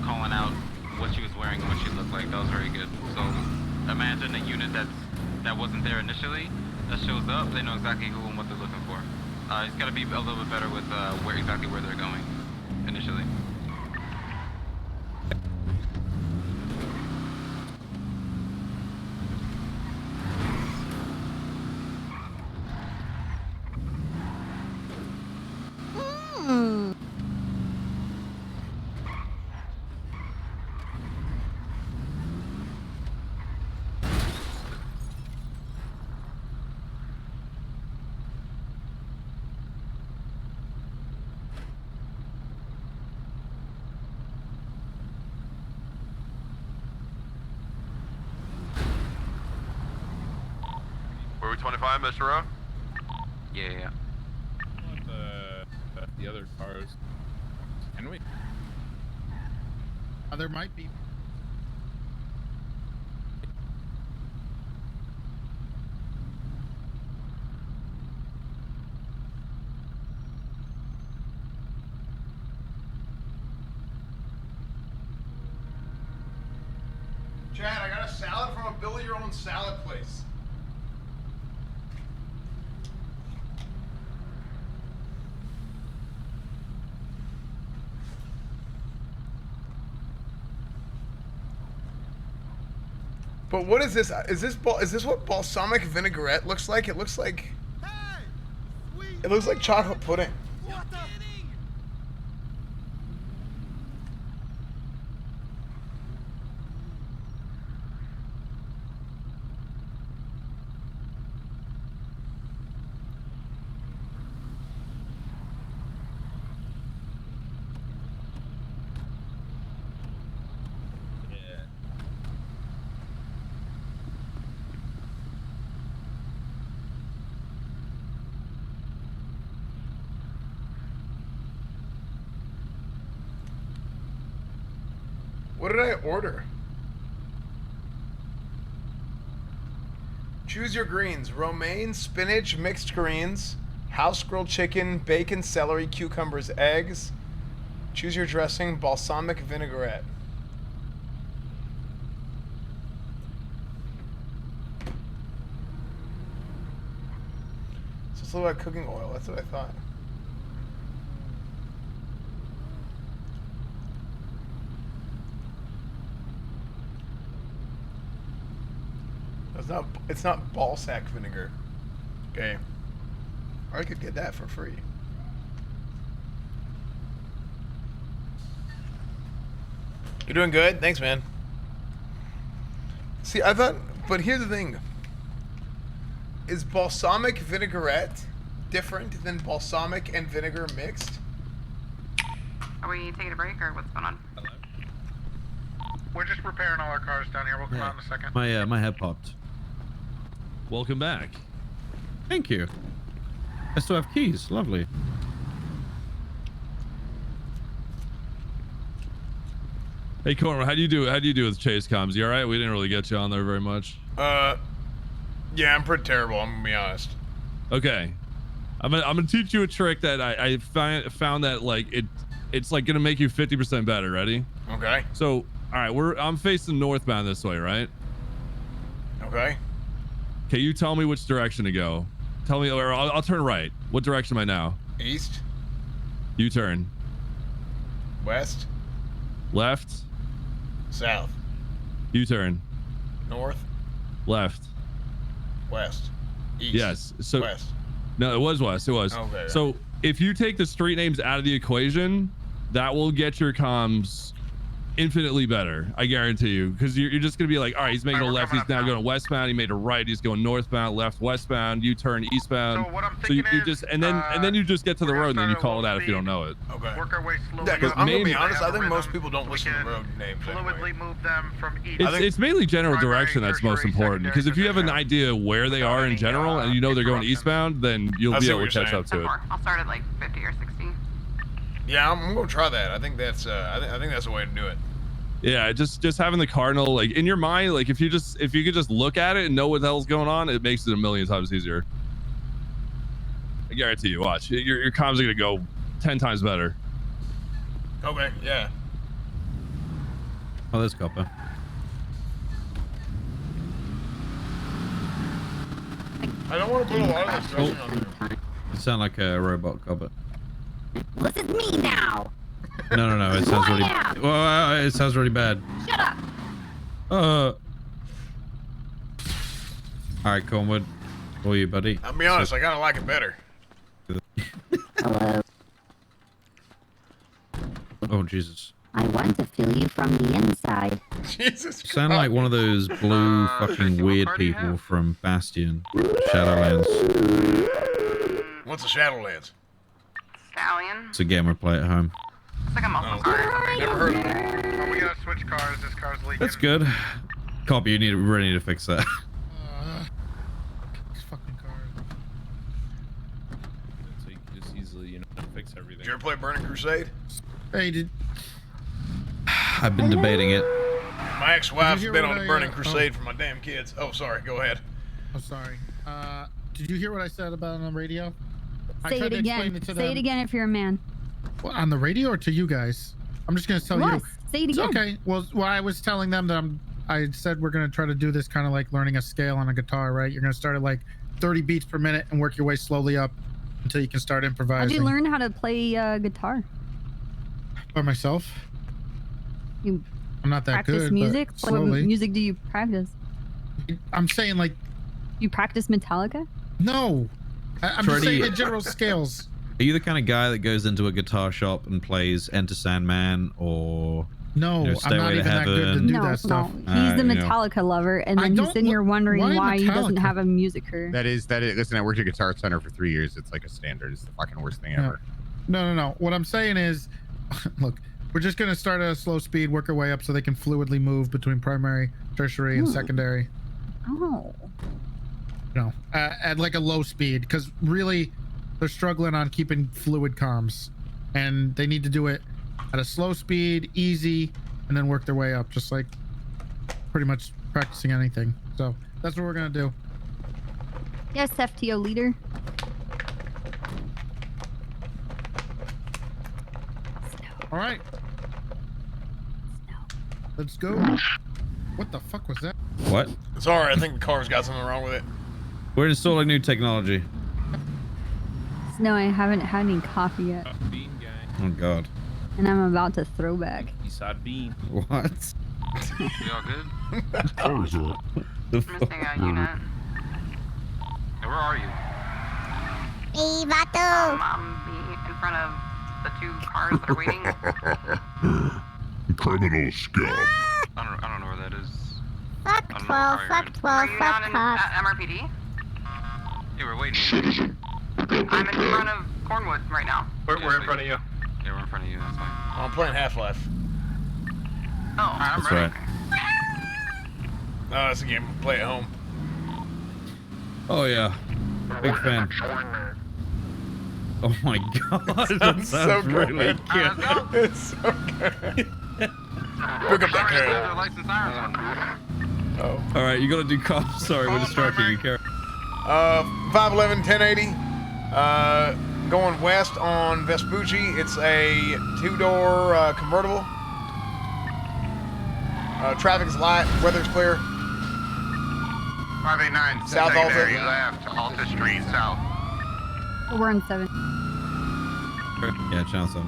calling out what she was wearing and what she looked like. That was very good. So imagine a unit that wasn't there initially that shows up. They know exactly who and what they're looking for. It's got to be a little bit better with exactly where they're going initially. Were we 25, Mr. Rowe? Yeah. The other cars. Can we? There might be. Chad, I got a salad from a build-your-own salad place. But what is this? Is this what balsamic vinaigrette looks like? It looks like chocolate pudding. What the? What did I order? Choose your greens. Romaine, spinach, mixed greens, house grilled chicken, bacon, celery, cucumbers, eggs. Choose your dressing, balsamic vinaigrette. So it's a little like cooking oil. That's what I thought. It's not ballsack vinegar. Okay. Or I could get that for free. You're doing good? Thanks, man. See, I thought, but here's the thing. Is balsamic vinaigrette different than balsamic and vinegar mixed? Are we taking a break or what's going on? Hello? We're just repairing all our cars down here. We'll come out in a second. My head popped. Welcome back. Thank you. I still have keys. Lovely. Hey Corman, how do you do with Chase comms? You all right? We didn't really get you on there very much. Yeah, I'm pretty terrible. I'm gonna be honest. Okay, I'm gonna teach you a trick that I found that like it's like gonna make you 50% better. Ready? Okay. So all right, I'm facing northbound this way, right? Okay. Okay, you tell me which direction to go. Tell me, or I'll turn right. What direction am I now? East. You turn. West. Left. South. You turn. North. Left. West. East. Yes. So West. No, it was west. It was. Okay. So if you take the street names out of the equation, that will get your comms infinitely better. I guarantee you, because you're just gonna be like, all right, he's making a left. He's now going westbound. He made a right. He's going northbound, left, westbound. You turn eastbound. So what I'm So you thinking just is, and then you just get to the road and then you call it out if you don't speed. know it. Okay. Work our way slowly. Yeah, 'cause up. I'm gonna be Maybe- honest. I think most Rhythm. people don't We listen to can road names fluidly anyway. move them from each. It's mainly general primary, direction that's most tertiary, important, because if you have an secondary idea where they are in general and you know they're going eastbound, then you'll I be see able what to you're catch saying. up to it. I'll start at like 50 or 60. Yeah, I'm gonna try that. I think that's I think that's the way to do it. Yeah, just having the cardinal like in your mind, like if you could just look at it and know what the hell's going on, it makes it a million times easier. I guarantee you. Watch, your comms are gonna go 10 times better. Okay. Yeah. Oh, there's copper. I don't want to put a lot of this dressing on there. You sound like a robot copper. Listen to me now. No. It sounds really. Quiet. Well, it sounds really bad. Shut up. All right, Cornwood. Who are you, buddy? I'll be honest, I kind of like it better. Hello. Oh, Jesus. I want to feel you from the inside. Jesus You sound Christ. like one of those blue fucking Tracy, what weird car do you people have? from Bastion. Shadowlands. What's a Shadowlands? Stallion. It's a game we play at home. It's like a muscle Oh. car. Never heard of it. Oh, we gotta switch cars. This car's leaking. That's good. Copy, you really need to fix that. These fucking cars. So you can just easily, fix everything. Did you ever play Burning Crusade? Hey, did I've been debating it. My ex-wife's Did you hear been what on I, a Burning oh. Crusade for my damn kids. Oh, sorry. Go ahead. Oh, sorry. Did you hear what I said about on the radio? I Say tried it to explain again. it to Say it them. again if you're a man. What, on the radio or to you guys? I'm just gonna tell Us. you. Say it again. Okay. Well, I was telling them that I said we're gonna try to do this kind of like learning a scale on a guitar, right? You're gonna start at like 30 beats per minute and work your way slowly up until you can start How'd improvising. you learn how to play guitar? By myself. You I'm not that practice good. music? But What slowly. music do you practice? I'm saying like You practice Metallica? no. I'm just Freddie- saying in general scales. Are you the kind of guy that goes into a guitar shop and plays Enter Sandman or No, You know, I'm Stairway not to even that good to Heaven. do no, that stuff. no. He's the you know. Metallica lover, and I then he's don't sitting here look- wondering why why he doesn't Metallica? have a music career. That is. Listen, I worked at Guitar Center for 3 years. It's like a standard. It's the fucking worst thing Yeah. ever. No. What I'm saying is, look, we're just gonna start at a slow speed, work our way up so they can fluidly move between primary, tertiary, and Hmm. secondary. Oh. At like a low speed, because really, they're struggling on keeping fluid comms, and they need to do it at a slow speed, easy, and then work their way up, just like pretty much practicing anything. So that's what we're gonna do. Yes, FTO leader. All right, let's go. What the fuck was that? what? It's all right. I think the car's got something wrong with it. We're installing new technology. No, I haven't had any coffee yet, Bean guy. Oh God. and I'm about to throw back. Eastside Bean. What? You all good? The Missing a unit. Hey, where are you? Hey, Vato. In front of the two cars that are waiting. Criminal scum. I don't know where that is. Fuck I don't know 12, where fuck you're 12, Are you fuck not in cops. MRPD? Yeah, we're waiting. Citizen. I'm in front of Cornwood right now. We're in front of you. Yeah, we're in front of you. That's fine. I'm playing Half-Life. Oh, I'm That's ready. right. No, that's a game we play at home. Oh yeah. Big fan. Oh my God. That It's so sounds good. really good. Let's go. It's so good. Pick up that Sorry, carrot. their lights and sirens on. Oh. All right, you gotta do cops. Sorry, we're distracting you, Karen. 511 1080. Going west on Vespucci. It's a two-door convertible. Traffic's light. Weather's clear. 589. South Alta. Left. Alta Street South. We're on 7. Yeah, channel 7.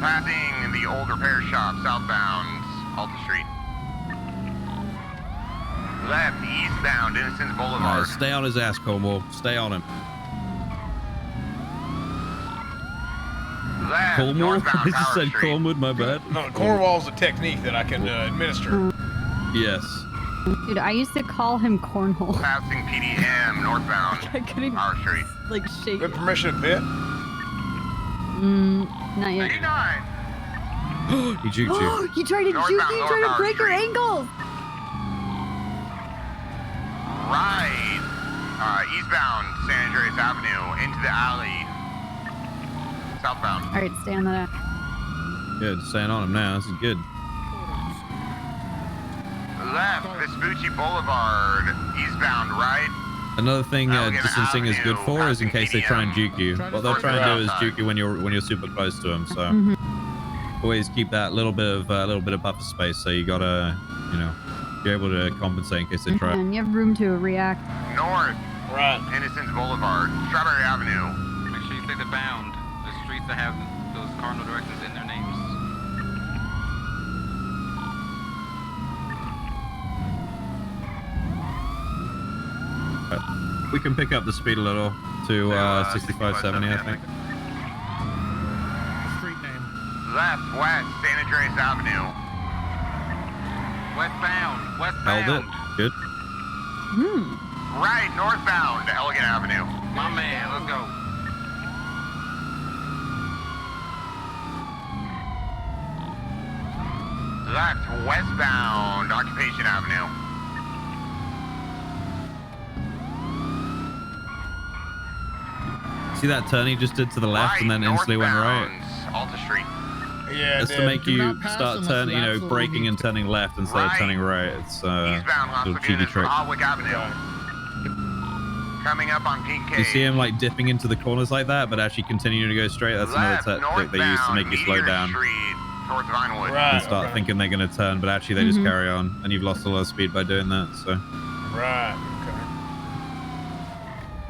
Passing the old repair shop southbound Alta Street. Left eastbound Innocence Boulevard. Nice. Stay on his ass, Cornwall. Stay on him. Left Cornwall? northbound I just Power said Street. Cornwood, my bad. No, Cornwall's a technique that I can administer. Yes. Dude, I used to call him Cornhole. Passing PDM northbound I couldn't even, Power Street. like, shake With it. permission to pit. Not yet. 89. He juked you. You tried to Northbound, juke me, you tried to northbound break your street. ankles. Right. Eastbound San Andreas Avenue into the alley. Southbound. All right, stay on that. Good. Staying on him now. This is good. Left Vespucci Boulevard. Eastbound right. Another thing Elgin distancing is good for is in case they try and juke you. Try to What they'll find try and do is outside. juke you when you're super close to them. So Mhm. always keep that little bit of buffer space. So you gotta, you know, be able to compensate in case they try. And you have room to react. North. Right. Innocence Boulevard. Strawberry Avenue. Make sure you say the bound. The streets that have those cardinal directions in their names. We can pick up the speed a little to 65, 70, I think. Street name. Left, west, San Andreas Avenue. Westbound. Held it. Good. Right, northbound, Elegant Avenue. My man, let's go. Left, westbound, Occupation Avenue. See that turn he just did to the left Right, and then instantly went right? northbound, Alta Street. Yeah, That's to dude. make Do you not pass start unless turning, you you know, absolutely braking need and to. turning left instead of Right. turning right. It's Eastbound, Las little cheeky Lagunas, trick. Hardwick Avenue. Coming up on Pink Cave. You see him like dipping into the corners like that, but actually continuing to go straight. That's Left, another trick they use to make you slow Meteor down Street, towards Vinewood. Right. and start thinking they're going to turn, but actually they just carry on, and you've lost a lot of speed by doing that. So Right.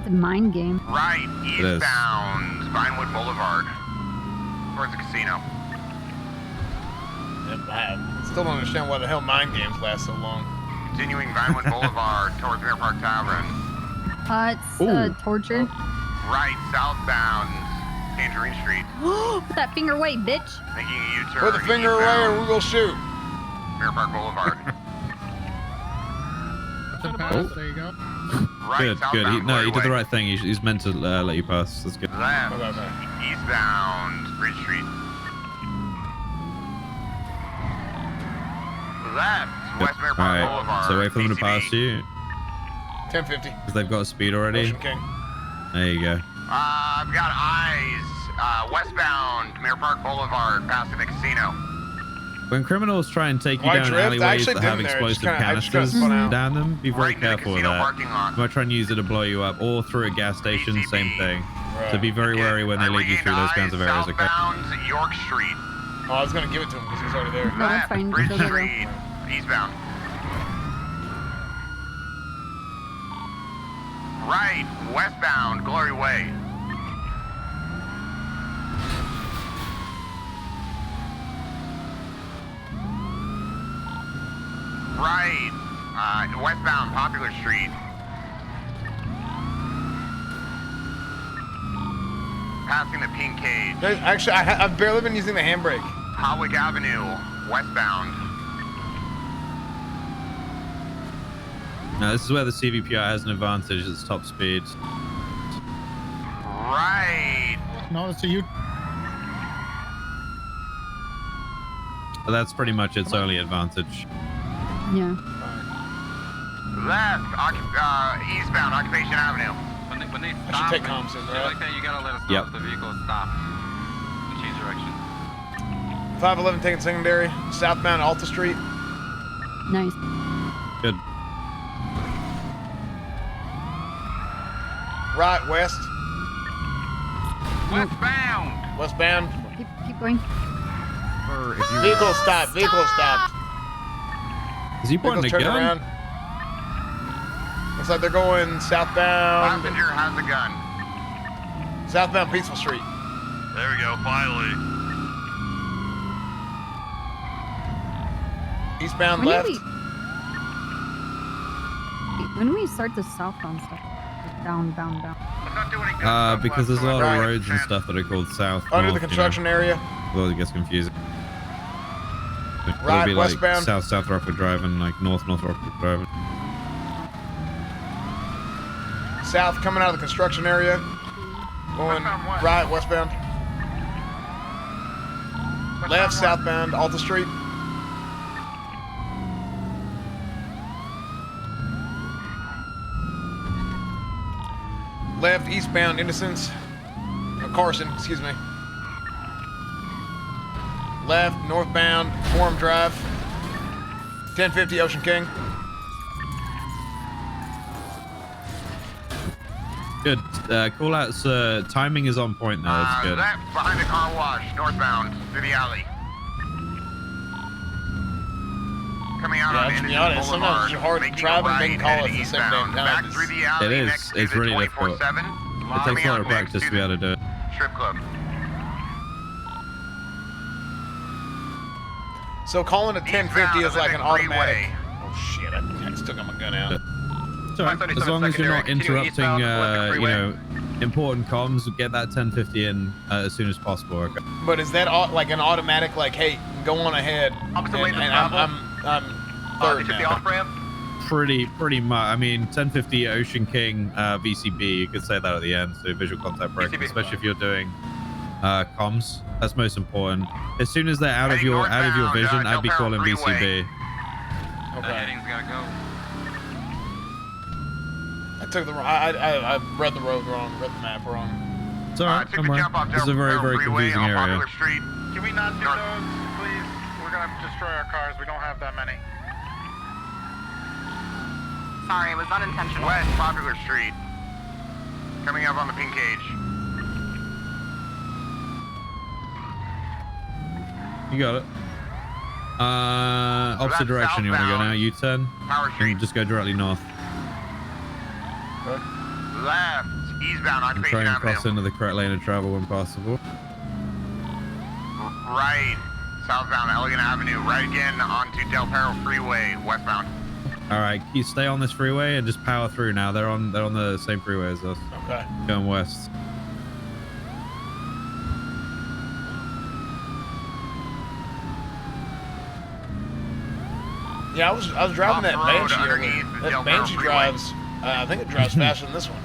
The mind game. Right, It is. eastbound, Vinewood Boulevard, towards the casino. Okay. Yep, I still don't understand why the hell mind games last so long. Continuing Vinewood Boulevard towards Mirror Park Tavern. It's torture. Right, southbound, Tangerine Street. Put that finger away, bitch. Making a U-turn. Put the finger away or we will shoot. Mirror Park Boulevard. There you go. Right, good, good. southbound, No, he did the Glory Way. right thing. He's meant to let you pass. That's good. Left, Okay. eastbound, Bridge Street. Left, West Mirror All Park right. Boulevard. So wait for them to PCB. pass you 1050. because they've got speed already. Ocean King. There you go. I've got eyes. Westbound, Mirror Park Boulevard, passing the casino. When criminals try and take you Why down drift? I alleyways actually that have been there. explosive I just kinda canisters spun out. down them, be very Right near the careful with casino that. parking lot. You might try and use it to blow you up, or through a gas station, PCB. same thing. Right. So be very wary when they I lead you regained through those eyes, kinds of areas. Okay. Southbound, York Street. Oh, I was gonna give it to him because he's already there. No, that's Left, fine. Bridge Go, go, go. Street, eastbound. Right, westbound, Glory Way. Right, westbound, Popular Street. Passing the Pink Cage. Actually, I've barely been using the handbrake. Hardwick Avenue, westbound. Now this is where the CVPI has an advantage. It's top speed. Right. No, so you. But that's pretty much its only advantage. Yeah. Left, eastbound, Occupation Avenue. When they I stop should take and comms in, shit right? like that, you gotta let us know Yep. if the vehicle stops and change direction. 511 taking secondary. Southbound Alta Street. Nice. Good. Right, west. Westbound! Westbound. Keep going. Vehicle stop. Vehicle stop. Is he pointing Vehicle's a turning gun? around. Looks like they're going southbound. Passenger has a gun. Southbound Peaceful Street. There we go, finally. Eastbound When left. do when do we start the southbound stuff? Like down, down, down. Let's not do any gun stuff Because there's a left, lot of right. roads and stuff that are called south. Under north, the construction area. Well, it gets confusing. It'll Right, be like westbound. south Rockwood Drive and like north Rockwood Drive. South coming out of the construction area. Going Westbound what? right, westbound. Left, southbound Alta Street. Left, eastbound Innocence. Carson, excuse me. Left, northbound Forum Drive. 1050 Ocean King. Good. Call outs. Timing is on point now. That's good. Left, behind the car wash, northbound, through the alley. coming out Yeah, on to be Innocent honest, sometimes Boulevard, it's hard to making drive a and then right call headed it the same damn eastbound, time. back through the alley It is. next to It's the really difficult. 24/7. It takes a lot of practice to be able to do it. Strip club. So calling a 1050 is like an Olympic automatic. Freeway. Oh shit! I still got my gun out. So, as long as you're not interrupting, you know, important comms, get that 1050 in as soon as possible. Okay. But is that like an automatic? Like, hey, go on ahead. Opposite lanes of and travel. I'm They third took the now. off ramp. Pretty much. I mean, 1050 Ocean King VCB. You could say that at the end. So visual contact breaking, VCB. especially if you're doing comms. That's most important. As soon as they're out of Heading your northbound, vision, I'd be Del Perro calling Freeway. VCB. That heading's gotta go. I took the wrong. I read the road wrong. Read the map wrong. It's alright. Took Don't the worry. jump off This is a Del very, Perro very Freeway confusing on area. Popular Street. Can we not do those, please? We're gonna destroy our cars. We don't have that many. Sorry, it was unintentional. West Popular Street. Coming up on the pink cage. You got it. Opposite that's direction. You want to go now? southbound. U-turn. Power Street. And just go directly north. Left. Eastbound And Occupation try and Avenue. cross into the correct lane of travel when possible. Right. Southbound Elegant Avenue. Right again onto Del Perro Freeway. Westbound. All right, you stay on this freeway and just power through now. They're on the same freeway as us. Okay. Going west. Yeah, I was driving that Off-road Banshee. underneath the That Del Perro Banshee Freeway. drives. I think it drives faster than this one.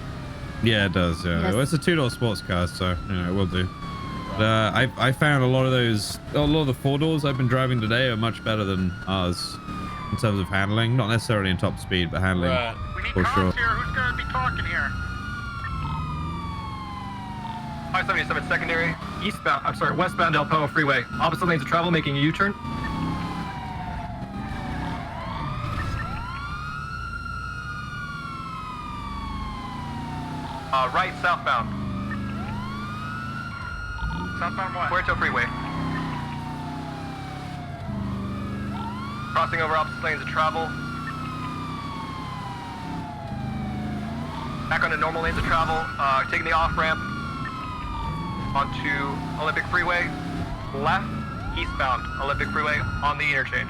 Yeah, it does. Yeah, Yes. well, it's a two-door sports car, so you know it will do. But, I found a lot of the four doors I've been driving today are much better than ours in terms of handling. Not necessarily in top speed, but handling Right. We need for comms sure. here. Who's gonna be talking here? 577 secondary, westbound Del Perro Freeway. Opposite lanes of travel, making a U-turn. Right, southbound. Southbound what? Puerto Freeway. Crossing over opposite lanes of travel. Back onto normal lanes of travel, taking the off-ramp onto Olympic Freeway. Left, eastbound Olympic Freeway on the interchange.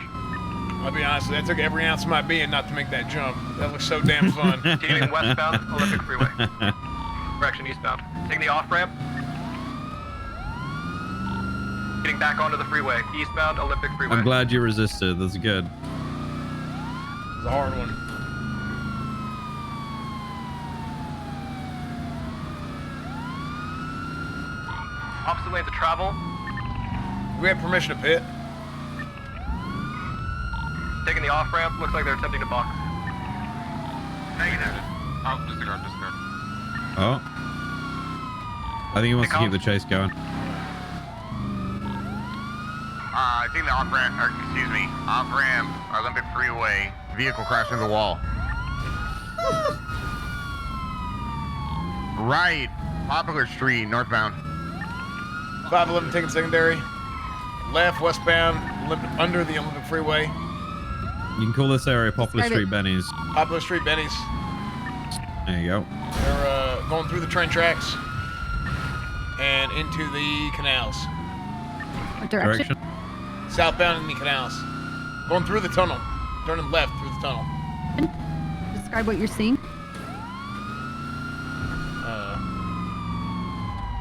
I'll be honest, that took every ounce of my being not to make that jump. That looks so damn fun. Continuing westbound Olympic Freeway. Direction eastbound. Taking the off-ramp. Getting back onto the freeway. Eastbound Olympic Freeway. I'm glad you resisted. That's good. It's a hard one. Opposite lanes of travel. We have permission to pit. Taking the off-ramp. Looks like they're attempting to box. Negative. Oh, disregard. Oh. I think he wants to keep the chase going. I think the off-ramp, or excuse me, off-ramp, Olympic Freeway, vehicle crashed into the wall. Right, Popular Street, northbound. 511 taking secondary. Left, westbound, under the Olympic Freeway. You can call this area Poplar Describe Street Benny's. Popular Street, Benny's. There you go. They're going through the train tracks and into the canals. What direction? Southbound in the canals. Going through the tunnel. Turning left through the tunnel. Describe what you're seeing.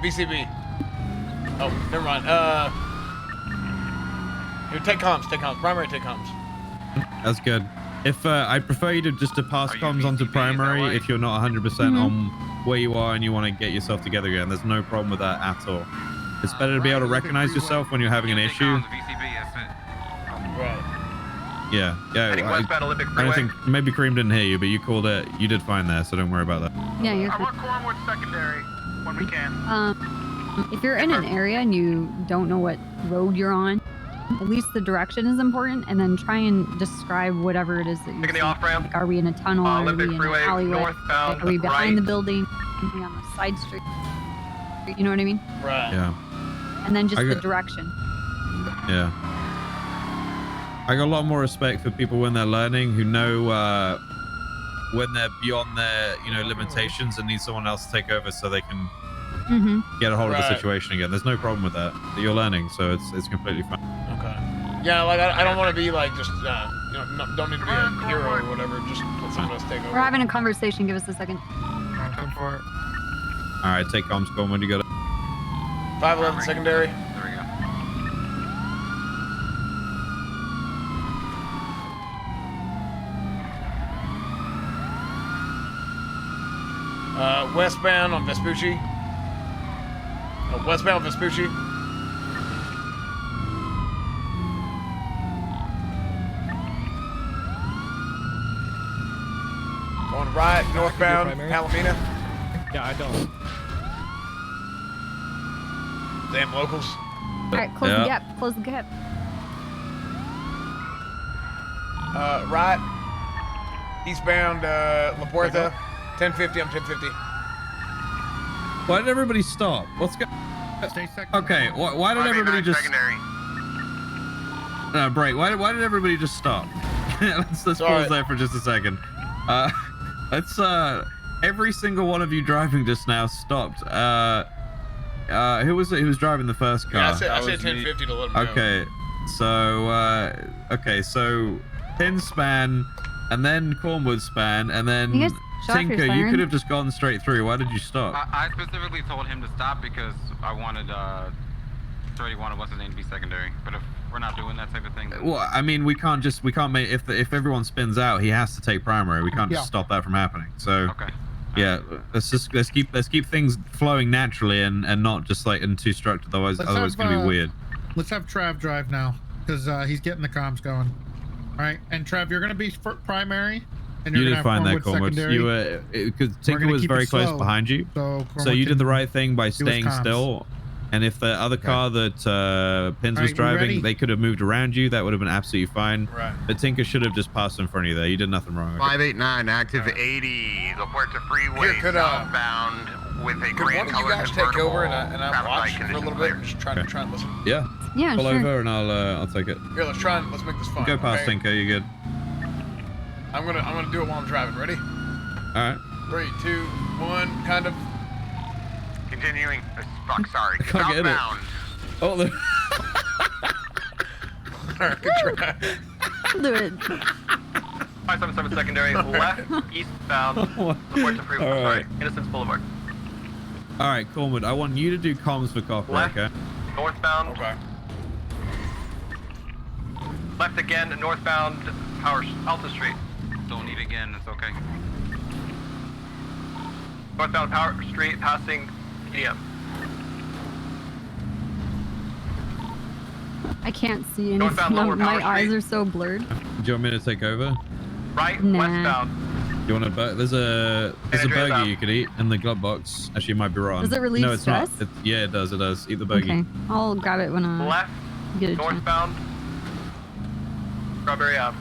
VCB. Oh, never mind. Here, take comms. Primary take comms. That's good. If I'd prefer you to just to pass comms onto primary if you're not 100% on where you are and you want to get yourself together again. There's no problem with that at all. It's better to be able to recognize yourself when you're having an issue. Right. Yeah. Heading westbound Olympic I Freeway. don't think maybe Kareem didn't hear you, but you called it. You did fine there, so don't worry about that. Yeah, you're I good. want Cornwood secondary when we can. If you're in an area and you don't know what road you're on, at least the direction is important, and then try and describe whatever it is that you're Taking the seeing. off-ramp. Like, are we in a tunnel? Are we Olympic in an Freeway, alleyway? northbound, Are we behind the right. building? Are we on the side street? You know what I mean? Right. Yeah. And then just I the got- direction. Yeah. I got a lot more respect for people when they're learning who know when they're beyond their, limitations and need someone else to take over so they can get a hold of the situation again. There's no problem with that. You're learning, so it's completely fine. Okay. Yeah, like I don't want to be like just don't need to be a hero or whatever. Just let someone else take over. We're having a conversation. Give us a second. Come for it. All right, take comms, Coleman. When do you got it? 511 secondary. There we go. Westbound on Vespucci. Westbound on Vespucci. Going right, northbound, Palomino. Yeah, I don't. Damn locals. All right, close the gap. Close the gap. Right. Eastbound, La Puerta. 1050, I'm 1050. Why did everybody stop? What's going? Stay second. Okay, why did everybody just? Secondary. Break. Why did everybody just stop? let's pause there for just a second. Let's every single one of you driving just now stopped. Who was it who was driving the first car? Yeah, I said 1050 to let them know. Okay, so Pin span, and then Cornwood span, and then You guys shut off your Tinker. You siren? could have just gone straight through. Why did you stop? I specifically told him to stop because I wanted 31 what's his name to be secondary. But if we're not doing that type of thing, then... Well, I mean, we can't make if everyone spins out, he has to take primary. We can't just stop that from happening. So okay. Yeah, let's keep things flowing naturally and not just like in too structured. Otherwise it's gonna be weird. Let's have Trav drive now because he's getting the comms going. All right, and Trav, you're gonna be primary. And You you're did gonna fine have there, Cornwood Cornwood. secondary. You were because Tinker was very close behind you, so you did the right thing by his staying comms. still. And if the other car that Pins was driving, they could have moved around you. That would have been absolutely fine. Right. But Tinker should have just passed in front of you there. You did nothing wrong. Okay? 589, active 80, La Puerta Freeway, Here, could, southbound with a Could green one of you color guys take over and convertible. I watch for a little bit and just try and listen? Yeah. Yeah, Pull sure. over and I'll take it. Here, let's make this fun. Go past okay? Tinker. You're good. I'm gonna do it while I'm driving. Ready? All right. 3, 2, 1, kind of. Continuing. Fuck, sorry. I can't get it. Southbound. Oh, there. Alright, good try. Do it. 577 secondary, left, eastbound, La Puerta Freeway. All right. Sorry, Innocence Boulevard. All right, Cornwood. I want you to do comms for Copper. Left. Okay. Northbound. Okay. Left again, northbound, Alta Street. Don't need again. It's okay. Northbound Power Street, passing EDM. I can't see anything. Northbound Lower My Power eyes Street. are so blurred. Do you want me to take over? Right, Nah. westbound. You want to? There's a burger you could eat in the glove box. Actually, you might be wrong. Does it relieve No, it's stress? not. Yeah, it does. It does. Eat the burger. Okay, I'll grab it when I Left, get a chance. northbound, Strawberry Ave.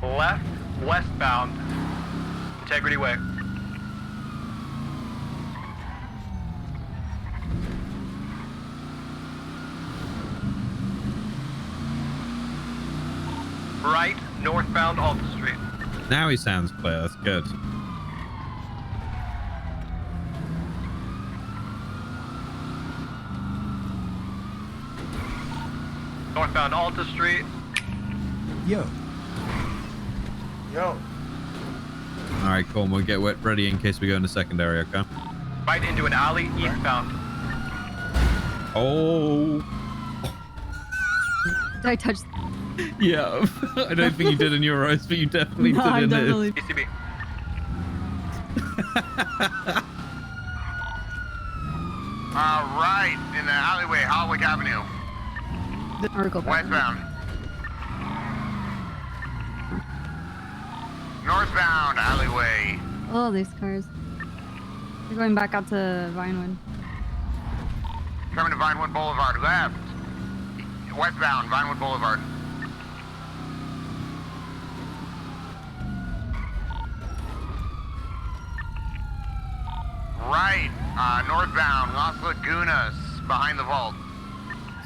Left, westbound, Integrity Way. Right, northbound Alta Street. Now he sounds clear. That's good. Northbound Alta Street. Yo. All right, cool. We'll get ready in case we go into secondary. Okay. Right into an alley, eastbound. Oh. Did I touch? Yeah. I don't think you did in your eyes, but you definitely No, I did in definitely. his. PCB. Right, in the alleyway, Holwick Avenue. Article. Westbound. Northbound alleyway. Oh, these cars. They're going back out to Vinewood. Coming to Vinewood Boulevard, left. Westbound, Vinewood Boulevard. Right, northbound, Las Lagunas, behind the vault.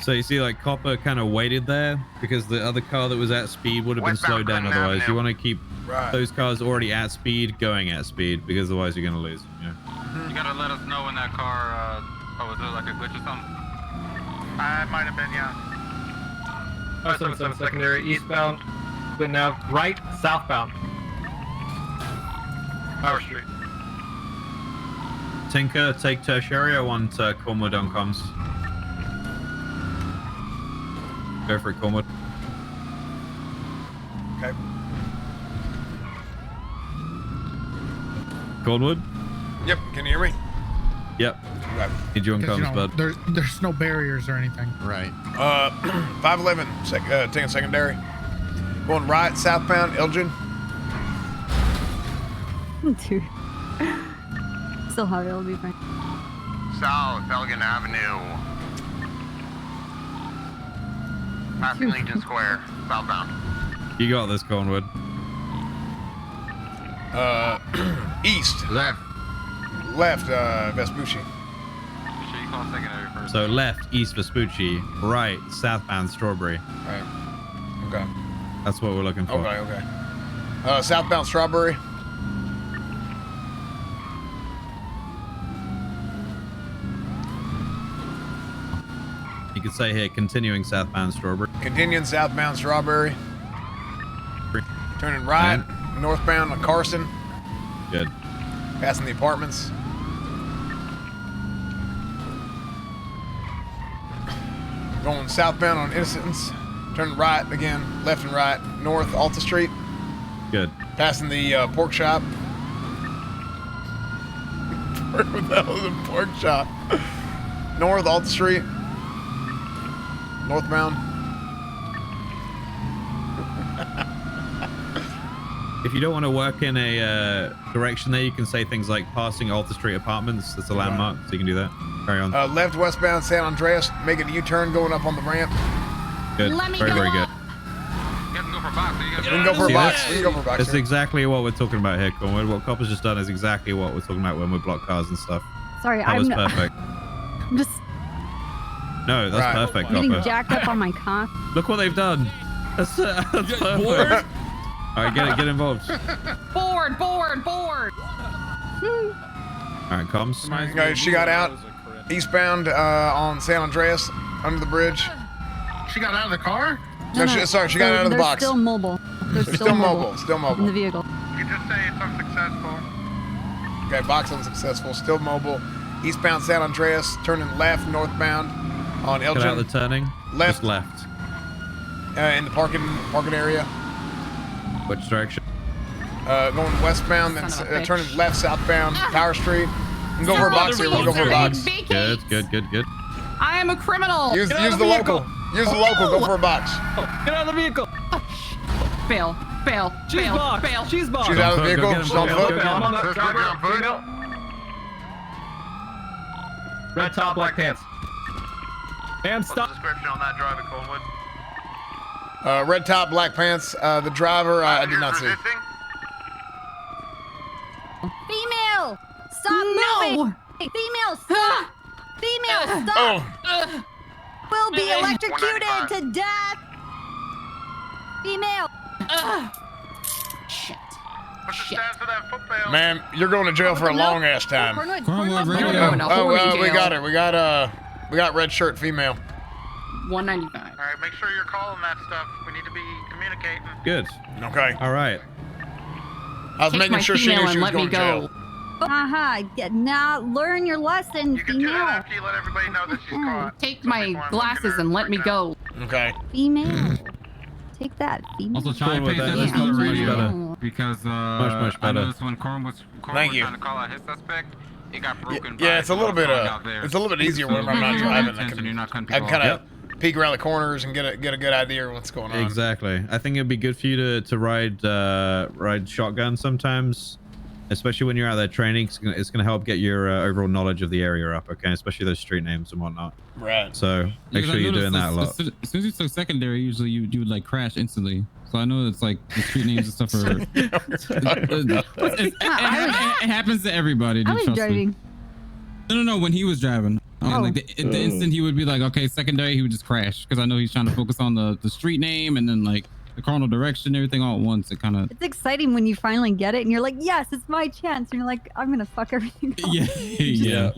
So you see, like, Copper kind of waited there because the other car that was at speed would have been Westbound slowed down Clinton otherwise. Avenue. You want to keep Right. those cars already at speed going at speed because otherwise you're going to lose. You know? You gotta let us know when that car, was there like a glitch or something? It might have been, yeah. 577 secondary, eastbound. But now right, southbound. Power Street. Tinker, take tertiary. I want Cornwood on comms. Go for it, Cornwood. Okay. Cornwood? Yep. Can you hear me? Yep. Okay. Need you on 'Cause, comms, bud. there's no barriers or anything. Right. 511, taking secondary. Going right, southbound, Elgin. Dude. Still have it. It'll be fine. South Elgin Avenue. Passing Legion Square, southbound. You got this, Cornwood. East. Left. Left, Vespucci. Make sure you call secondary first. So left, east Vespucci. Right, southbound Strawberry. Right. Okay. That's what we're looking for. Okay. Southbound Strawberry. You could say here, continuing southbound Strawberry. Continuing southbound Strawberry. Turning right, northbound on Carson. Good. Passing the apartments. Going southbound on Innocence. Turning right again, left and right, north Alta Street. Good. Passing the pork shop. Where the hell is the pork shop? North Alta Street. Northbound. If you don't want to work in a direction there, you can say things like passing Alta Street Apartments. That's a landmark, so you can do that. Carry on. Left westbound San Andreas, making a U-turn going up on the ramp. Good. Very, very good. You guys can go for a box. You guys We can go for a See, box. that's- We can go for a box. That's here. exactly what we're talking about here, Cornwood. What Copper's just done is exactly what we're talking about when we block cars and stuff. Sorry, That was I'm perfect. I'm just No, that's Right. perfect, getting Copper. jacked up on my cock. Look what they've done. That's perfect. All right, get involved. Board. All right, comms. Okay, she got out eastbound on San Andreas under the bridge. She got out of the car? No, sorry, she got out of the They're box. still mobile. They're Still mobile. Still in the mobile. vehicle. You can just say it's unsuccessful. Okay, box unsuccessful. Still mobile. Eastbound San Andreas, turning left northbound on Cut out Elgin. the turning. Left. Just left. In the parking area. Which direction? Going westbound, then Son of a bitch. turning left southbound Power Street. We'll go for a box here. We'll go for a box. Good. I am a criminal. Use the local. Use the local. Go for a box. Get out of the vehicle. Bail. Cheese box. She's out of the vehicle. She's on foot. I'm on the Sister, driver. you're on foot? Female. Red top, black pants. And What's the stop. description on that driver, Colewood? Red top, black pants. The driver, I did not see. Resisting? Female! Stop moving! Female, stop! Female, stop! Oh, Will be electrocuted 195. to death! Female! Shit. What's the status of that foot bail? man, you're going to jail for a long ass time. Cornwood, Cornwood, Cornwood, right You're going to horny we jail. got her. We got red shirt female. 195. All right, make sure you're calling that stuff. We need to be communicating. Good. Okay. All right. I was Take making my sure she female knew she and was let me going to jail. go. Haha, now learn your lesson, You can do that female. after you let everybody know that she's caught. Take So my people aren't glasses looking and let me freaking go. Okay. Female. Take that, female. Also, try and Cool pay with that. attention to the Much radio. better. Because Much I better. noticed when Corn was Thank you. trying to call out his suspect, it got broken. Yeah, by it's a little bit someone out there. it's a little bit easier when I'm not You're driving. I attention, you're not cutting can people kind off. of peek around the corners and get a good idea of what's going on. Exactly. I think it'd be good for you to ride shotgun sometimes, especially when you're out there training. It's gonna help get your overall knowledge of the area up. Okay, especially those street names and whatnot. Right. So make Because sure I you're doing that a lot. noticed As soon as you took secondary, usually you would like crash instantly. So I know it's like the street names and stuff are. It happens to everybody. I Dude, was trust me. driving. No, when he was driving. And like the instant he would be like, okay, secondary, he would just crash because I know he's trying to focus on the street name and then like the cardinal direction, everything all at once. It kind of It's exciting when you finally get it and you're like, yes, it's my chance. And you're like, I'm gonna fuck everything up. Yeah.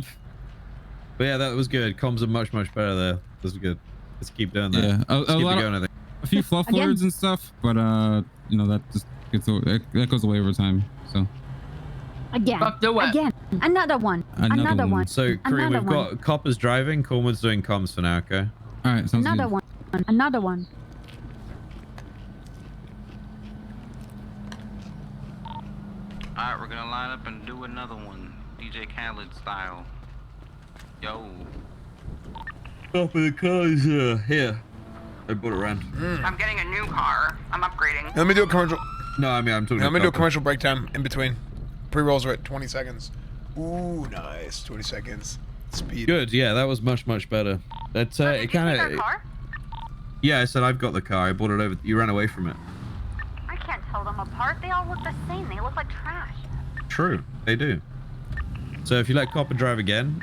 But yeah, that was good. Comms are much better there. This was good. Let's keep doing that. Yeah, Let's keep it going, I think. a few fluff Again. words and stuff, but you know that just that goes away over time. So Again. Fuck the what? Again. Another one. Another one. So, Kareem, Another we've one. got Copper's driving. Corman's doing comms for now, okay? all right, sounds Another good. one. Another one. Alright, we're gonna line up and do another one. DJ Khaled style. Yo. Top of the car is here. I brought it around. I'm getting a new car. I'm upgrading. Let me do a commercial. No, I mean, I'm talking Let me do a Copper. commercial break time in between. Pre-rolls are at 20 seconds. Ooh, nice. 20 seconds. Speed. Good, yeah, that was much better. That's Did it you kind take our of. car? Yeah, I said I've got the car. I brought it over. You ran away from it. I can't tell them apart. They all look the same. They look like trash. True, they do. So if you let Copper drive again,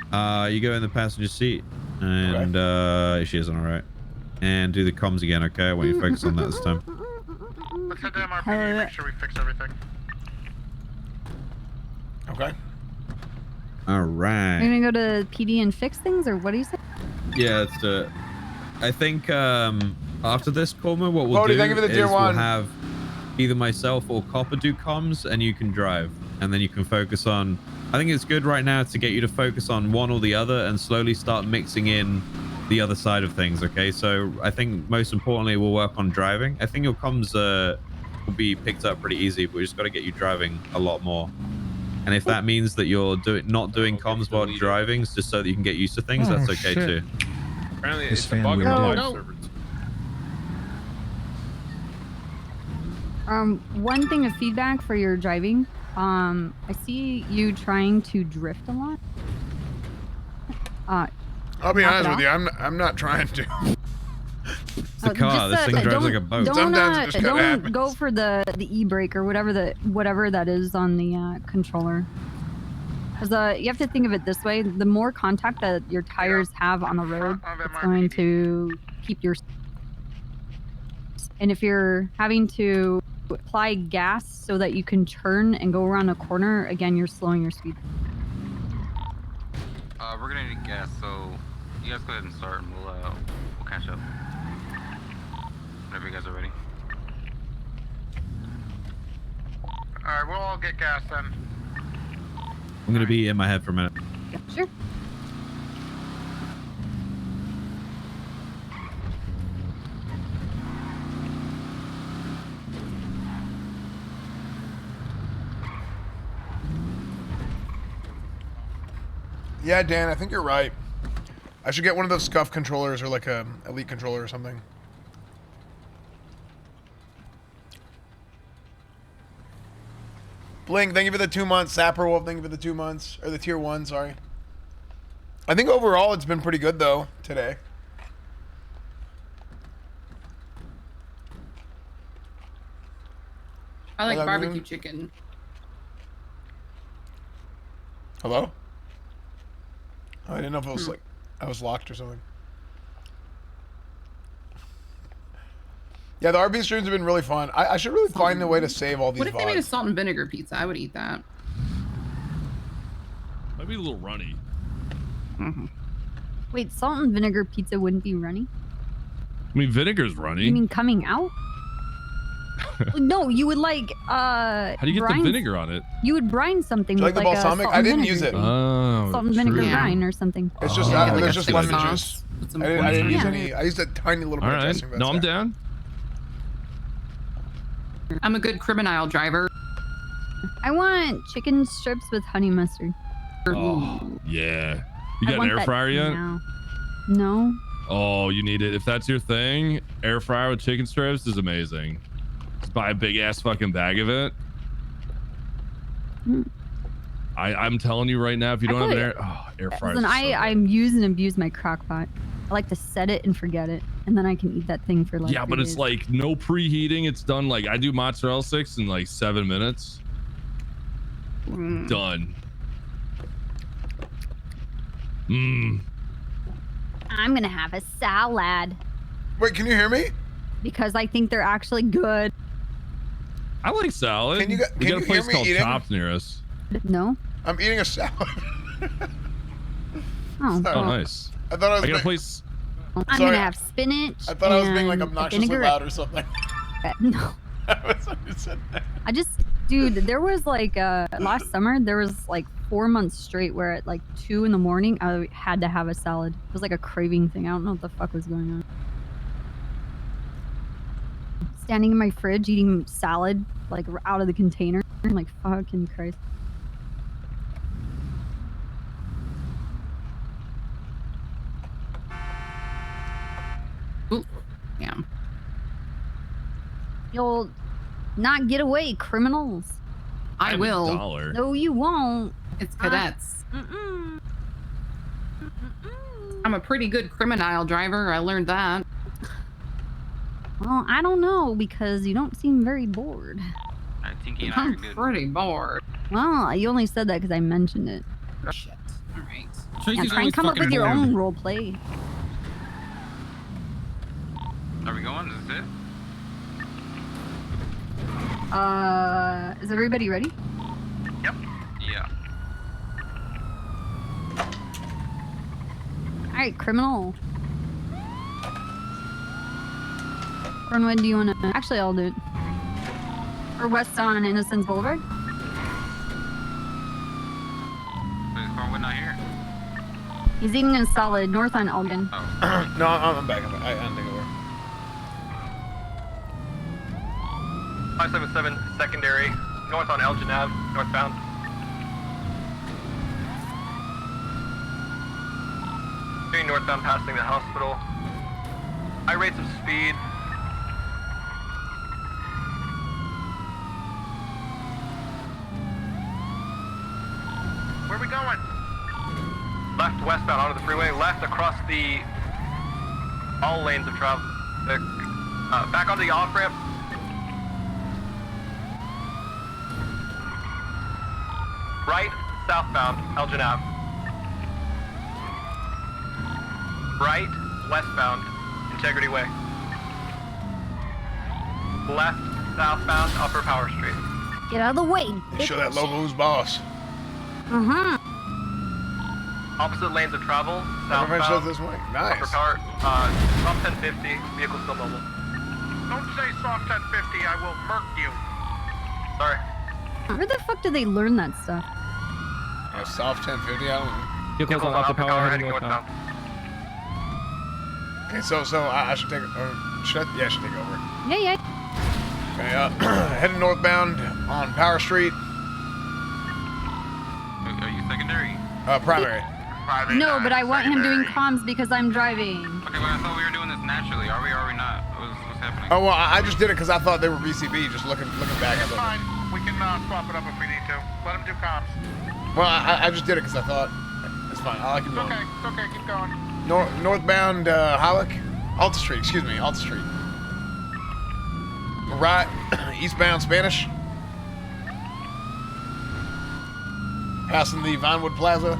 you go in the passenger seat, and she isn't all right. And do the comms again, okay? I want you to focus on that this time. Let's head to MRPD, make sure we fix everything. Okay. All right. You're gonna go to PD and fix things, or what do you say? Yeah, it's I think after this, Corman, what we'll Cody, do thank you for the is tier we'll one. have either myself or Copper do comms, and you can drive, and then you can focus on. I think it's good right now to get you to focus on one or the other, and slowly start mixing in the other side of things. Okay, so I think most importantly, we'll work on driving. I think your comms will be picked up pretty easy, but we just got to get you driving a lot more. And if that means that you're not doing comms while driving, just so that you can get used to things, that's okay too. Apparently, This it's a fan bug in will the do. live No. servers. One thing of feedback for your driving. I see you trying to drift a lot. I'll be knock honest it with off. you. I'm not trying to. It's a car. This thing drives like a boat. Don't, Sometimes it just kinda happens. go for the e-brake or whatever that is on the controller. Because you have to think of it this way: the more contact that your tires have on the road, it's going to keep your. And if you're having to apply gas so that you can turn and go around a corner, again, you're slowing your speed. We're gonna need gas, so you guys go ahead and start, and we'll catch up. Whenever you guys are ready. Alright, we'll all get gas then. I'm gonna be in my head for a minute. Sure. Yeah, Dan, I think you're right. I should get one of those scuff controllers or like a elite controller or something. Blink, thank you for the 2 months. Sapperwolf, thank you for the 2 months. Or the tier 1, sorry. I think overall it's been pretty good though, today. I like Hello, barbecue Moon? chicken. Hello? Oh, I didn't know if it was like I was locked or something. Yeah, the RB streams have been really fun. I should really find a way to save all these What if they made a VODs. salt and vinegar pizza? I would eat that. Might be a little runny. Wait, salt and vinegar pizza wouldn't be runny? I mean, vinegar's runny. You mean coming out? No, you would like How do you get brine, the vinegar on it? You would brine something Do you with like the like balsamic? a salt I and didn't vinegar use it. thing. Oh, Salt and vinegar true. brine or something. It's just Yeah, like there's a just soy lemon sauce juice. with some I didn't use Yeah. any. I used a tiny little All bit of right. dressing. but No, I'm that's it. down. I'm a good criminal driver. I want chicken strips with honey mustard. Oh, yeah. You I got an want air that fryer yet? now. No. Oh, you need it. If that's your thing, air fryer with chicken strips is amazing. Just buy a big ass fucking bag of it. I'm telling you right now, if you don't have an air fryer. Listen, I use and abuse my crock pot. I like to set it and forget it, and then I can eat that thing for like. Yeah, 3 but it's days. like no preheating. It's done like I do mozzarella sticks in like 7 minutes. Done. I'm gonna have a salad. Wait, can you hear me? Because I think they're actually good. I like salad. Can you we got a hear place me called eating? Chops near us. No? I'm eating a salad. Oh, Sorry. Oh, nice. I thought I was I got a being- place. I'm Sorry. gonna have spinach. I thought I was being like and a obnoxiously vinaigrette. loud or something. No. I just, dude, there was like last summer there was like 4 months straight where at like 2 in the morning I had to have a salad. It was like a craving thing. I don't know what the fuck was going on. Standing in my fridge eating salad like out of the container. I'm like, fucking Christ. Ooh. Yeah. You'll not get away, criminals. I will. $1. No, you won't. It's cadets. Mm-mm. I'm a pretty good criminal driver. I learned that. Well, I don't know because you don't seem very bored. I think you and I are I'm good. pretty bored. Well, you only said that because I mentioned it. Shit. All right. Yeah, Tracy's try always and come up fucking with your bored. own role play. Are we going? Is this it? Is everybody ready? Yep. Yeah. All right, criminal. Cornwood, do you want to? Actually, I'll do it. Or west on Innocence Boulevard. Is Cornwood not here? He's eating a salad north on Elgin. Oh. No, I'm back. I don't think it worked. 577 secondary, north on Elgin Ave, northbound. Doing northbound passing the hospital. High rates of speed. Where are we going? Left westbound onto the freeway, left across the all lanes of travel. Back onto the off-ramp. Right, southbound, Elgin Ave. Right, westbound, Integrity Way. Left, southbound, Upper Power Street. Get out of the way. Show that logo who's boss. Uh-huh. Opposite lanes of travel, Everyone shows southbound, this way. Upper Nice. Power, soft 1050, vehicle still mobile. Don't say soft 1050, I will murk you. Sorry. Where the fuck do they learn that stuff? Soft 1050. I don't know. Vehicles on Upper Power heading northbound. Okay, so I should take it. Or should I? Yeah, I should take over. Yeah. Okay, heading northbound on Power Street. Are you secondary? Primary. No, but I want him doing comms because I'm driving. Okay, well, I thought we were doing this naturally. Are we or are we not? What's happening? Oh well, I just did it because I thought they were BCB. Just looking back. It's fine. We can swap it up if we need to. Let him do comms. Well, I just did it because I thought it's fine. I like it. It's okay. It's okay. Keep going. Northbound Hollick, Alta Street. Excuse me, Alta Street. Right, eastbound Spanish. Passing the Vinewood Plaza.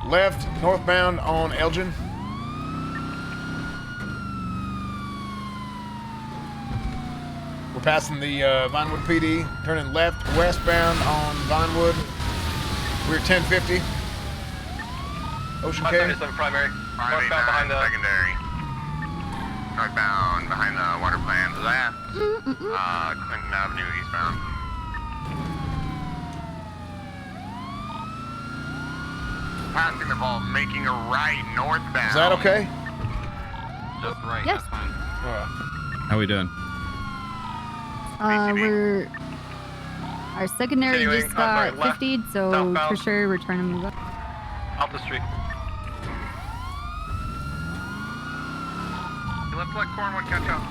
Left, northbound on Elgin. We're passing the Vinewood PD, turning left, westbound on Vinewood. We're 1050. Ocean Cave. 577 primary, northbound behind the... secondary. Northbound behind the water plant. Left. Clinton Avenue eastbound. Passing the vault, making a right northbound. Is that okay? Just right. Yes. That's fine. How we doing? We're our secondary Continuing, just got left, 50'd, so southbound. for sure we're trying to move up. Off the street. Let's let Cornwood catch up.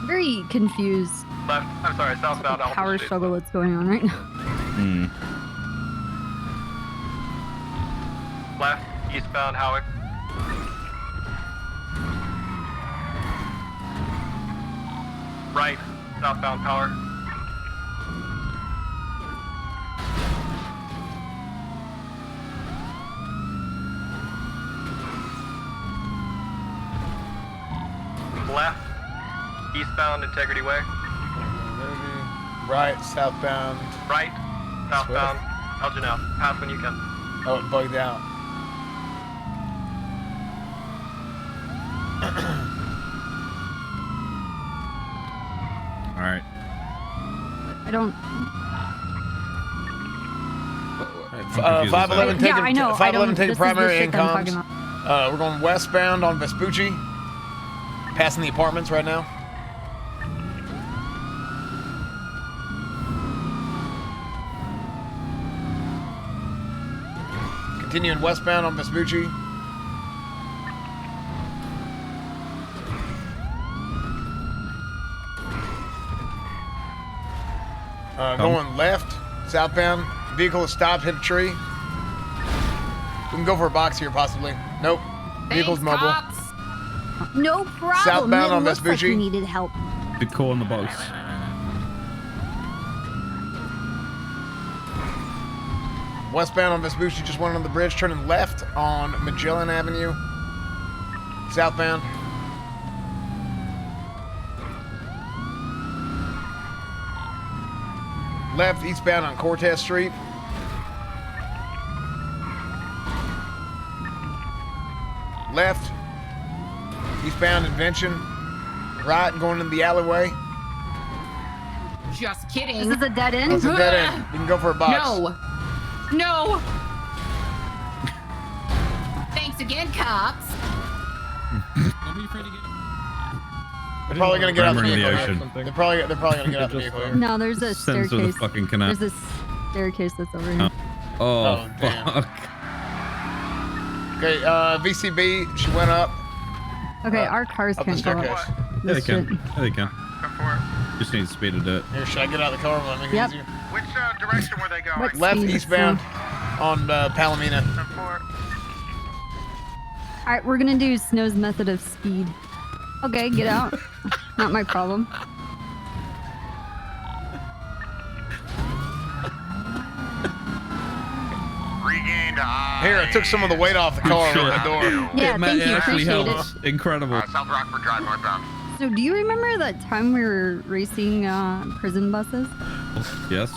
Very confused. Left, I'm sorry, southbound, off Power the street. struggle that's going on right now. Hmm. Left, eastbound, Howick. Right, Southbound power. Left. Eastbound Integrity Way. Right, southbound. Right. Southbound. Elgin Ave. Pass when you can. Oh, it bugged out. All right. I don't. 511 taking, Yeah, I know. 511 taking primary shit that I'm talking incomes. about. We're going westbound on Vespucci. Passing the apartments right now. Continuing westbound on Vespucci. Going left, southbound. Vehicle is stopped, hit a tree. We can go for a box here, possibly. Nope. Vehicle's mobile. No problem. Southbound it on looks Vespucci. like he needed help. Good call in the box. Westbound on Vespucci, just went on the bridge, turning left on Magellan Avenue. Southbound. Left, eastbound on Cortez Street. Left, eastbound Invention. Right, going in the alleyway. Just kidding. Is this a dead end? It's a dead end. You can go for a box. No. No. Thanks again, cops. They're probably gonna get out the Grammar in the vehicle. ocean. They're probably gonna get out the vehicle here. No, there's a Sense of the staircase. fucking canal. There's a staircase that's over here. Oh, damn. fuck. Okay, VCB, she went up. Okay, our cars up the can't go staircase. up. Yeah, they This can. shit. Yeah, they can. Just need speed to do it. Here, should I get out of the car and make it Yep. easier? Which direction were they going? What Left, speed? eastbound on Palomino. All right, we're gonna do Snow's method of speed. Okay, get out. Not my problem. Regained high. Here, I took some of the weight off the car Shit. on the door. Yeah, It thank you. actually Appreciate helps. it. Incredible. South Rockford Drive, northbound. So, do you remember that time we were racing prison buses? Yes.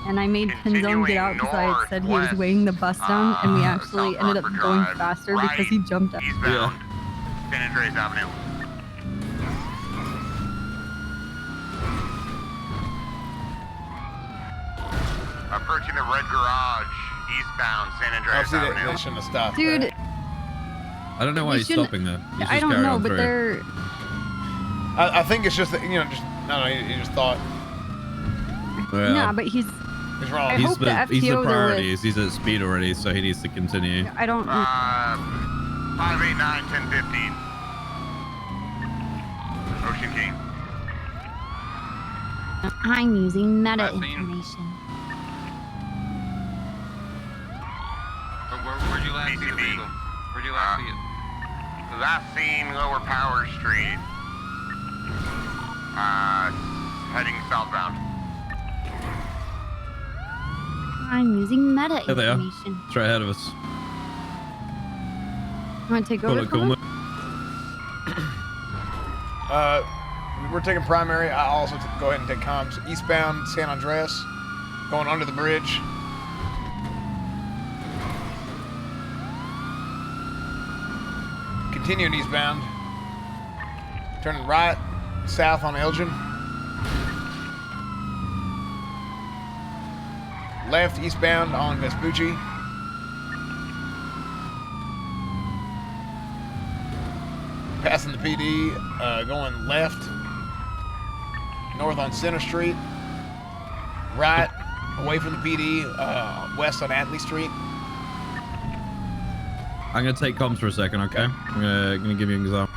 And I made Pinzone get out because I had said he was weighing the bus down, and we actually ended up going faster because he jumped out. Eastbound. San Andreas Avenue. Approaching the red garage. Eastbound San Andreas Obviously, Avenue. they shouldn't have stopped. Dude, right? I don't know why We he's shouldn't- stopping there. He's I just don't carrying know, on but through. they're. I think it's just that, I don't know, he just thought Yeah. Nah, but he's. he's wrong. I He's hope the the FTO they're priority. with- He's at speed already, so he needs to continue. I don't. 589, 1015. Ocean King. I'm using meta Last scene. information. Where'd you last see the BCB. vehicle? Where'd you last see it? Last seen Lower Power Street. Heading southbound. I'm using meta There they are. information. Straight ahead of us. You want to take Call over? it cool. Colin? We're taking primary. I'll also go ahead and take comms. Eastbound San Andreas, going under the bridge. Continuing eastbound. Turning right, south on Elgin. Left, eastbound on Vespucci. Passing the PD, going left, north on Center Street. Right, away from the PD, west on Atlee Street. I'm gonna take comms for a second, okay? I'm gonna give you an example.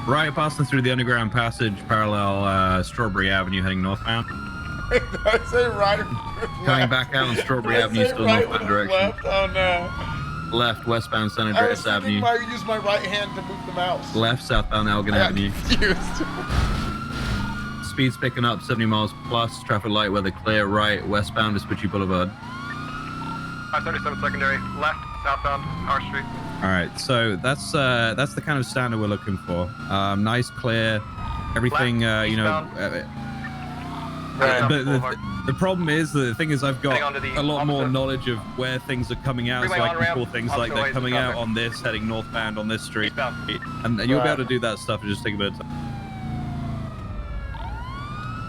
Right, passing through the underground passage, parallel Strawberry Avenue, heading northbound. Did I say right or Coming back out on Strawberry Did I Avenue, say still right northbound or direction. Left? Oh no. Left, westbound San I was Andreas thinking Avenue. I use my right hand to move the mouse. Left, southbound Elgin I got Avenue. confused. speeds picking up 70 miles plus. Traffic light weather clear. Right, westbound Vespucci Boulevard. 537 secondary, left, southbound, Power Street. All right, so that's the kind of standard we're looking for. Nice, clear, everything. Left, you know. But the problem is, the thing is, I've got a lot more knowledge of where things are coming out, so I can call things like they're coming out on this, heading northbound on this street, and you'll be able to do that stuff and just take a bit of time.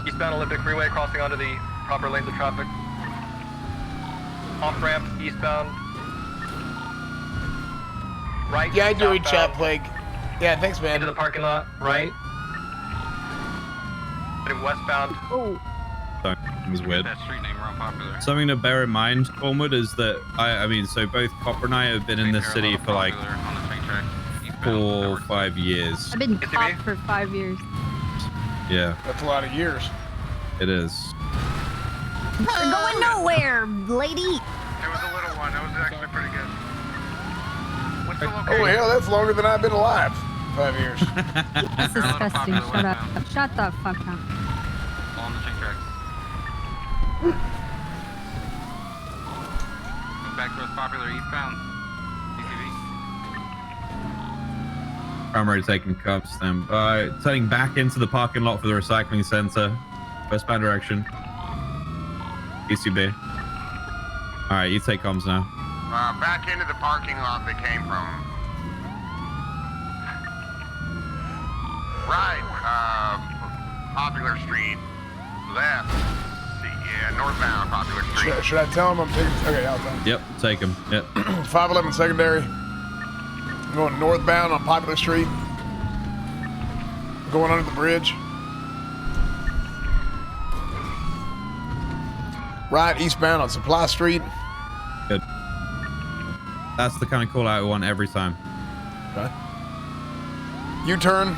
Eastbound Olympic Freeway, crossing onto the proper lanes of traffic. Off ramp, eastbound. Right. Yeah, I do read chat, Plague. Yeah, thanks, man. Into the parking lot, right. Heading westbound. Oh. Sorry, it was weird. That street name wrong popular. Something to bear in mind, Cornwood, is that I mean, so both Copper and I have been in this city for like 4 or 5 years. I've been caught for 5 years. Yeah. That's a lot of years. It is. We're going nowhere, lady. It was a little one. It was actually pretty good. What's the location? Oh, hell, that's longer than I've been alive. 5 years. That's disgusting. Shut up. Shut the fuck up. All on the train tracks. Move back towards popular eastbound. DCV. Primary taking cups, stand by. Turning back into the parking lot for the recycling center. Westbound direction. ECB. All right, you take comms now. Back into the parking lot they came from. Right, Popular Street. Left. Yeah, northbound Popular Street. Should I tell him I'm taking? Okay, I'll tell him. Yep, take him. Yep. 511 secondary. I'm going northbound on Popular Street. Going under the bridge. Right, eastbound on Supply Street. Good. That's the kind of call out I want every time. Okay. U-turn.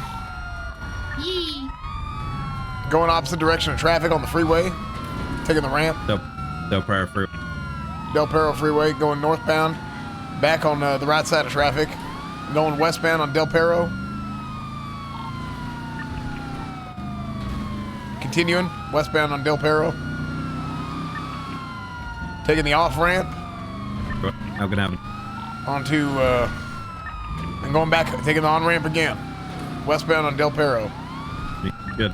Yee. Going opposite direction of traffic on the freeway. Taking the ramp. Del Perro Freeway. Del Perro Freeway, going northbound. Back on the right side of traffic. Going westbound on Del Perro. Continuing westbound on Del Perro. Taking the off ramp. How can happen? Onto, and going back, taking the on ramp again. Westbound on Del Perro. Good.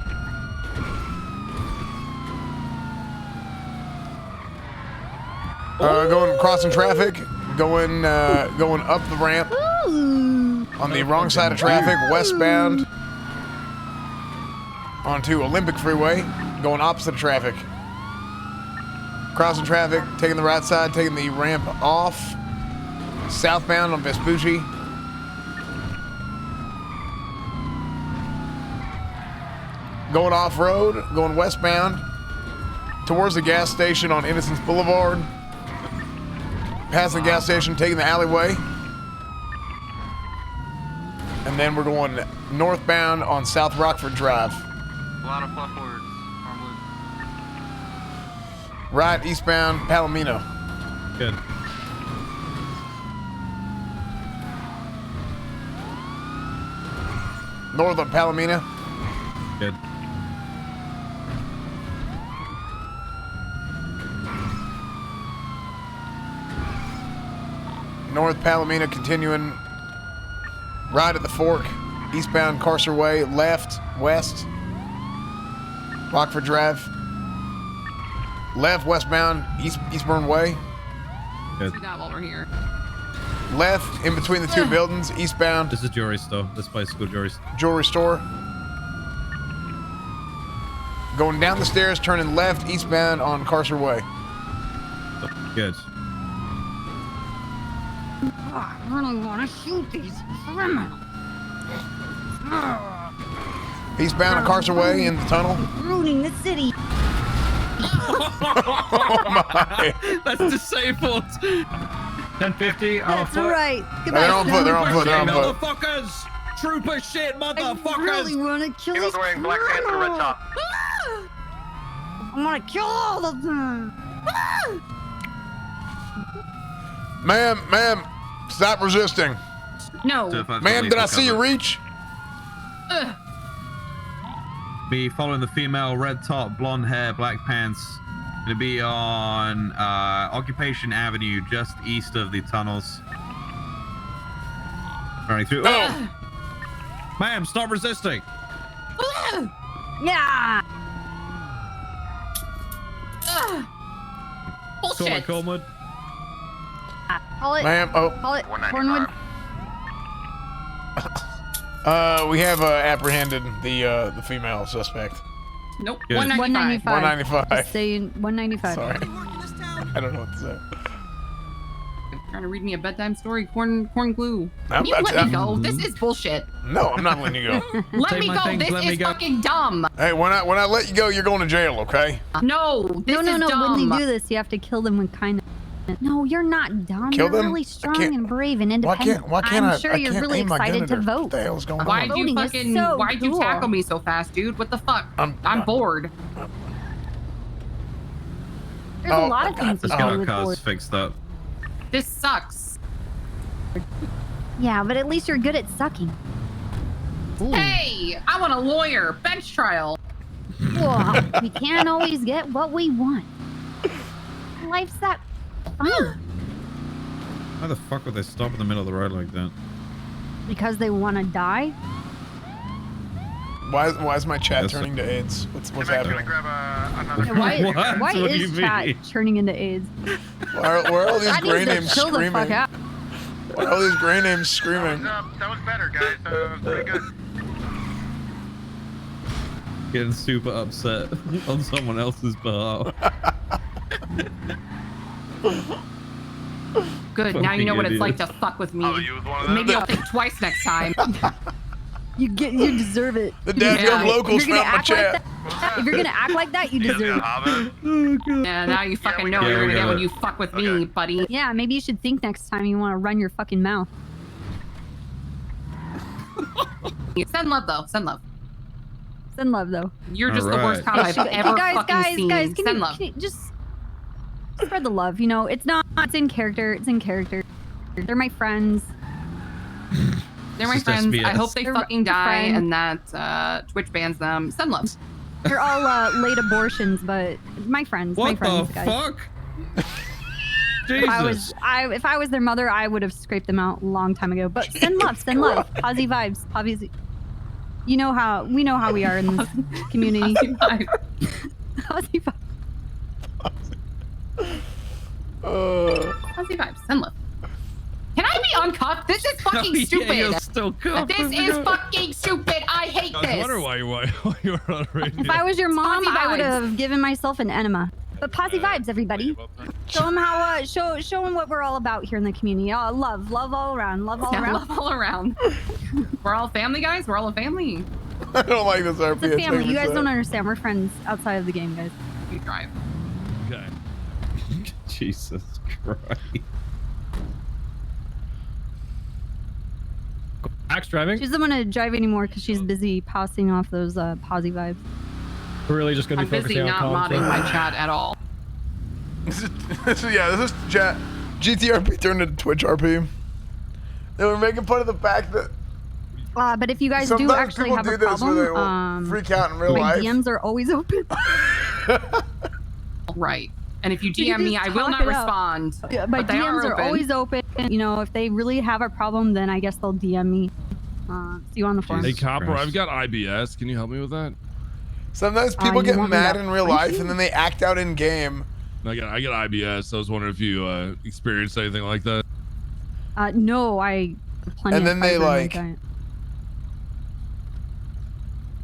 Going crossing traffic. Going up the ramp. On the wrong side of traffic, westbound. Onto Olympic Freeway. Going opposite of traffic. Crossing traffic, taking the right side, taking the ramp off. Southbound on Vespucci. Going off-road, going westbound. Towards the gas station on Innocence Boulevard. Passing the gas station, taking the alleyway. And then we're going northbound on South Rockford Drive. A lot of fluff words. Right, eastbound, Palomino. Good. North on Palomino. Good. North Palomino, continuing right at the fork. Eastbound Carcer Way, left, west. Rockford Drive. Left, westbound, Eastbourne Way. Good. We got while we're here. Left, in between the two buildings, eastbound. This is a jewelry store. This place is called jewelry store. Jewelry store. Going down the stairs, turning left, eastbound on Carcer Way. Good. I really want to shoot these criminals. Eastbound on Carcer Way in the tunnel. Ruining the city. Oh my. That's disabled. 1050. That's right. They're on foot. They're on foot. They're on foot. Motherfuckers! Trooper shit, motherfuckers! I really want to kill He's these wearing black pants and a red top. I want to kill all of them. Ma'am, stop resisting. No. Ma'am, did I see you reach? Be following the female, red top, blonde hair, black pants. Gonna be on Occupation Avenue, just east of the tunnels. Running through. Oh! Ma'am, stop resisting. Yeah. Bullshit. Cornwood. Call it. Ma'am, Call it Cornwood. We have apprehended the female suspect. Nope. Good. 195. 195. Just saying 195. Sorry. I don't know what to say. Trying to read me a bedtime story, corn glue. I'm You not- let me go. This is bullshit. No, I'm not letting you go. Let Take me my go. things, This let me is go. fucking dumb. Hey, when I let you go, you're going to jail, okay? No, this No. is dumb. When you do this, you have to kill them with kindness. No, you're not dumb. Kill you're them? really I strong can't- and brave and Why independent. can't I'm I? sure I you're can't really aim my gun excited at to her. vote. What the hell's going Why'd on? you Voting is fucking? so Why'd you cool. tackle me so fast, dude? What the fuck? I'm bored. There's a lot of things Let's you get can do our with cars board. fixed up. This sucks. Yeah, but at least you're good at sucking. Hey, I want a lawyer. Bench trial. Well, we can't always get what we want. Life's that funny. Why the fuck would they stop in the middle of the road like that? Because they want to die? Why is my chat Yes, turning to AIDS? What's happening? Why What do you is chat mean? turning into AIDS? Why are all these That gray needs to names chill the fuck screaming? out. Why are all these gray names screaming? That was better, guys. That was pretty good. Getting super upset on someone else's behalf. Good. Now you know what it's like to fuck with me. Maybe I'll think twice next time. You deserve it. The You Dad's deserve Young it. Locals If you're gonna found my act like chat. that- if you're gonna act like that, you deserve it. Yeah, now you fucking know what you're gonna get when you fuck with me, buddy. Yeah, maybe you should think next time you want to run your fucking mouth. Send love though. Send love. Send love though. You're just the worst cop I've Hey, ever guys, fucking guys, seen. guys, can Send you, love. can you just spread the love? You know, it's in character. It's in character. They're my friends. They're my Just friends. SBS. I hope they They're fucking my die friend. and that Twitch bans them. Send love. They're all late abortions, but my friends. my What friends, the guys. fuck? If I was their mother, I would have scraped them out a long time ago. But send love, send love. Posy vibes. Posy. You know how we are in this community. Posy vibes. Posy vibes. Send love. Can I be uncuffed? This is fucking Yeah, stupid. you're still cuffed. This is fucking stupid. I hate I was this. wondering why you were on radio. If I was your mom, Posy I would vibes. have given myself an enema. But posy vibes, everybody. Show them how. Show them what we're all about here in the community. Love all around. Love all Yeah, around. love all around. We're all family, guys. We're all a family. I don't like this RP. It's a family. You guys don't understand. We're friends outside of the game, guys. You drive. Okay. Jesus Christ. Max driving? She doesn't want to drive anymore because she's busy passing off those posy vibes. We're really just gonna I'm be busy focusing not on comms, modding right? my chat at all. This is chat. GTRP turned into Twitch RP. They were making fun of the fact that But if you guys do sometimes actually people have do a this where they will problem, freak out in real my life. DMs are always open. Right. And if you You DM me, just I will talk not it out. respond. Yeah, my but they DMs are open. always open. You know, if they really have a problem, then I guess they'll DM me. See you on the forum. Hey, Copper, I've got IBS. Can you help me with that? Sometimes people you get want me mad to in real punch life you? and then they act out in game. I got IBS. I was wondering if you experienced anything like that. No, I plenty And of then they, fiber in my like, diet.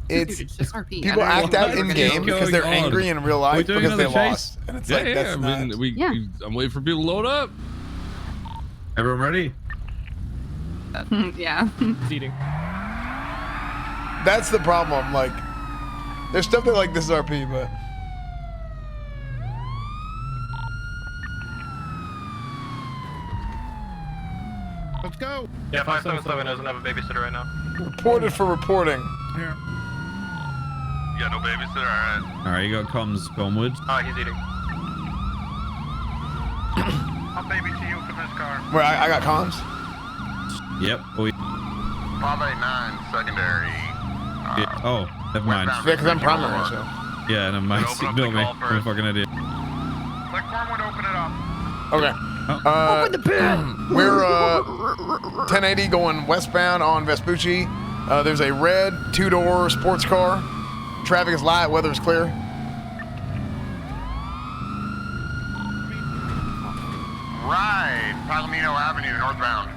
It's Dude, just RP. people I don't act know out what in we're game gonna do. because they're going on? angry in real Are we life doing because they another chase? lost. And it's Yeah, like, yeah. that's not. I'm waiting for people to load up. Everyone ready? Yeah. Eating. That's the problem. Like, there's stuff that like this is RP, but. Let's go. Yeah, 577 doesn't have a babysitter right now. Reported for reporting. Here. You got no babysitter? Alright. Alright, you got comms, Gomwood. He's eating. I'll babysit you from this car. Where I got comms. Yep. Bravo 9 secondary. Yeah. Oh, never mind. Yeah, because I'm primary, so. Yeah, never mind. Ignore me. I'm a fucking idiot. Click forward, open it up. Okay. Open the pit! We're 1080 going westbound on Vespucci. There's a red 2-door sports car. Traffic is light, weather is clear. Right, Palomino Avenue, northbound.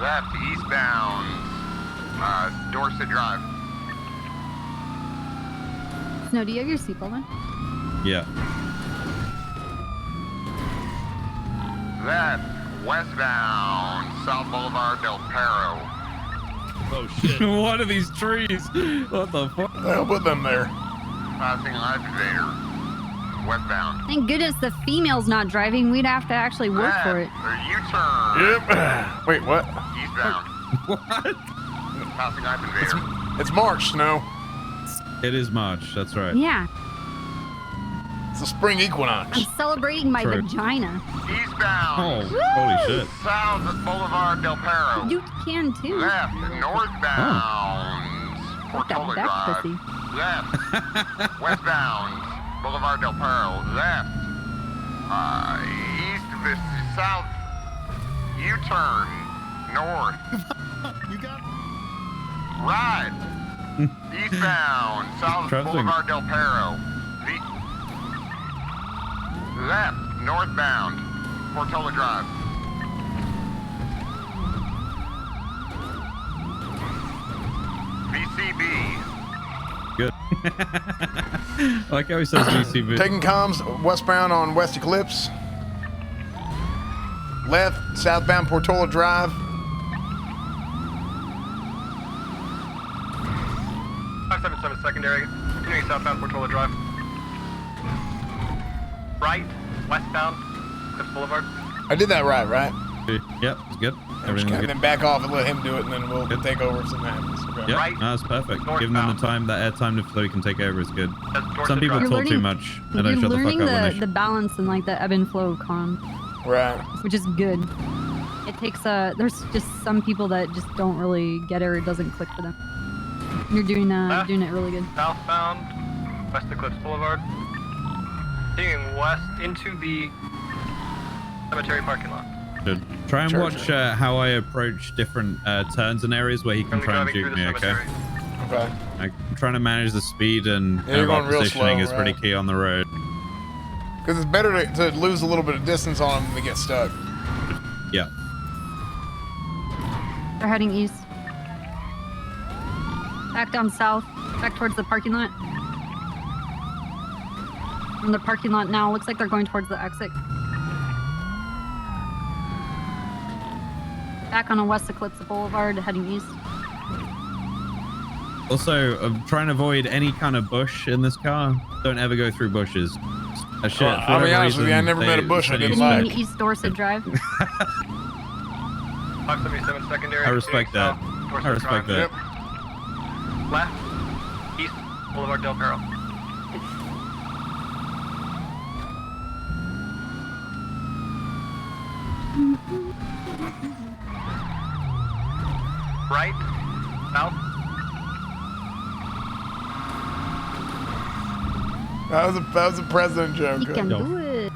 Left, eastbound, Dorset Drive. Snow, do you have your seatbelt on? Yeah. Left, westbound, South Boulevard Del Perro. Oh shit. What are these trees? What the fuck? I'll put them there. Passing Life Invader. Westbound. Thank goodness the female's not driving. We'd have to actually work for it. U-turn. Yep. Wait, what? Eastbound. What? Passing Life Invader. It's March, Snow. It is March. That's right. Yeah, It's the spring equinox. I'm celebrating my True. vagina. Eastbound. Oh, holy shit. South Boulevard Del Perro. You can too. Left, northbound. Fuck that Portola back Drive. pussy. Left, westbound. Boulevard Del Perro. Left, south. U-turn. North. You got Right. Eastbound. South Traffic. Boulevard Del Perro. Left, northbound. Portola Drive. VCB. Good. I like how he says VCB. Taking comms westbound on West Eclipse. Left, southbound Portola Drive. 577 secondary, continuing southbound Portola Drive. Right, westbound, Clips Boulevard. I did that right? Yep, it's good. And Everything's good. then back off and let him do it, and then we'll take over if something happens. Okay. Yep, Right. no, that's perfect. Northbound. Give them the time, that air time so he can take over is good. That's Dorset Some people Drive. talk too much and don't You're shut the learning fuck up when they the balance and like the ebb and flow comm, Right. which is good. It takes there's just some people that just don't really get it or it doesn't click for them. You're doing it really good. Southbound, West Eclipse Boulevard. Continuing west into the cemetery parking lot. should. Try and Church. watch how I approach different turns and areas where he can Currently try and driving juke through me, the okay? cemetery. Okay. I'm trying to manage the speed and Yeah, you're our going real positioning slow, is pretty right. key on the road. Because it's better to lose a little bit of distance on them than to get stuck. Yeah. They're heading east. Back down south, back towards the parking lot. From the parking lot now, looks like they're going towards the exit. Back on a West Eclipse Boulevard, heading east. Also, I'm trying to avoid any kind of bush in this car. Don't ever go through bushes. Shit, Well, I'll be honest with you, I never met a bush I didn't like. East Dorset Drive. 577 secondary. I respect that. continuing south, Dorset I respect Drive. that. Left, east, Boulevard Del Perro. Right, south. That was a president joke. You can do it.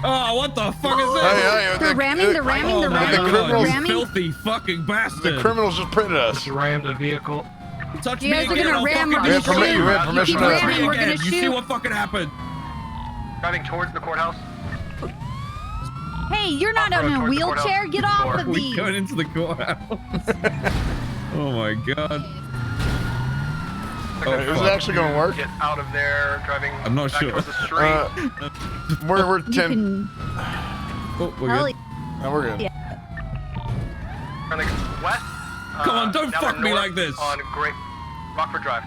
Oh, what the fuck is this? They're ramming, they're ramming, Oh they're my ramming, God, they're you ramming. filthy fucking bastard. The criminals just printed us. Rammed a vehicle. Touch You me guys are again, gonna I'll ram, fucking we're gonna shoot shoot. You had You permission keep to- Touch me ramming, we're again. gonna You see shoot. what fucking happened? Driving towards the courthouse. Hey, you're not Off-road in a towards the wheelchair. courthouse. Get off of We these. going into the courthouse. Oh my God. Is it actually going to work? Get out of there, driving I'm not back sure. towards the street. We're You 10. can. Oh, we're Hell good. No, we're good. yeah. Trying to get west. Come on, don't down fuck to me north like this. On Great Rockford Drive.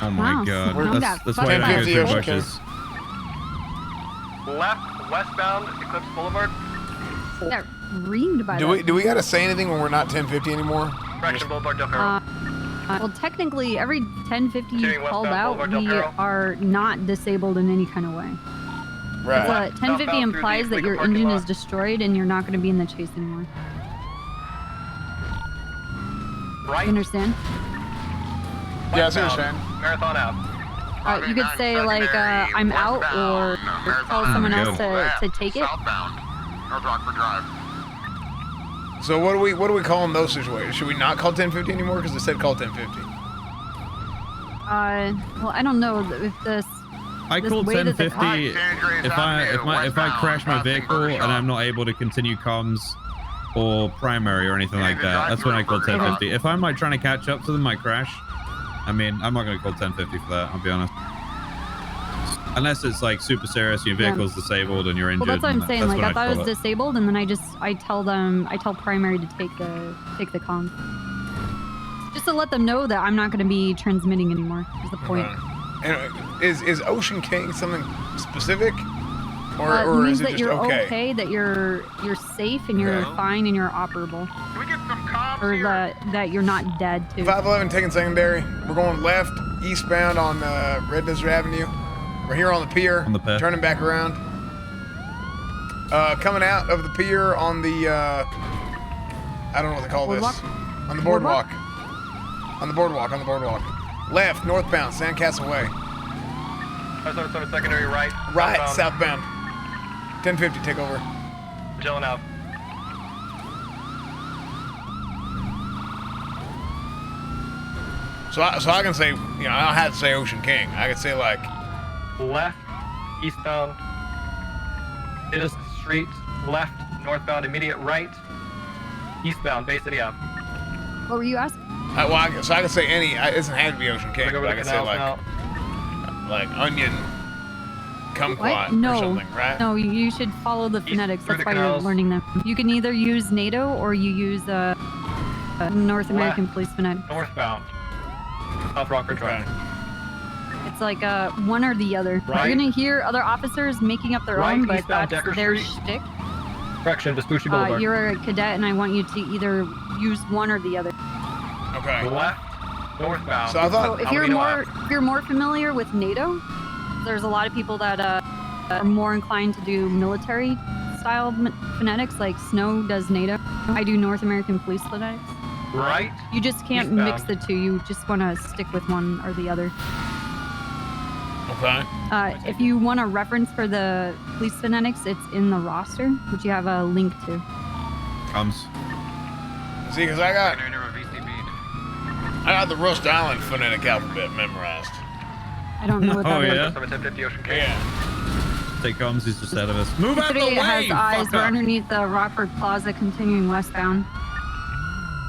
Oh my Wow. God. Calm down. That's why I don't go 1050 through Ocean bushes. Left, westbound, Eclipse Boulevard. Got reamed by that. Do we got to say anything when we're not 1050 anymore? Correction, Boulevard Del Perro. Well, technically, every 1050 Continuing called westbound, out, Boulevard Del we Perro. are not disabled in any kind of way. Right. 1050 implies that your engine is destroyed and you're not going to be in the chase anymore. Right. You understand? Yeah, I see what you're saying. Marathon out. You could say like I'm out, or tell someone else to take it. Southbound, North Rockford Drive. So what do we call in those situations? Should we not call 1050 anymore because it said call 1050? Well, I don't know if this. I called 1050 if I crash my vehicle and I'm not able to continue comms or primary or anything like that. That's when I call 1050. If I'm like trying to catch up to them, I crash. I mean, I'm not going to call 1050 for that. I'll be honest. Unless it's like super serious, your vehicle's disabled and you're injured. Well, that's what I'm saying. Like I thought it was it. disabled, and then I tell primary to take the comms. Just to let them know that I'm not going to be transmitting anymore. Is the point. And is Ocean King something specific, or it means is it that just you're okay? that you're safe and you're fine and you're operable. Can we get some comms or here? that you're not dead too. 511 taking secondary. We're going left, eastbound on Red Desert Avenue. We're here on the pier. Turning back around. Coming out of the pier on the I don't know what they call Boardwalk? this. On the boardwalk. On the boardwalk. Left, northbound, Sandcastle Way. Secondary right. Right, southbound. 1050, take over. Chilling out. So I can say, I don't have to say Ocean King. I could say like left, eastbound, Edison Street, left, northbound, immediate right, eastbound, Bay City Ave. What were you asking? So I can say any. It doesn't have to be Ocean King. But I can say like Onion, Kumquat, No, or something, right? No, you should follow the phonetics. That's why you're learning them. You can either use NATO or you use North American Police phonetics. Northbound, South Rockford Drive. It's like one or the other. Right. You're gonna hear other officers making up their Right, own, but eastbound that's Decker their Street. shtick. Correction, Vespucci Boulevard. You're a cadet, and I want you to either use one or the other. Okay. Left, northbound. So I thought if you're more familiar with NATO, there's a lot of people that are more inclined to do military style phonetics, like Snow does NATO. I do North American Police phonetics. Right. You just can't eastbound. mix the two. You just want to stick with one or the other. Okay. If you want a reference for the police phonetics, it's in the roster, which you have a link to. See, because I got the Rust Island phonetic alphabet memorized. I don't know what that is. Yeah. Take comms, he's just out of us. Move out the way, has eyes. fucker! We're underneath the Rockford Plaza, continuing westbound.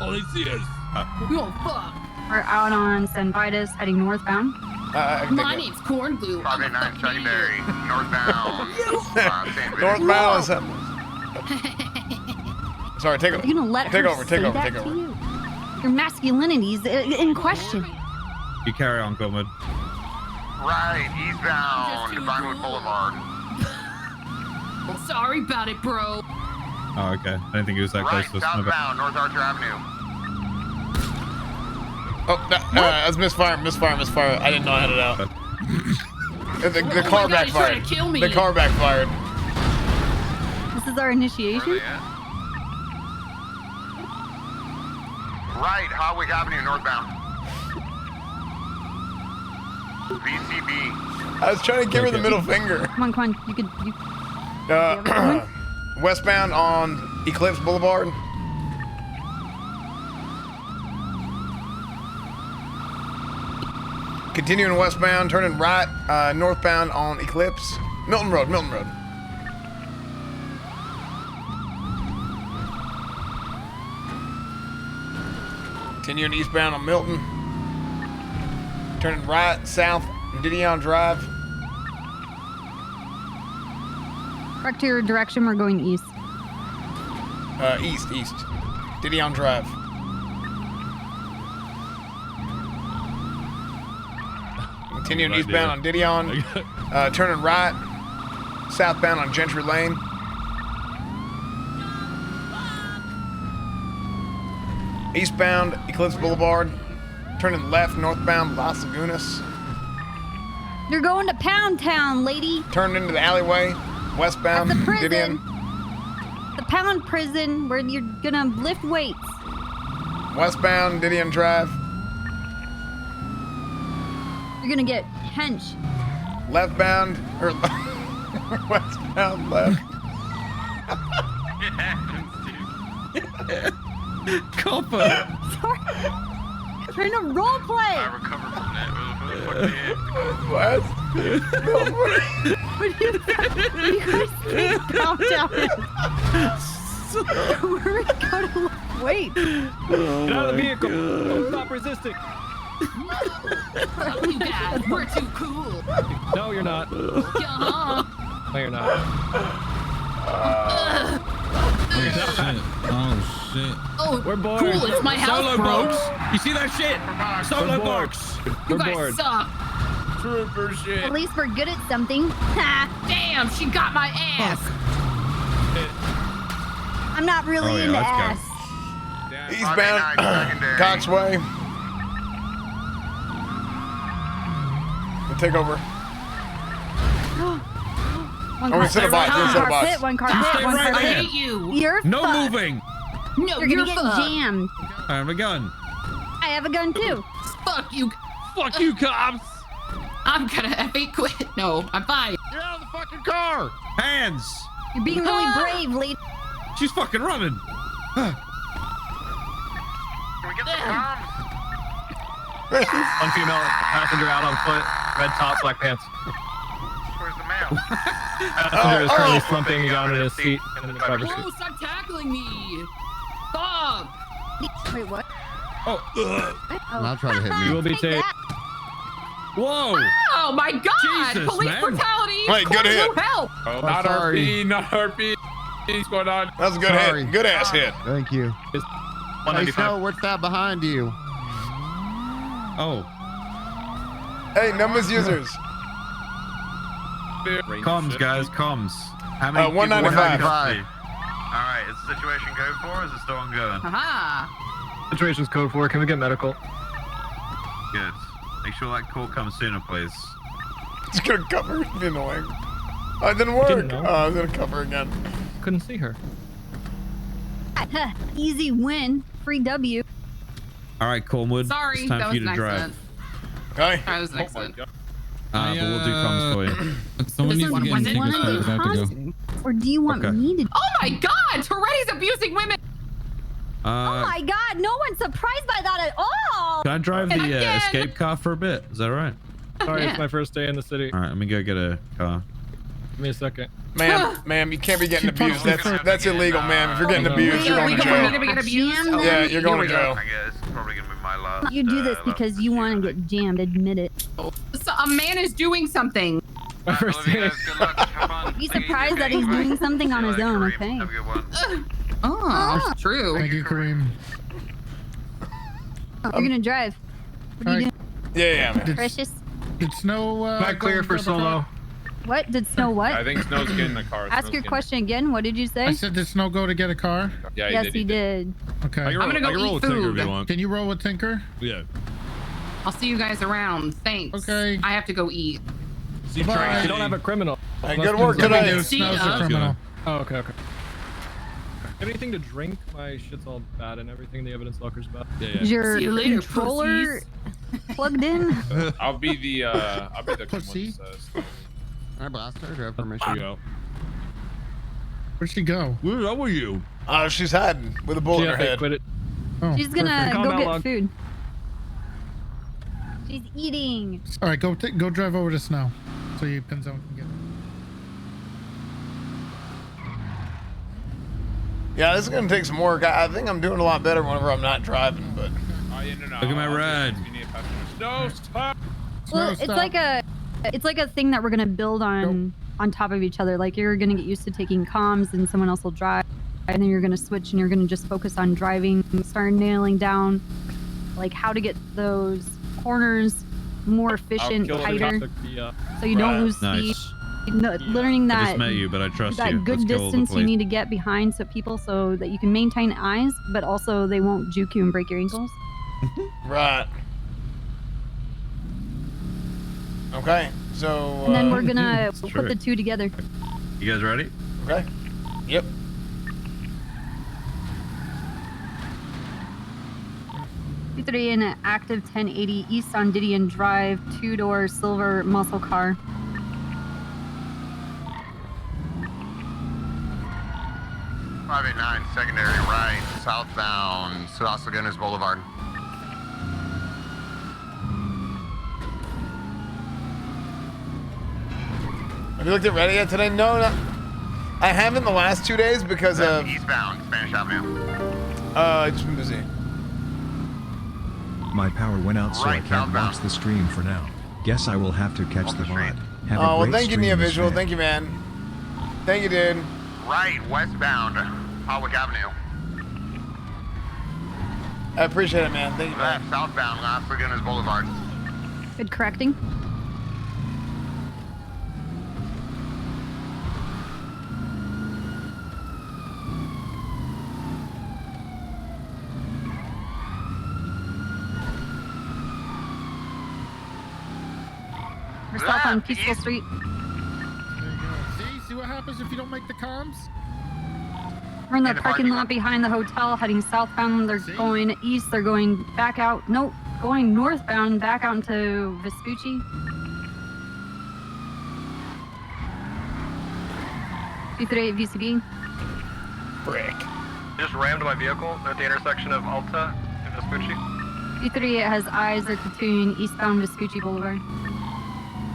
All they see is. Oh, fuck. We're out on San Vitus, heading northbound. My name's Corn Glue. 589 secondary, northbound. Northbound is something. Sorry, take over. You're gonna let take her over. say Take over. that Take to over. you? Your masculinity is in question. You carry on, Comrade. Right, eastbound, Vinewood Boulevard. Sorry about it, bro. Oh, okay. I didn't think he was that Right, close to us. southbound, North Archer Avenue. Oh, that's misfire. I didn't know I had it out. The car God, he's trying backfired. to kill me. The car backfired. This is our initiation. Right, Hardwick Avenue, northbound. VCB. I was trying to give her the middle finger. Come on. You could. Westbound on Eclipse Boulevard. Continuing westbound, turning right, northbound on Eclipse. Milton Road. Continuing eastbound on Milton. Turning right, south, Didion Drive. Correct to your direction. We're going east. East. Didion Drive. Continuing eastbound on Didion. Turning right, southbound on Gentry Lane. Eastbound, Eclipse Boulevard. Turning left, northbound, Las Lagunas. You're going to Pound Town, lady. Turn into the alleyway, westbound. That's the prison. Gideon. The Pound Prison, where you're gonna lift weights. Westbound, Gideon Drive. You're gonna get hench. Leftbound, or westbound, left. Copper. Sorry. Trying to role play. I recovered from that. What? What do you guys think Pound Town is? We're gonna go to lift weights. Get out of the vehicle. Don't stop resisting. You guys, we're too cool. No, you're not. Yeah. No, you're not. Oh shit. Oh, We're bored. cool. It's my house, Solo bro. box. You see that shit? Solo We're bored. box. You We're guys bored. suck. Trooper shit. At least we're good at something. Ha! Damn, she got my ass. I'm not really Oh, yeah, into let's go. ass. Eastbound, Coxway. We'll take over. One Oh, we set a box. We set a car box. fit, one car You fit, stay one right car there. I fit. hate you. You're No fucked. moving. No, You're gonna get fucked. jammed. I have a gun. I have a gun too. Fuck you. Fuck you, cops. I'm gonna effing quit. No, I'm fine. Get out of the fucking car! Hands. You're being really brave, lady. She's fucking running. Can we get some comms? One female passenger out on foot, red top, black pants. Where's the male? Passenger is currently slumping down in his seat in the driver's seat. Bro, stop tackling me. Stop. Wait, what? Oh. Now try to hit You me. will be Take taped. that. Whoa. Oh my God! Jesus, Police man. brutality. Wait, good Court, hit. no help. Oh, not RP, not RP. What's going on? That was a good Sorry. hit. Good ass hit. Thank you. Hey, 195. Snow, what's that behind you? Oh. Hey, numbers users. Comms, guys. Comms. How many? 195. All right. Is the situation code 4 or is it still ongoing? Haha. Situation's code 4. Can we get medical? Good. Make sure that call comes sooner, please. It's gonna cover. It'd be annoying. Oh, it didn't work. Didn't know. I was gonna cover again. Couldn't see her. Easy win. Free W. All right, Cornwood. Sorry, It's time that for was you an to drive. accident. Okay. That was an accident. But we'll do comms for you. Someone This needs to one get in wasn't tickets one of because I have to go. Or do you want Okay. me to? Oh my God! Toretti's abusing women. Oh my God! No one's surprised by that at all. Can I drive the Again. escape car for a bit? Is that all right? Sorry, Yeah. it's my first day in the city. All right, let me go get a car. Give me a second. Ma'am, you can't be getting abused. That's illegal, ma'am. If you're getting No. abused, you're going to jail. Get abused? Jammed Oh, them? Yeah, you're going to jail. I guess it's probably gonna be my last. You do this because you want to get jammed. Admit it. So a man is doing something. My first day. Good luck. Have fun. Be surprised that he's doing something on his own. Okay. Have a good one. Oh, true. Thank you, Kareem. You're gonna drive. What are you doing, Yeah, man. Precious? Did Snow Not clear for solo. What did Snow? What? I think Snow's getting the car. Ask your question again. What did you say? I said, did Snow go to get a car? Yeah, Yes, he did. Okay. I'm gonna go I can roll eat with Tinker food. if you want. Can you roll with Tinker? Yeah. I'll see you guys around. Thanks. Okay. I have to go eat. See, Bye. Tracy. You don't have a criminal. Hey, good work What do we today. do? See Snow's ya. a criminal. Oh, okay, okay. Have anything to drink? My shit's all bad and everything. The evidence locker's bad. Yeah, Is your See you later, controller plugged in? I'll be the Pussy. All right, Blaster, do I have There permission? you go. Where'd she go? Where were you? She's hiding with a bullet in her GFA, head. quit it. Oh, She's gonna perfect. go Calm get down, food. She's eating. All right, go drive over to Snow, so you Pinzone can get. Yeah, this is gonna take some work. I think I'm doing a lot better whenever I'm not driving, but Look at my red. No, stop. Well, Snow, it's like a thing that we're gonna build on top of each other. Like you're gonna get used to taking comms, and someone else will drive, and then you're gonna switch, and you're gonna just focus on driving, start nailing down, like how to get those corners more efficient, tighter, so you don't lose speed. Nice. No, learning I that just met you, but I trust you. that good Let's kill the distance you police. need to get behind people so that you can maintain eyes, but also they won't juke you and break your ankles. right. Okay. So. And then we're gonna put the two together. You guys ready? Okay. Yep. Three in an active 1080 East on Didion Drive, 2-door silver muscle car. .589 secondary right, southbound, Sausagonas Boulevard. Have you looked at Reddit yet today? No, not. I haven't the last 2 days because of. Eastbound, Spanish Avenue. I've just been busy. My power went out, so I Right, can't southbound. watch the stream for now. Guess I will have to catch the VOD. Have a Oh, well, great thank you, stream, Nia Miss Visual. Fan. Thank you, man. Thank you, dude. Right, westbound, Hardwick Avenue. I appreciate it, man. Thank you, man. Left, southbound, Las Lagunas Boulevard. Good correcting. We're south on Peaceful Street. There you go. See what happens if you don't make the comms? We're in the parking lot behind the hotel, heading southbound. They're going east. They're going back out. Nope, going northbound, back out into Vespucci. $238 VCB. Brick. Just rammed my vehicle at the intersection of Alta and Vespucci. $238 has eyes. They're continuing eastbound Vespucci Boulevard.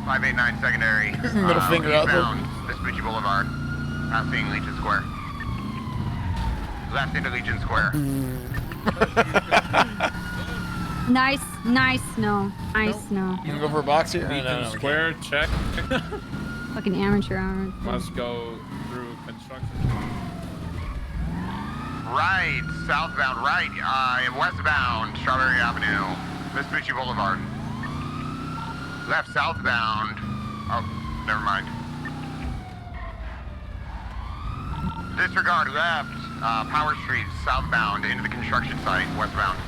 589 secondary. Middle finger out there. Eastbound, Vespucci Boulevard. Passing Legion Square. Left into Legion Square. Nice, no. Nice, no. You can go for a box here? Legion Square, check. Fucking amateur hour. Must go through construction. Right, southbound, right, westbound, Strawberry Avenue, Vespucci Boulevard. Left, southbound. Oh, never mind. Disregard, left, Power Street, southbound, into the construction site, westbound.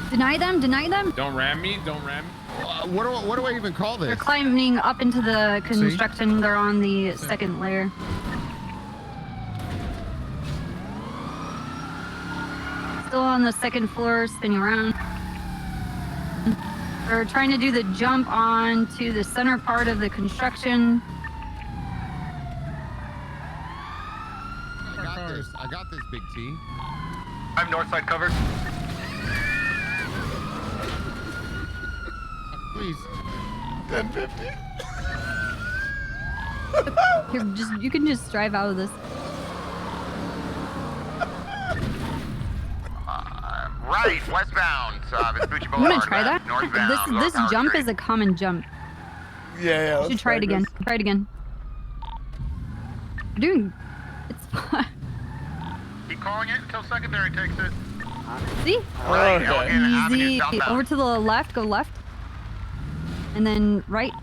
Deny them, deny them. Don't ram me, don't ram me. What do I even call They're this? climbing up into the construction. They're on the second layer. Still on the second floor, spinning around. They're trying to do the jump on to the center part of the construction. I got this, Big T. I'm north side covered. Please. 1050. You can just drive out of this. Right, westbound, Vespucci You Boulevard. want to try that? Northbound, This Power jump Street. is a common jump. Yeah. You should try it again. Try it again. You're doing. It's fun. Keep calling it until secondary takes it. See? Right, Elgin Avenue, Easy. southbound. Over to the left. Go left. And then right.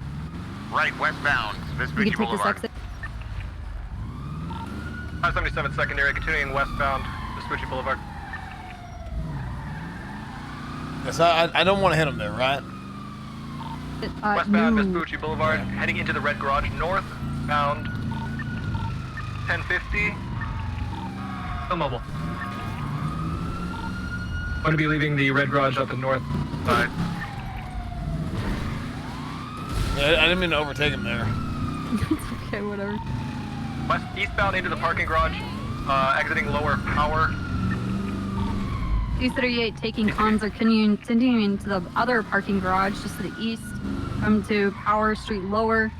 Right, westbound, You Vespucci can take this Boulevard. exit. 577 secondary, continuing westbound, Vespucci Boulevard. Yes, I don't want to hit him there, right? Westbound no. Vespucci Boulevard, heading into the red garage, northbound 1050. Still mobile. Going to be leaving the red garage up the north side. Yeah, I didn't mean to overtake him there. It's okay, whatever. Eastbound into the parking garage, exiting lower power. 238 taking comms are continuing to the other parking garage just to the east. Come to Power Street lower.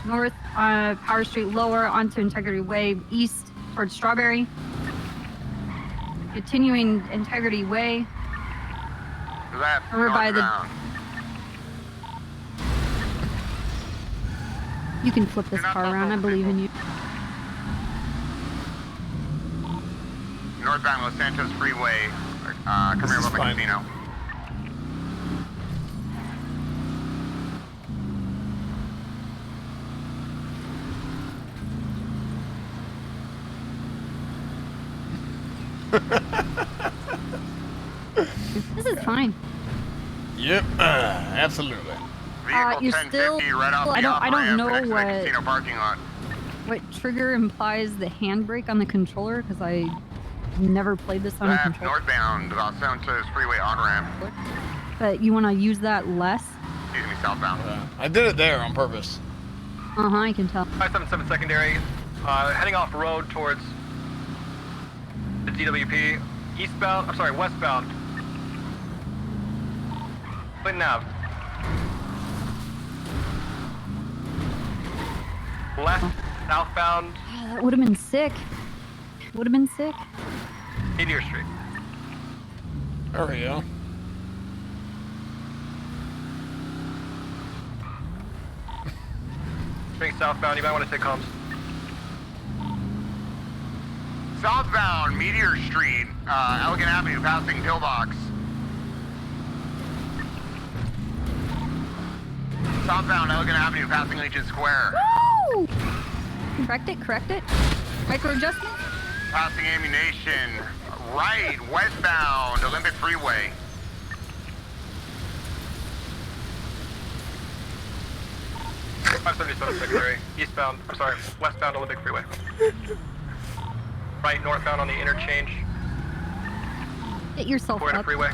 North, Power Street lower onto Integrity Way east towards Strawberry. Continuing Integrity Way. Left, Over by the. northbound. You can flip this car around. I believe in you. Northbound Los Santos Freeway, come here above the casino. This is fine. Yep, absolutely. Vehicle You're 1050 still. right off the I don't know next to the what casino parking lot. trigger implies the handbrake on the controller because I never played this on a controller. Northbound, about San Antonio Freeway on ramp. But you want to use that less? Excuse me, southbound. I did it there on purpose. I can tell. 577 secondary, heading off road towards the DWP. Eastbound, I'm sorry, westbound. Clinton Ave. Left, southbound. That would have been sick. Would have been sick. Meteor Street. There we go. Being southbound, you might want to take comms. Southbound, Meteor Street, Elegant Avenue, passing Pillbox. Southbound, Elegant Avenue, passing Legion Square. Woo! Correct it. Micro adjustment. Passing Ammunition. Right, westbound, Olympic Freeway. Secondary, eastbound, I'm sorry, westbound Olympic Freeway. Right, northbound on the interchange. Get yourself Florida up. Freeway.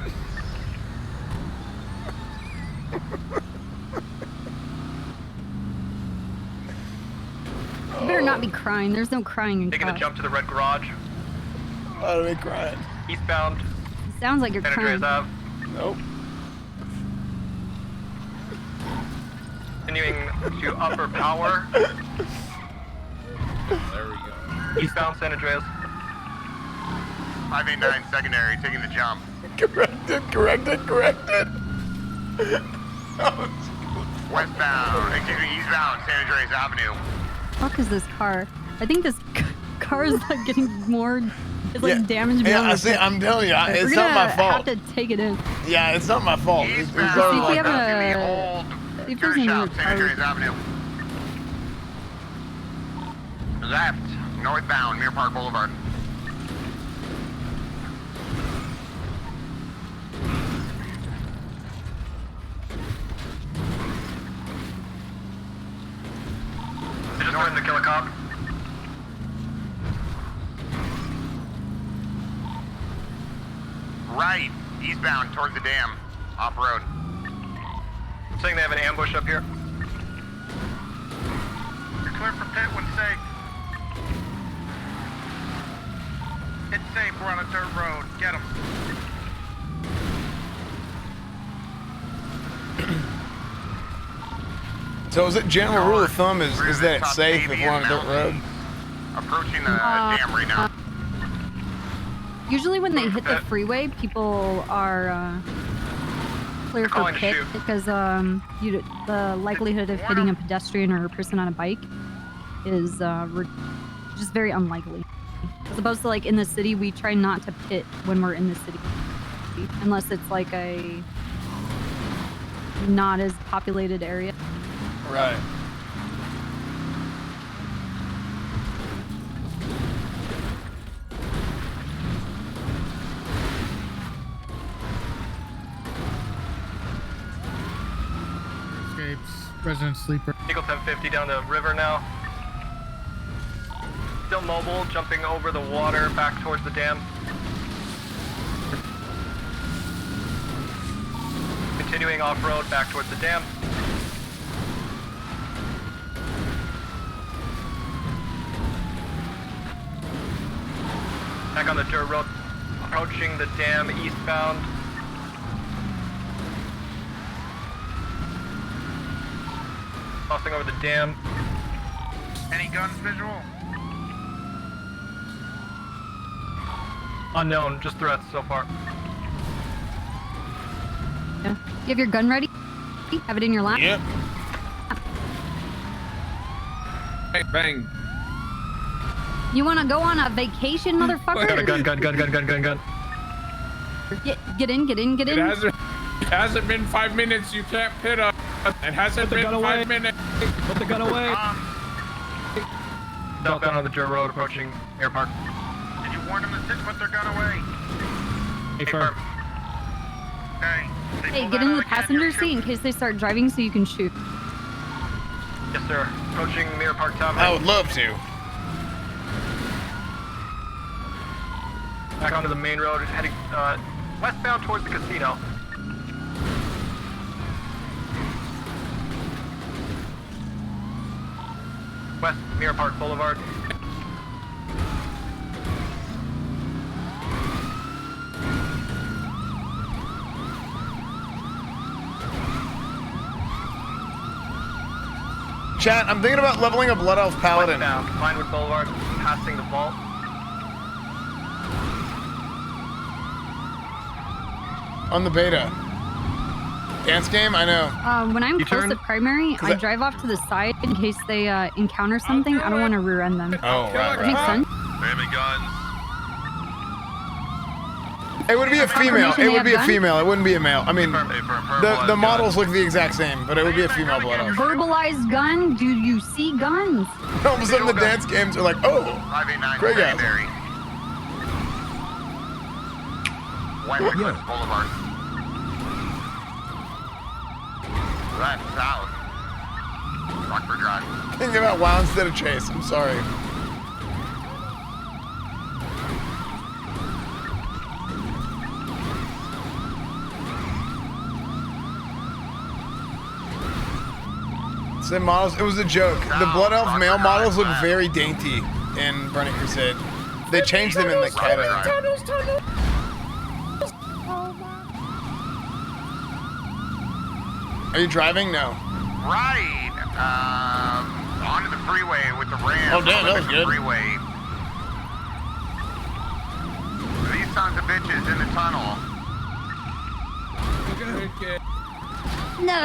You better not be crying. There's no crying in Taking the class. jump to the red garage. Why are they crying? Eastbound. It sounds like you're San crying. Andreas Ave. Nope. Continuing to upper power. There we go. Eastbound San Andreas. 589 secondary, taking the jump. Corrected. Westbound, excuse me, eastbound, San Andreas Avenue. Fuck is this car? I think this car is like getting more. It's like damaged. Yeah, beyond I see. repair. I'm telling you, We're it's gonna not my fault. have to take it in. Yeah, it's not my fault. It's See if we have a. See if there's Gun another shop, San Andreas car. Avenue. Left, northbound, Mirror Park Boulevard. They just wanted to kill a cop. Right, eastbound towards the dam, off-road. Saying they have an ambush up here. You're clear for pit when safe. It's safe, we're on a dirt road. Get him. So is it general rule of thumb is that it's safe if we're on a dirt road? Approaching the dam right now. Usually when they hit the freeway, people are clear for calling to pit shoot. because the likelihood of hitting a pedestrian or a person on a bike is just very unlikely. As opposed to like in the city, we try not to pit when we're in the city, unless it's like a not as populated area. Right. Escapes. Resident sleeper. Eagle 1050 down the river now. Still mobile, jumping over the water back towards the dam. Continuing off-road back towards the dam. Back on the dirt road, approaching the dam eastbound. Crossing over the dam. Any guns visual? Unknown, just threats so far. Yeah. You have your gun ready? Have it in your lap? Yep. Bang, bang. You want to go on a vacation, motherfucker? Gun. Get in. It hasn't been 5 minutes. You can't pit up. It hasn't been 5 minutes. Put the gun away. Southbound on the dirt road, approaching Air Park. Did you warn them to put their gun away. Hey, firm. Okay. Hey, get in the passenger seat in case they start driving so you can shoot. Yes, sir. Approaching Mirror Park Tavern. I would love to. Back onto the main road, heading westbound towards the casino. West Mirror Park Boulevard. Chat, I'm thinking about leveling a Blood Elf Paladin. Westbound, Vinewood Boulevard, passing the vault. On the beta. Dance game? I know. When I'm close to primary, I drive off to the side in case they encounter something. I don't want to rear end them. Oh, right, That makes sense. Family guns. It would be a female. It would be a female. It wouldn't be a male. I mean, the models look the exact same, but it would be a female Blood Elf. Verbalized gun? Do you see guns? All of a sudden, the dance games are like, oh, 589 great guys. Secondary. Whitewood Cliffs Boulevard. That's south. Rockford Drive. Thinking about WoW instead of Chase. I'm sorry. Same models. It was a joke. The Blood Elf male models look very dainty in Burning Crusade. They changed them in the category. Are you driving? No. Right. Onto the freeway with the Ram. Oh, damn, that was good. Freeway. These sons of bitches in the tunnel. No.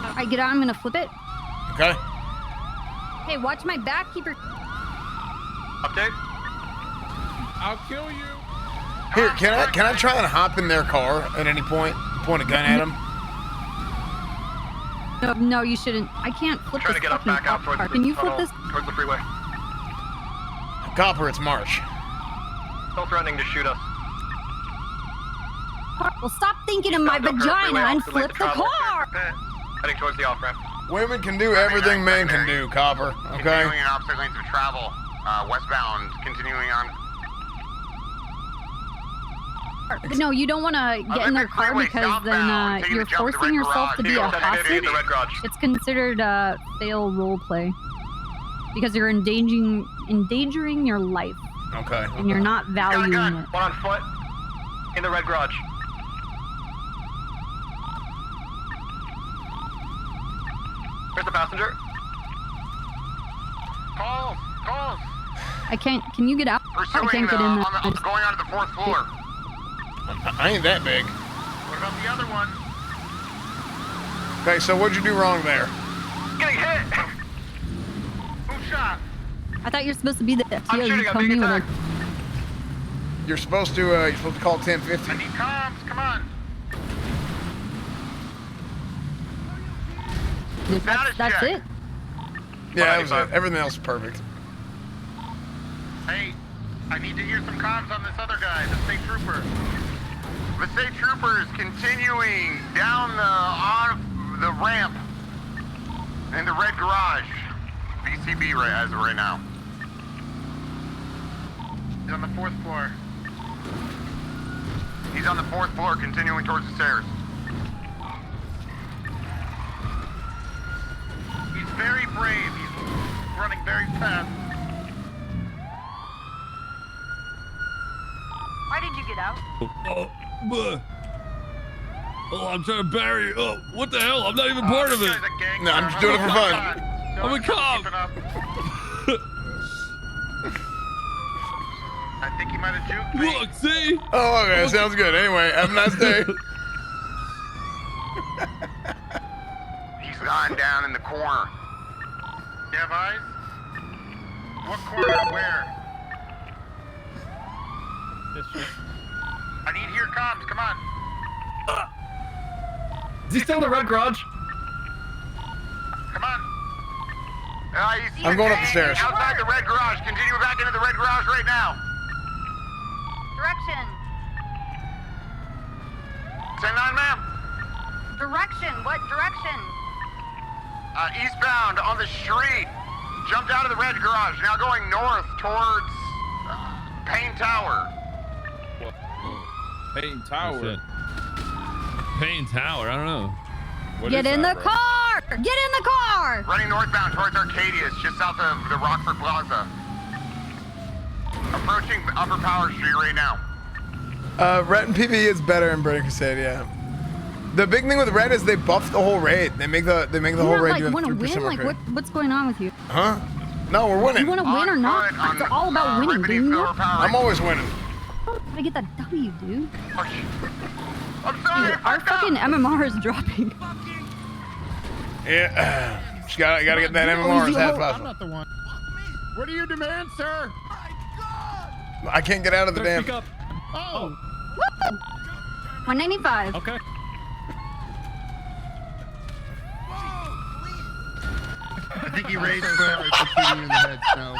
Alright, get out. I'm gonna flip it. Okay. Hey, watch my back. Keep your. Update. I'll kill you. Here, can I try and hop in their car at any point? Point a gun at them? No, you shouldn't. I can't flip Trying this to get up fucking back out car. towards Can the you flip tunnel, this? towards the freeway. Copper, it's March. Still threatening to shoot us. Well, stop thinking of my vagina and flip the car. Heading towards the off-ramp. Women can do everything men can do, Copper. Okay? Continuing in opposite lanes of travel. Westbound. Continuing on. But no, you don't want to get in their car because then you're forcing yourself to be a hostage. It's considered a fail role play because you're endangering your life. Okay. And you're not valuing it. One on foot in the red garage. Where's the passenger? Calls. I can't. Can you get out? I can't get in there. Going onto the 4th floor. I ain't that big. What about the other one? Okay, so what'd you do wrong there? Getting hit. Who shot? I thought you're supposed to be the I'm FTO. shooting. You I'm told being me attacked. You're supposed to call 1050. I need comms. Come on. That's it. Yeah, that was it. Everything else is perfect. Hey, I need to hear some comms on this other guy, the state trooper. The state trooper is continuing down on the ramp in the red garage. BCB as of right now. He's on the 4th floor. He's on the 4th floor, continuing towards the stairs. He's very brave. He's running very fast. Why did you get out? Oh, I'm trying to bury you. Oh, what the hell? I'm not even part of it. No, I'm just doing it for fun. I'm a cop. I think he might have juked me. Look, see? Oh, okay, sounds good. Anyway, have a nice day. He's gone down in the corner. You have eyes? What corner? Where? I need to hear comms. Come on. Is he still in the red garage? Come on. I'm going up the stairs. Outside the red garage. Continue back into the red garage right now. Direction. 10-9, ma'am. Direction. What direction? Eastbound on the street. Jumped out of the red garage. Now going north towards Payne Tower. Payne Tower. Payne Tower. I don't know. Get in the car! Get in the car! Running northbound towards Arcadius, just south of the Rockford Plaza. Approaching Upper Power Street right now. Red and PvE is better in Burning Crusade, yeah. The big thing with Red is they buff the whole raid. They make the whole raid do a 3% want to win? Like, upgrade. what's going on with you? Huh? No, we're winning. You want to win or not? It's all about winning, dude. I'm always winning. Gotta get that W, dude. I'm sorry. Dude, our fucking MMR is dropping. Yeah. Just gotta get that MMR as fast as I'm possible. not the one. What do you demand, sir? I can't get out of the damn. Speak up. Oh. Woo! 195. Okay. I think he raised forever for shooting you in the head, Snow.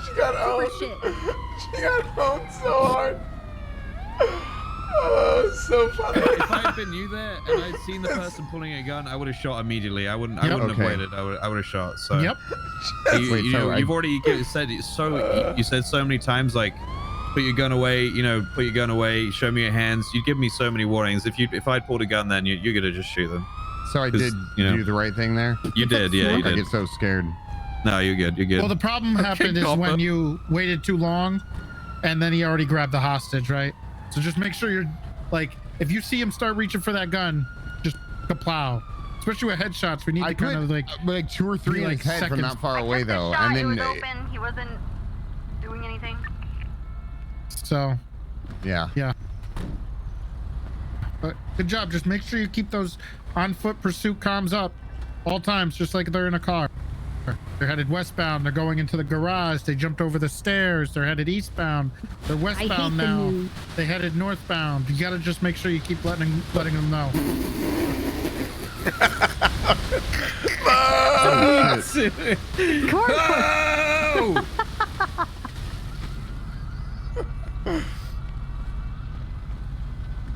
She got owned. She got owned so hard. Oh, it's so funny. If I'd been you there and I'd seen the person pulling a gun, I would have shot immediately. I wouldn't have waited. I would have shot. So Yep. You've already said it so. You said so many times like, put your gun away. You know, put your gun away. Show me your hands. You give me so many warnings. If I'd pulled a gun, then you're gonna just shoot them. So I did do the right thing there? You did, yeah, you did. I get so scared. No, you're good. You're good. Well, the problem happened is when you waited too long, and then he already grabbed the hostage, right? So just make sure you're like, if you see him start reaching for that gun, just kaplow. Especially with headshots, we need to kind of like 2 or 3 in his head from not far away though, and then It was open. He wasn't doing anything. So. Yeah. But good job. Just make sure you keep those on-foot pursuit comms up all times, just like they're in a car. They're headed westbound. They're going into the garage. They jumped over the stairs. They're headed eastbound. They're westbound now. They headed northbound. You gotta just make sure you keep letting them know.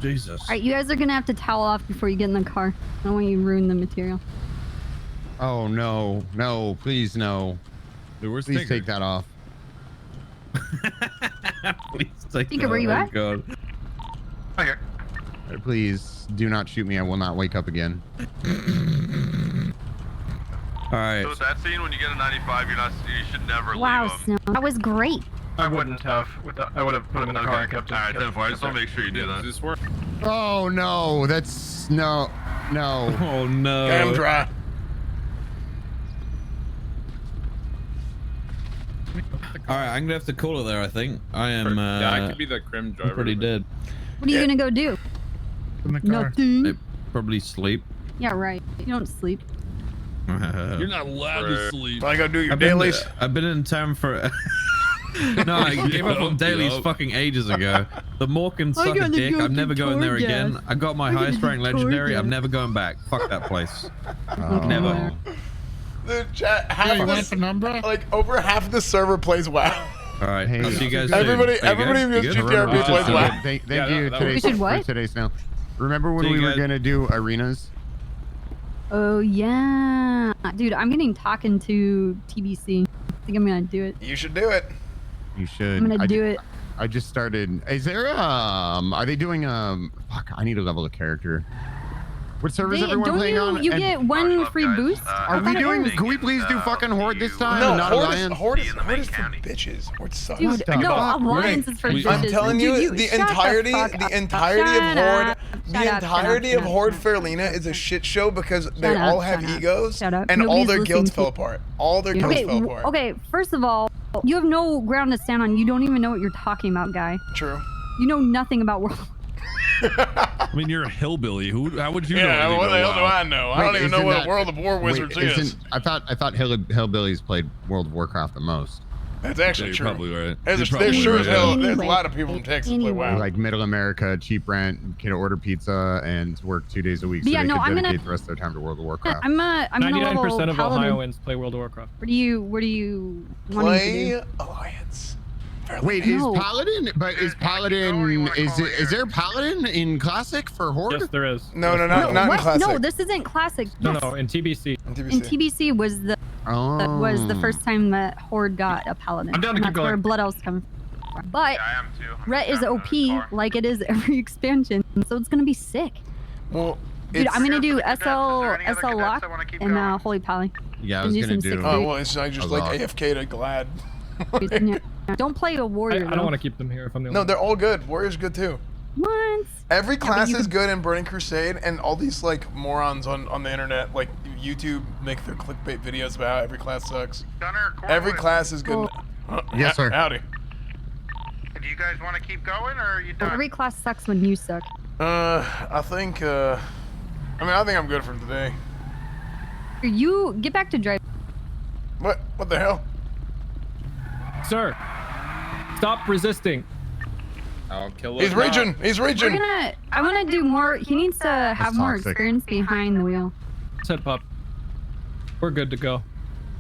Jesus. All right, you guys are gonna have to towel off before you get in the car. I don't want you to ruin the material. Oh no, please no. Dude, where's please Tinker? take that off. Please take Tinker, where you at? God. Right here. Please do not shoot me. I will not wake up again. All right. So with that scene, when you get a 95, you should never Wow, leave them. Snow, that was great. I wouldn't have. I would have put him in the car and kept him. Alright, then I just want to make sure you do that. Does this work? Oh no, that's no. Oh no. Damn dry. All right, I'm gonna have to call it there. I think I am. Yeah, I could be the crim driver. Pretty dead. What are you gonna go do? In the car. Nothing. Probably sleep. Yeah, right. You don't sleep. You're not allowed to sleep. I gotta do your I've dailies. I've been in town for. No, I gave up on dailies fucking ages ago. The Mork can suck a dick. I'm never going there again. I got my highest rank legendary. I'm never going back. Fuck that place. Never. The chat, half you of want this, Penumbra? like over half of the server plays WoW. All right. Hey, I'll see you guys everybody, soon. everybody who goes GTRP plays WoW. Thank Yeah, you that today We should what? for today's now. Remember when See you we were guys. gonna do arenas? Oh yeah, dude. I'm getting talking to TBC. I think I'm gonna do it. You should do it. You should. I'm gonna do it. I just started. Is there are they doing fuck, I need to level a character. What server is everyone don't playing you, on? you And get one free boost? are we doing? Can we please do fucking Horde this time? No, and not Horde Alliance? is for bitches. Horde sucks. Dude, no, Alliance is for bitches. I'm telling Dude, you, the shut entirety fuck up. of Horde, Shut the up, entirety shut of up, Horde shut up. Fairlena is a shit show because they Shut up, all have shut up, egos shut up. and all Nobody's their guilds listening fell to- apart. All their guilds Okay, fell apart. okay. First of all, you have no ground to stand on. You don't even know what you're talking about, guy. True. You know nothing about World. I mean, you're a hillbilly. How would you know? Yeah, anything what the hell about do WoW? I know? I don't even know what World of War Wait, Wizards is. I thought Hillbillies played World of Warcraft the most. That's actually you're true. probably right. There's You're probably sure as right, hell. yeah. There's a lot of people from Texas play WoW. Like middle America, cheap rent, can order pizza and work 2 days a week, so Yeah, they no, can I'm dedicate gonna- the rest of their time to World of Warcraft. I'm gonna 99% level of Paladin. Ohioans play World of Warcraft. What do you wanting to do? Alliance. Wait, No. is Paladin? But is Paladin? Is there Paladin in Classic for Horde? Yes, there is. No, not in What? Classic. No, this isn't classic. No, Yes. no, in TBC. In TBC was the that was the first time that Horde got a Paladin. I'm down to and keep that's where going. Blood Elves come from. But Ret is OP like it is every expansion, so it's gonna be sick. Well, Dude, I'm gonna do Is there any other SL cadets Lock that wanna keep and going? Holy Pally. Yeah, I And was do gonna some do. 6-3. Oh well, it's I just like Alok. AFK to Glad. Yeah. Don't play a I warrior. don't though. want to keep them here if I'm the No, only they're all good. Warrior's good too. What? Every class you is could- good in Burning Crusade, and all these like morons on the internet, like YouTube, make their clickbait videos about how every class sucks. Every class is good. Yes, sir. Howdy. Do you guys want to keep going, or are you done? Every class sucks when you suck. I think. I think I'm good for today. You get back to drive. What? What the hell? Sir, stop resisting. I'll kill He's him. raging. He's We're raging. I want to do more. He needs to have more toxic. experience behind the wheel. Said pup. We're good to go.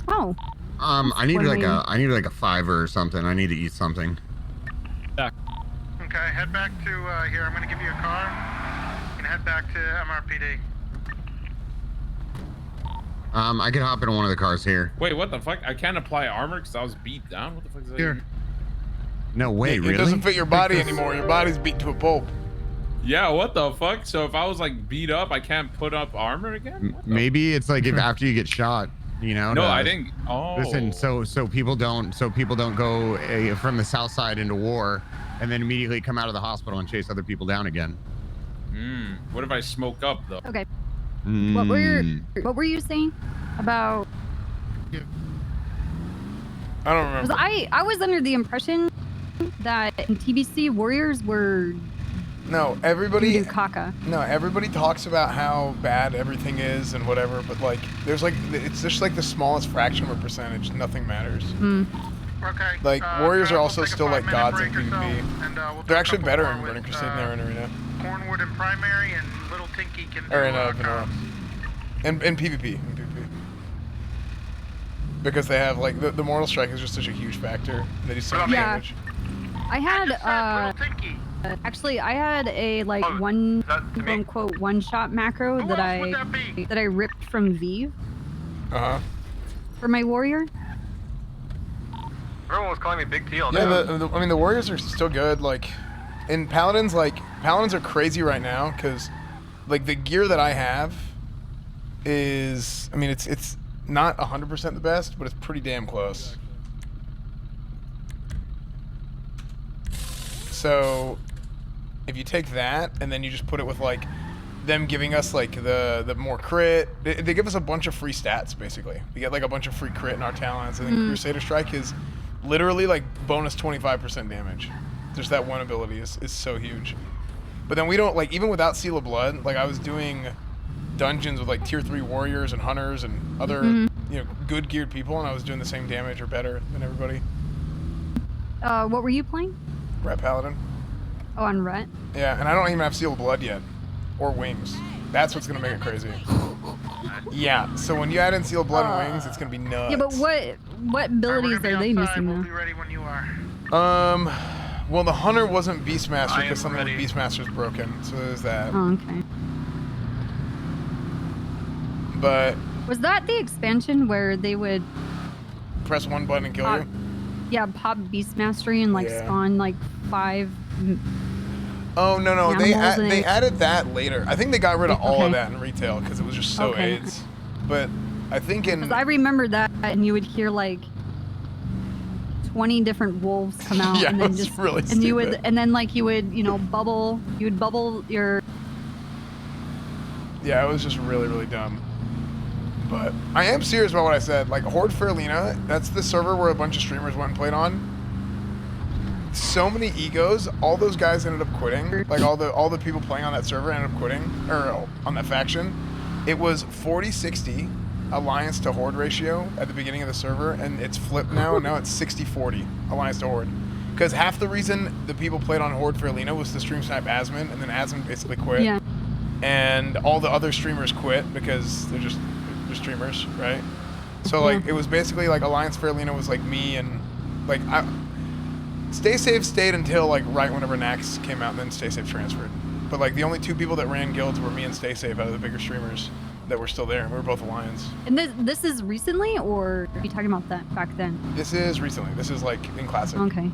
Oh. I need When like we- a 5 or something. I need to eat something. Back. Okay, head back to here. I'm gonna give you a car. You can head back to MRPD. I can hop into one of the cars here. Wait, what the fuck? I can't apply armor because I was beat down? What the fuck is that? Here. No way, It really? doesn't fit your body anymore. Your body's beat to a pulp. Yeah, what the fuck? So if I was like beat up, I can't put up armor again? What the- Maybe it's like if after you get shot, you know. No, to- I didn't. Oh. Listen, so people don't go from the south side into war, and then immediately come out of the hospital and chase other people down again. What if I smoke up though? Okay. What were you saying about? I don't remember. 'Cause I was under the impression that in TBC warriors were No, everybody. doo-doo caca. No, everybody talks about how bad everything is and whatever, but like, there's like, it's just like the smallest fraction of a percentage. Nothing matters. Okay. Like, warriors are we'll also take a still like 5-minute gods in break or so, PvP. and, we'll do They're a actually couple better more in with, Burning Crusade than they are in Arena. Cornwood in primary and Little Tinky can do Or in Vanilla. comms. In PvP. Because they have like the Mortal Strike is just such a huge factor. They do so much Yeah. damage. I had actually I had a like one quote unquote one shot macro that I ripped from Vive for my warrior. Everyone was calling me Big T all day. Yeah, I mean the warriors are still good. Like in paladins, paladins are crazy right now because like the gear that I have is, I mean it's not 100% the best, but it's pretty damn close. So if you take that and then you just put it with like them giving us like the more crit, they give us a bunch of free stats basically. We get like a bunch of free crit in our talents, and then Crusader Strike is literally like bonus 25% damage. Just that one ability is so huge. But then we don't, like, even without Seal of Blood, like I was doing dungeons with like tier 3 warriors and hunters and other you know, good geared people, and I was doing the same damage or better than everybody. What were you playing? Ret Paladin. Oh, on Ret. Yeah, and I don't even have Seal of Blood yet. Or Wings. That's what's gonna make it crazy. Yeah, so when you add in Seal of Blood and Wings, it's gonna be nuts. Yeah, but what abilities are they missing though? Well, the Hunter wasn't Beastmaster because something with Beastmaster's broken, so there's that. Oh, okay. But Was that the expansion where they would press one button and kill you? yeah, pop Beast Mastery and like Yeah. spawn like 5 Oh no, they animals and it- added that later. I think they got rid of all of Okay. that in retail because it was just so Okay. AIDS. But I think in 'Cause I remember that, and you would hear like 20 different wolves come out, Yeah, and it then was just really and you would, stupid. and then like you would, bubble your. Yeah, it was just really, really dumb. But I am serious about what I said. Like, Horde Fairlina, that's the server where a bunch of streamers went and played on. So many egos, all those guys ended up quitting. Like, all the people playing on that server ended up quitting, or on that faction. It was 40-60 Alliance to Horde ratio at the beginning of the server, and it's flipped now. Now it's 60-40 Alliance to Horde. Because half the reason the people played on Horde for Alina was to stream snipe Asmon, and then Asmon basically quit. Yeah. And all the other streamers quit because they're just streamers, right? So like it was basically like Alliance for Alina was like me and like Stay Safe stayed until like right whenever Nax came out, and then Stay Safe transferred. But like the only two people that ran guilds were me and Stay Safe out of the bigger streamers that were still there, and we were both Alliance. And this is recently, or are you talking about that back then? This is recently. This is like in Classic. Okay.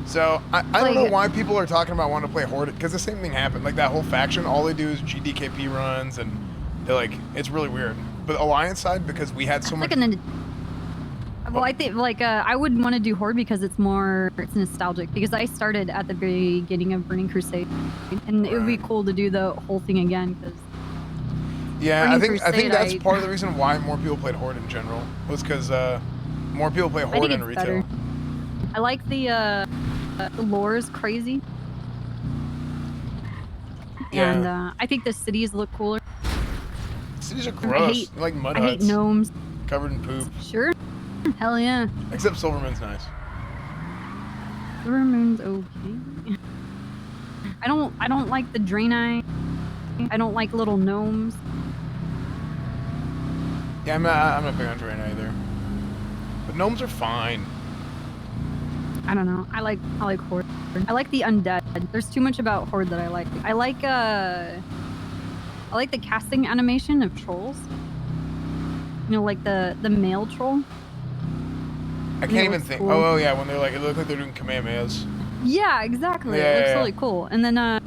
So I don't know why people are talking about wanting to play Horde, because the same thing happened. Like that whole faction, all they do is GDKP runs, and they're like, it's really weird. But Alliance side, because we had so much. Well, I think like I would want to do Horde because it's nostalgic. Because I started at the beginning of Burning Crusade, and it would be cool to do the whole thing again. Because yeah, I think that's part of the reason why more people played Horde in general was because more people play Horde in retail. Better. I like the lore is crazy. Yeah. And I think the cities look cooler. Cities are gross. Like mud huts. I hate gnomes. Covered in poop. Sure. Hell yeah. Except Silvermoon's nice. Silvermoon's okay. I don't like the Draenei. I don't like little gnomes. Yeah, I'm not big on Draenei either. But gnomes are fine. I don't know. I like Horde. I like the undead. There's too much about Horde that I like. I like the casting animation of trolls. You know, like the male troll. I can't even think. Cool. Oh yeah, when they're like, it looks like they're doing Kamehamehas. Yeah, exactly. Yeah, it looks really cool. And then I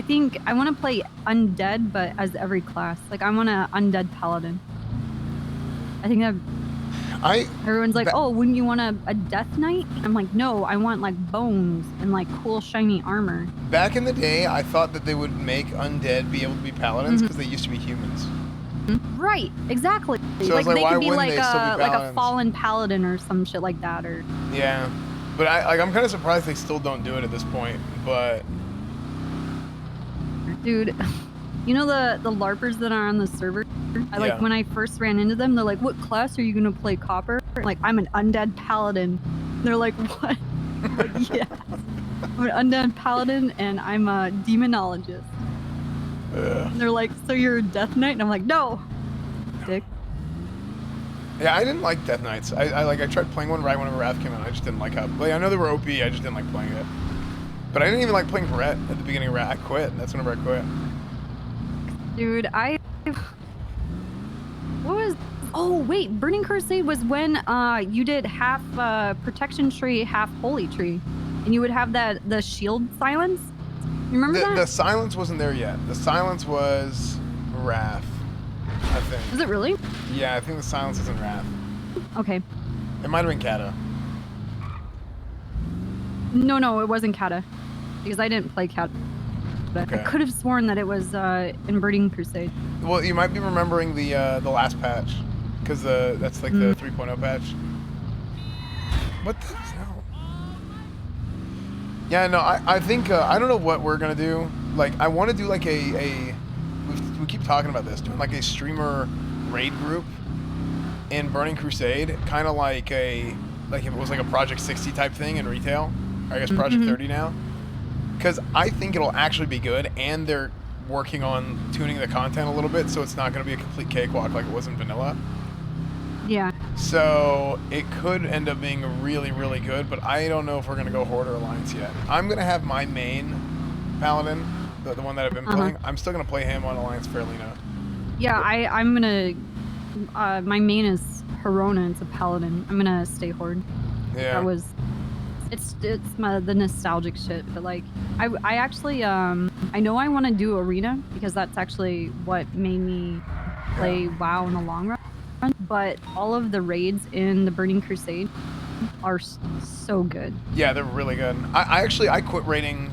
think I want to play undead, but as every class. Like I want an undead paladin. I think that. Everyone's like, oh, wouldn't you want a death knight? I'm like, no, I want like bones and like cool shiny armor. Back in the day, I thought that they would make undead be able to be paladins because they used to be humans. Right, exactly. So like they could be like a fallen paladin or some shit like that, or. Yeah, but I'm kind of surprised they still don't do it at this point. But. Dude, you know the LARPers that are on the server? Like when I first ran into them, they're like, "What class are you gonna play, Copper?" I'm like, I'm an undead paladin. And they're like, "What?" I'm like, yeah, I'm an undead paladin, and I'm a demonologist. And they're like, "So you're a death knight?" And I'm like, "No, dick." Yeah, I didn't like Death Knights. I tried playing one right whenever Wrath came out. I just didn't like how. Like, I know they were OP. I just didn't like playing it. But I didn't even like playing Brett at the beginning of Wrath. I quit. That's whenever I quit. Dude, what was? Oh wait, Burning Crusade was when you did half protection tree, half holy tree, and you would have the shield silence. You remember that? The silence wasn't there yet. The silence was Wrath, I think. Was it really? Yeah, I think the silence is in Wrath. Okay. It might have been Kata. No, it wasn't Kata, because I didn't play Kata. Okay. I could have sworn that it was in Burning Crusade. Well, you might be remembering the last patch, because that's like the 3.0 patch. What the hell? Yeah, no, I think I don't know what we're gonna do. Like, I want to do like we keep talking about this, doing like a streamer raid group in Burning Crusade, kind of like if it was like a Project 60 type thing in retail, or I guess Project 30 now. Because I think it'll actually be good, and they're working on tuning the content a little bit, so it's not going to be a complete cakewalk like it was in vanilla. Yeah. So it could end up being really, really good, but I don't know if we're going to go Horde or Alliance yet. I'm going to have my main Paladin, the one that I've been playing. I'm still going to play him on Alliance for Alina. Yeah, I'm going to... my main is Herona. It's a Paladin. I'm going to stay Horde. Yeah. That was... It's the nostalgic shit, but like I actually I know I want to do Arena because that's actually what made me play WoW in the long run. But all of the raids in the Burning Crusade are so good. Yeah, they're really good. I quit raiding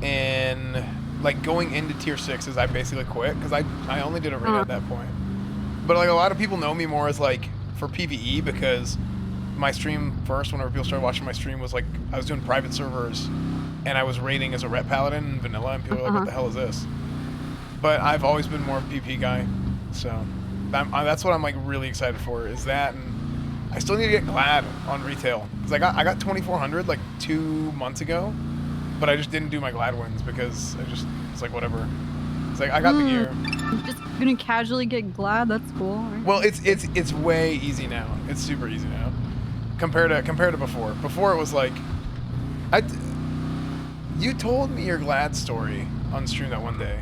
in like going into tier 6s. I basically quit because I only did Arena at that point. But like a lot of people know me more as like for PvE because my stream first, whenever people started watching my stream, was like I was doing private servers and I was raiding as a Ret Paladin in vanilla, and people were like, what the hell is this? But I've always been more a PP guy. So that's what I'm like really excited for is that, and I still need to get Glad on retail because I got 2400 like 2 months ago, but I just didn't do my Glad wins because it's like whatever. It's like I got the gear. I'm just gonna casually get Glad. That's cool. Right? Well, it's way easy now. It's super easy now compared to before. Before it was like, you told me your Glad story on stream that one day,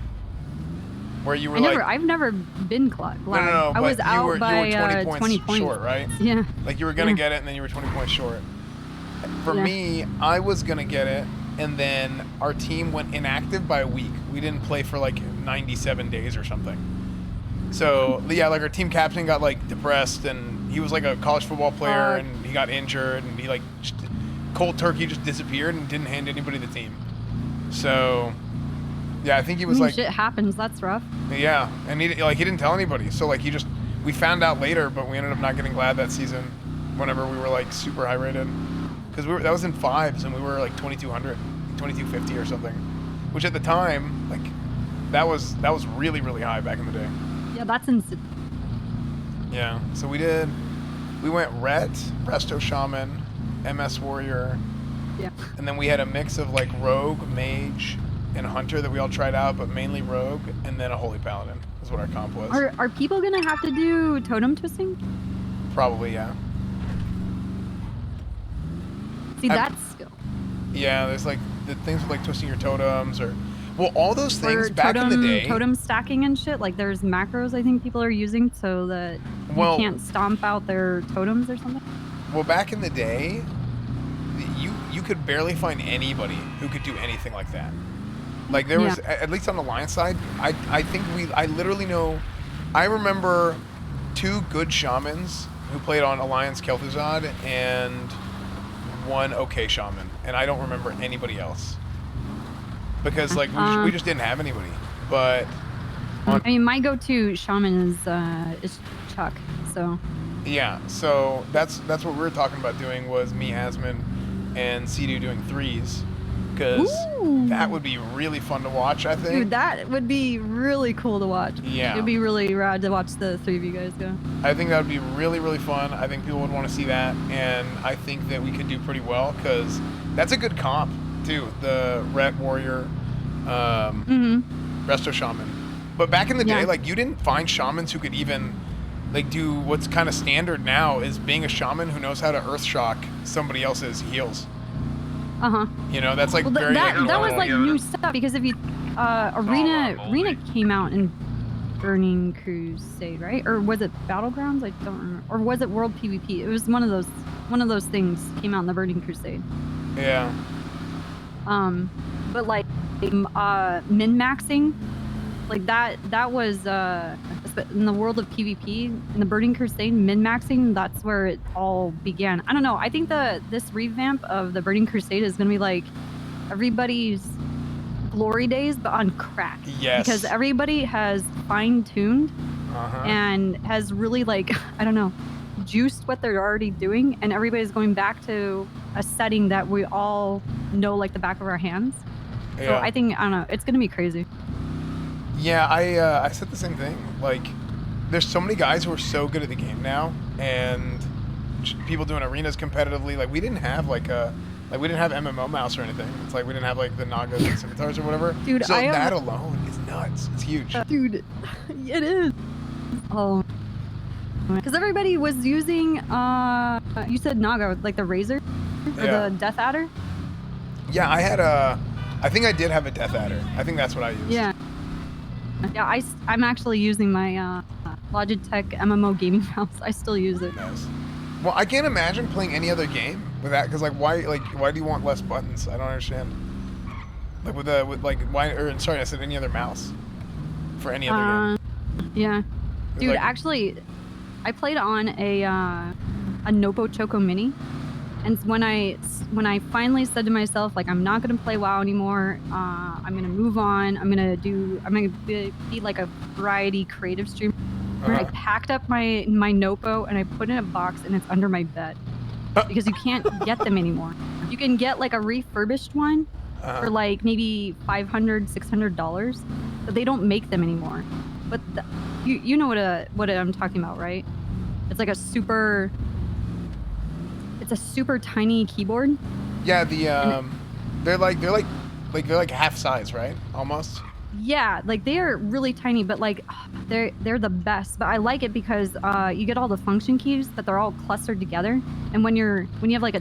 where you were I've never been Glad. No, I was out by you were 20 points short, right? Yeah. Like you were gonna get it, and then you were 20 points short. For me, I was gonna get it, and then our team went inactive by a week. We didn't play for like 97 days or something. So yeah, like our team captain got like depressed, and he was like a college football player, and he got injured, and he like just, cold turkey just disappeared and didn't hand anybody the team. So yeah, I think he was like shit happens. That's rough. Yeah, and he didn't tell anybody. So like we found out later, but we ended up not getting Glad that season. Whenever we were like super high rated, because that was in 5s and we were like 2200, 2250 or something, which at the time like that was really really high back in the day. Yeah, that's insane. Yeah, so we went Ret, Resto Shaman, MS Warrior. Yeah. And then we had a mix of like Rogue, Mage, and Hunter that we all tried out, but mainly Rogue, and then a Holy Paladin is what our comp was. Are people gonna have to do totem twisting? Probably, yeah. See, that's skill. Yeah, there's like the things with like twisting your totems or all those things back in the day. Totem stacking and shit. Like there's macros I think people are using so that you can't stomp out their totems or something. Well, back in the day, you could barely find anybody who could do anything like that. Like there was, at least on the Alliance side, I literally know, I remember 2 good shamans who played on Alliance Kel'Thuzad and 1 okay shaman, and I don't remember anybody else. Because like we just didn't have anybody. But I mean my go-to shaman is Chuck, so yeah, so that's what we were talking about doing was me, Asmin, and Sidu doing 3s. Because that would be really fun to watch, I think. Dude, that would be really cool to watch. Yeah. It'd be really rad to watch the 3 of you guys go. I think that would be really, really fun. I think people would want to see that. And I think that we could do pretty well because that's a good comp, too. The Ret Warrior, Resto Shaman. But back in the day, like, you didn't find shamans who could even, like, do what's kind of standard now is being a shaman who knows how to earth shock somebody else's heals. You know, that's like very that was like new stuff because if you Arena came out in Burning Crusade, right? Or was it Battlegrounds? I don't remember. Or was it World PvP? It was one of those things came out in the Burning Crusade. Yeah. But like min-maxing, like that was in the world of PvP, in the Burning Crusade, min-maxing, that's where it all began. I don't know. I think this revamp of the Burning Crusade is going to be like everybody's glory days, but on crack. Yes. Because everybody has fine-tuned and has really like, I don't know, juiced what they're already doing, and everybody's going back to a setting that we all know like the back of our hands. Yeah. So I think, I don't know, it's going to be crazy. Yeah, I said the same thing. Like, there's so many guys who are so good at the game now, and people doing arenas competitively. Like, we didn't have we didn't have MMO mouse or anything. It's like we didn't have like the Nagas and scimitars or whatever. Dude, so that alone is nuts. It's huge. Dude, it is. Oh, because everybody was using you said Naga, like the Razor or the Death Adder. Yeah, I think I did have a Death Adder. I think that's what I used. Yeah. Yeah, I'm actually using my Logitech MMO gaming mouse. I still use it. Nice. Well, I can't imagine playing any other game with that because why do you want less buttons? I don't understand. Sorry, I said any other mouse for any other game. Yeah, dude. Actually, I played on a Nopo Choco Mini, and when I finally said to myself, like, I'm not gonna play WoW anymore. I'm gonna move on. I'm gonna be like a variety creative streamer. I packed up my Nopo and I put it in a box and it's under my bed because you can't get them anymore. You can get like a refurbished one for like maybe $500, $600, but they don't make them anymore. But you know what I'm talking about, right? It's like a super tiny keyboard. Yeah, they're like half size, right? Almost. Yeah, like they are really tiny, but like they're the best. But I like it because you get all the function keys, but they're all clustered together. And when you have like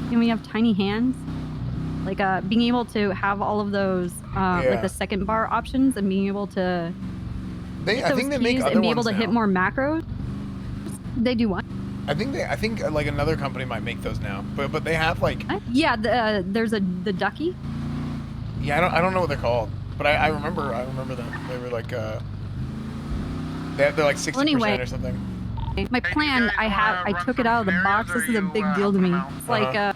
when you have tiny hands, like being able to have all of those like the second bar options and being able to I think they make other and be able ones to now. hit more macros. They do what? I think like another company might make those now, but they have like. Yeah, there's the ducky. Yeah, I don't know what they're called, but I remember them. They were like they're like 60% or something. My plan, I took it out of the box. This is a big deal to me. It's like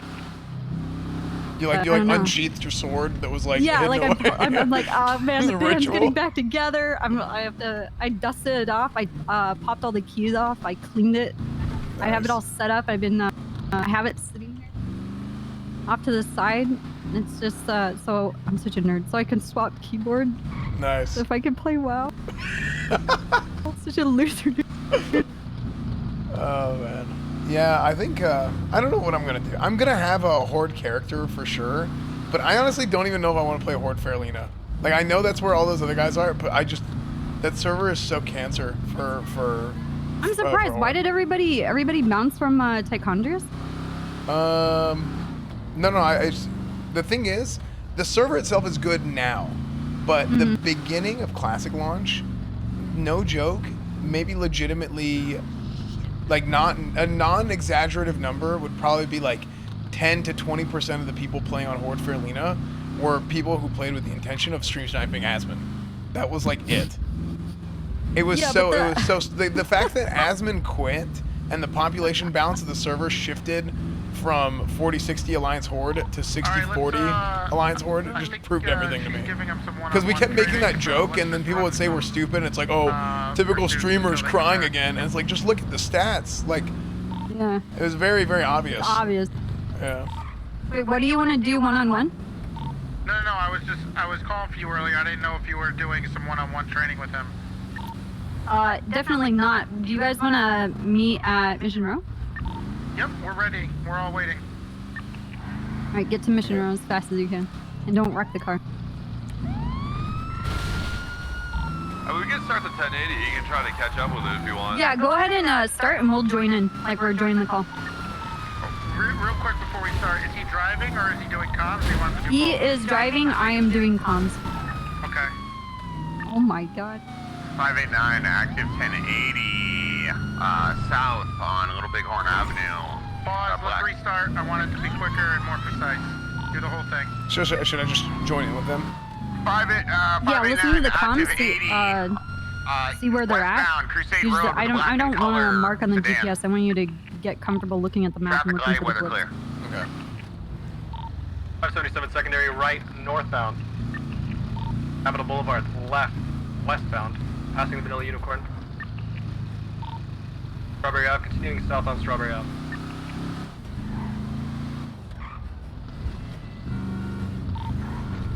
You unsheathed your sword that was like. Yeah, like I'm like, oh man, the band's ritual. getting back together. I dusted it off. I popped all the keys off. I cleaned it. Nice. I have it all set up. I've been I have it sitting here off to the side. It's just so I'm such a nerd, so I can swap keyboard. Nice. So if I can play WoW. I'm such a loser. Oh man. Yeah, I think I don't know what I'm gonna do. I'm gonna have a Horde character for sure, but I honestly don't even know if I want to play Horde Fairlina. Like I know that's where all those other guys are, but that server is so cancer for. I'm surprised. Why did everybody bounce from Tichondrius? No. The thing is, the server itself is good now, but the beginning of Classic launch, no joke, maybe legitimately. Like not a non-exaggerative number would probably be like 10 to 20% of the people playing on Horde Fairlina were people who played with the intention of stream sniping Asmon. That was like it. It was the fact that Asmon quit and the population balance of the server shifted from 40-60 Alliance Horde to 60-40 Alliance Horde just proved everything to me. Because we kept making that joke and then people would say we're stupid and it's like, oh, typical streamers crying again. And it's like, just look at the stats. Like, yeah, it was very, very obvious. It's obvious. Yeah. Wait, what do you want to do one-on-one? No, I was calling for you earlier. I didn't know if you were doing some one-on-one training with him. Definitely not. Do you guys want to meet at Mission Row? Yep, we're ready. We're all waiting. All right, get to Mission Row as fast as you can, and don't wreck the car. We can start the 1080. You can try to catch up with it if you want. Yeah, go ahead and start, and we'll join in, like we're joining the call. Real quick before we start, is he driving or is he doing comms? He is driving. I am doing comms. Okay. Oh my god. 589 active 1080 south on Little Bighorn Avenue. Pause, let's restart. I want it to be quicker and more precise. Do the whole thing. Should I just join in with them? Yeah, listen to the comms. See where they're at. I don't want to mark on the GPS. I want you to get comfortable looking at the map and looking for the blip. Okay. 577 secondary right northbound. Capitol Boulevard left westbound, passing the Vanilla Unicorn. Strawberry Ave, continuing south on Strawberry Ave.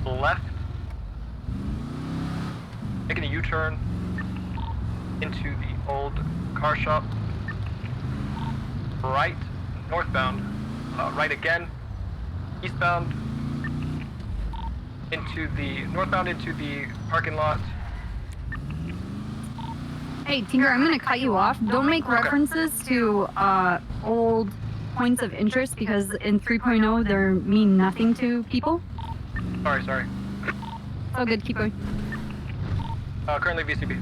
Left, making a U-turn into the old car shop. Right, northbound, right again, eastbound, northbound into the parking lot. Hey, Tinker, I'm going to cut you off. Don't make references to old points of interest because in 3.0 they mean nothing to people. Sorry. It's all good, keep going. Currently VCB.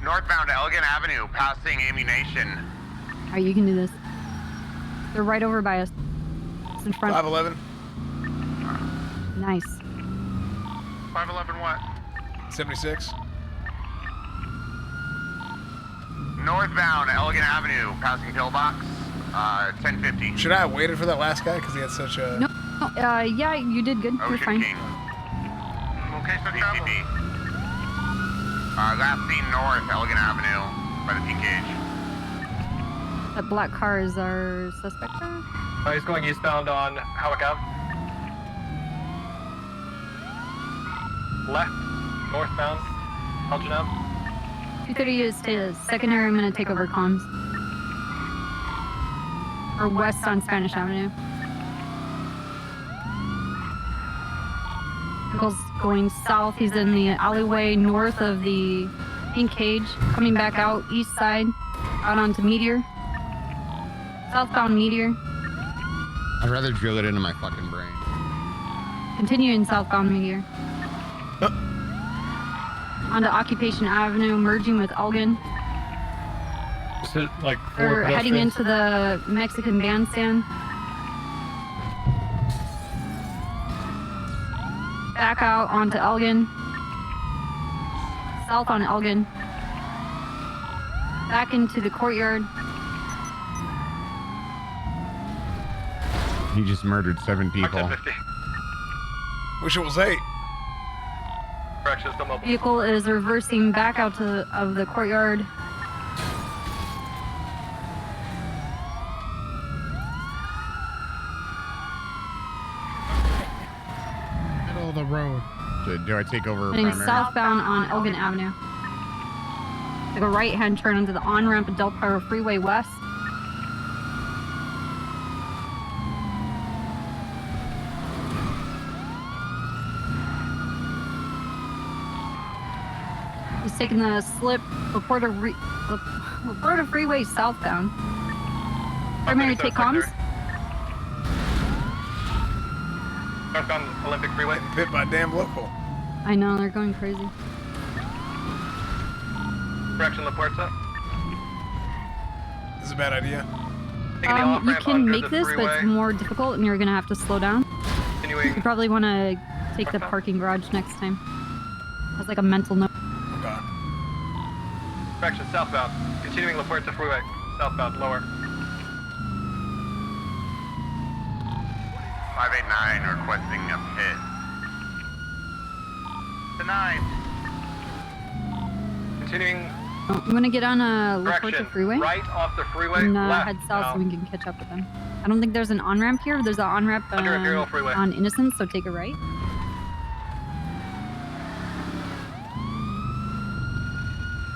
Northbound Elgin Avenue, passing ammunition. Alright, you can do this. They're right over by us. It's in front. 511. Nice. 511 what? 76. Northbound Elgin Avenue, passing pillbox, 1050. Should I have waited for that last guy because he had such a... No, yeah, you did good. You're fine. King. Okay, so travel. Last seen north, Elgin Avenue, by the Pink Cage. That black car is our suspect car? He's going eastbound on Howick Ave. Left, northbound, Elgin Ave. 230 is to secondary. I'm gonna take over comms. Or west on Spanish Avenue. Michael's going south. He's in the alleyway north of the pink cage. Coming back out east side, out onto Meteor. Southbound Meteor. I'd rather drill it into my fucking brain. Continuing southbound Meteor. Onto Occupation Avenue, merging with Elgin. Is it like They're heading into the Mexican bandstand. Back out onto Elgin. South on Elgin. Back into the courtyard. He just murdered 7 people. Wish it was 8. Correction, still mobile. Vehicle is reversing back out of the courtyard. Middle of the road. Do I take over Heading primary? southbound on Elgin Avenue. Take a right-hand turn onto the on-ramp of Del Perro Freeway West. He's taking the slip, Laporta Freeway southbound. Primary take comms. Northbound Olympic Freeway. Hit by a damn local. I know, they're going crazy. Correction, La Puerta. This is a bad idea. You can make this, but it's more difficult and you're going to have to slow down. Continuing. You probably want to take the parking garage next time. As like a mental note. Okay. Correction, southbound. Continuing La Puerta Freeway. Southbound, lower. 589 requesting a pit. Denied. Continuing. Oh, you want to get on a La Puerta Correction, Freeway? right off the freeway, And left. head south so we can catch up with them. I don't think there's an on-ramp here. There's an on-ramp Under Imperial Freeway. on Innocence, so take a right.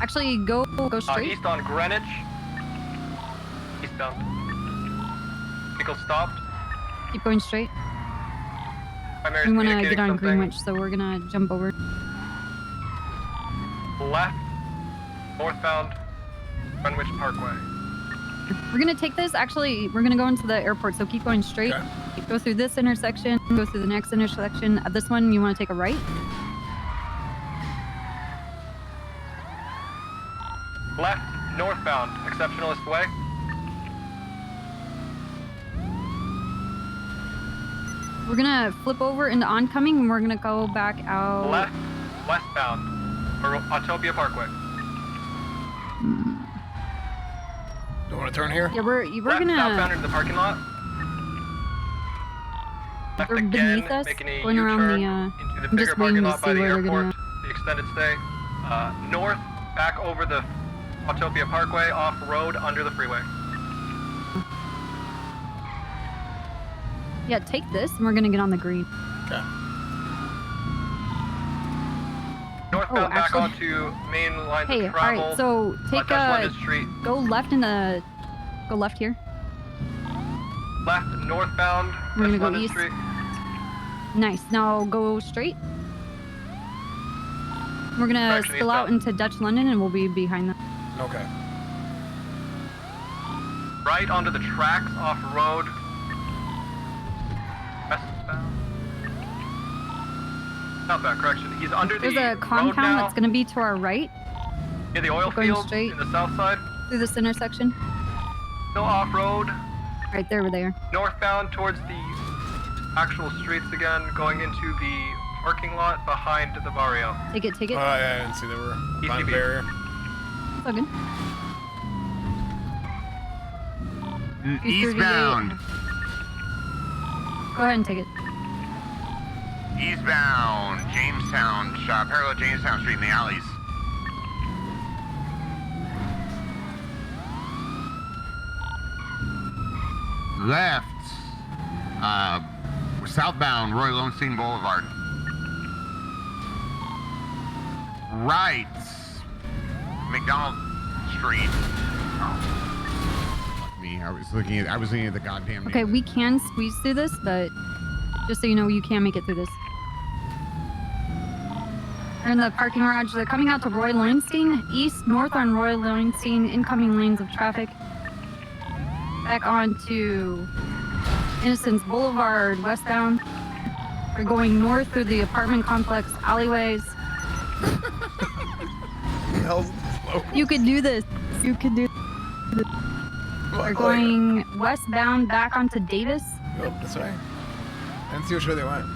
Actually, go straight. East on Greenwich. Eastbound. Vehicle stopped. Keep going straight. Primary We want to communicating get on something. Greenwich, so we're gonna jump over. Left. Northbound. Greenwich Parkway. We're gonna take this. Actually, we're gonna go into the airport, so keep going straight. Okay. Go through this intersection. Go through the next intersection. At this one, you want to take a right. Left. Northbound. Exceptionalist Way. We're gonna flip over into oncoming, and we're gonna go back out. Left. Westbound. Or Autopia Parkway. Don't want to turn here? Yeah, we're Left, gonna. southbound into the parking lot. Left They're again, beneath us, making a going around U-turn the. into the I'm bigger just parking waiting to lot by see the where they're airport, gonna. the extended stay. North, back over the Autopia Parkway, off road, under the freeway. Yeah, take this, and we're gonna get on the green. Okay. Northbound back actually- onto main lines Hey, of all travel. right. So take Dutch London Street. go left in the. Go left here. Left, northbound, We're gonna Dutch go London east. Street. Nice. Now go straight. We're gonna Direction spill out eastbound. into Dutch London, and we'll be behind them. Okay. Right onto the tracks, off road. Westbound. Southbound, correction. He's under There's the a road compound now. that's gonna be to our right Near the oil going field straight. in the south side. through this intersection. Still off road. Right there, we're there. Northbound towards the actual streets again, going into the parking lot behind the barrio. Take it, take it. Yeah, I didn't see they were behind the ECB. barrier. It's all good. Eastbound. Go ahead and take it. Eastbound. Jamestown. Parallel Jamestown Street in the alleys. Left. Southbound Roy Lowenstein Boulevard. Right. McDonald Street. Fuck me. I was looking at the goddamn. Okay, we can squeeze through this, but just so you know, you can't make it through this. They're in the parking garage. They're coming out to Roy Lowenstein. East, north on Roy Lowenstein. Incoming lanes of traffic. Back onto Innocence Boulevard, westbound. We're going north through the apartment complex alleyways. You could do this. You could do this. We're going westbound back onto Davis. Oh, that's right. I didn't see which way they went.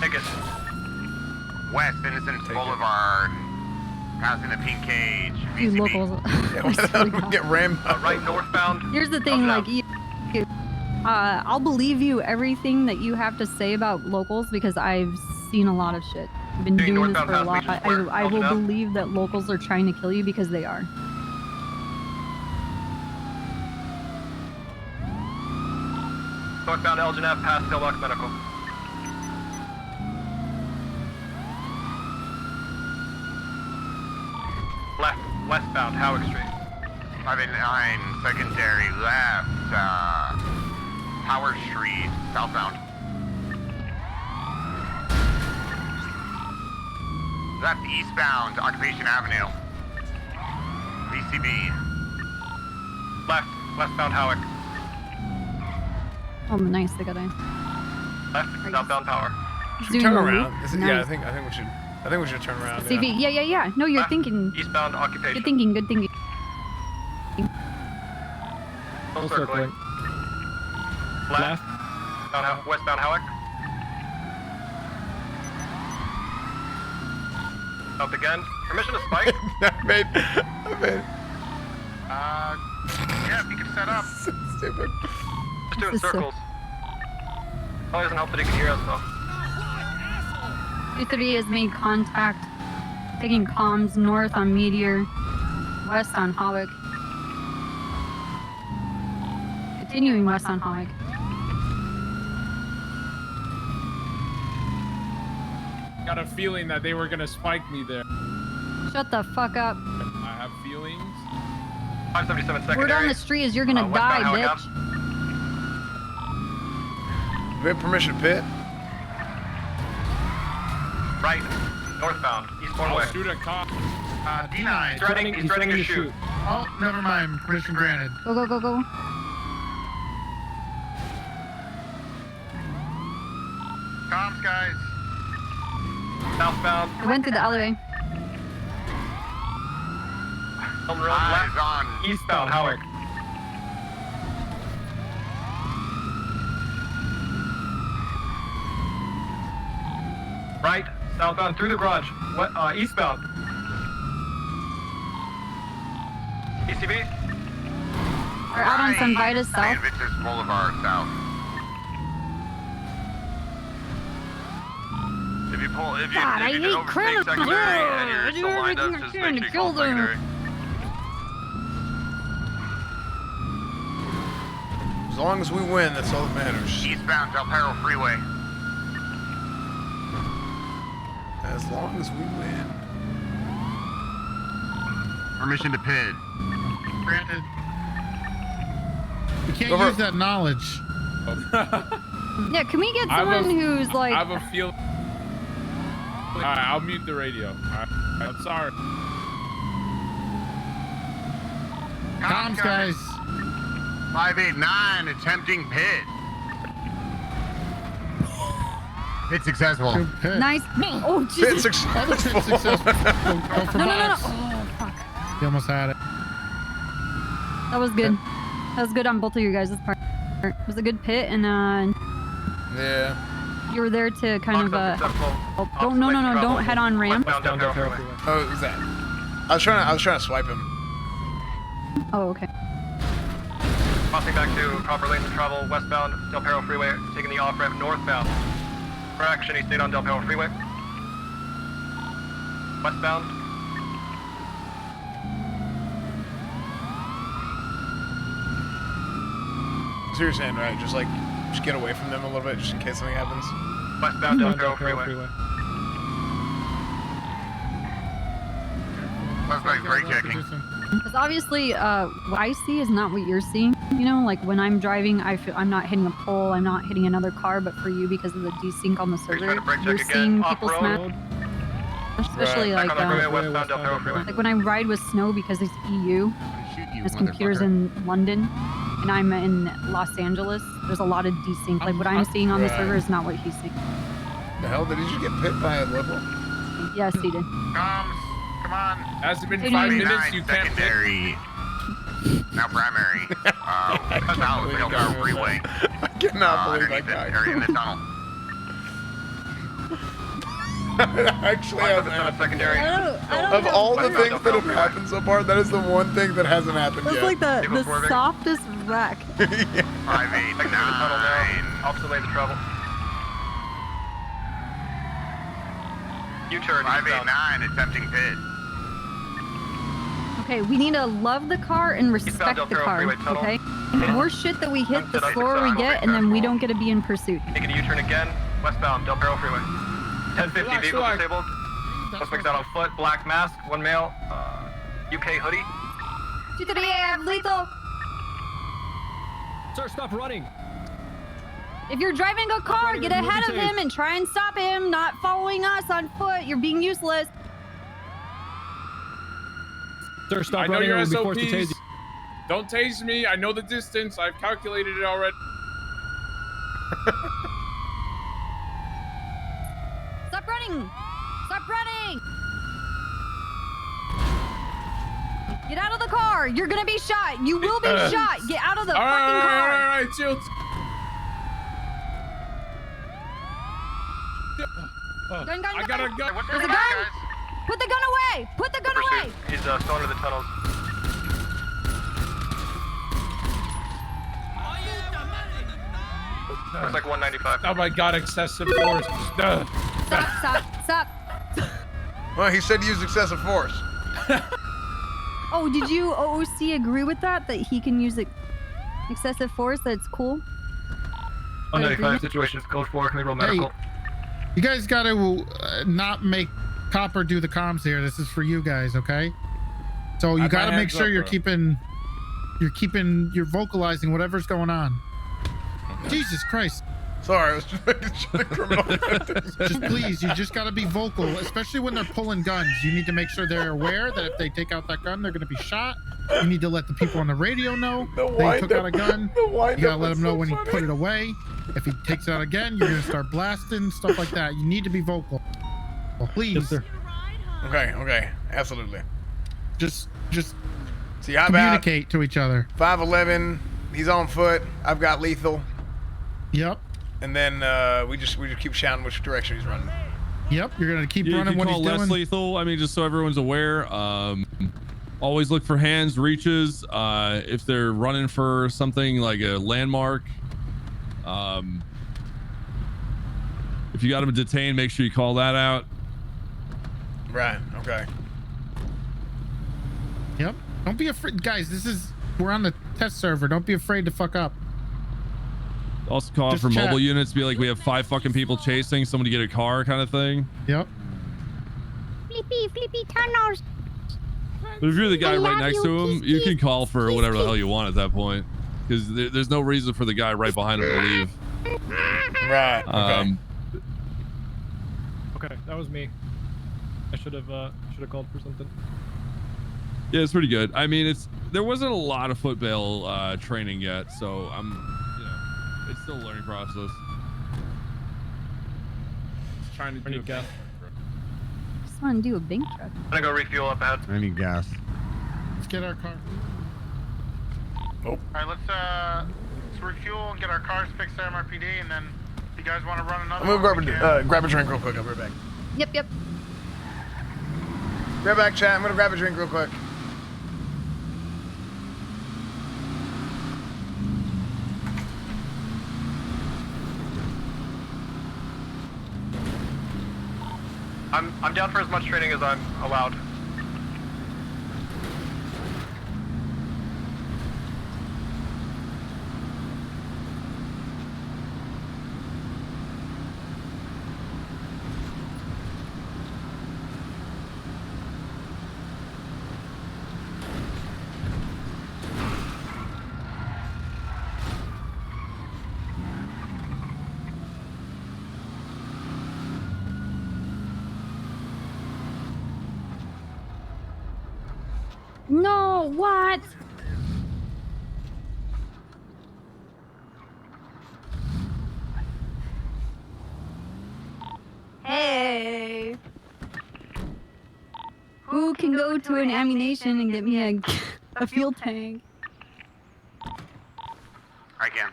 Take it. West Innocence Boulevard. Passing the pink cage. You locals. Get rammed. Right northbound. Here's the thing, like, I'll believe you everything that you have to say about locals because I've seen a lot of shit. I've been doing this for a lot. I will believe that locals are trying to kill you because they are. Northbound Elgin Ave past Hillbox Medical. Left, westbound Howard Street. 589 secondary left. Howard Street, southbound. Left eastbound, Occupation Avenue. VCB. Left, westbound Howick. Oh, nice. They got a. Left, southbound Power. Turn around. Nice. Yeah, I think we should turn around. CV. Yeah. No, you're thinking. Eastbound Occupation. You're thinking. Good thinking. Full circling. Left. Westbound Howick. Up again. Permission to spike. I made. Yeah, if you can set up. Stupid. Just doing circles. Probably doesn't help that he can hear us though. UTV has made contact. Taking comms north on Meteor, west on Hawick. Continuing west on Hawick. Got a feeling that they were gonna spike me there. Shut the fuck up. I have feelings. 577 secondary. Word on the street is you're gonna die, bitch. We have permission to pit. Right, northbound, eastbound way. Shoot a cop. D9. He's threatening to shoot. Oh, never mind. Permission granted. Go. Comms, guys. Southbound. I went through the alleyway. Elm Road left on eastbound Howard. Right, southbound through the garage. Eastbound. ECB. We're out on San Vitus South. Invictus Boulevard south. If you pull, if you, God, I if you hate overtake criminals. secondary and you're I do still lined up, everything I just can make to sure you call kill them. secondary. As long as we win, that's all that matters. Eastbound Del Perro Freeway. As long as we win. Permission to pit. Granted. We can't Over. use that knowledge. Yeah, can we get I have a- someone who's like? I have a feel. Alright, I'll mute the radio. Alright, I'm sorry. Comms, guys. 589 attempting pit. Pit successful. Good pit. Nice. Oh, Pit Jesus. Other pit successful. Go for No. box. Oh, fuck. You almost had it. That was good. That was good on both of you guys' part. It was a good pit, and Yeah. you were there to kind of help. Don't don't head on ramp. Westbound Del Perro Freeway. Oh, what was that? I was trying to swipe him. Oh, okay. Crossing back to proper lanes of travel, westbound Del Perro Freeway, taking the off-ramp northbound. Correction, he stayed on Del Perro Freeway. Westbound. So you're saying, right? Just like Just get away from them a little bit, just in case something happens. Westbound Del Perro Freeway. Looks like brake checking. Because obviously, what I see is not what you're seeing. You know, like when I'm driving, I feel I'm not hitting a pole, I'm not hitting another car, but for you, because of the desync on the server, you're seeing people smash. Especially like when I ride with Snow because he's EU. His computer's in London, and I'm in Los Angeles. There's a lot of desync. Like what I'm seeing on the server is not what he's seeing. The hell? Did he just get hit by a liberal? Yes, he did. Come on. Has it been 5 minutes? You can't secondary. Now primary. South Del Perro Freeway. I cannot believe that guy. Or in the tunnel. Actually hasn't happened. Secondary. Of all the things that have happened so far, that is the one thing that hasn't happened That's yet. like the softest wreck. 589. Opposite lane to travel. U-turn. 589 attempting pit. Okay, we need to love the car and respect the car, okay? The more shit that we hit, the slower we get, and then we don't get to be in pursuit. Making a U-turn again. Westbound Del Perro Freeway. 1050 vehicle disabled. Suspects out on foot. Black mask. One male. UK hoodie. 238, lethal. Sir, stop running. If you're driving a car, get ahead of him and try and stop him, not following us on foot. You're being useless. Sir, stop I know running your or we'll be forced to SOPs. tase you. Don't tase me. I know the distance. I've calculated it already. Stop running! Stop running! Get out of the car! You're gonna be shot! You will be shot! Get out of the fucking car! All right, chill. Gun, gun, I got a gun. There's a gun! Put the gun away! Put the gun away! He's still under the tunnels. Looks like 195. Oh my god, excessive force. Stop. Well, he said use excessive force. Oh, did you OOC agree with that? That he can use excessive force? That's cool? 195 situation is code 4. Can we roll medical? Hey, you guys gotta not make Copper do the comms here. This is for you guys, okay? So you gotta make sure you're vocalizing whatever's going on. Jesus Christ. Sorry, I was just making sure the criminal. Just please, you just gotta be vocal, especially when they're pulling guns. You need to make sure they're aware that if they take out that gun, they're gonna be shot. You need to let the people on the radio know they took out a gun. You gotta let them know when he put it away. If he takes it out again, you're gonna start blasting, stuff like that. You need to be vocal. Well, please. Yes, sir. Okay, absolutely. Just see how communicate to each other. 511. He's on foot. I've got lethal. Yep. And then we just keep shouting which direction he's running. Yep, you're gonna keep running what he's less doing. lethal. I mean, just so everyone's aware. Always look for hands, reaches. If they're running for something like a landmark. If you got them detained, make sure you call that out. Right. Okay. Yep. Don't be afraid, guys. We're on the test server. Don't be afraid to fuck up. Also call out for mobile units. Be like, we have 5 fucking people chasing. Somebody get a car, kind of thing. Yep. Flippy tunnels. But if you're the guy right next to him, you can call for whatever the hell you want at that point, because there's no reason for the guy right behind him to leave. Right. Okay, that was me. I should have called for something. Yeah, it's pretty good. I mean, there wasn't a lot of foot bail training yet, so it's still a learning process. Just trying to do gas. Just want to do a bank truck. I'm gonna go refuel up ahead. I need gas. Let's get our car. Nope. Alright, let's refuel and get our cars fixed at MRPD, and then if you guys want to run another I'm gonna grab a drink real quick. I'll be right back. Yep. Right back, chat. I'm gonna grab a drink real quick. I'm down for as much training as I'm allowed. No, what? Hey. Who can go to an ammunition and get me a fuel tank? I can.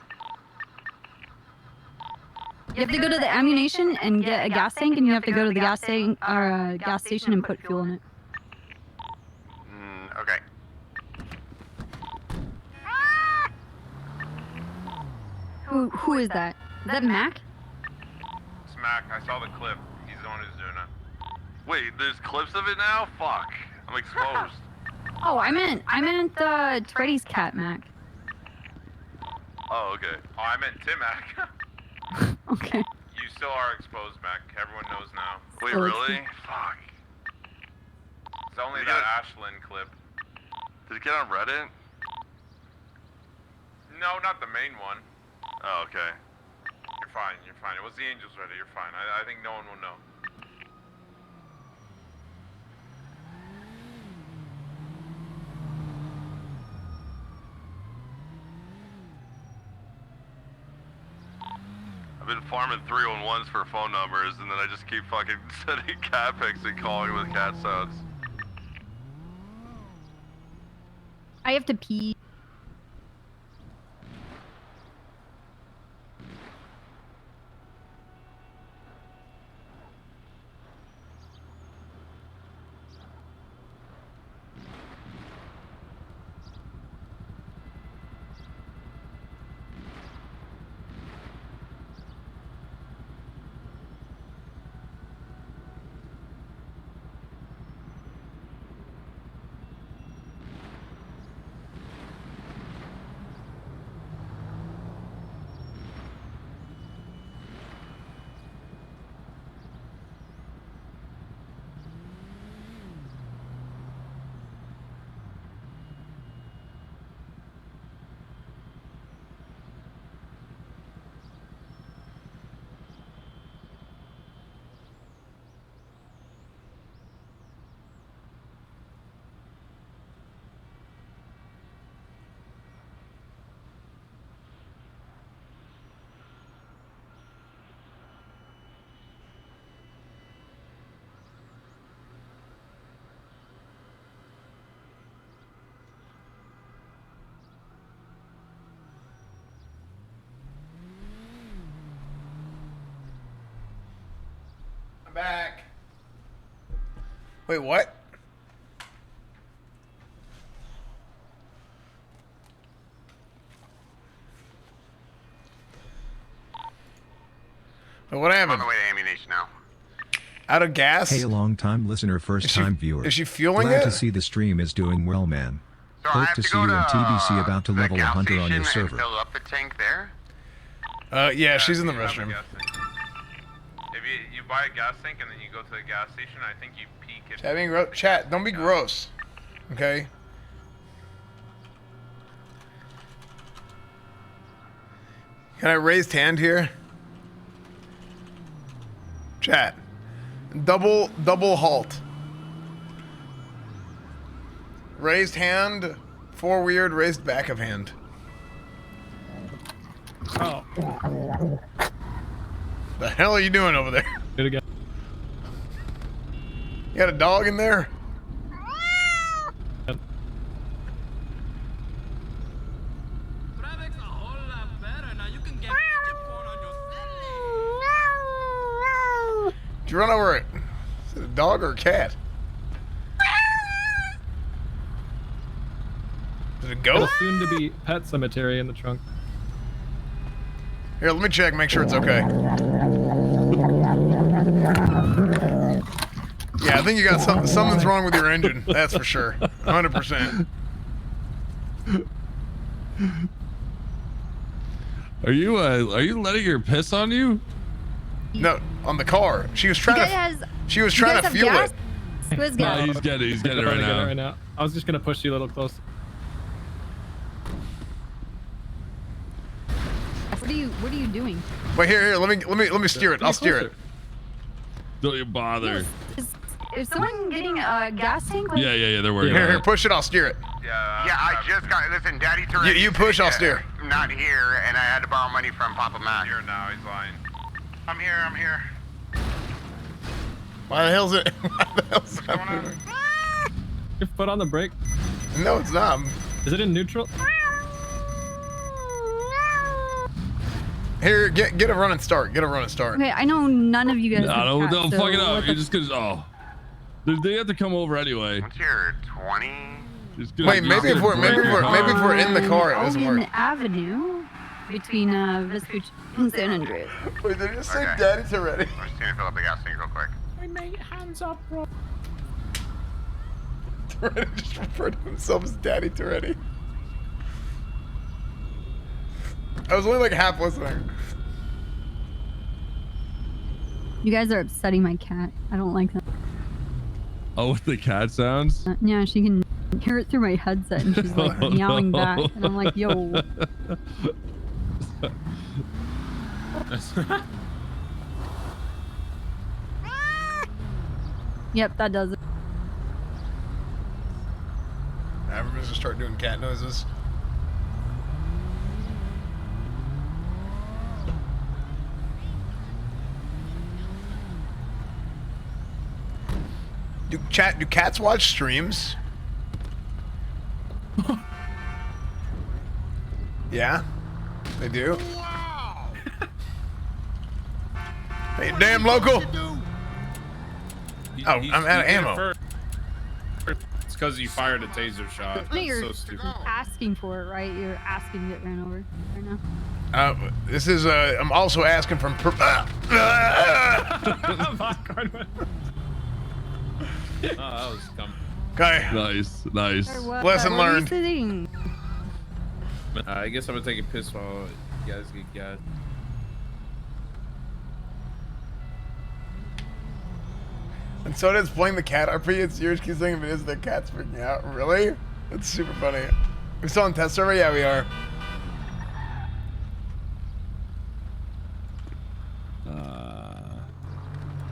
You have to go to the ammunition and get a gas tank, and you have to go to the gas station and put fuel in it. Okay. Who is that? Is that Mac? Smack, I saw the clip. He's the one who's doing it. Wait, there's clips of it now? Fuck. I'm exposed. Oh, I meant Freddy's cat, Mac. Oh, okay. Oh, I meant Tim-Mac. Okay. You still are exposed, Mac. Everyone knows now. Wait, Still really? exposed. Fuck. It's only that Ashland clip. Did it get on Reddit? No, not the main one. Oh, okay. You're fine, you're fine. It was the Angels Reddit, you're fine. I think no one will know. I've been farming 311s for phone numbers, and then I just keep fucking sending cat pics and calling with cat sounds. I have to pee. I'm back. Wait, what? Wait, what happened? On the way to ammunition now. Out of gas? Hey, long-time listener, first-time viewer. Is she fueling Glad it? to see the stream is doing well, man. So I Hope have to to see go you to in TBC about to the level a gas hunter on your station and server. fill up the tank there? Yeah, she's in the restroom. If you buy a gas tank and then you go to the gas station, I think you peak it. Chat, don't be gross. Okay? Can I raise hand here? Chat. Double halt. Raised hand, for weird, raised back of hand. Oh. The hell are you doing over there? Do it again. You got a dog in there? Did you run over it? Is it a dog or a cat? Is it a Got goat? a soon-to-be pet cemetery in the trunk. Here, let me check, make sure it's okay. Yeah, I think you got something's wrong with your engine. That's for sure. 100%. Are you letting her piss on you? No, on the car. She was trying to fuel it. Squiz No, gas. he's getting it right now. I was just gonna push you a little close. What are you doing? Wait, here, let me steer it. I'll steer it. Don't you bother. Is someone getting a gas tank? Yeah, they're working. Here, push it. I'll steer it. Yeah, I just got. Listen, Daddy Tourette. You push, I'll steer. Not here, and I had to borrow money from Papa Matt. Here now, he's lying. I'm here. Why the hell's it? Why the hell's it moving? Your foot on the brake? No, it's not. Is it in neutral? Here, get a running start. Get a running start. Okay, I know none of you guys. No, have don't cats, fuck it so up. what You're the- just gonna. They have to come over anyway. What's your 20? Wait, maybe if we're in the car, it doesn't Owen work. Avenue between Vespucci and San Andreas. Wait, they just said Okay. Daddy Tourette. I'm just gonna fill up the gas tank real quick. I made hands up, bro. Tourette just referred to himself as Daddy Tourette. I was only like half listening. You guys are upsetting my cat. I don't like that. Oh, with the cat sounds? Yeah, she can hear it through my headset and she's like Oh, meowing no. back. And I'm like, yo. Yep, that does it. Everyone's gonna start doing cat noises. Do cats watch streams? Yeah, they do. Hey, damn local! Oh, I'm out of ammo. It's because you fired a taser shot. No, That's you're so stupid. asking for it, right? You're asking to get ran over right now. This is I'm also asking from. Oh, that was dumb. Okay. Nice. Lesson What are you learned. sitting? I guess I'm gonna take a piss while you guys get gas. And so does playing the cat RP. It's yours. Keep saying if it is the cat's freaking out. Really? That's super funny. We're still on test server? Yeah, we are.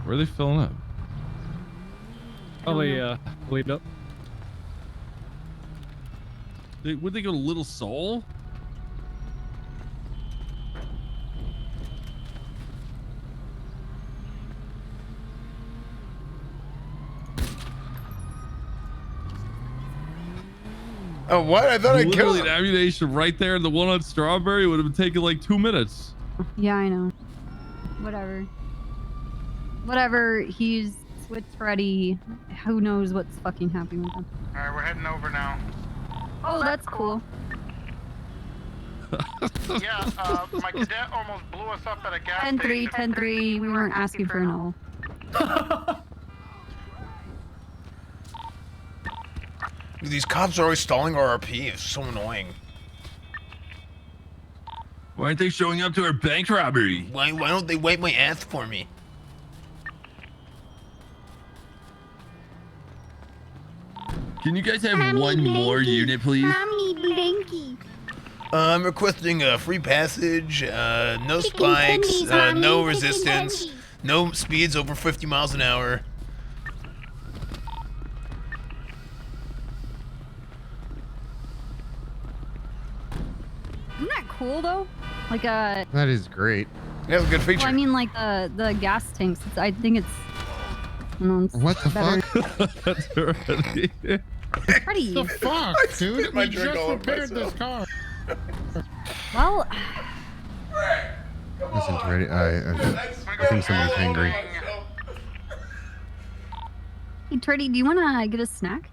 Where are they filling up? Probably bleed up. Would they go to Little Soul? Oh, what? I thought I killed Literally him. an ammunition right there. The one on Strawberry would have been taking like 2 minutes. Yeah, I know. Whatever. He's switched ready. Who knows what's fucking happening with him? Alright, we're heading over now. Oh, that's cool. Yeah, my cadet almost blew us up at a gas 10-3, station. 10-3. We weren't asking for an all. Dude, these cops are always stalling our RP. It's so annoying. Why aren't they showing up to our bank robbery? Why don't they wipe my ass for me? Can you guys have one more unit, please? Mommy Blinky. I'm requesting free passage, no spikes, pennies, mommy, no chicken resistance, pennies. no speeds over 50 miles an hour. Isn't that cool though? Like a. That is great. That's a good feature. Well, I mean, like the gas tanks. I think it's. I don't know, it's What the better. fuck? That's already. Pretty. The fuck, dude? my We drink just all over repaired this myself. car. Well, Listen, Tourette, I think someone's angry. hey Treddy, do you want to get a snack?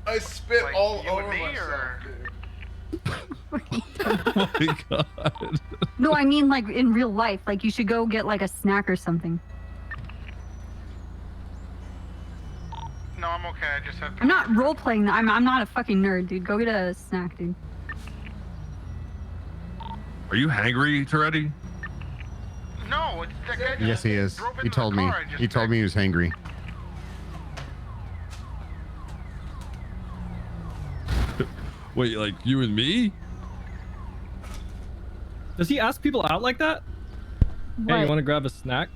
I spit Like, all you over and me, myself. or- Oh my god. No, I mean like in real life. Like you should go get like a snack or something. No, I'm okay. I just have to. I'm not role playing. I'm not a fucking nerd, dude. Go get a snack, dude. Are you hangry, Toretti? No, it's that guy. Yes, he is. drove He into told the me. car I just He told me he was hangry. Wait, like you and me? Does he ask people out like that? Hey, What? you want to grab a snack?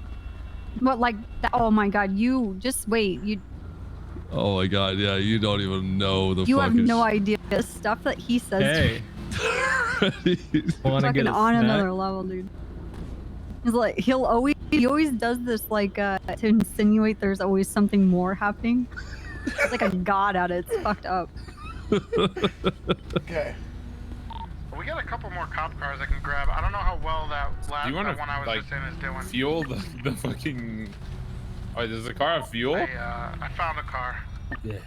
What, like that? Oh my god, you just wait. Oh my god, yeah, you don't even know the You have fucking no idea the stuff that he says. Hey. Wanna Fucking get a on snack? another level, dude. He's like, he always does this like to insinuate there's always something more happening. It's like a god at it. It's fucked up. Okay. We got a couple more cop cars I can grab. I don't know how well that Do you want that one I to was like just in is doing. fuel the fucking? Oh, does the car have fuel? I found a car. Yeah.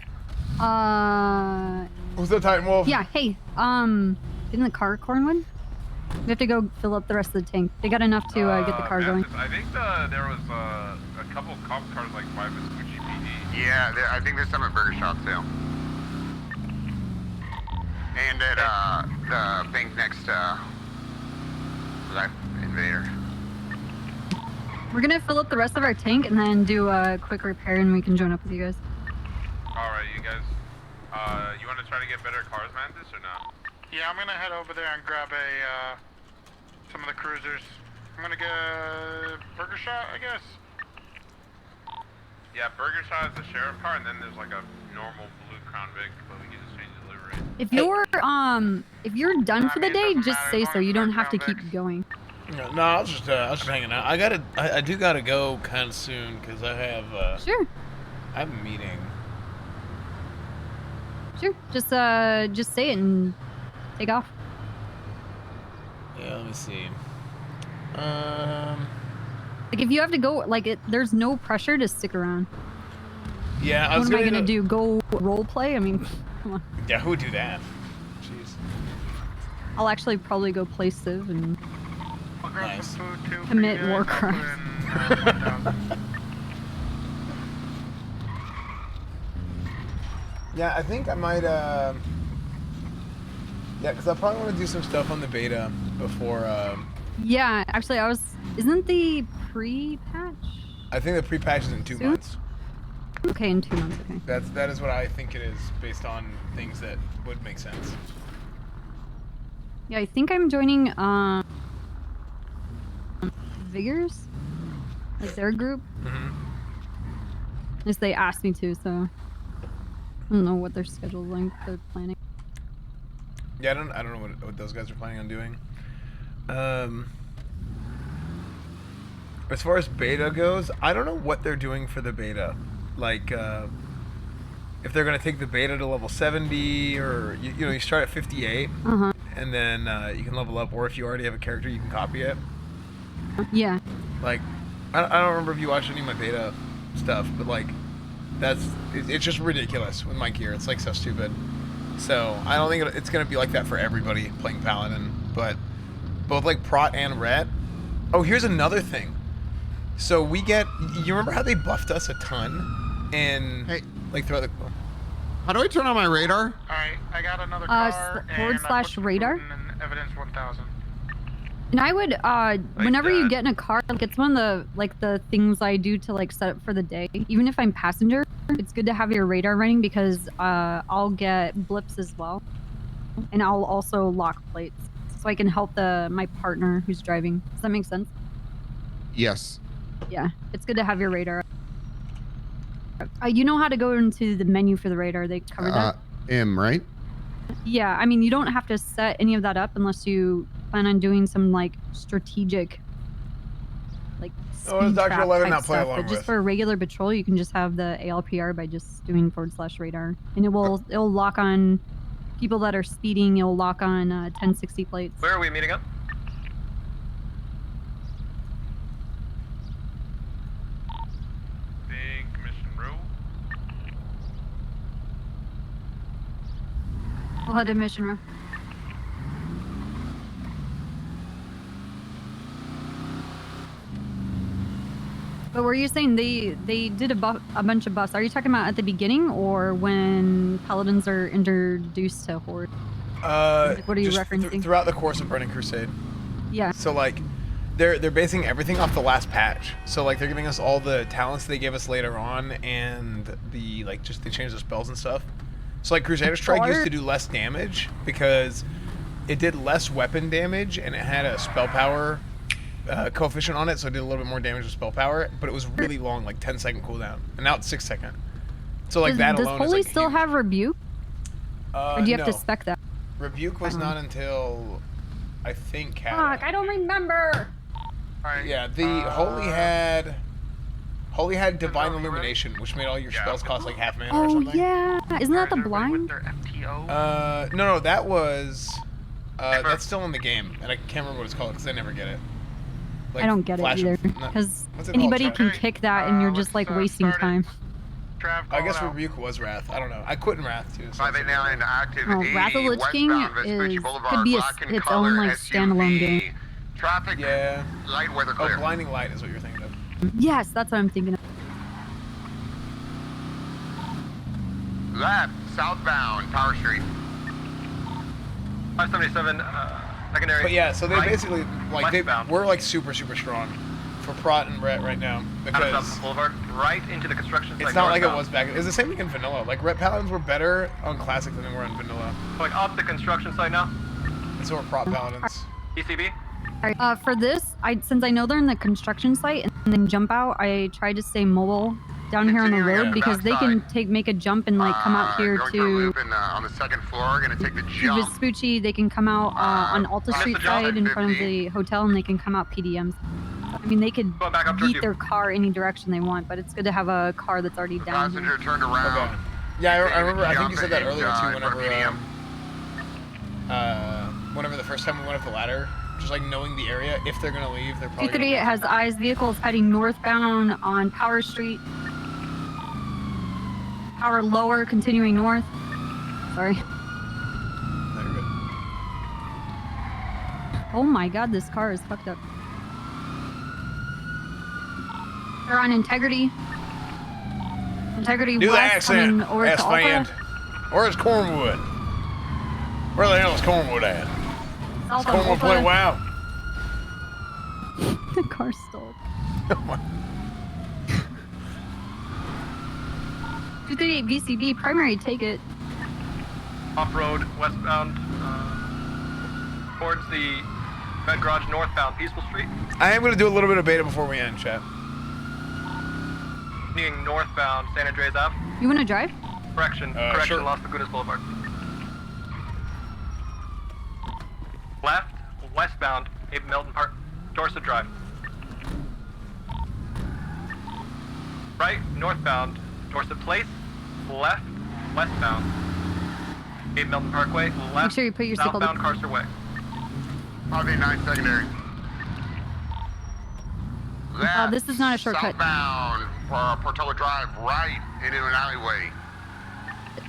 Who's the Titan Wolf? Yeah. Hey. Didn't the car Cornwood? We have to go fill up the rest of the tank. They got enough to get the car going. I think there was a couple cop cars like 5 at Switchy PD. Yeah, I think there's some at Burger Shop too. And at the bank next to Life Invader. We're gonna fill up the rest of our tank and then do a quick repair, and we can join up with you guys. All right, you guys. You want to try to get better cars, Mantis, or not? Yeah, I'm gonna head over there and grab some of the cruisers. I'm gonna get Burger Shot, I guess. Yeah, Burger Shot is the sheriff car, and then there's like a normal blue Crown Vic, but we can just change the livery. If you're done for the day, just say so. You don't have to keep going. No, I was just hanging out. I do gotta go kind of soon because I have Sure. I have a meeting. Sure. Just say it and take off. Yeah, let me see. Like if you have to go, there's no pressure to stick around. Yeah, I was What am I gonna do? Go role play? I mean, come on. Yeah, who would do that? Jeez. I'll actually probably go play Civ and Nice. commit war crimes. Yeah, I think I might. Yeah, because I probably want to do some stuff on the beta before. Yeah, actually, Isn't the pre-patch? I think the pre-patch is in 2 months. Okay, in 2 months. Okay. That is what I think it is based on things that would make sense. Yeah, I think I'm joining Vigors, like their group. At least they asked me to, so I don't know what their schedule's like. They're planning. Yeah, I don't know what those guys are planning on doing. As far as beta goes, I don't know what they're doing for the beta. Like, if they're gonna take the beta to level 70, or you start at 58, and then you can level up, or if you already have a character, you can copy it. Yeah. Like, I don't remember if you watched any of my beta stuff, but like, it's just ridiculous with my gear. It's like so stupid. So I don't think it's gonna be like that for everybody playing Paladin, but both like Prot and Ret. Oh, here's another thing. So we get, you remember how they buffed us a ton in like throughout the. How do I turn on my radar? Alright, I got another car. /radar. And evidence 1000. And I would, whenever you get in a car, like it's one of the things I do to like set up for the day. Even if I'm passenger, it's good to have your radar running because I'll get blips as well, and I'll also lock plates, so I can help my partner who's driving. Does that make sense? Yes. Yeah, it's good to have your radar. You know how to go into the menu for the radar? They covered that. M, right? Yeah, I mean you don't have to set any of that up unless you plan on doing some like strategic, like speed Dr. trap 11 type not play stuff. along But just with? for a regular patrol, you can just have the ALPR by just doing /radar, and it'll lock on people that are speeding. It'll lock on 1060 plates. Where are we meeting up? We'll head to Mission Row. But were you saying they did a bunch of buffs? Are you talking about at the beginning or when Paladins are introduced to Horde? Like, what are you just referencing? Throughout the course of Burning Crusade. Yeah. So like, they're basing everything off the last patch. So like, they're giving us all the talents they gave us later on, and they changed the spells and stuff. So like, Crusader Strike used to do less damage because it did less weapon damage and it had a spell power coefficient on it, so I did a little bit more damage with spell power, but it was really long, like 10-second cooldown, and now it's 6-second. So like that alone Does Holy is like still have rebuke? Or do you have to no. spec that? Rebuke was not until I think Kata. Fuck, I don't remember. Yeah, the Holy had Divine Illumination, which made all your spells cost like half mana or Oh something. yeah, isn't that the blind? No, that was that's still in the game, and I can't remember what it's called because I never get it. Like, I don't get it flash either of- no, because what's it called, anybody Chad? can kick that and you're just like wasting time. I guess Rebuke was Wrath. I don't know. I quit in Wrath too. So 589 active Oh, 80 Wrath of Lich King westbound Vespucci is Boulevard, could be black and its color own like standalone SUV. game. Traffic, light weather clear. Oh, Blinding Light is what you're thinking of. Yes, that's what I'm thinking of. Left, southbound, Tower Street. 577, secondary. But yeah, so they right, basically like we're like super strong for Prot and Rhett right now out of because South Boulevard, right into the construction site. it's not like it northbound. was back. It's the same thing in Vanilla. Like Rhett Paladins were better on Classic than they were on Vanilla. Going up the construction site now. And so were Prot Paladins. ECB. Alright, for this, since I know they're in the construction site and then jump out, I try to stay mobile down here on the road because they can make a jump and like come out here Going to through a loop in, on the second floor, gonna take the to jump. Vespucci. They can come out on Alta missed Street the jump side at in front of 50. the hotel, and they can come out PDMs. I mean, they could Going back up towards yeet their car any direction they want, but it's good to have a car that's already down here. Passenger turned around. Okay. Yeah, I remember. I think Jump you said that and, earlier too. in front of Whenever the first time we went up the ladder, just like knowing the area, if they're gonna leave, they're probably. 238 has eyes. Vehicles heading northbound on Power Street. Power lower, continuing north. Sorry. No, you're good. Oh my god, this car is fucked up. They're on Integrity. Integrity Do the West coming accent, over to S-band. Alpha. Where's Cornwood? Where the hell is Cornwood at? South Is on Cornwood playing Alpha. WoW? The car stalled. 238 VCB, primary, take it. Off-road, westbound, towards the Red Garage northbound, Peaceful Street. I am gonna do a little bit of beta before we end, chat. Continuing northbound, San Andreas Ave. You want to drive? Correction, Sure. Las Lagunas Boulevard. Left, westbound, Abe Milton Park, Dorset Drive. Right, northbound, Dorset Place. Left, westbound, Abe Milton Parkway. Left, Make sure you put your seatbelt southbound, on. Carcer Way. 589 secondary. Left, this is not a shortcut. Southbound, Portola Drive, right into an alleyway.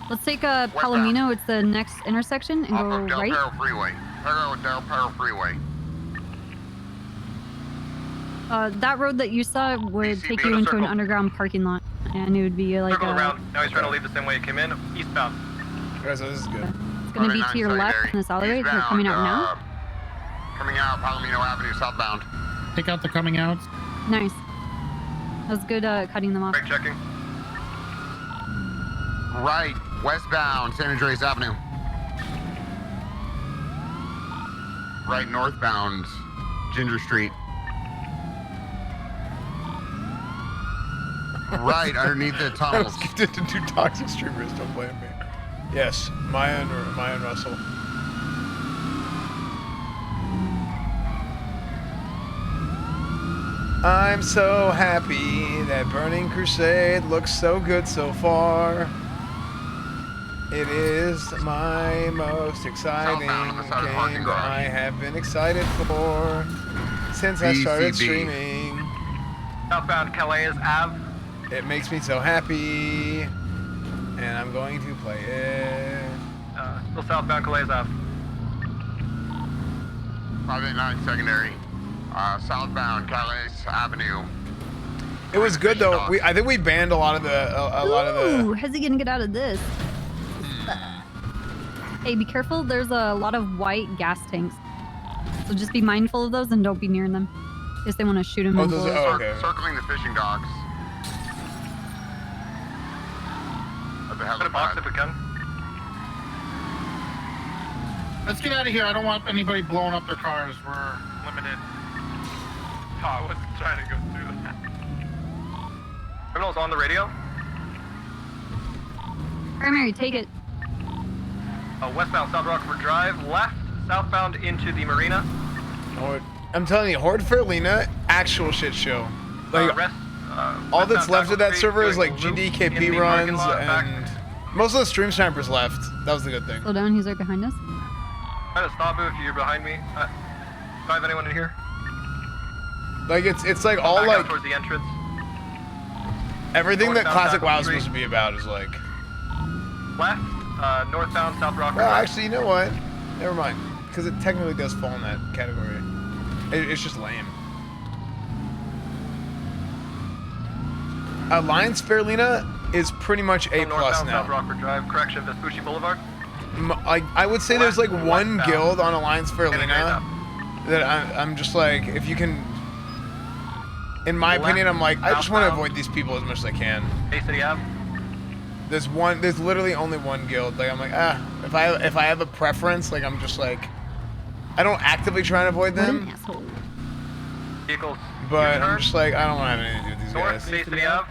Let's take Palomino. It's the next intersection and Off go of Del right. Perro Freeway. Del Perro Freeway. That road that you saw would take you into an underground parking lot, and it would be like Circle around. Now he's trying to leave the same way he came in, eastbound. Okay, so this is good. It's going to be to your left in this alleyway. They're coming out now. Coming out, Palomino Avenue, southbound. Take out the coming outs. Nice. That was good cutting them off. Brake checking. Right, westbound, San Andreas Avenue. Right, northbound, Ginger Street. Right, underneath the I was tunnels. gifted to two toxic streamers. Don't blame me. Yes, Maya and Russell. I'm so happy that Burning Crusade looks so good so far. It is my most exciting game that I have been excited for since I started streaming. Southbound Calais Ave. It makes me so happy, and I'm going to play it. Still southbound Calais Ave. 589 secondary. Southbound Calais Avenue. It was good though. I think we banned a lot of the. Ooh, how's he gonna get out of this? Hey, be careful. There's a lot of white gas tanks, so just be mindful of those and don't be near them. In case they want to shoot him. Okay. Circling the fishing docks. At the helipad. If we can. Let's get out of here. I don't want anybody blowing up their cars. We're limited. I wasn't trying to go through that. Criminals on the radio. Primary, take it. Westbound South Rockford Drive, left, southbound into the marina. I'm telling you, Horde Fairlina, actual shit show. Like, all that's left of that server is like GDKP runs, and most of the stream snipers left. That was the good thing. Slow down, he's right behind us. Try to stop it if you're behind me. Do I have anyone in here? Like, it's like all Back out like towards the entrance. everything that Northbound Classic WoW is Street. supposed to be about is like. Left, northbound South Rockford Well, Drive. actually, you know what? Never mind, because it technically does fall in that category. It's just lame. Alliance Fairlina is pretty much A+ Northbound South now. Rockford Drive, correction, Vespucci Boulevard. I would say there's like one Westbound. guild on Alliance Fairlina that I'm just like, if you can, in my opinion, I'm like, I just want to avoid these people as much as I can. Bay City Ave. There's literally only one guild. Like, I'm like, if I have a preference, like, I'm just like, I don't actively try and avoid them, Vehicles. but I'm just like, I don't want to have anything to do with these North, guys. Bay City Ave.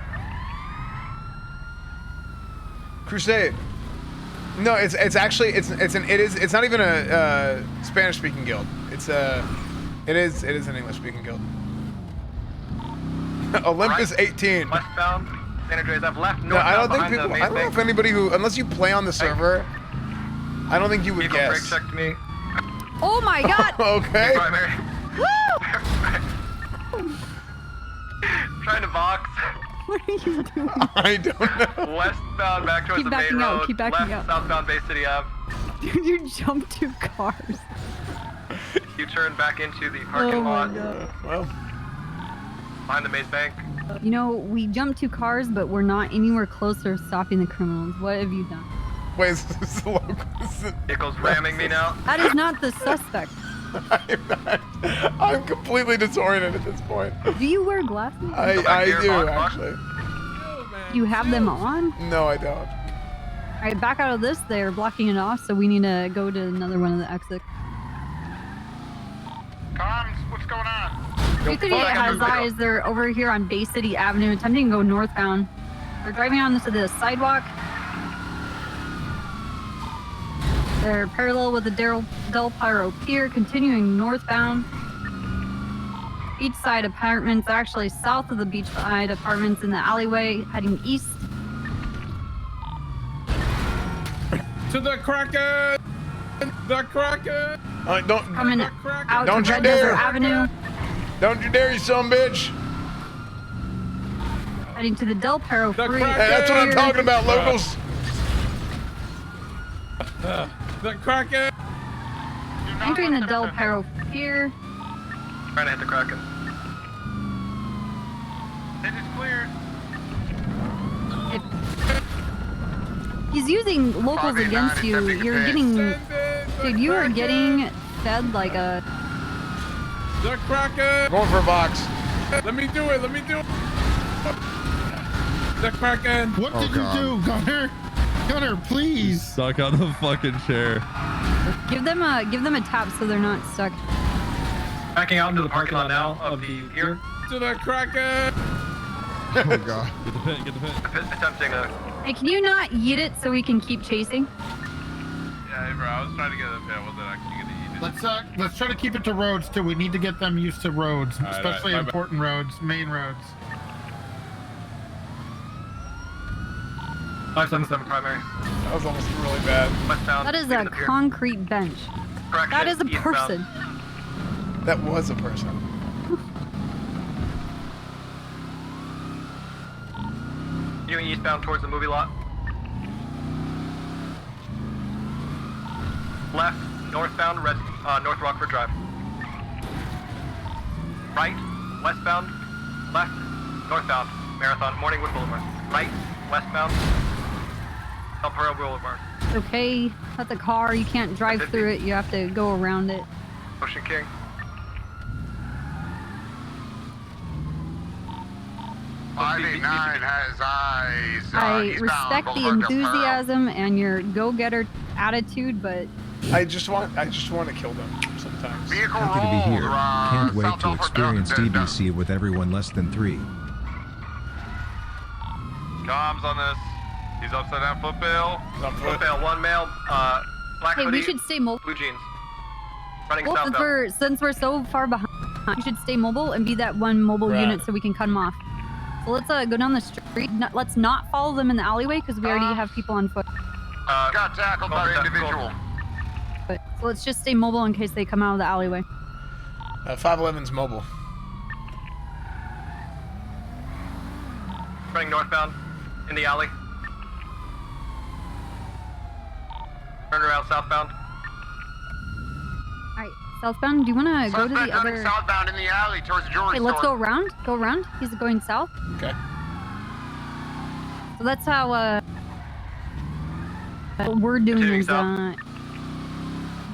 Crusade. No, it's not even a Spanish speaking guild. It is an English speaking guild. Olympus 18. Westbound, San Andreas Ave. Left, No, I don't think behind the people. main I don't know bank. if anybody who, unless you play on the server, I don't think you would Vehicle brake guess. check to me. Oh my god! Okay. Primary. Trying to box. What are you doing? I don't know. Westbound back towards Keep the backing main out, road. keep backing Left, out. southbound Bay City Ave. Dude, you jumped 2 cars. You turn back into the parking Oh my lot. god. Well, behind the maze bank. You know, we jumped 2 cars, but we're not anywhere closer to stopping the criminals. What have you done? Wait, is this the local? Vehicle's ramming me now. That is not the suspect. I'm completely disoriented at this point. Do you wear glasses? I do actually. You have them on? No, I don't. Alright, back out of this. They're blocking it off, so we need to go to another one of the exits. Comms, what's going on? 338 has eyes. They're over here on Bay City Avenue, attempting to go northbound. They're driving onto the sidewalk. They're parallel with the Del Pyro Pier, continuing northbound. Beachside Apartments, actually south of the Beachside Apartments in the alleyway, heading east. To the Kraken! The Kraken! Don't Coming out Don't to you Red dare. Desert Avenue, Don't you dare, you son of a bitch! heading to the Del Pyro Free. Hey, that's what I'm talking about, locals. The Kraken! Entering the Del Pyro Pier. Trying to hit the Kraken. It is clear. He's using locals against you. You're getting, dude, you are getting fed like a. The Kraken! Going for a box. Let me do it. The Kraken! What did you do, Gunner? Gunner, please. Stuck on the fucking chair. Give them a tap so they're not stuck. Backing out into the parking lot now of the pier. To the Kraken! Oh god. Get the pit, get the pit. Attempting to. Hey, can you not eat it so we can keep chasing? Yeah, bro, I was trying to get the pit. I wasn't actually gonna eat it. Let's try to keep it to roads too. We need to get them used to roads, Alright, especially alright, important roads, main roads. 577 primary. That was almost really bad. Westbound. That is leaving a the pier. concrete bench. Correction, That is a eastbound. person. That was a person. Continuing eastbound towards the movie lot. Left, northbound, North Rockford Drive. Right, westbound, left, northbound, Marathon, Morningwood Boulevard. Right, westbound, El Perro Boulevard. Okay, that's a car. You can't drive through it. You have to go around it. Ocean King. $589 has eyes. I eastbound respect the Boulevard Del Perro. enthusiasm and your go-getter attitude, but I just want to kill them. That's sometimes. Vehicle Happy to be roll, here. Can't wait south to over- experience DBC with everyone less than 3. Comms on this. He's upside down foot bail. Foot bail, one male, black Hey, hoodie, we should stay mobile. blue jeans. Running Well, southbound. since we're so far behind, we should stay mobile and be that one mobile Right. unit so we can cut them off. So let's go down the street. Let's not follow them in the alleyway because we already have people on foot. Got tackled by an individual. So let's just stay mobile in case they come out of the alleyway. 511's mobile. Running northbound in the alley. Turn around southbound. All right, southbound. Do you want to go to Suspect the running other? southbound in the alley towards the jewelry Okay, let's store. go around. Go around. He's going south. Okay. So that's how what we're doing Continuing is south.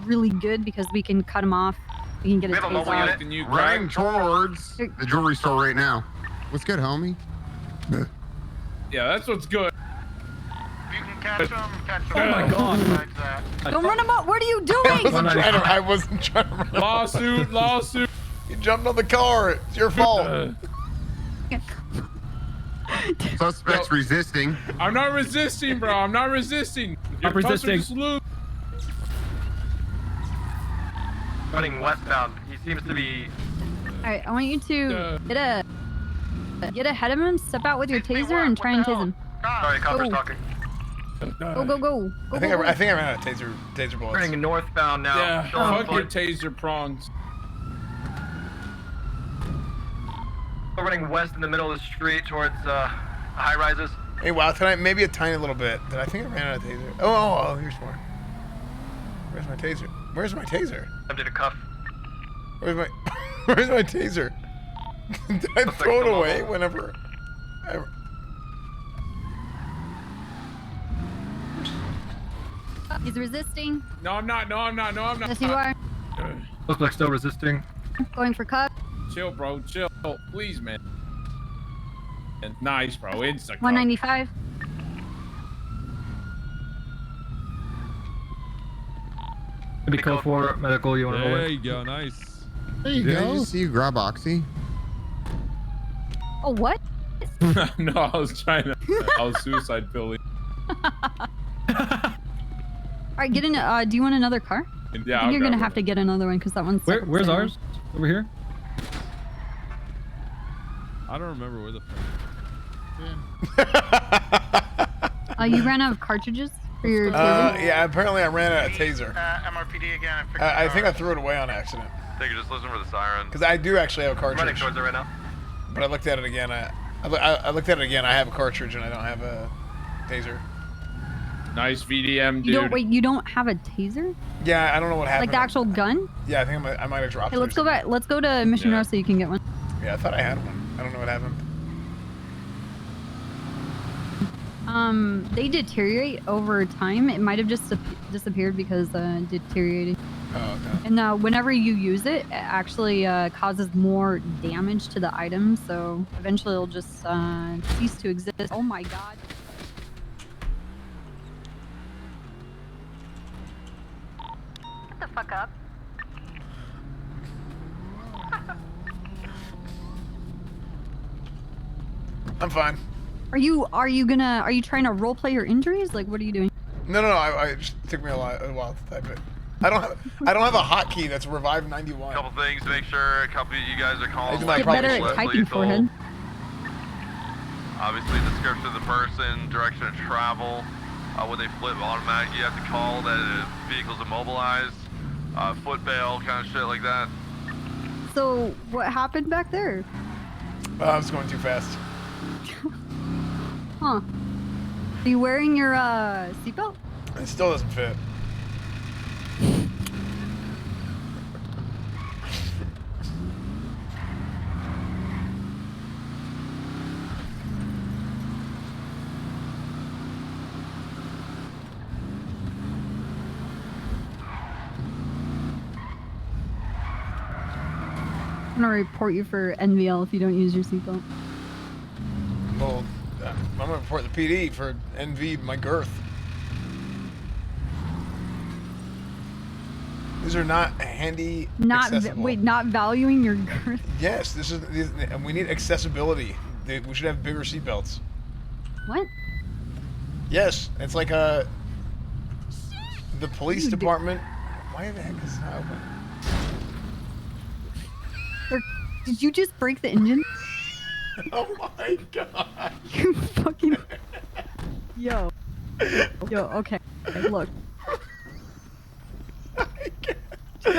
really good because we can cut him off. We can get We his have a face mobile out. unit. Can you Running grab? towards the jewelry store right now. What's good, homie? Yeah, that's what's good. If you can catch them, catch them. Oh my God. Besides that. Don't run him out. What are you doing? I wasn't trying to run. Lawsuit. You jumped on the car. It's your fault. Suspect's resisting. I'm not resisting, bro. I'm not resisting. Your I'm resisting. customer salute. Running westbound. He seems to be. All right, I want you to get ahead of him, step out with your taser, and try and tase him. Sorry, copper's Go. talking. Go, go, go. I think I ran out of taser bullets. Running northbound now. Yeah, Still on fuck your foot. taser prongs. Still running west in the middle of the street towards high rises. Hey, wow, tonight maybe a tiny little bit. Did I think I ran out of taser? Oh, here's more. Where's my taser? Where's my taser? Empty a cuff. Where's my Where's my taser? Did I throw it away whenever? He's resisting. No, I'm not. Yes, you are. Looks like still resisting. Going for cup. Chill, bro. Chill. Please, man. Nice, bro. Insta. 195. Maybe code 4 medical. You want to roll There it? you go. Nice. There you Did I go. just see you grab Oxy? Oh, what? No, I was trying to. I was suicide pilling. All right, get in. Do you want another car? Yeah, I think you're gonna have to get another one because that one's. Where's ours? Over here. I don't remember where the You ran out of cartridges for your taser? Yeah, apparently I ran out of taser. MRPD again. I think I threw it away on accident. I think you just listen for the siren. Because I do actually have a cartridge. Running towards it right now. But I looked at it again. I looked at it again. I have a cartridge and I don't have a taser. Nice VDM, dude. You don't wait. You don't have a taser? Yeah, I don't know what happened. Like the actual gun? Yeah, I think I might have dropped Hey, it. let's go back. Let's go to Mission Row so you can get one. Yeah, I thought I had one. I don't know what happened. They deteriorate over time. It might have just disappeared because deteriorating. Oh, okay. And whenever you use it, it actually causes more damage to the item. So eventually it'll just cease to exist. Oh my god. Get the fuck up. I'm fine. Are you trying to role play your injuries? Like, what are you doing? No. I just took me a while to type it. I don't have a hotkey that's revive 91. Couple things to make sure a couple of you guys are calling. Get better at typing, forehead. Obviously, description of the person, direction of travel. When they flip automatic, you have to call that the vehicle's immobilized. Foot bail, kind of shit like that. So what happened back there? I was going too fast. Huh? Are you wearing your seatbelt? It still doesn't fit. I'm gonna report you for NVL if you don't use your seatbelt. Well, I'm gonna report the PD for NV my girth. These are not handy. Not accessible. wait, not valuing your girth. Yes, and we need accessibility. We should have bigger seatbelts. What? Yes, it's like the police department. Why the heck is it not open? Did you just break the engine? Oh my god! You fucking. Yo. Okay. Look. Did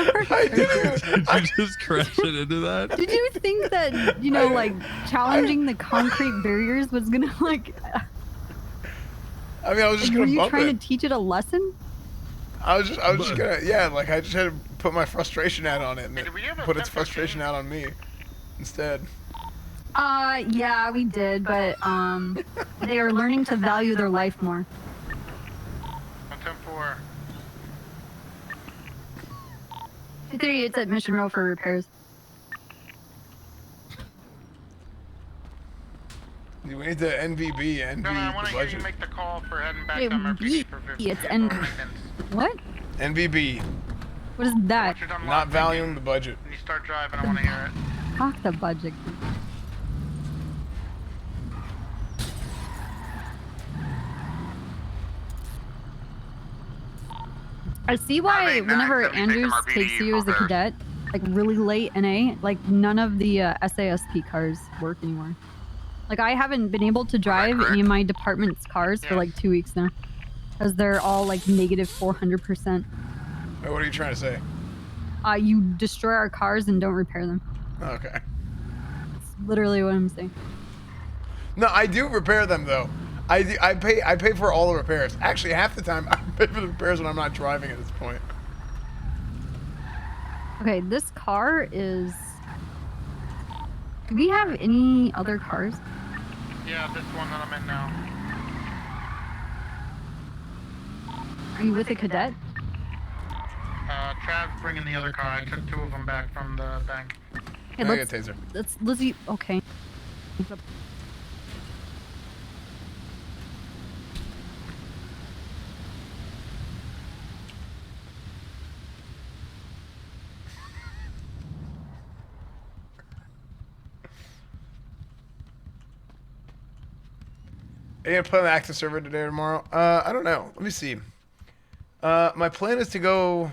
you just crash it into that? Did you think that like challenging the concrete barriers was gonna like? I mean, I was just were gonna you bump trying it. to teach it a lesson? I was just gonna, like I just had to put my frustration out on it, and put its frustration out on me instead. Yeah, we did, but they are learning to value their life more. 110-4. 238, it's at Mission Row for repairs. We need the NVB, No, I want the to hear budget. you make the call for heading back Wait, to MRPD for it's N. What? NVB. What is that? Not valuing the budget. When you start driving, I want to hear it. Fuck the budget. I see why whenever Andrews takes you as a cadet, like really late NA, like none of the SASP cars work anymore. Like I haven't been able to drive any of my department's cars for like 2 weeks now. Because they're all like negative 400%. Wait, what are you trying to say? You destroy our cars and don't repair them. Okay. That's literally what I'm saying. No, I do repair them though. I pay for all the repairs. Actually, half the time I pay for the repairs when I'm not driving at this point. Okay, this car is... Do we have any other cars? Yeah, this one that I'm in now. Are you with a cadet? Trav's bringing the other car. I took 2 of them back from the bank. Hey, I get a taser. Let's eat. Okay. Are you gonna play on the active server today or tomorrow? I don't know. Let me see. My plan is to go.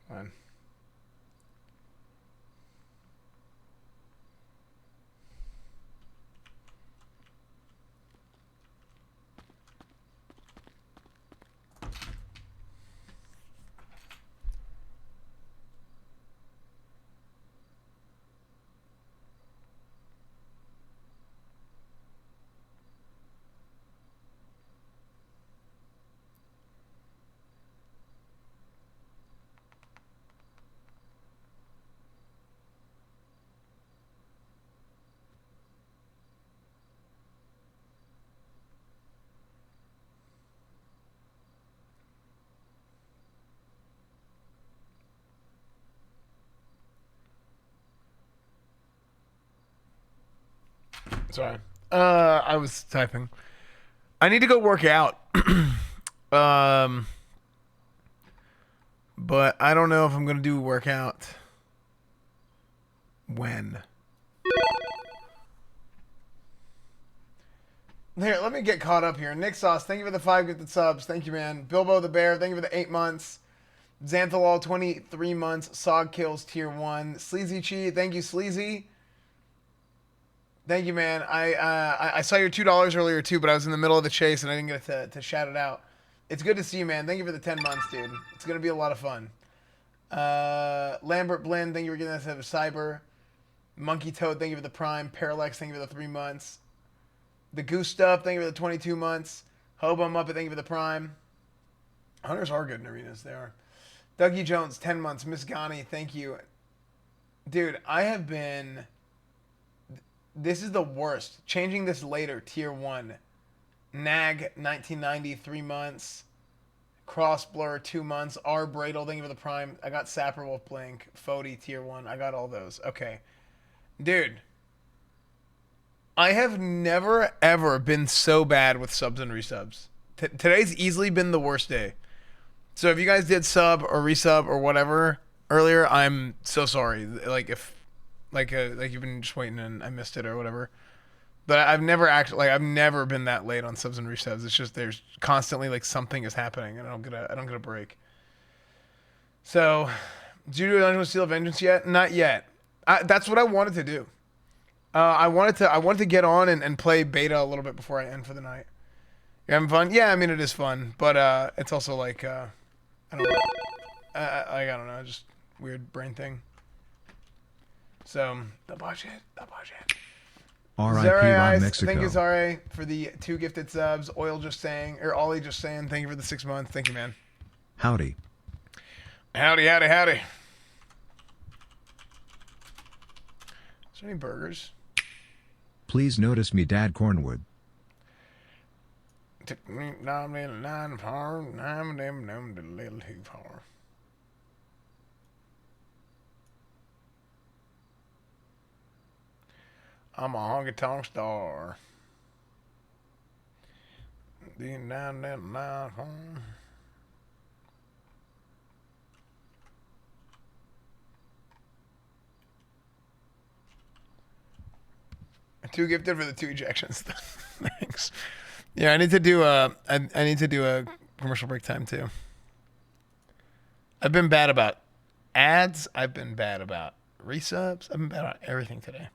Fine. Sorry. I was typing. I need to go work out. But I don't know if I'm gonna do workout. When? Here, let me get caught up here. Nick Sauce, thank you for the 5 gifted subs. Thank you, man. Bilbo the Bear, thank you for the 8 months. Xanthalol, 23 months. Sog Kills, tier 1. Sleazy Chi, thank you, Sleazy. Thank you, man. I saw your $2 earlier, too, but I was in the middle of the chase, and I didn't get to shout it out. It's good to see you, man. Thank you for the 10 months, dude. It's going to be a lot of fun. Lambert Blinn, thank you for getting us to Cyber. Monkey Toad, thank you for the Prime. Parallax, thank you for the 3 months. The Goose Stuff, thank you for the 22 months. Hobo Muppet, thank you for the Prime. Hunters are good in arenas, they are. Dougie Jones, 10 months. Miss Ghani, thank you. Dude, I have been... This is the worst. Changing this later, tier 1. Nag, 1990, 3 months. Cross Blur 2 months. R Bradle, thank you for the Prime. I got Sapperwolf Blink. Fody tier 1. I got all those. Okay. Dude. I have never ever been so bad with subs and resubs. Today's easily been the worst day. So if you guys did sub or resub or whatever earlier, I'm so sorry. Like if like you've been just waiting and I missed it or whatever. But I've never I've never been that late on subs and resubs. It's just there's constantly like something is happening and I don't get a break. So, did you do Dungeon of Steel Vengeance yet? Not yet. That's what I wanted to do. I wanted to get on and play beta a little bit before I end for the night. You having fun? Yeah, I mean it is fun, but it's also like I don't know. I don't know, just weird brain thing. So the budget. R.I.P. Zare Ron Ice, Mexico. thank you, Zare, for the 2 gifted subs. Ollie just saying, thank you for the 6 months. Thank you, man. Howdy. Howdy. Is there any burgers? Please notice me, Dad Cornwood. I'm a honky tonk star. Down that night home. Two gifted for the 2 ejections. Thanks. Yeah, I need to do a commercial break time too. I've been bad about ads. I've been bad about resubs. I've been bad about everything today.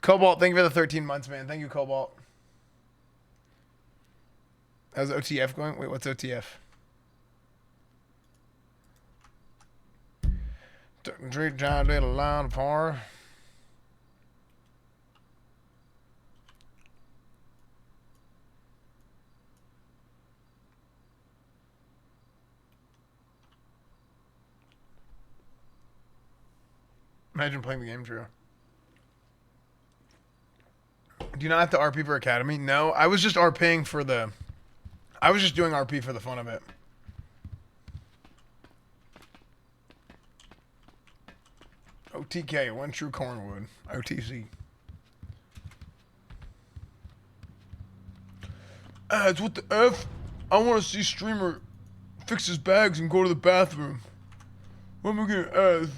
Cobalt, thank you for the 13 months, man. Thank you, Cobalt. How's OTF going? Wait, what's OTF? Drink John did a line of par. Imagine playing the game, Drew. Do you not have to RP for Academy? No, I was just RPing for the... I was just doing RP for the fun of it. OTK, one true Cornwood. OTC. Ads, what the F? I want to see streamer fix his bags and go to the bathroom. What am I getting ads?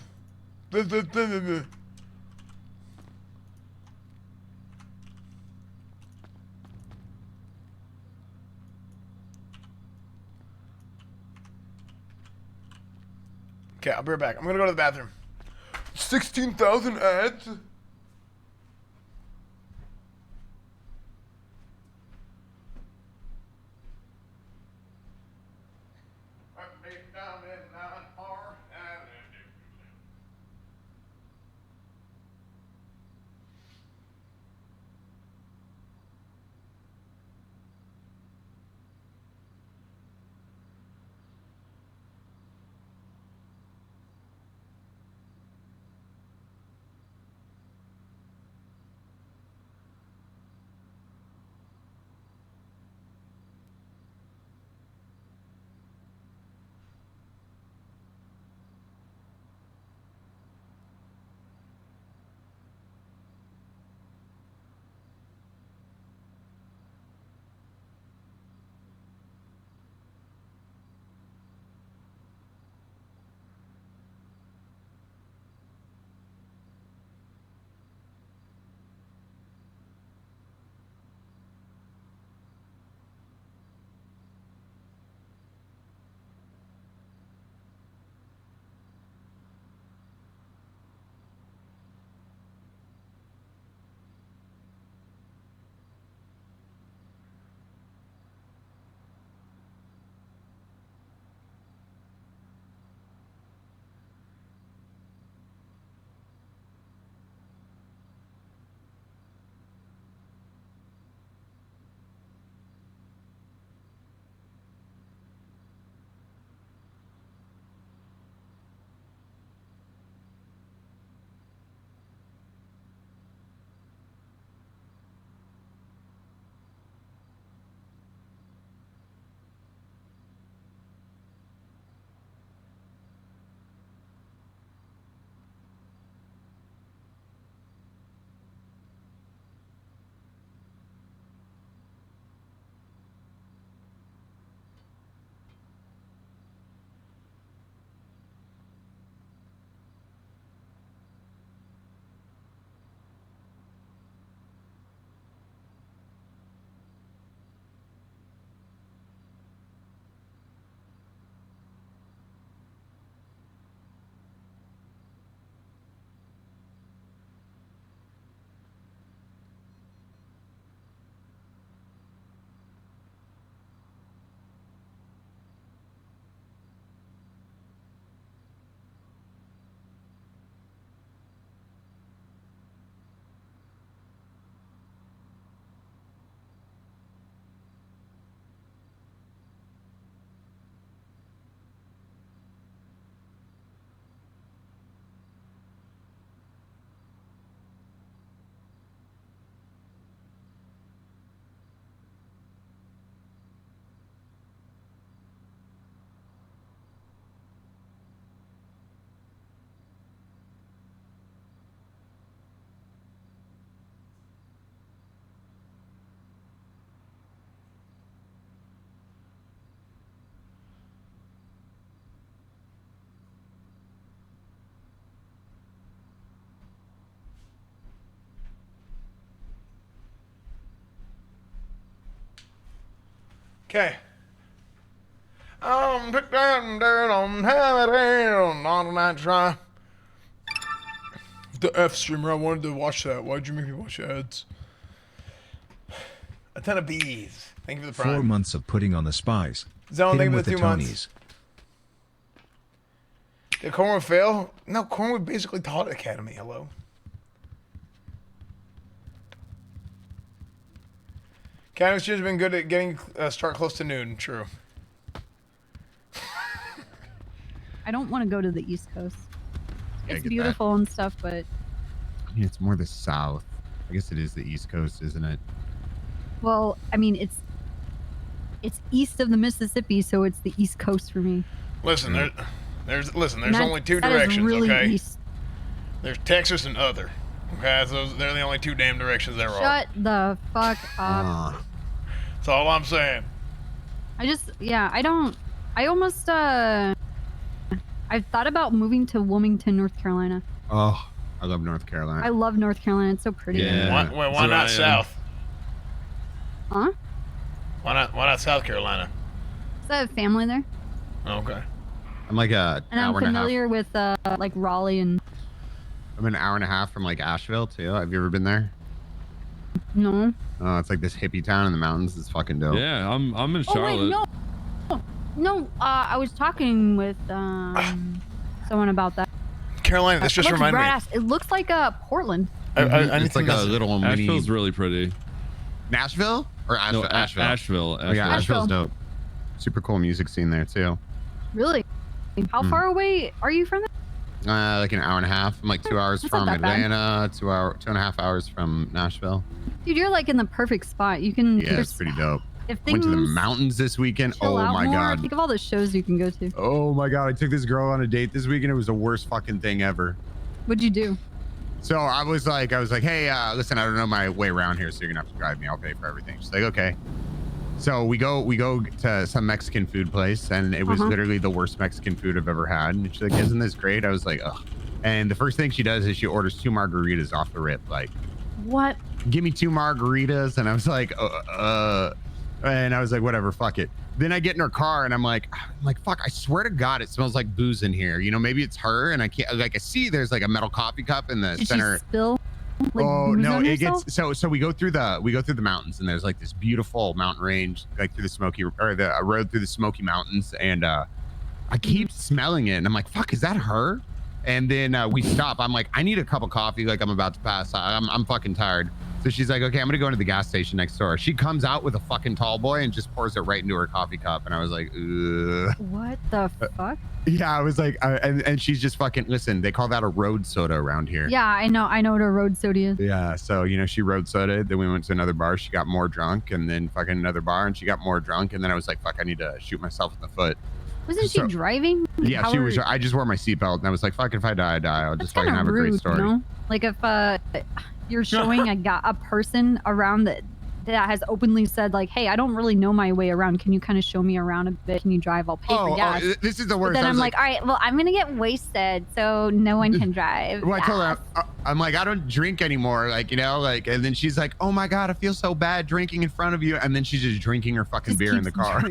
Okay, I'll be right back. I'm gonna go to the bathroom. 16,000 ads? Okay. Pick down, have it down on the night try. The F streamer, I wanted to watch that. Why'd you make me watch ads? A ton of bees. Thank you for the prime. 4 months of putting on the spies. Zone, Hit thank him you with for the the 2 months. Tonys. Did Cornwood fail? No, Cornwood basically taught Academy. Hello. Academy's just been good at getting start close to noon. True. I don't want to go to the East Coast. Yeah, I It's get beautiful and stuff, but I mean, it's more the south. I guess it is the East Coast, isn't it? well, I mean, it's east of the Mississippi, so it's the East Coast for me. Listen, there's And only two that is directions. really Okay. east. There's Texas and other. Okay, so they're the only two damn directions there are. Shut the fuck up. That's all I'm saying. I almost I've thought about moving to Wilmington, North Carolina. Oh, I love North Carolina. I love North Carolina. It's so pretty. Why not south? Huh? Why not South Carolina? Because I have family there. Okay. I'm like And I'm familiar with like Raleigh and I'm an hour and a half from like Asheville too. Have you ever been there? no. Oh, it's like this hippie town in the mountains. It's fucking dope. Yeah, I'm in Oh Charlotte. wait, no. I was talking with someone about that. Carolina, this just It looks reminded me. badass. It looks like Portland. It's like a little mini. Asheville's really pretty. Nashville or Asheville? No, Asheville. Asheville. Oh, yeah, Asheville. Asheville's dope. Super cool music scene there too. Really? How far away are you from there? Like an hour and a half. I'm like 2 hours That's not from that bad. Atlanta, 2.5 hours from Nashville. Dude, you're like in the perfect spot. You can. Yeah, it's pretty dope. If Went to the things mountains this weekend. chill Oh out my more, god. think of all the shows you can go to. Oh my god. I took this girl on a date this weekend. It was the worst fucking thing ever. What'd you do? So I was like, hey, listen, I don't know my way around here, so you're gonna have to drive me. I'll pay for everything. She's like, okay. So we go to some Mexican food place, and it was literally the worst Mexican food I've ever had. And she's like, isn't this great? I was like, ugh. And the first thing she does is she orders 2 margaritas off the rip. Like, What? give me 2 margaritas. And I was like, and I was like, whatever, fuck it. Then I get in her car and I'm like, fuck, I swear to God, it smells like booze in here. You know, maybe it's her. And I can't, like, I see there's like a metal coffee cup in the Did center. she spill? Like, Oh booze no, on it herself? gets so we go through the mountains, and there's like this beautiful mountain range, like through the a road through the Smoky Mountains, and I keep smelling it, and I'm like, fuck, is that her? And then we stop. I'm like, I need a cup of coffee, like I'm about to pass. I'm fucking tired. So she's like, okay, I'm gonna go into the gas station next door. She comes out with a fucking tall boy and just pours it right into her coffee cup, and I was like, ugh. What the fuck? Yeah, I was like, and she's just fucking, listen, they call that a road soda around here. Yeah, I know what a road soda is. Yeah, so, you know, she road soda, then we went to another bar, she got more drunk, and then fucking another bar, and she got more drunk, and then I was like, fuck, I need to shoot myself in the foot. Wasn't she driving? Yeah, How she are- was. I just wore my seatbelt, and I was like, fuck, if I die, I die. I'll just Kinda fucking have a great rude, story. You know? Like if you're showing a person around that has openly said like, hey, I don't really know my way around. Can you kind of show me around a bit? Can you drive? I'll pay for gas. This is the But worst. then I I'm was like, all right, well, I'm gonna get wasted, so no one can drive. well, I told her, I'm like, I don't drink anymore, like, you know, like, and then she's like, oh my God, I feel so bad drinking in front of you. And then she's just drinking her fucking beer in the car.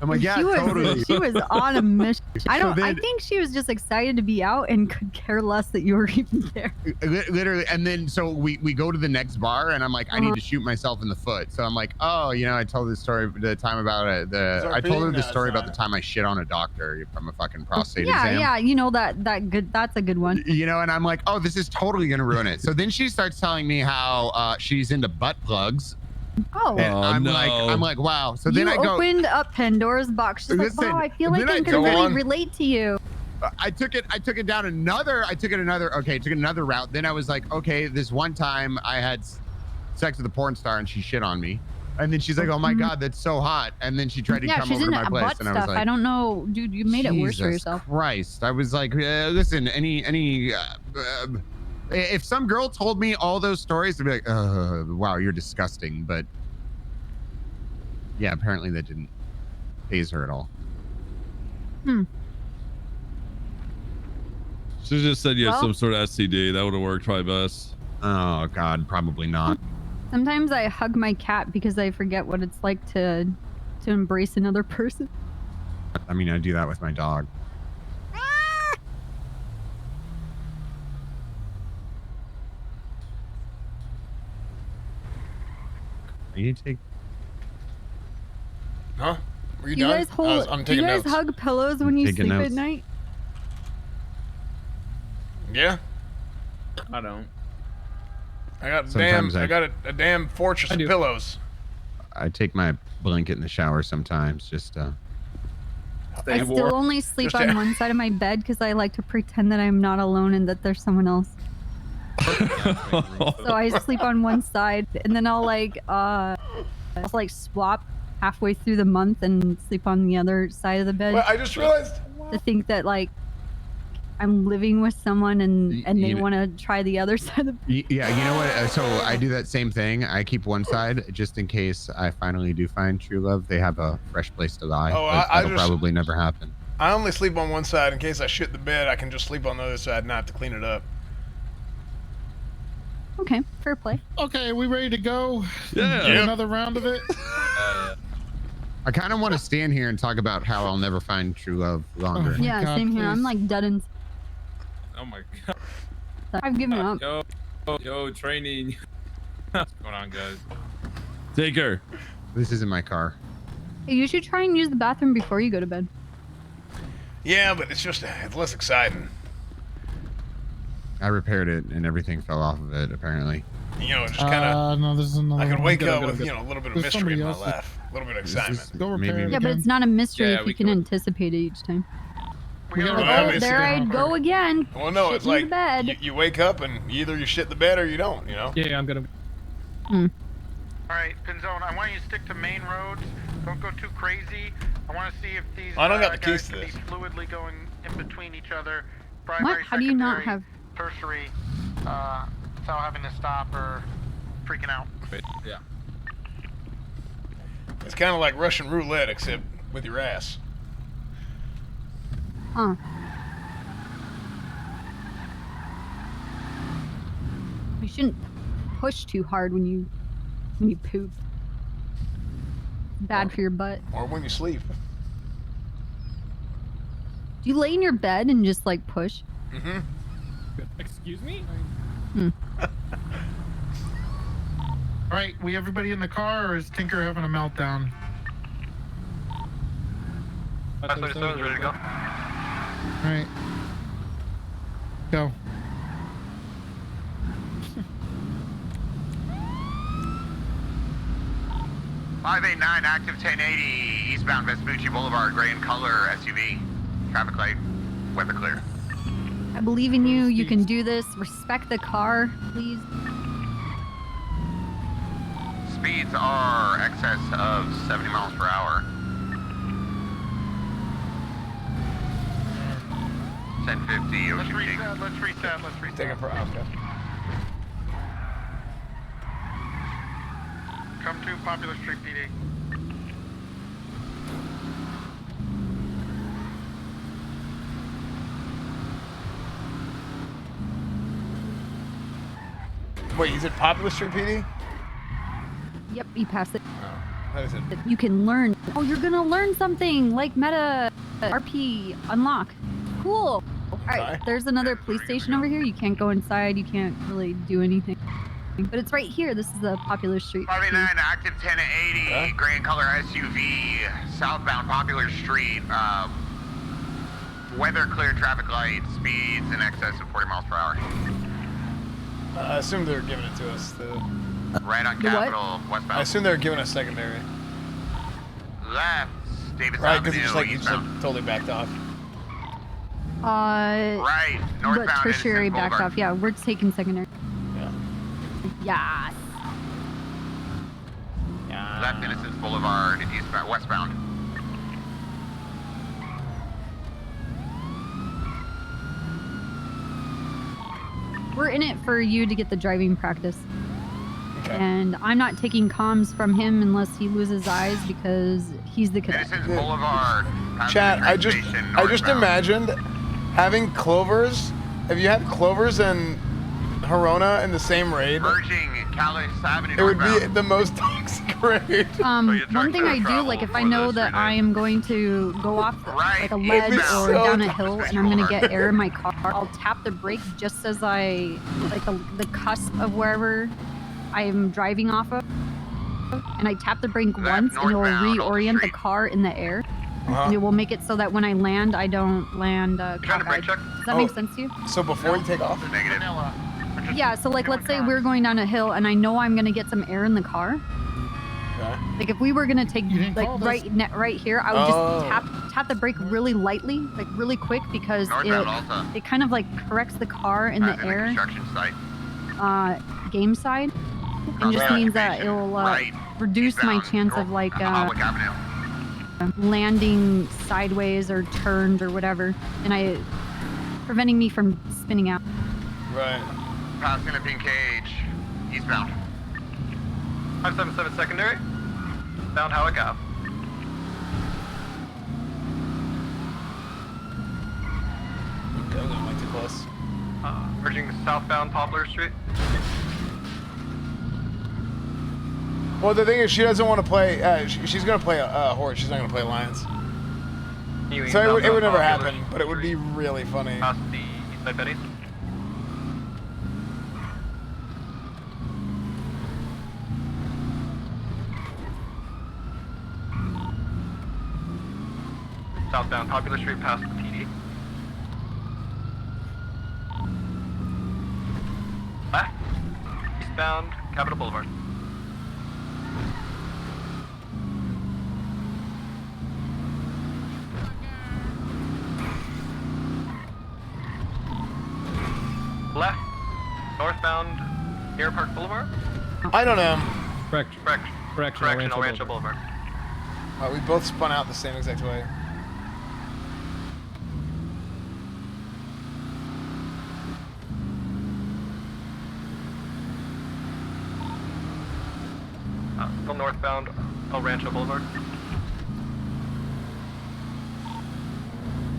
I'm like, yeah, totally. She was on a mission. I So I then- think she was just excited to be out and could care less that you were even there. Literally, and then so we go to the next bar, and I'm like, I need to shoot myself in the foot. So I'm like, oh, you know, I told this story the time about it. I told her the story about the time I shit on a doctor from a fucking prostate exam. Yeah, you know that good. That's a good one. You know, and I'm like, oh, this is totally gonna ruin it. So then she starts telling me how she's into butt plugs. Oh, And I'm like, wow. So then you I go. opened up Pandora's box. She's Listen, like, wow, I feel like then I I can go really on. relate to you. I took it down another. I took another route. Then I was like, okay, this one time I had sex with a porn star and she shit on me. And then she's like, oh my God, that's so hot. And then and then she tried to come she's over to into my place. butt And I was stuff. like, I don't know, dude. You made it worse for Jesus yourself. Christ. I was like, listen, if some girl told me all those stories, I'd be like, wow, you're disgusting. But yeah, apparently that didn't faze her at all. She just said you had Well- some sort of STD. That would have worked probably best. Oh God, probably not. Sometimes I hug my cat because I forget what it's like to to embrace another person. I mean, I do that with my dog. You take. Huh? Were you Do you done? guys hold? I'm Do you taking guys notes. hug pillows when you taking sleep notes. at night? Yeah. I don't. I got Sometimes I got a damn fortress of pillows. I take my blanket in the shower sometimes, just I still only sleep Just on to- one side of my bed because I like to pretend that I'm not alone and that there's someone else. So I sleep on one side, and then I'll like swap halfway through the month and sleep on the other side of the bed. Well, I just realized to think that like I'm living with someone and they you know- want to try the other side of the Yeah, you know what? So I do that same thing. I keep one side just in case I finally do find true love. They have a fresh place to lie. Oh, but I that'll just- probably never happen. I only sleep on one side in case I shit the bed. I can just sleep on the other side and not have to clean it up. Okay, fair play. Okay, we ready to go? Yeah. Do another round of it? I kind of want to stand here and talk about how I'll never find true love longer. yeah, God, same here. I'm please. like dead and Oh my god. I've given up. Yo, training. What's going on, guys? Take her. This isn't my car. Hey, you should try and use the bathroom before you go to bed. Yeah, but it's less exciting. I repaired it and everything fell off of it, apparently. You know, just kind of. No, this is another I could one. wake Good, up good, with good. a little bit of There's mystery in my somebody else. life, a little bit of excitement. Go repair it Yeah, but again. it's not a mystery Yeah, if we you can anticipate it each time. We gotta Well, go. I mean, There I go again. Well, no, Shit it's in the like bed. you wake up and either you shit the bed or you don't. You know. Yeah, I'm gonna. Alright, Pinzone, I want you to stick to main roads. Don't go too crazy. I want to see if these I don't got the guys keys to can this. be fluidly going in between each other. What? Primary, How do you not secondary, have? tertiary, without having to stop or freaking out. Wait, yeah. It's kind of like Russian roulette, except with your ass. Huh. You shouldn't push too hard when you poop. Bad for your butt. Or when you sleep. Do you lay in your bed and just like push? Mm-hmm. Excuse me? All right, we everybody in the car, or is Tinker having a meltdown? That's 37's ready to go. All right. Go. $589 active 1080 eastbound Vespucci Boulevard, gray in color SUV. Traffic light, weather clear. I believe in you. You can do this. Respect the car, please. Speeds are excess of 70 miles per hour. 1050 Let's Ocean Peak. reset, let's reset. Taking for okay. Come to Popular Street PD. Wait, is it Popular Street PD? Yep, you pass it. How is it? You can learn. Oh, you're gonna learn something like meta RP unlock. Cool. All right, there's another police station over here. You can't go inside. You can't really do anything. But it's right here. This is the Popular Street. 589 active 1080 gray in color SUV southbound Popular Street. Weather clear, traffic light, speeds in excess of 40 miles per hour. I assume they're giving it to us. Right on The what? Capitol, westbound. I assume they're giving us secondary. Left, Davis Right, Avenue, because you just eastbound. totally backed off. Right, northbound But tertiary Innocence backed Boulevard. off. Yeah, we're taking secondary. Yeah. Yes. Left Innocence Boulevard, eastbound, westbound. We're in it for you to get the driving practice. Okay. And I'm not taking comms from him unless he loses eyes because he's the cadet. Innocence Boulevard. Chat, I just imagined having clovers. Have you had clovers and Herona in the same raid, Merging Calais Avenue. it would be northbound. the most toxic raid. One thing I do, like if I know that I am going to go off like a ledge or so down a hill and I'm gonna get air in my car, I'll tap the brake just as I, like the cusp of wherever I'm driving off of. And I tap the brake once and it will reorient the car in the air. And it will make it so that when I land, I don't land cockeyed. Does that make sense to you? So before you take off? Negative. Yeah, so like let's say we're going down a hill and I know I'm gonna get some air in the car. Okay. Like if we were gonna take like right here, I would just tap the brake really lightly, like really quick, because it kind of like corrects the car in the air. Construction site. Game side, and just means that it will reduce my chance of like landing sideways or turned or whatever, and preventing me from spinning out. Right. Passing a pink cage. Eastbound. 577 secondary. Bound Howick Ave. Okay, that might be close. Merging southbound Poplar Street. Well, the thing is, she doesn't want to play. She's gonna play a horse. She's not gonna play lions. So it would never happen, but it would be really funny. Past the east side Betty. Southbound Popular Street past the PD. Left. Eastbound Capitol Boulevard. Left. Northbound Deer Park Boulevard. I don't know. Correctional Rancho Boulevard. We both spun out the same exact way. Still northbound El Rancho Boulevard.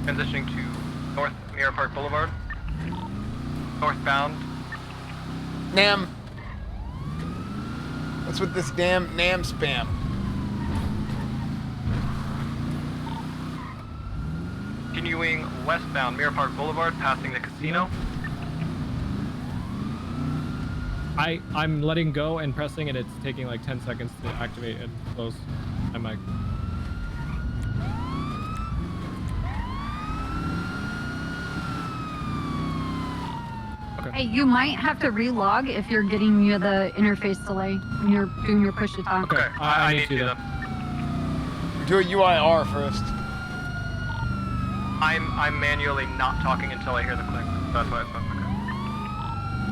Transitioning to North Mirror Park Boulevard. Northbound. Nam. What's with this damn Nam spam? Continuing westbound Mirror Park Boulevard, passing the casino. I'm letting go and pressing, and it's taking like 10 seconds to activate and close my mic. Hey, you might have to relog if you're getting the interface delay when you're doing your push to talk. Okay, I need to do that. Do a UIR first. I'm manually not talking until I hear the click. That's why it's okay.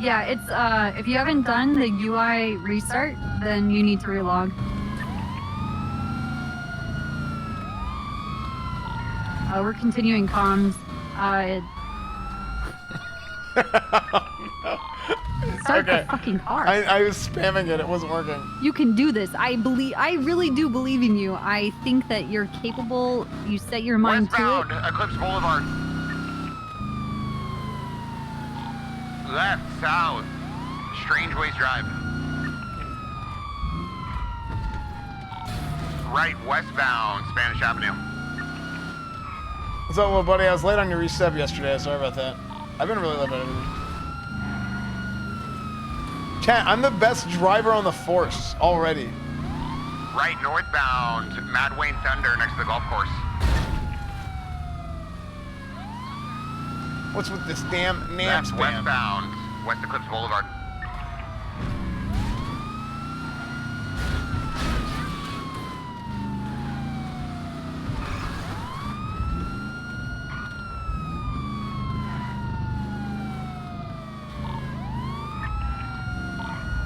Yeah, it's if you haven't done the UI restart, then you need to relog. We're continuing comms. Start the fucking car. I was spamming it. It wasn't working. You can do this. I really do believe in you. I think that you're capable. You set your mind Westbound, to it. Eclipse Boulevard. Left, south. Strange Ways Drive. Right, westbound, Spanish Avenue. What's up, little buddy? I was late on your resub yesterday. Sorry about that. I've been really late about everything. Chat, I'm the best driver on the force already. Right, northbound, Mad Wayne Thunder next to the golf course. What's with this damn NAM Left, spam? westbound, West Eclipse Boulevard.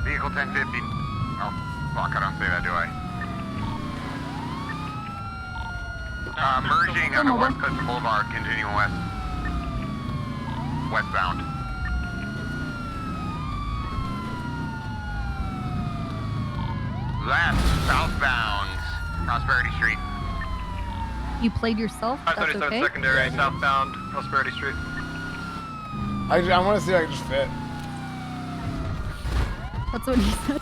Vehicle 1050. Oh, fuck, I don't say that, do I? Merging on the West Coast Boulevard, continuing west. Westbound. Left, southbound, Prosperity Street. You played yourself. That's 537 okay. secondary, southbound Prosperity Street. I want to see if I can just fit. That's what he said.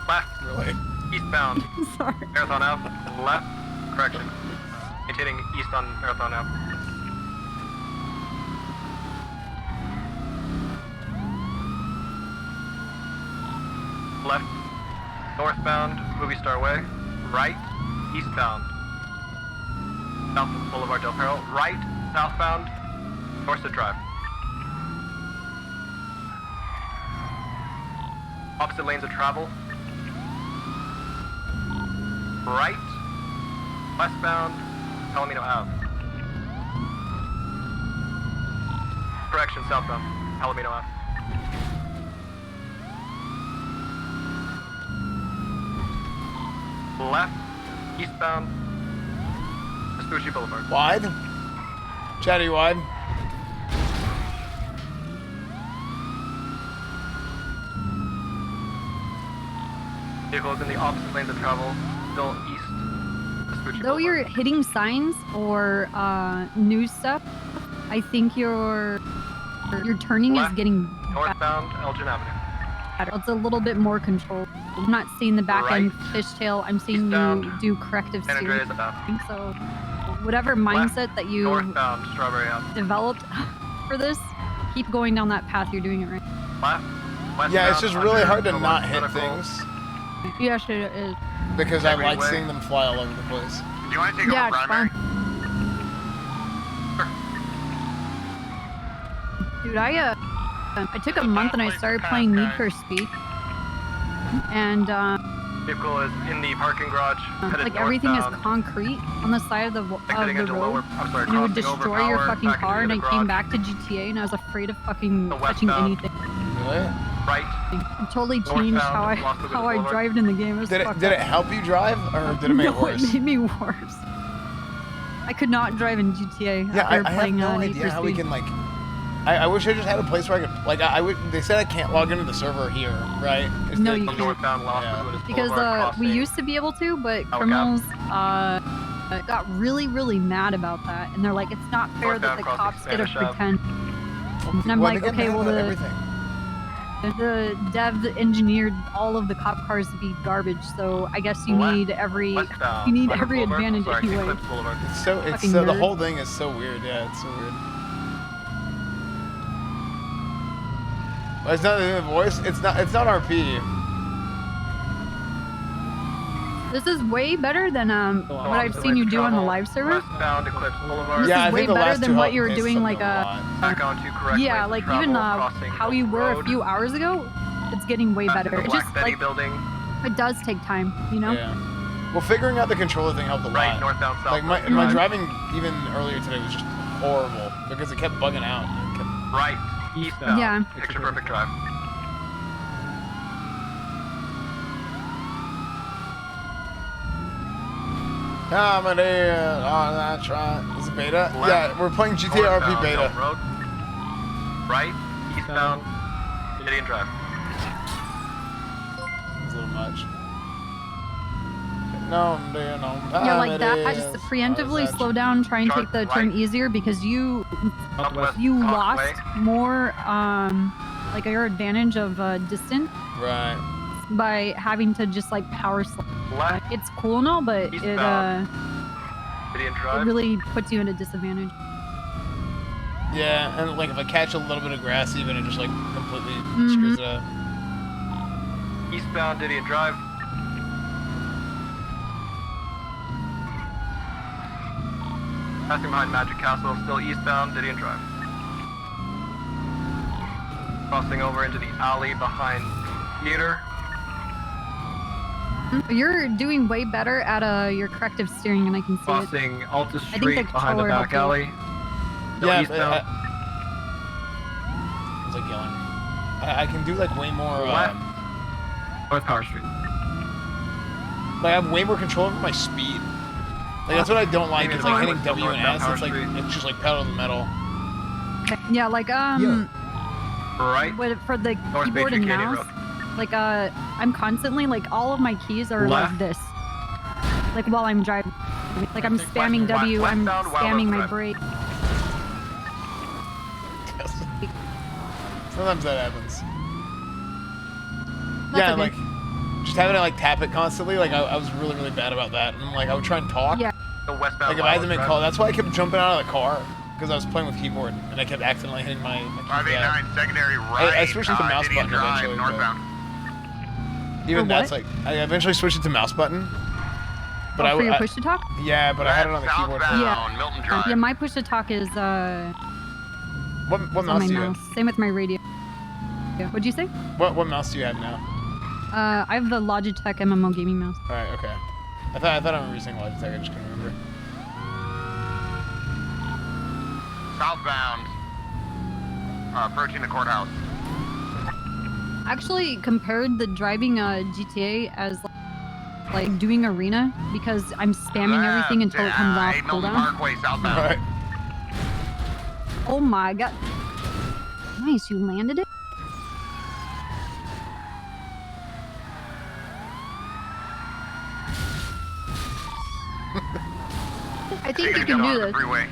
Left. Really? Eastbound. Sorry. Marathon Ave. Left. Correction. Maintaining east on Marathon Ave. Left. Northbound. Movie Star Way. Right. Eastbound. South Boulevard Del Perro. Right. Southbound. Dorset Drive. Opposite lanes of travel. Right. Westbound. Palomino Ave. Correction, southbound. Palomino Ave. Left. Eastbound. Vespucci Boulevard. Wide? Chatty wide? Vehicles in the opposite lanes of travel, still east. Vespucci Though Boulevard. you're hitting signs or news stuff, I think your turning Left. is getting Northbound Elgin Avenue. better. It's a little bit more controlled. I'm not seeing the back end fishtail. I'm seeing you do corrective San steering. Andreas Ave. So whatever mindset that you Northbound Strawberry Ave. developed for this, keep going down that path. You're doing it right. Left. Yeah, it's just really hard to Boulevard not hit Clinical. things Yeah, sure it is. because I Every like way. seeing them fly all over the place. Do you want to take Yeah, over it's primary? fun. Dude, I took a month and I started playing Need for Speed, and Vehicle is in the parking garage. Headed like everything is northbound. concrete on the side of the Exiting into road. lower. I'm sorry. And it would crossing over destroy your power, fucking back into car, and the I other came garage. back to GTA, and I was afraid of fucking The touching westbound. anything. Really? Right. It totally changed Northbound, how Los Lugares I Boulevard. drive in the game. It was Did it fucked did up. it help you drive or did it make it No, worse? it made me worse. I could not drive in GTA Yeah, after I have playing no Need idea for how we Speed. can like. I wish I just had a place where I could like I would. They said I can't log into the server here, right? Is No, that- you can't. Northbound Los Lugares Because Boulevard we crossing. used to be able to, but El criminals got really mad about that, and they're like, it's not fair that Northbound the crossing cops get to Spanish Ave. pretend. And I'm Why like, they get okay, mad well about the everything? dev engineered all of the cop cars to be garbage, so I guess you Left. need every Westbound. you need Leonard every Boulevard. advantage Sorry, anyway. Eclipse Boulevard. It's Fucking so the nerd. whole thing is so weird. Yeah, it's so weird. Well, it's not the voice. It's not RP. This is way better than what I've seen you do on the live server. Westbound Eclipse Boulevard. This Yeah, I is way think the better last than two what you were helped doing, something like a lot. Back onto correct yeah, lanes of like travel, even crossing how you were a road. few hours ago. It's getting way better. The It Black just Betty like building. it does take time, you know. Yeah. Well, figuring out the controller thing helped a lot. Right, northbound, Like southbound. my driving even earlier today was just horrible because it kept bugging out. It kept... Right, eastbound. Yeah. Picture perfect drive. That's right. Is it beta? Left. Yeah, we're playing GTA RP Northbound beta. Elm Road. Right, eastbound. Indian Drive. It's a little much. No, Yeah, like that. Just preemptively slow down, try and take the turn easier because you Southwest lost Parkway. more like your advantage of distance Right. by having to just like power slow. Left, It's cool and all, but Eastbound. Indian it Drive. really puts you at a disadvantage. Yeah, and like if I catch a little bit of grass, even it just like completely Mm-hmm. screws it up. Eastbound Indian Drive. Passing behind Magic Castle, still eastbound Didion Drive. Crossing over into the alley behind theater. You're doing way better at your corrective steering, and I can see it. Crossing Alta think the Street behind the controller back helped alley. Still Yeah, eastbound. It's like yelling. I can do like way more. Left. North Power Street. Like I have way more control over my speed. Like that's what I don't like. Maybe It's like the hitting still W and northbound S. Power It's like Street. it's just like pedal to the metal. Yeah, like Right. for the North keyboard Patriot and Canyon mouse, Road. like I'm constantly like all of my keys are Left. like this, like while I'm driving. Like I'm spamming W, I'm westbound Wild spamming Oak my Drive. brake. Sometimes that happens. Yeah, okay. like just having to like tap it constantly. Like I was really really bad about that. And like I would try and talk. Yeah. The westbound. Like if I had to make call, that's why I kept jumping out of the car because I was playing with keyboard and I kept accidentally hitting my keyboard. 589 secondary right. I switched it to mouse Indian button Drive, eventually. northbound. Even For that's what? like I eventually switched it to mouse button. But for your push to talk? Yeah, but I had it on the keyboard. Yeah. Milton Drive. Yeah, my push to talk is What it's on mouse my do you have? mouse. Same with my radio. Yeah. What'd you say? What mouse do you have now? I have the Logitech MMO gaming mouse. All right, okay. I thought I remember using Logitech. I just couldn't remember. Southbound. Approaching the courthouse. Actually compared the driving GTA as like doing arena because I'm spamming everything until it comes off 8 Milton cooldown. Parkway, southbound. Oh my god. Nice, you landed it? I think you can do this. Freeway.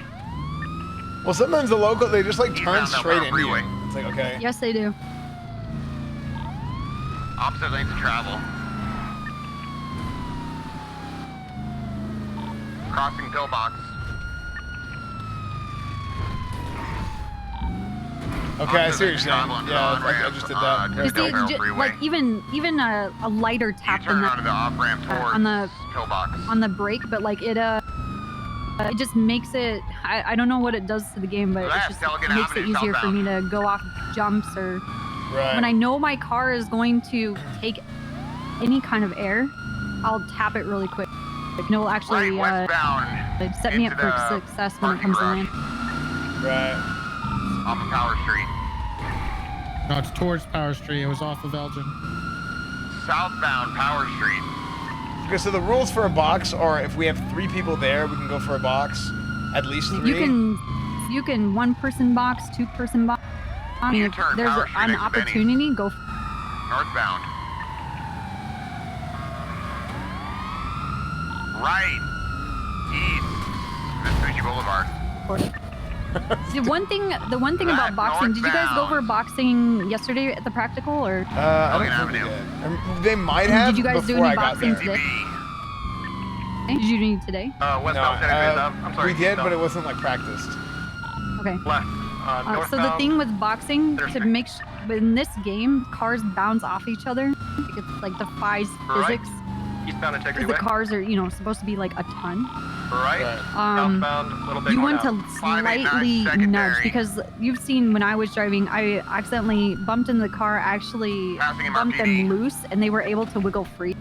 Well, sometimes the local they just like turn Eastbound straight into freeway. you. It's like okay. Yes, they do. Opposite lanes of travel. Crossing pillbox. Okay, I see what you're saying. Yeah, I just did that. You see, like even a lighter tap than that Onto the off-ramp towards pillbox. on the brake, but like it just makes it. I don't know what it does to the game, but it just makes it easier for me to go off jumps or when I know my car is going to take any kind of air, I'll tap it really quick. Like, it will actually set me up for success when it comes to land. Right. Off of Power Street. No, it's towards Power Street. It was off of Elgin. Southbound Power Street. Okay, so the rules for a box are if we have 3 people there, we can go for a box. At least 3. You can 1-person box, 2-person box. I mean, if there's an opportunity, go. Northbound. Right. East. Vespucci Boulevard. The one thing about boxing, did you guys go over boxing yesterday at the practical or? I don't think we did. They might have. Did you guys do before any I got boxing there. today? Did you do any today? I'm sorry. We did, but it wasn't like practiced. Okay. Left. So the thing with boxing, to make in this game, cars bounce off each other. Like it like defies physics. Eastbound Integrity Because the Way. cars are, supposed to be like a ton. Right. Southbound, a little bit You more want down. to slightly nudge because you've seen when I was driving, I accidentally bumped into the car, actually bumped them loose, and they were able to wiggle free.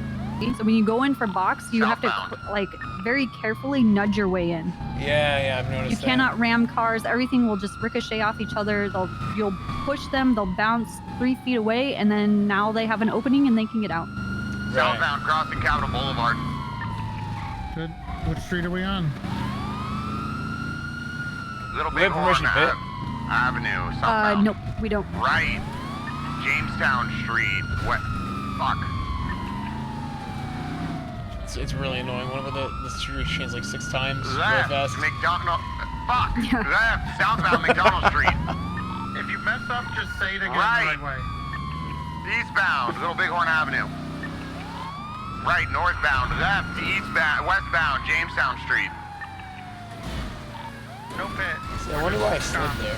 So when you go in for box, you have to like very carefully nudge your way in. Yeah, I've noticed You that. cannot ram cars. Everything will just ricochet off each other. You'll push them. They'll bounce 3 feet away, and then now they have an opening and they can get out. Southbound crossing Capitol Boulevard. Good. What street are we on? Little We have Bighorn permission to pit? Avenue. Southbound. Nope, we don't. Right. Jamestown Street. What? Fuck. It's really annoying. Whenever the street changed like 6 times really Left. fast. McDonald. Fuck. Left. Southbound McDonald Street. If you mess up, just say it again Right. the right way. Eastbound. Little Bighorn Avenue. Right. Northbound. Left. Eastbound. Westbound. Jamestown Street. No pit. See, I wonder why I slid there.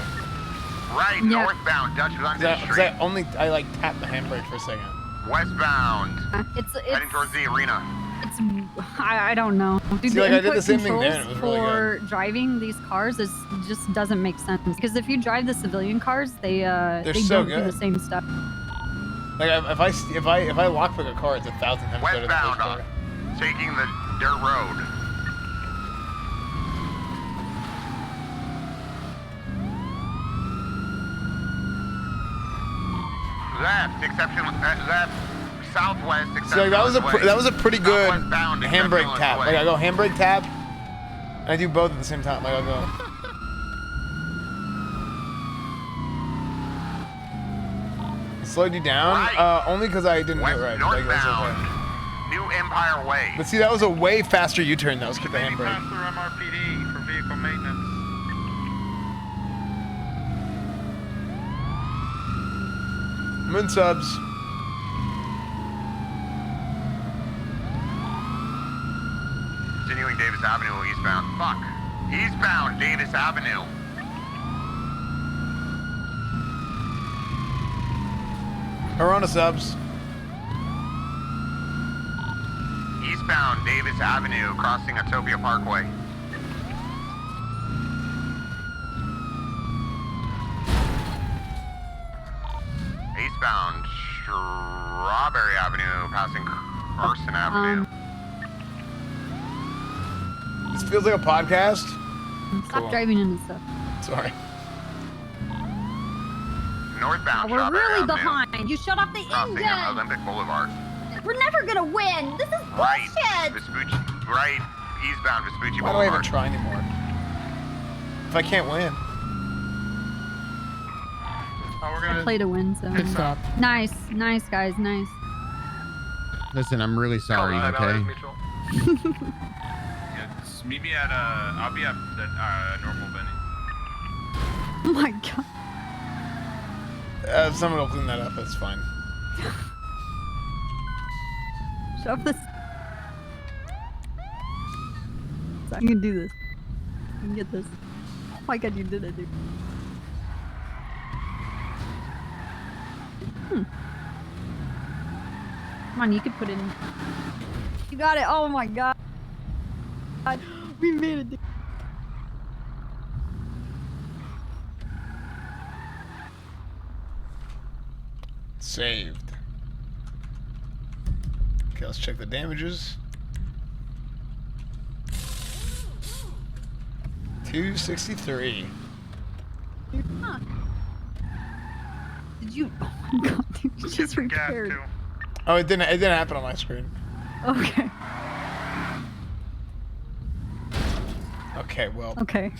Right. Yeah. Northbound. Dutch London Because Street. I like tapped the handbrake for a second. Westbound. It's Heading towards the arena. It's I don't know. Dude, See, the like, I did input the same thing there, and controls it was really for driving these cars just doesn't make sense. Because if you drive the civilian cars, they so don't do good. the same stuff. Like if I lockpick a car, it's 1,000 times better than Westbound. first car. Taking the dirt road. Left. Exception. Left. Southwest. See, like that was a pretty good Southwestbound, handbrake exception tap. way. Like I go handbrake tap, and I do both at the same time. Like I'll go. It slowed you down, Right. only because I didn't do it right. Like, that's Northbound. okay. New Empire Way. But see, that was a way faster U-turn. That was with the Maybe handbrake. pass through MRPD for vehicle maintenance. Moon subs. Avenue eastbound. Fuck. Eastbound Davis Avenue. Corona subs. Eastbound Davis Avenue, crossing Atopia Parkway. Eastbound Strawberry Avenue, passing Carson Avenue. This feels like a podcast. Stop Cool. driving into stuff. Sorry. Northbound We're Strawberry really Avenue, behind. You shut off the crossing engine. Olympic Boulevard. We're never gonna win. This is Right, bullshit. Vespucci, right, eastbound Vespucci Why do I even Boulevard. try anymore? If I can't win. I play to win, so. Good stop. Nice, nice guys, nice. Listen, I'm really sorry, okay? Just meet me at I'll be at normal Benny. Oh my god. Someone will clean that up. That's fine. Shove this. I can do this. I can get this. Oh my god, you did it, dude. Come on, you can put it in. You got it. Oh my god. We made it, dude. Saved. Okay, let's check the damages. 263. Huh. Did you? Oh my god, dude, you just repaired. Oh, it didn't happen on my screen. Okay. Okay, well. Okay.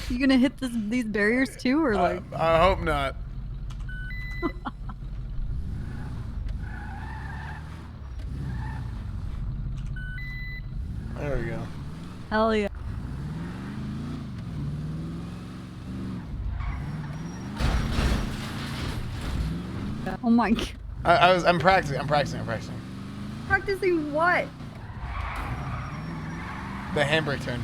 You gonna hit these barriers too, or like? I hope not. There we go. Hell yeah. Oh my god. I'm practicing. Practicing what? The handbrake turn.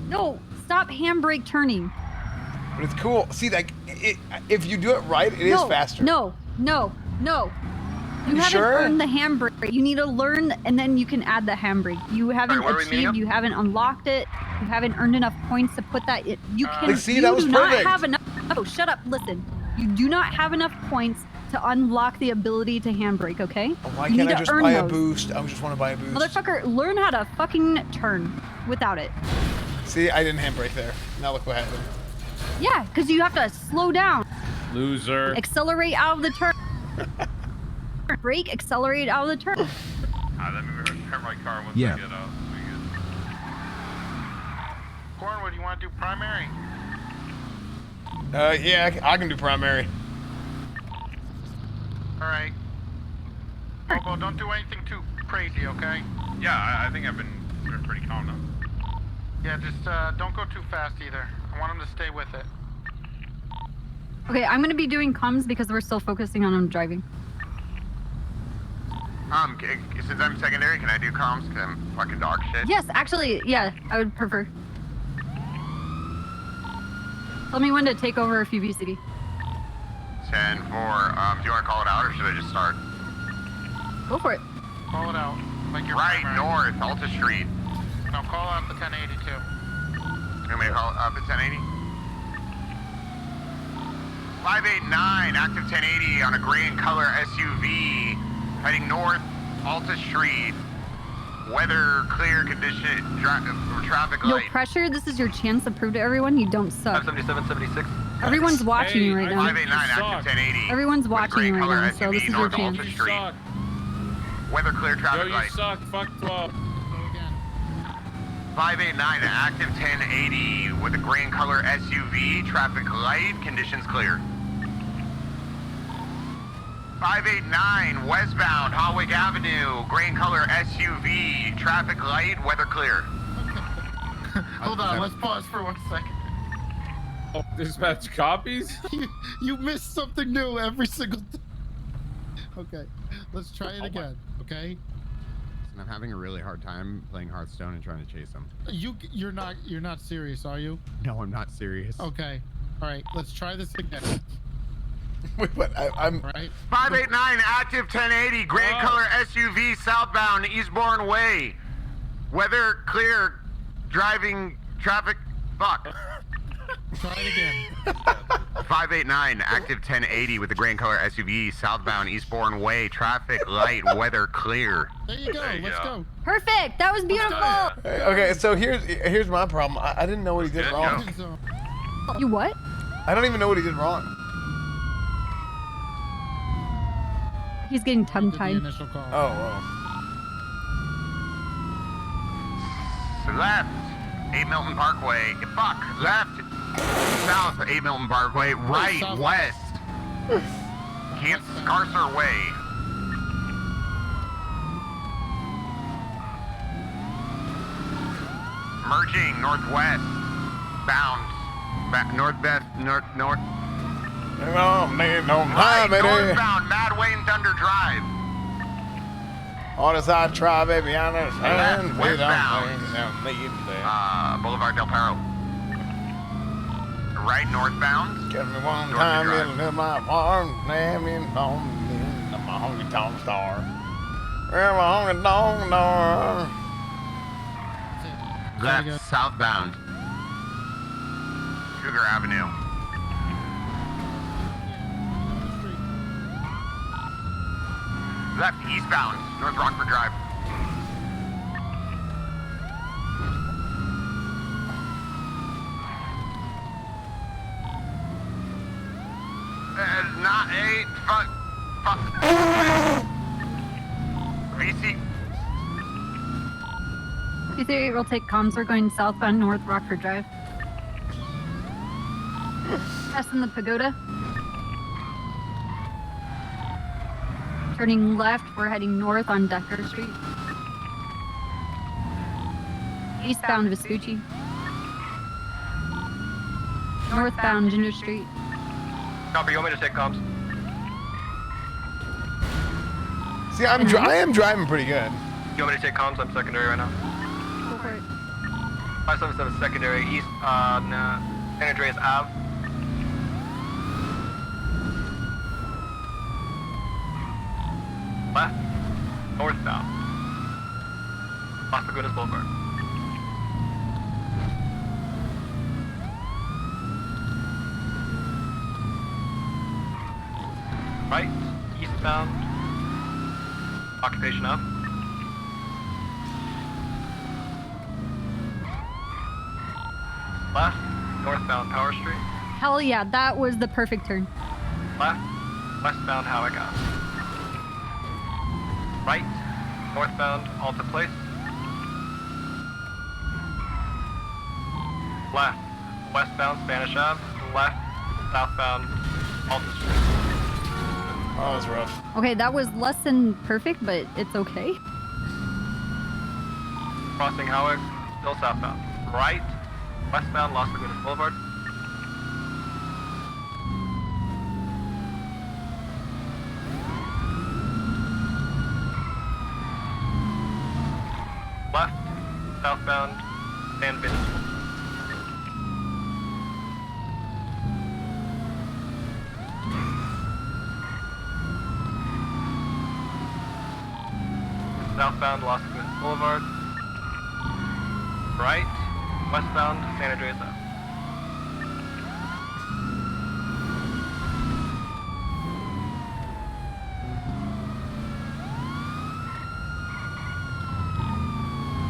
No, stop handbrake turning. But it's cool. See, like, if you do it right, it is faster. No. You haven't sure? earned the handbrake. You need to learn, and then you can add the handbrake. You haven't achieved. You haven't unlocked it. You haven't earned enough points to put that. You can. Like, see, you that was do not perfect. have enough. Oh, shut up. Listen. You do not have enough points to unlock the ability to handbrake. Okay. Why you can't need I to just earn buy a those. boost? I just want to buy a boost. Motherfucker, learn how to fucking turn without it. See, I didn't handbrake there. Now look what happened. Yeah, because you have to slow down. Loser. Accelerate out of the turn. Brake, accelerate out of the turn. Let me repair my car once Yeah. I get out. Cornwood, you want to do primary? Yeah, I can do primary. All right. Bobo, don't do anything too crazy, okay? Yeah, I think I've been pretty calm now. Yeah, just don't go too fast either. I want him to stay with it. Okay, I'm gonna be doing comms because we're still focusing on him driving. Since I'm secondary, can I do comms? Cause I'm fucking dog shit. Yes, actually, yeah, I would prefer. Tell me when to take over if you VCD. 10-4. Do you want to call it out or should I just start? Go for it. Call it out. Like you're Right primary. north, Alta Street. Now call out the 1082. You want me to call up at 1080? 589, active 1080 on a gray and color SUV, heading north, Alta Street. Weather clear condition, traffic No light. pressure. This is your chance to prove to everyone you don't suck. 7776. Everyone's watching you right now. 589, active 1080. Everyone's with a watching you gray right color now, so this SUV is your north chance. Alta Street. Weather clear, Yo, traffic you light. suck. Fuck 12. 589, active 1080 with a green color SUV, traffic light, conditions clear. 589, westbound, Hawick Avenue, green color SUV, traffic light, weather clear. Hold on, let's pause for 1 second. Oh, dispatch copies? You missed something new every single time. Okay, let's try it again, okay? And I'm having a really hard time playing Hearthstone and trying to chase him. You're not serious, are you? No, I'm not serious. Okay. All right, let's try this again. Wait, what? I'm right. 589 active 1080 Grand Color SUV southbound Eastbourne Way. Weather clear. Driving traffic. Fuck. Try it again. 589 active 1080 with the Grand Color SUV southbound Eastbourne Way. Traffic light. Weather clear. There you go. Let's go. Perfect. That was beautiful. Okay, so here's my problem. I didn't know what he did wrong. You what? I don't even know what he did wrong. He's getting tongue-tied. Oh. Left, 8 Milton Parkway. Fuck. Left, south, 8 Milton Parkway. Right, west. Carcer Way. Merging northwest. Bound. North. Right, northbound, Mad Wayne Thunder Drive. On the side, try, baby, I understand. Left, westbound. Boulevard Del Perro. Right, northbound. Give me one time, into my farm, name me home, the honky tonk star. Where my honky tonk star. Left, southbound. Cougar Avenue. Left, eastbound, North Rockford Drive. Not 8, fuck. VC. P38 will take comms. We're going southbound North Rockford Drive. Passing the pagoda. Turning left, we're heading north on Decker Street. Eastbound Vespucci. Northbound Ginger Street. Copy, you want me to take comms? See, I am driving pretty good. You want me to take comms? I'm secondary right now. Go for it. 577 secondary east on San Andreas Ave. Left, northbound. Las Lagunas Boulevard. Right, eastbound. Occupation up. Left, northbound Power Street. Hell yeah, that was the perfect turn. Left, westbound Howick Ave. Right, northbound Alta Place. Left, westbound Spanish Ave. Left, southbound Alta Street. Oh, that was rough. Okay, that was less than perfect, but it's okay. Crossing Howick, still southbound. Right, westbound Las Lagunas Boulevard. Left, southbound San Vince. Southbound Las Lagunas Boulevard. Right, westbound San Andreas Ave.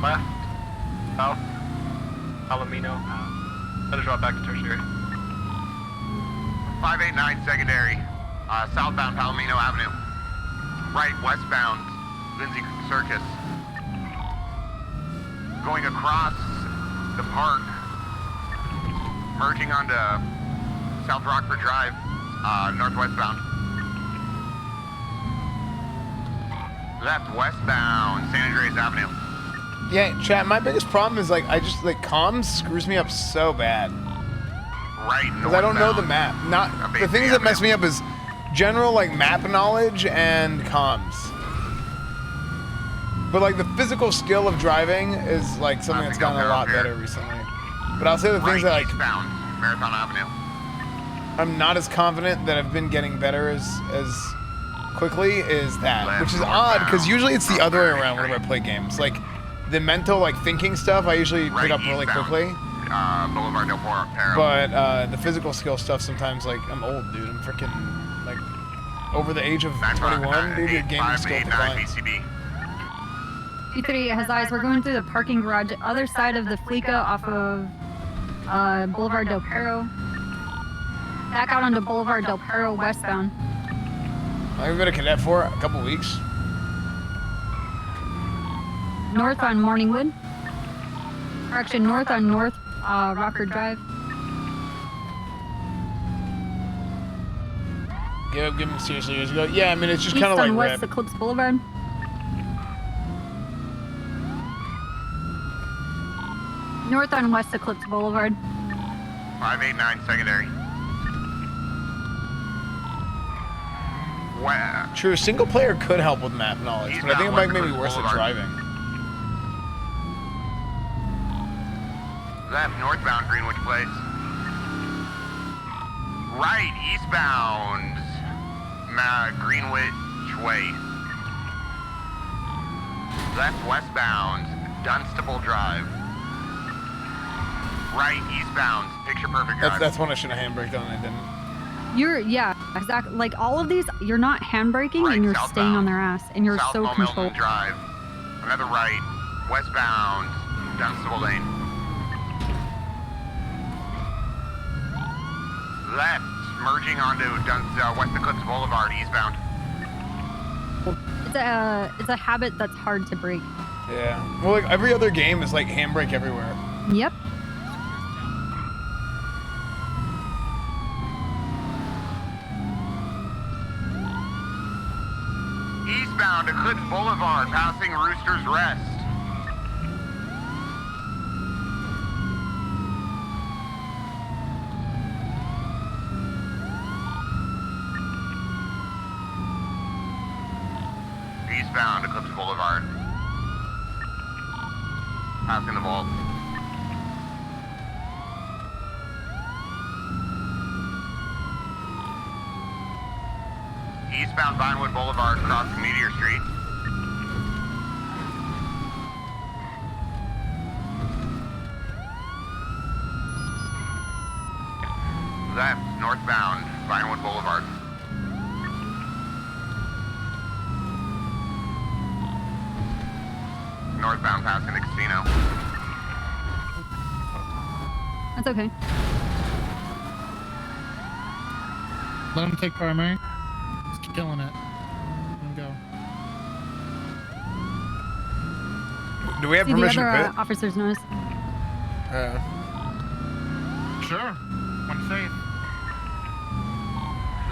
Left, south, Palomino Ave. Gonna drop back to tertiary. 589 secondary, southbound Palomino Avenue. Right, westbound Lindsay Circus. Going across the park, merging onto South Rockford Drive, northwestbound. Left, westbound San Andreas Avenue. Yeah, chat, my biggest problem is like comms screws me up so bad. Right. Because I don't know the map. Not the things that mess me up is general like map knowledge and comms. But like the physical skill of driving is like something that's gotten a lot better recently. But I'll say the things that like eastbound, Marathon Avenue. I'm not as confident that I've been getting better as quickly is that, which is odd because usually it's the other way around whenever I play games. Like the mental like thinking stuff I usually pick up really quickly. Boulevard Del Perro. But the physical skill stuff sometimes like I'm old, dude. I'm freaking like over the age of 21, dude. Your gaming skill declines. P3 has eyes. We're going through the parking garage, other side of the Fleeca off of Boulevard Del Perro. Back out onto Boulevard Del Perro westbound. I've been a cadet for a couple weeks. North on Morningwood. Correction, north on North Rocker Drive. Give me seriously years ago. Yeah, I mean it's just East kind of like on West rip. Eclipse Boulevard. North on West Eclipse Boulevard. 589 secondary. Wow. True, single player could help with map knowledge, but I think it might make me worse at driving. Left, northbound Greenwich Place. Right, eastbound Greenwich Way. Left, westbound Dunstable Drive. Right, eastbound Picture Perfect Drive. That's one I should have handbraked on. I didn't. Yeah, exactly. Like all of these, you're not handbraking and you're staying on their ass, and you're South so Milton controlled. Drive. Another right, westbound Dunstable Lane. Left, merging onto West Eclipse Boulevard, eastbound. It's a habit that's hard to break. Yeah. Well, like every other game is like handbrake everywhere. Yep. Eastbound Eclipse Boulevard, passing Rooster's Rest. Eastbound Eclipse Boulevard. Passing the vault. Eastbound Vinewood Boulevard, crossing Meteor Street. Left, northbound Vinewood Boulevard. Northbound passing the casino. That's okay. Let him take primary. He's killing it. Let him go. Do we have See permission the to other pit? officers notice. Sure. When safe.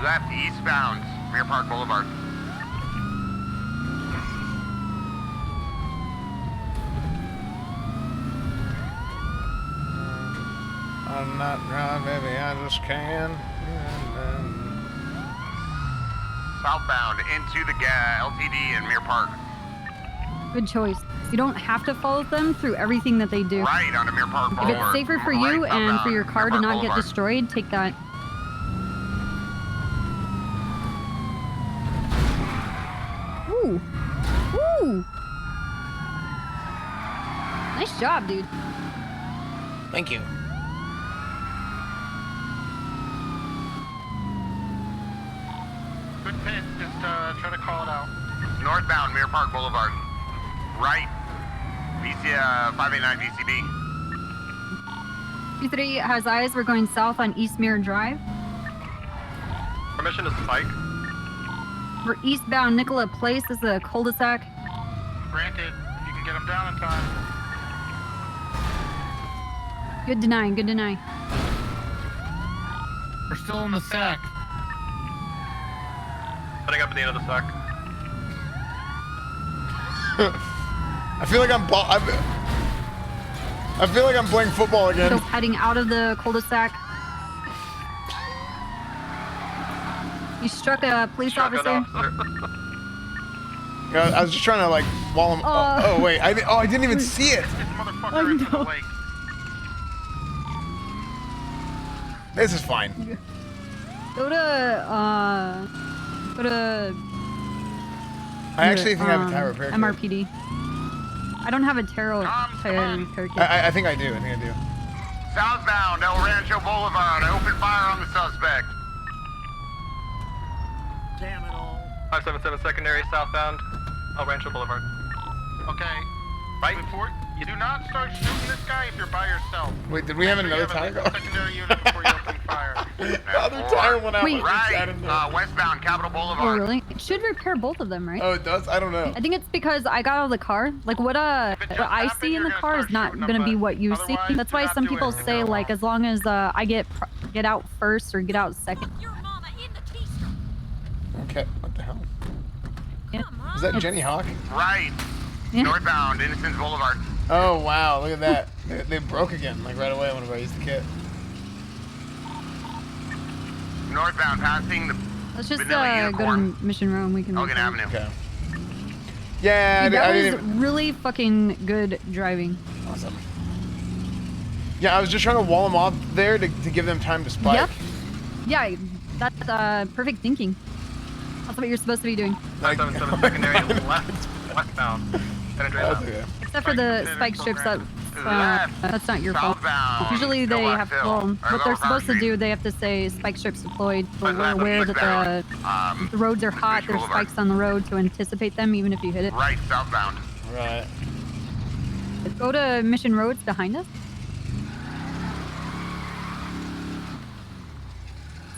Left, eastbound Mirror Park Boulevard. I'm not driving, baby, I just can. Southbound into the LTD and Mirror Park. Good choice. You don't have to follow them through everything that they do. Right onto Mirror Park If Boulevard. it's safer for you Right, and for your southbound, car to Mirror not Park get Boulevard. destroyed, take that. Ooh. Ooh. Nice job, dude. Thank you. Good pit. Just try to call it out. Northbound Mirror Park Boulevard. Right. VC 589 VCB. P3 has eyes. We're going south on East Mirror Drive. Permission to spike. We're eastbound Nicola Place. This is a cul-de-sac. Granted, if you can get them down in time. Good deny. Good deny. We're still in the sack. Putting up at the end of the sack. I feel like I feel like I'm playing football again. So heading out of the cul-de-sac. You struck a police officer. I was just trying to like wall him. Oh wait, I didn't even see it. Motherfucker into the lake. This is fine. Go to I actually think I have a tire repair kit. MRPD. I don't have a tire repair kit. I think I do. Southbound, El Rancho Boulevard. Open fire on the suspect. Damn it all. 577 secondary, southbound, El Rancho Boulevard. Okay. Right? Before, you do not start shooting this guy if you're by yourself. Wait, did we have another tire go? Secondary unit before you open fire. Other tire went out. Wait. Westbound, Capitol Boulevard. Oh, really? It should repair both of them, right? Oh, it does? I don't know. I think it's because I got out of the car. Like what I see in the car is not gonna be what you see. That's why some people say like as long as I get out first or get out second. Okay, what the hell? Yeah. Is that Jenny Hawk? Right. Yeah. Northbound, Innocence Boulevard. Oh wow, look at that. They broke again, like right away whenever I used the kit. Northbound, passing the Let's just Vanilla go Unicorn. to Mission Row and we can. Hogan Avenue. Okay. Yeah, Dude, that I was didn't. really fucking good driving. Awesome. Yeah, I was just trying to wall them off there to give them time to spike. Yep. Yeah, that's perfect thinking. That's what you're supposed to be doing. 577 secondary, left, westbound. That's okay. Except for the spike strips, that's not your fault. Southbound. Usually they Go have, left well, hill. Or what go they're supposed to Fountain do, they have to say spike strips deployed. So But we're left, aware click that down. the roads are hot, Beach there's Boulevard. spikes on the road to anticipate them even if you hit it. Right, southbound. Right. Go to Mission Roads behind us.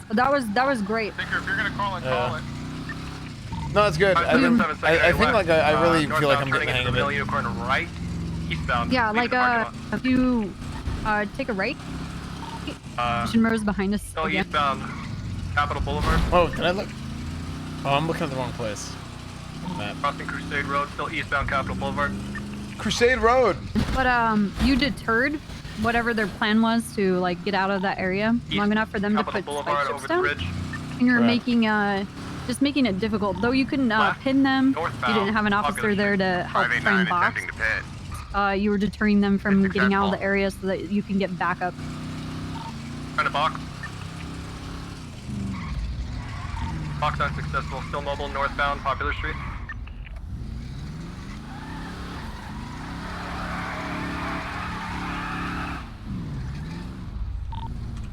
But that was great. Tinker, if you're gonna call it, call it. No, that's good. I think like I really feel like I'm getting the hang of Vanilla it. Unicorn right, eastbound. Yeah, leaving like the parking lot. if you take a right, Mission Roads behind us. Still again. eastbound, Capitol Boulevard. Oh, did I look? Oh, I'm looking at the wrong place. Crossing Crusade Road, still eastbound Capitol Boulevard. Crusade Road. But you deterred whatever their plan was to like get out of that area long enough for them to put spike Boulevard strips over the down. bridge. And you're Correct. making just making it difficult. Though you couldn't pin them, you didn't have an officer there to help try and 589 box. attempting to pit. You were deterring them from It's getting out of the successful. area so that you can get back up. Trying to box. Box unsuccessful. Still mobile northbound Popular Street.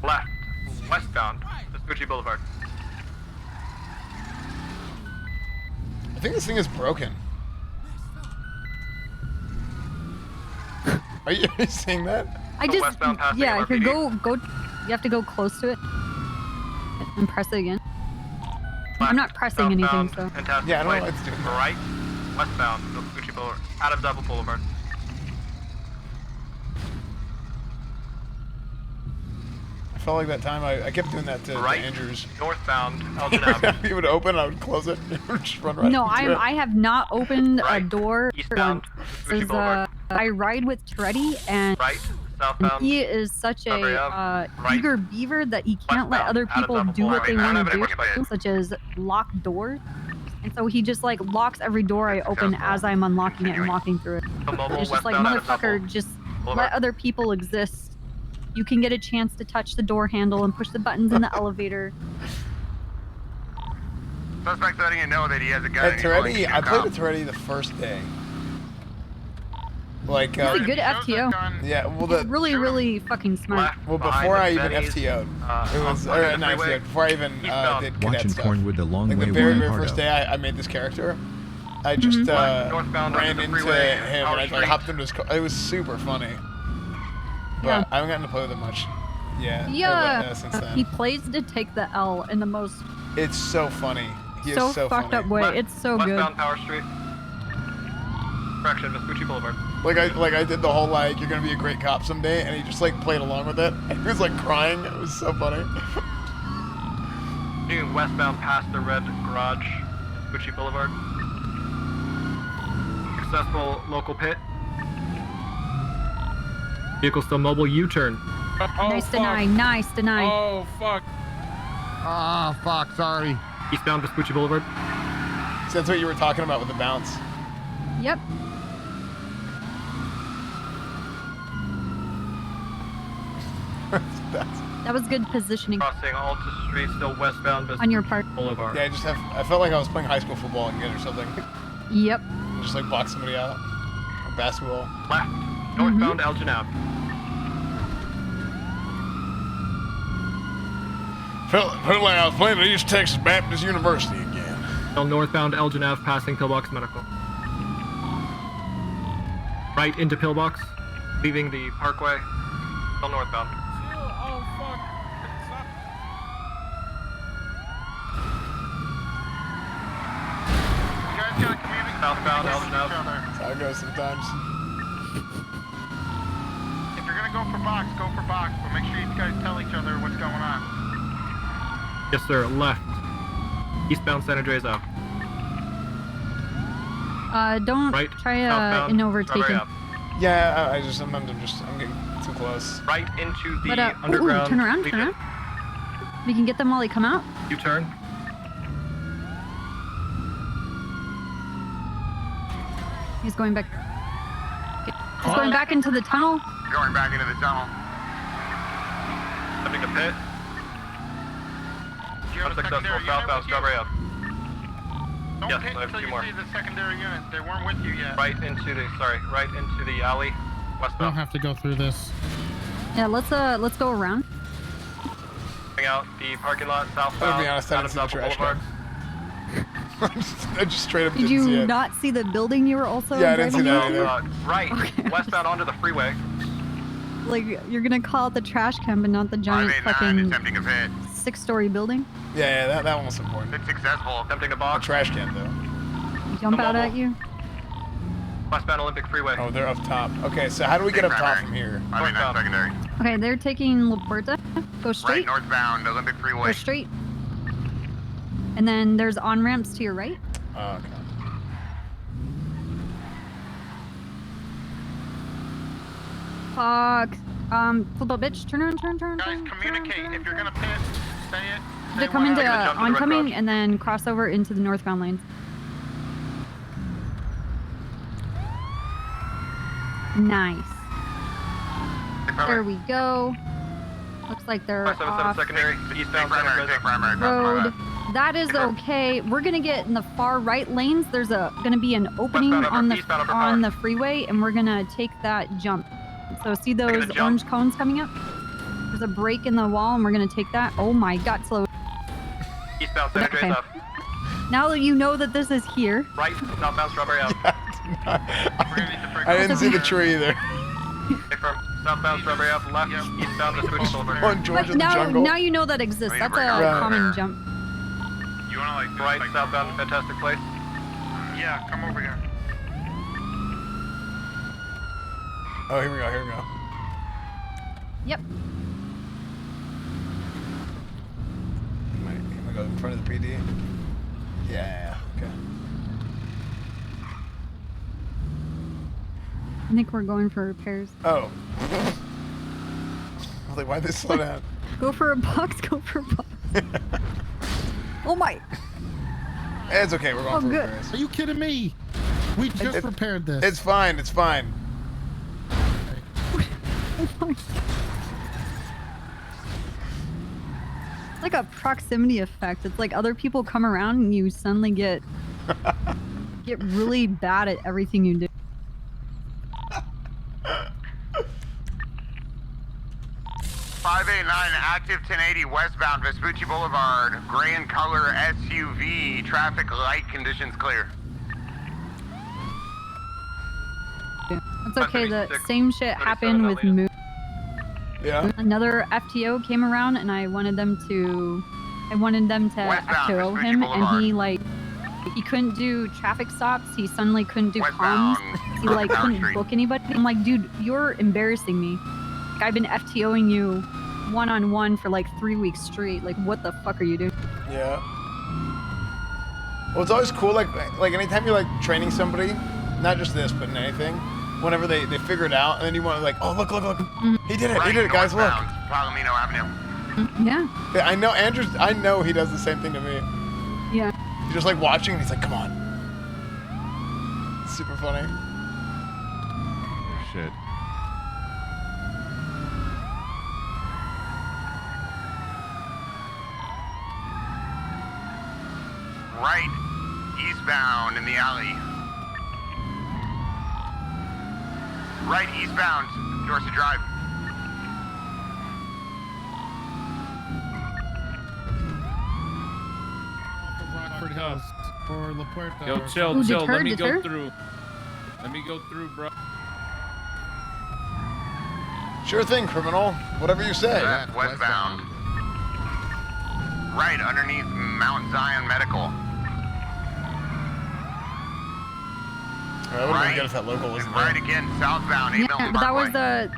Left. Westbound. Vespucci Boulevard. I think this thing is broken. Are you seeing that? I So just westbound passing yeah, if you MRPD. go you have to go close to it and press it again. I'm not pressing anything, so. Southbound, Fantastic Yeah, I don't know Place. what it's doing. Right. Westbound. Vespucci Boulevard. Adams Apple Boulevard. I felt like that time I kept doing that to Right. Andrews. Northbound Elgin Avenue. He would open, I would close it, just run right No, into it. I have not opened a Right. door Eastbound, once. Vespucci 'Cause, Boulevard. I ride with Toretti and Right. Southbound. he is such Sudbury a Ave. Right. eager beaver that he can't let Westbound, other Adams people Apple do what they Boulevard. want to Adams do, Apple such as lock doors. And so he just like locks every door I open as I'm unlocking it and walking through it. Still mobile It's just like, westbound Adams motherfucker, Apple just Boulevard. let other people exist. You can get a chance to touch the door handle and push the buttons in the elevator. Suspect letting you know that he has a gun. At and he's willing to Toretti, shoot I played cops. at Toretti the first day. Like, He's a good FTO. yeah, well, He's really fucking smart. well, before I even FTO'd, it was, or not FTO'd, before I even did cadet Watching stuff. porn with the long Like way the very, worn very part first of. day I made this character, I just Northbound ran onto the into freeway, him Power and I Street. hopped into his car. It was super funny. But Yeah. I haven't gotten to play with it much. Yeah. Yeah, Since he then. plays to take the L in the most It's so funny. He so is so fucked funny. up way. It's so good. Westbound Power Street. Correction, Vespucci Boulevard. Like I did the whole like you're gonna be a great cop someday, and he just like played along with it. And he was like crying. It was so funny. Continuing westbound past the red garage, Vespucci Boulevard. Successful local pit. Vehicle still mobile. U-turn. Oh, Nice fuck. deny. Nice deny. Oh, fuck. Oh, fuck, sorry. Eastbound Vespucci Boulevard. So that's what you were talking about with the bounce. Yep. That was good positioning. Crossing Alta Street, still westbound Vespucci On your part. Boulevard. Yeah, I felt like I was playing high school football again or something. Yep. Just like block somebody out. Or basketball. Left. Northbound Elgin Ave. Felt like I was playing at East Texas Baptist University again. Still northbound Elgin Ave, passing Pillbox Medical. Right into Pillbox, leaving the Parkway. Still northbound. Oh, fuck. You guys gotta communicate. Southbound Elgin Ave. That's how it goes sometimes. If you're gonna go for box, but make sure you guys tell each other what's going on. Yes, sir. Left. Eastbound San Andreas Ave. Don't Right. try Southbound an overtaking. Strawberry Ave. Yeah, I'm getting too close. Right into the But underground. turn around, turn around. We can get them while they come out. U-turn. He's going back. He's going back into the tunnel. Going back into the tunnel. Attempting to pit. Do you have a Unsuccessful. secondary unit Southbound with you? Strawberry Ave. Don't Yes, hit I have until two you more. see the secondary unit. They weren't with you yet. Right into the alley. We don't Westbound. have to go through this. Yeah, let's go around. Coming out the parking lot southbound. I'll be honest, I out didn't of see the Southwood trash Boulevard. I just straight up Did didn't see you it. not see the building you were also Yeah, I didn't see driving that into? either. Right. Okay. Westbound onto the freeway. Like, you're gonna call it the trash can, but not the giant 589 fucking attempting a pit. 6-story building. Yeah, that one was important. It's successful. Attempting to A box. trash can though. Jump out mobile. at you. Westbound Olympic Freeway. Oh, they're up top. Okay, so how do we get up top from here? 589 secondary. Okay, they're taking La Puerta. Go Right straight. northbound Olympic Go Freeway. straight. And then there's on ramps to your right. Oh, okay. Fuck. Flip up, bitch. Turn around, turn. Guys, communicate. If you're gonna pit, say it. They're coming to oncoming and then cross over into the northbound lanes. Nice. There we go. Looks like they're 577 off secondary. Eastbound San Primary, Andreas. take primary. road. That is okay. We're gonna get in the far right lanes. There's gonna be an opening Westbound on eastbound the upper on the freeway, and we're gonna take that jump. So see Taking those the jump. orange cones coming up? There's a break in the wall, and we're gonna take that. Oh my God, slow. Eastbound San Andreas Okay. Ave. Now that you know that this is here, Right. Southbound Strawberry Ave. I didn't see the tree either. Take from southbound Strawberry Ave. Left. Eastbound Vespucci Boulevard. On George but in the now jungle. now you know that exists. That's a Right. common jump. You wanna like Right. Southbound Fantastic Place. Yeah, come over here. Oh, here we go. Yep. Can we go in front of the PD? Yeah. Okay. I think we're going for repairs. Oh. I was like, why'd they slow down? Go for a box. Go for a box. Oh my. It's okay. We're going Oh, for good. repairs. Are you kidding me? We just repaired this. It's fine. It's fine. It's like a proximity effect. It's like other people come around and you suddenly get really bad at everything you do. Active 1080 westbound Vespucci Boulevard. Gray in color SUV. Traffic light conditions clear. It's okay. The same shit happened with Moon. Yeah. Another FTO came around and I wanted them to FTO him, and he couldn't do traffic stops. He suddenly couldn't do comms. He like couldn't book anybody. I'm like, dude, you're embarrassing me. Like, I've been FTOing you one-on-one for like 3 weeks straight. Like, what the fuck are you doing? Yeah. Well, it's always cool. Like anytime you're like training somebody, not just this, but in anything. Whenever they figure it out, and then you want to like, oh look, he did it, guys, look. Palomino Avenue. Yeah. Yeah, I know he does the same thing to me. Yeah. You're just like watching, and he's like, "Come on." It's super funny. Oh, shit. Right, eastbound in the alley. Right, eastbound, Dorset Drive. Rockford Hills or La Puerta. Yo, or chill, something. chill. Let me go through. Let me go through, bro. Sure thing, criminal. Whatever you say. Left, westbound. Right, underneath Mount Zion Medical. I wouldn't really get if that local wasn't Right there. again, southbound, 8 Yeah, Milton but that Parkway. was the.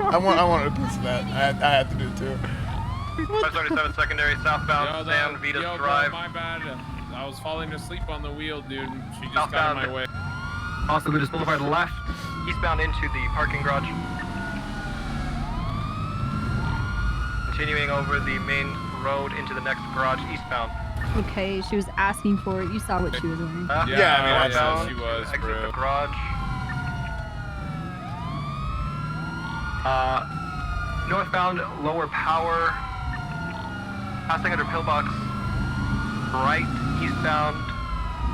I wanted a piece of that. I had to do it too. 537 secondary southbound, San Vitas yo, Drive. Bro, my bad. I was falling asleep on the wheel, dude. And she just got in my way. Also, Vitas Boulevard left, eastbound into the parking garage. Continuing over the main road into the next garage eastbound. Okay, she was asking for it. You saw what she was wearing. Yeah, she was, exit bro. the garage. Northbound, lower power. Passing under pillbox. Right, eastbound,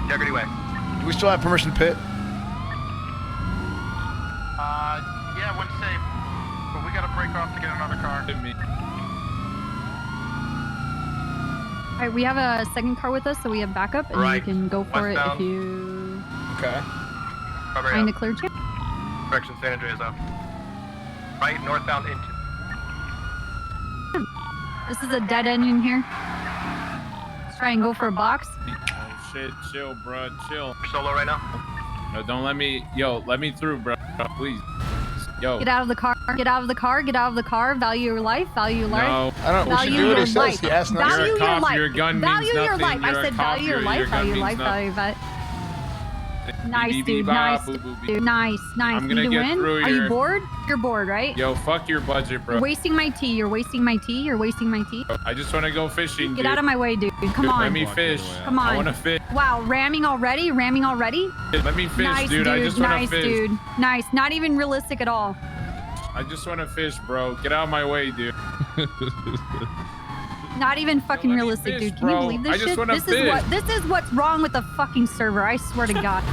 Integrity Way. Do we still have permission to pit? Yeah, went safe. But we gotta break off to get another car. All right, we have a second car with us, so we have backup, and you Right. can go for it if Westbound. you Okay. find a clear channel. Correction, San Andreas up. Right, northbound into. This is a dead end in here. Let's try and go for a box. Oh shit, chill, bro, chill. You're solo right now? No, don't let me. Yo, let me through, bro. Please. Yo. Get out of the car. Get out of the car. Get out of the car. Value your life. Value your life. No. I don't. We should Value do what your he says. life. He asked not Value You're a your cop, life. your gun means Value your nothing. life. I You're a said cop, value your life. your Value gun your life. means Value your life. Nice, Beep, dude. beep, Nice, bop, boop, boop, beep. dude. Nice, nice. I'm gonna Need to get win? through Are you here. bored? You're bored, right? Yo, fuck your budget, bro. You're wasting my tea. You're wasting my tea. You're wasting my tea. I just want to go fishing, Get dude. out of my way, dude. Come Dude, on. Let me fish. Come on. I want to fish. Wow, ramming already? Ramming already? Let me fish, Nice, dude. I just want to nice, fish. dude. Nice. Not even realistic at all. I just want to fish, bro. Get out of my way, dude. Not even fucking realistic, fish, dude. Can you bro. believe this I just shit? wanna This is what's wrong with the fucking server. I swear to God.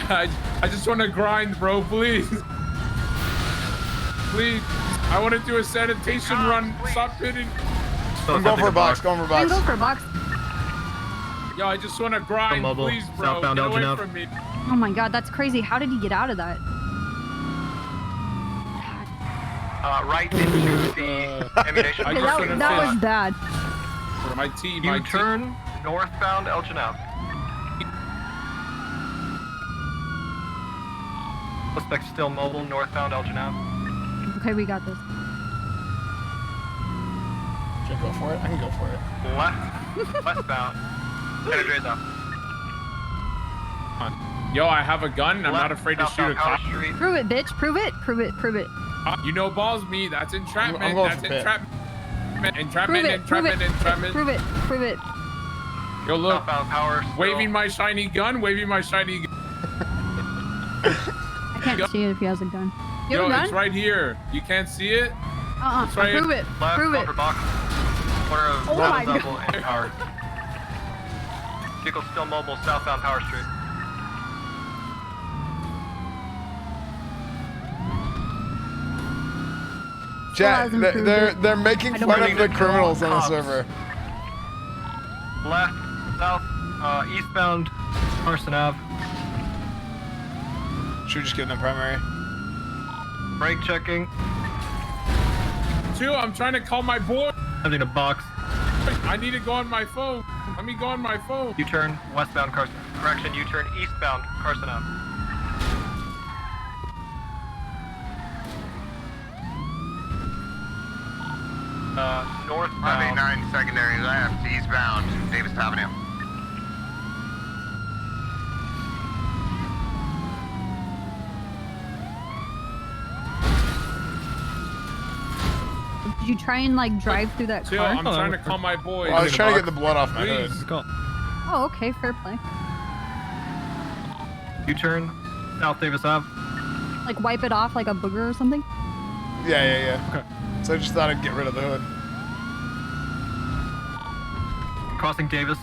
I just want to grind, bro. Please. Please. I want to do a sanitation run. Stop pitting. I'm going for a box. Going for a Can box. go for a box. Yo, I just want to grind. Mobile, Please, bro. southbound Get away Elgin from me. Oh my God, that's crazy. How did he get out of that? Right into the ammunition. I Okay, just wanna that fish. was bad. My T, my T. U-turn, northbound Elgin Ave. Suspect still mobile, northbound Elgin Ave. Okay, we got this. Should I go for it? I can go for it. Left, westbound. San Andreas up. Yo, I have a gun. I'm not afraid to shoot a cop. Street. Prove it, bitch. Prove it. Prove it. Prove it. You know balls me. That's entrapment. I'm going That's for pit. entrapment. Prove Entrapment, it. Prove entrapment, it. entrapment. Prove it. Prove it. Yo, look. Southbound power. Still. Waving my shiny gun. Waving my shiny gun. I can't see it if he has a gun. You have Yo, a gun? it's right here. You can't see it? It's right Prove it. Left, Prove it. upper box. Corner of Oh my double God. and power. Vehicle still mobile, southbound Power Street. Jack, hasn't proved they're making I don't fun of believe the it. criminals on the Cops. server. Left, south, eastbound Carson Ave. Should we just give them primary? Brake checking. Two, I'm trying to call my boy. Having a box. I need to go on my phone. Let me go on my phone. U-turn, westbound Carson. Correction, U-turn, eastbound Carson Ave. Northbound. Highway 9 secondary left, eastbound, Davis Avenue. Did you try and like drive through that Chill, car? I'm trying to call my boys. I was trying to get the blood off my hood. Please. Oh, okay, fair play. U-turn, South Davis Ave. Like wipe it off like a booger or something? Yeah. Okay. So I just thought I'd get rid of the hood. Crossing Davis.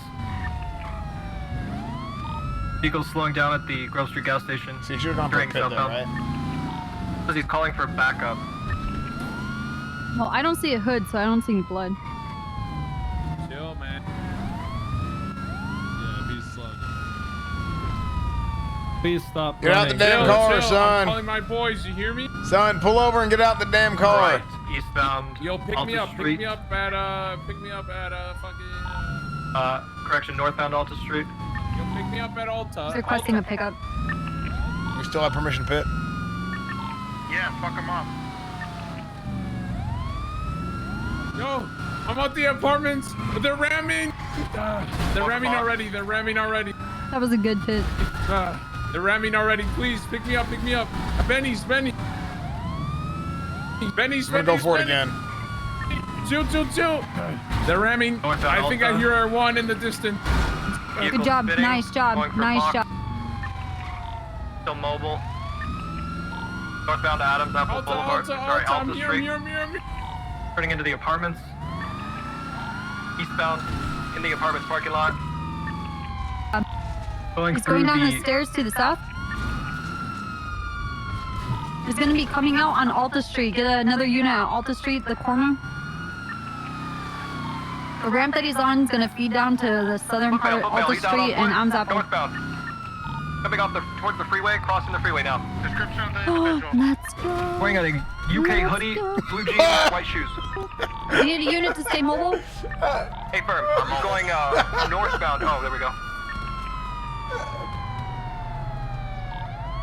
Vehicle's slowing down at the Grove Street gas station. So you should have gone for a pit there, right? Says he's calling for backup. Well, I don't see a hood, so I don't see any blood. Chill, man. Yeah, be slow. Please stop. Get out the damn Chill, car, chill. son. I'm calling my boys. You hear me? Son, pull over and get out the damn car. Right, eastbound. Yo, pick me Alta up. Street. Pick me up at fucking. Correction, northbound Alta Street. Yo, pick me up at Alta. He's requesting a pickup. We still have permission pit. Yeah, fuck him up. Yo, I'm at the apartments. They're ramming. They're ramming already. They're ramming already. That was a good pit. They're ramming already. Please pick me up. Pick me up. Benny's. I'm gonna go for it again. Chill. They're ramming. I think I hear R1 in the distance. Good job. Nice job. Nice job. Still mobile. Northbound Adams, Apple Boulevard. Sorry, Alta Street. Turning into the apartments. Eastbound in the apartments parking lot. He's going down the stairs to the south. He's gonna be coming out on Alta Street. Get another unit at Alta Street, the corner. The ramp that he's on is gonna feed down to the southern part of Alta Street and Amzappo. Northbound. Coming off towards the freeway, crossing the freeway now. Description of the Oh, individual. let's go. Wearing a UK hoodie, blue jeans, white shoes. You need a unit to stay mobile? Hey, firm. I'm going northbound. Oh, there we go.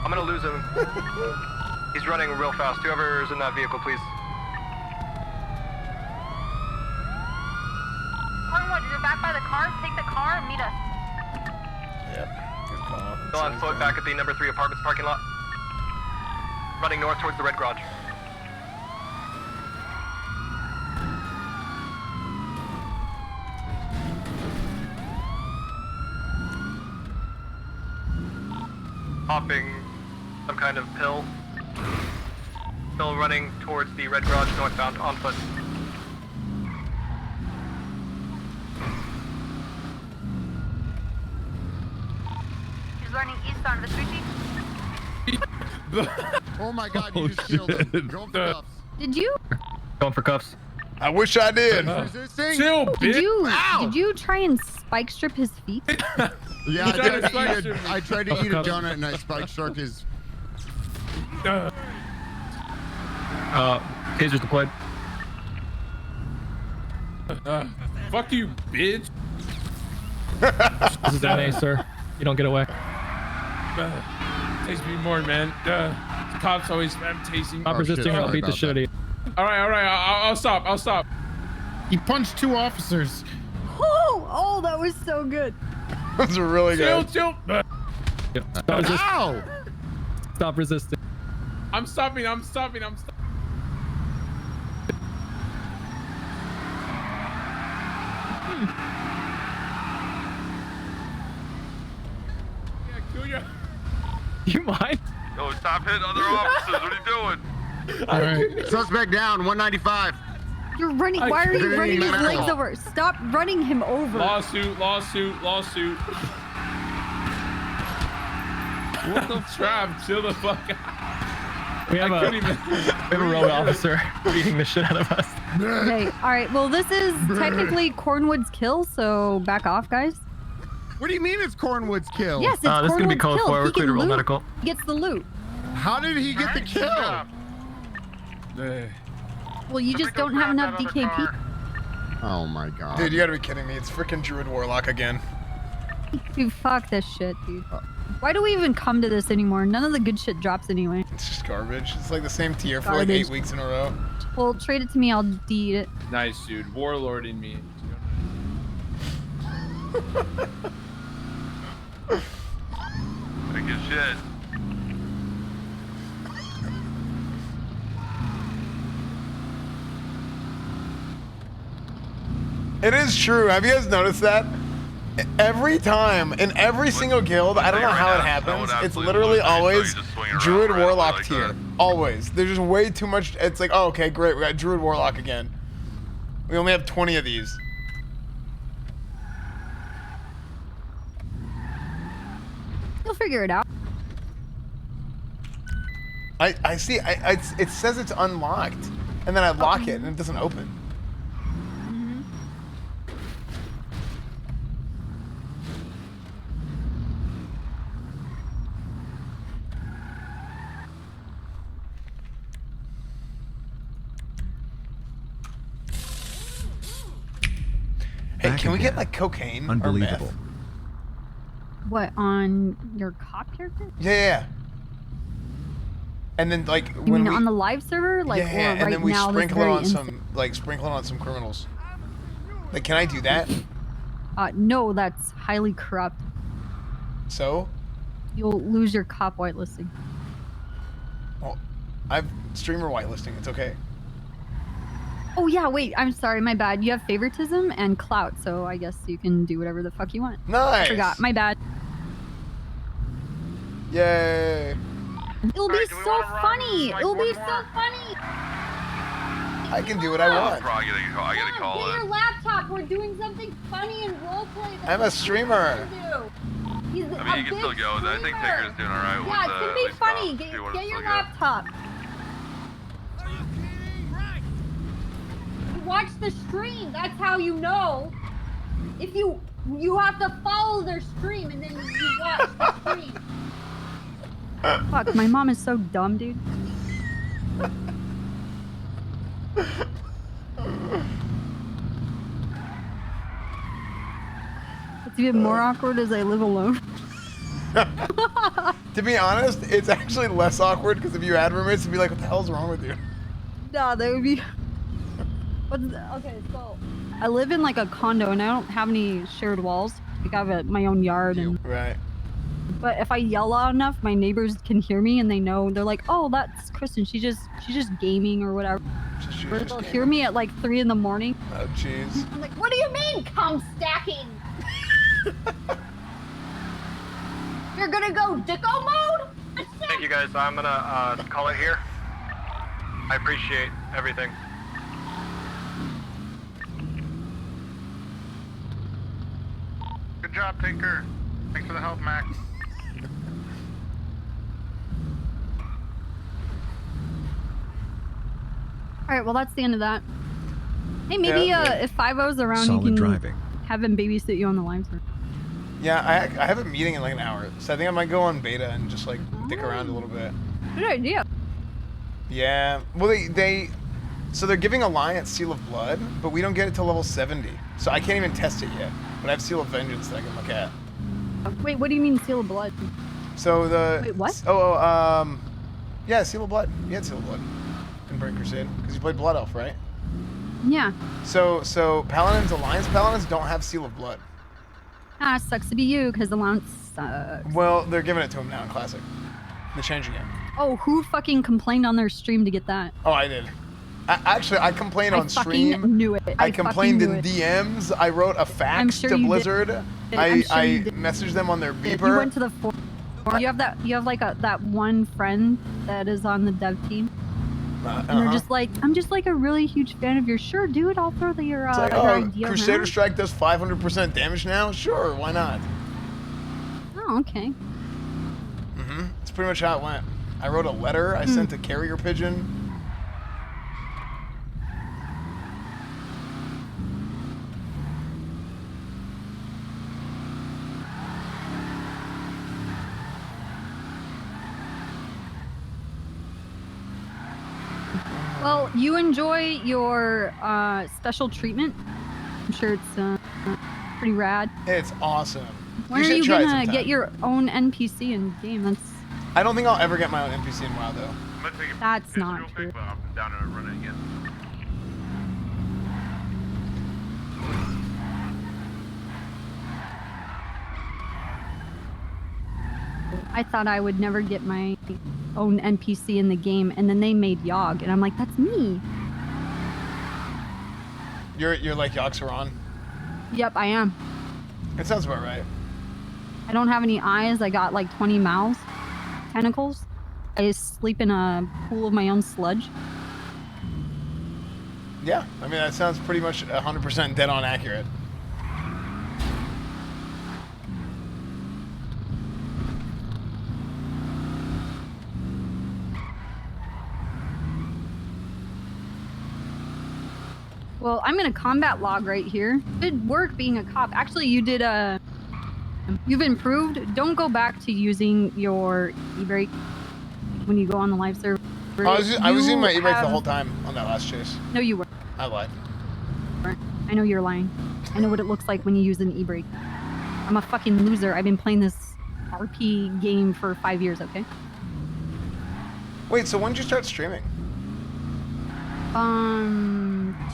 I'm gonna lose him. He's running real fast. Whoever's in that vehicle, please. Cornwood, you're back by the car. Take the car and meet us. Yep. Good call. Still on foot back at the number 3 apartments parking lot. Running north towards the red garage. Popping some kind of pill. Still running towards the red garage northbound on foot. He's running east on Vespucci. Oh my god, you just killed him. Go for cuffs. Did you? Going for cuffs. I wish I did. Chill, bitch. Did you try and spike strip his feet? Yeah, I tried to eat a donut and I spike struck his. Tasers deployed. Fuck you, bitch. This is NA, sir. You don't get away. Taste me more, man. The cops always spam tasting. Stop resisting or I'll beat the shit out of you. All right. I'll stop. He punched 2 officers. Oh, that was so good. Those are really good. Chill. Ow! Stop resisting. I'm stopping. Yeah, kill ya. You mind? Yo, stop hitting other officers. What are you doing? All right. Suspect down, 195. You're running. Why are you running his legs over? Stop running him over. Lawsuit. What the trap? Chill the fuck out. We have a rogue officer beating the shit out of us. Okay. All right. Well, this is technically Cornwood's kill, so back off, guys. What do you mean it's Cornwood's kill? Yes, it's this is gonna be Cornwood's code kill. 4. We're clear to roll medical. He gets the loot. How did he get the kill? Well, you just don't have enough DKP. Oh my god. Dude, you gotta be kidding me. It's freaking Druid Warlock again. Dude, fuck this shit, dude. Why do we even come to this anymore? None of the good shit drops anyway. It's just garbage. It's like the same tier for like Garbage. 8 weeks in a row. Well, trade it to me. I'll delete it. Nice, dude. Warlording me. Good shit. It is true. Have you guys noticed that? Every time, in every single guild, I don't know how it happens. It's literally always Druid Warlock tier. Always. There's just way too much. It's like, oh, okay, great. We got Druid Warlock again. We only have 20 of these. You'll figure it out. I see. It says it's unlocked, and then I lock it, and it doesn't open. Hey, can we get like cocaine? Unbelievable. Or meth? What, on your cop character? Yeah. And then like You when mean we, on the live server? Like, yeah, or and right then we now, sprinkle this it very on some sprinkle it on some criminals. Like, can I do that? No, that's highly corrupt. So? You'll lose your cop whitelisting. Well, I've streamer whitelisting. It's okay. Oh yeah, wait, I'm sorry, my bad. You have favoritism and clout, so I guess you can do whatever the fuck you want. Nice. I forgot, my bad. Yay. It'll be so funny. It'll be so funny. I can do what I want. I gotta call Get it. your laptop. We're doing something funny and roleplay. I'm a streamer. He's I mean, you can still go. I think Ticker's doing alright Yeah, with it's gonna be funny. Get your laptop. You watch the stream. That's how you know. If you have to follow their stream and then you watch the stream. Fuck, my mom is so dumb, dude. It's even more awkward as I live alone. To be honest, it's actually less awkward because if you had roommates, it'd be like, what the hell's wrong with you? Nah, that would be... Okay, so... I live in like a condo and I don't have any shared walls. Like I have my own yard and... Right. But if I yell loud enough, my neighbors can hear me and they know. They're like, oh, that's Kristen. She's just gaming or whatever. Or they'll hear me at like 3 in the morning. Oh, jeez. I'm like, what do you mean, cum stacking? You're gonna go dicko mode? Thank you guys. I'm gonna call it here. I appreciate everything. Good job, Tinker. Thanks for the help, Max. All right, well, that's the end of that. Hey, maybe if 5-0's around, Solid you can driving. have him babysit you on the live server. Yeah, I have a meeting in like an hour, so I think I might go on beta and just like dick around a little bit. Good idea. Yeah, well so they're giving Alliance Seal of Blood, but we don't get it till level 70, so I can't even test it yet. But I have Seal of Vengeance that I can look at. Wait, what do you mean Seal of Blood? So the... Wait, what? Yeah, Seal of Blood. You had Seal of Blood in Burning Crusade, because you played Blood Elf, right? Yeah. So Paladins, Alliance Paladins don't have Seal of Blood. Ah, sucks to be you, because the Alliance sucks. Well, they're giving it to him now in Classic. They're changing it. Oh, who fucking complained on their stream to get that? Oh, I did. I complained on stream. I fucking knew it. I complained in DMs. I wrote a fax to Blizzard. I messaged them on their beeper. You went to the forum. You have like that one friend that is on the dev team. And they're just like, I'm just like a really huge fan of yours. Sure, dude, I'll throw your it's like, your idea Crusader around. Strike does 500% damage now? Sure, why not? Oh, okay. That's pretty much how it went. I wrote a letter. I sent a carrier pigeon. Well, you enjoy your special treatment. I'm sure it's pretty rad. It's awesome. When are you gonna get your own NPC in game? That's. I don't think I'll ever get my own NPC in WoW though. That's not true. I'm down and running again. I thought I would never get my own NPC in the game, and then they made Yogg, and I'm like, that's me. You're like Yogg-Saron? Yep, I am. That sounds about right. I don't have any eyes. I got like 20 mouths, tentacles. I sleep in a pool of my own sludge. Yeah, I mean, that sounds pretty much 100% dead on accurate. Well, I'm in a combat log right here. Good work being a cop. Actually, you did you've improved. Don't go back to using your e-brake when you go on the live server. I was using my e-brake the have- whole time on that last chase. No, you weren't. I lied. I know you're lying. I know what it looks like when you use an e-brake. I'm a fucking loser. I've been playing this RP game for 5 years, okay? Wait, so when did you start streaming?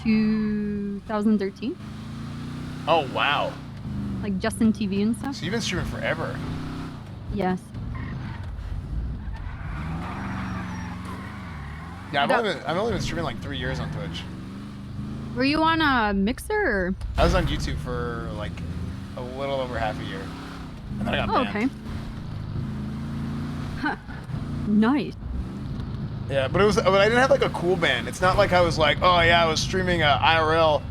2013. Oh, wow. Like Justin TV and stuff. So you've been streaming forever. Yes. Yeah, I've only been streaming like 3 years on Twitch. Were you on a Mixer or? I was on YouTube for like a little over half a year. And then I got banned. Okay. Huh. Nice. Yeah, but I didn't have like a cool ban. It's not like I was like, oh yeah, I was streaming IRL,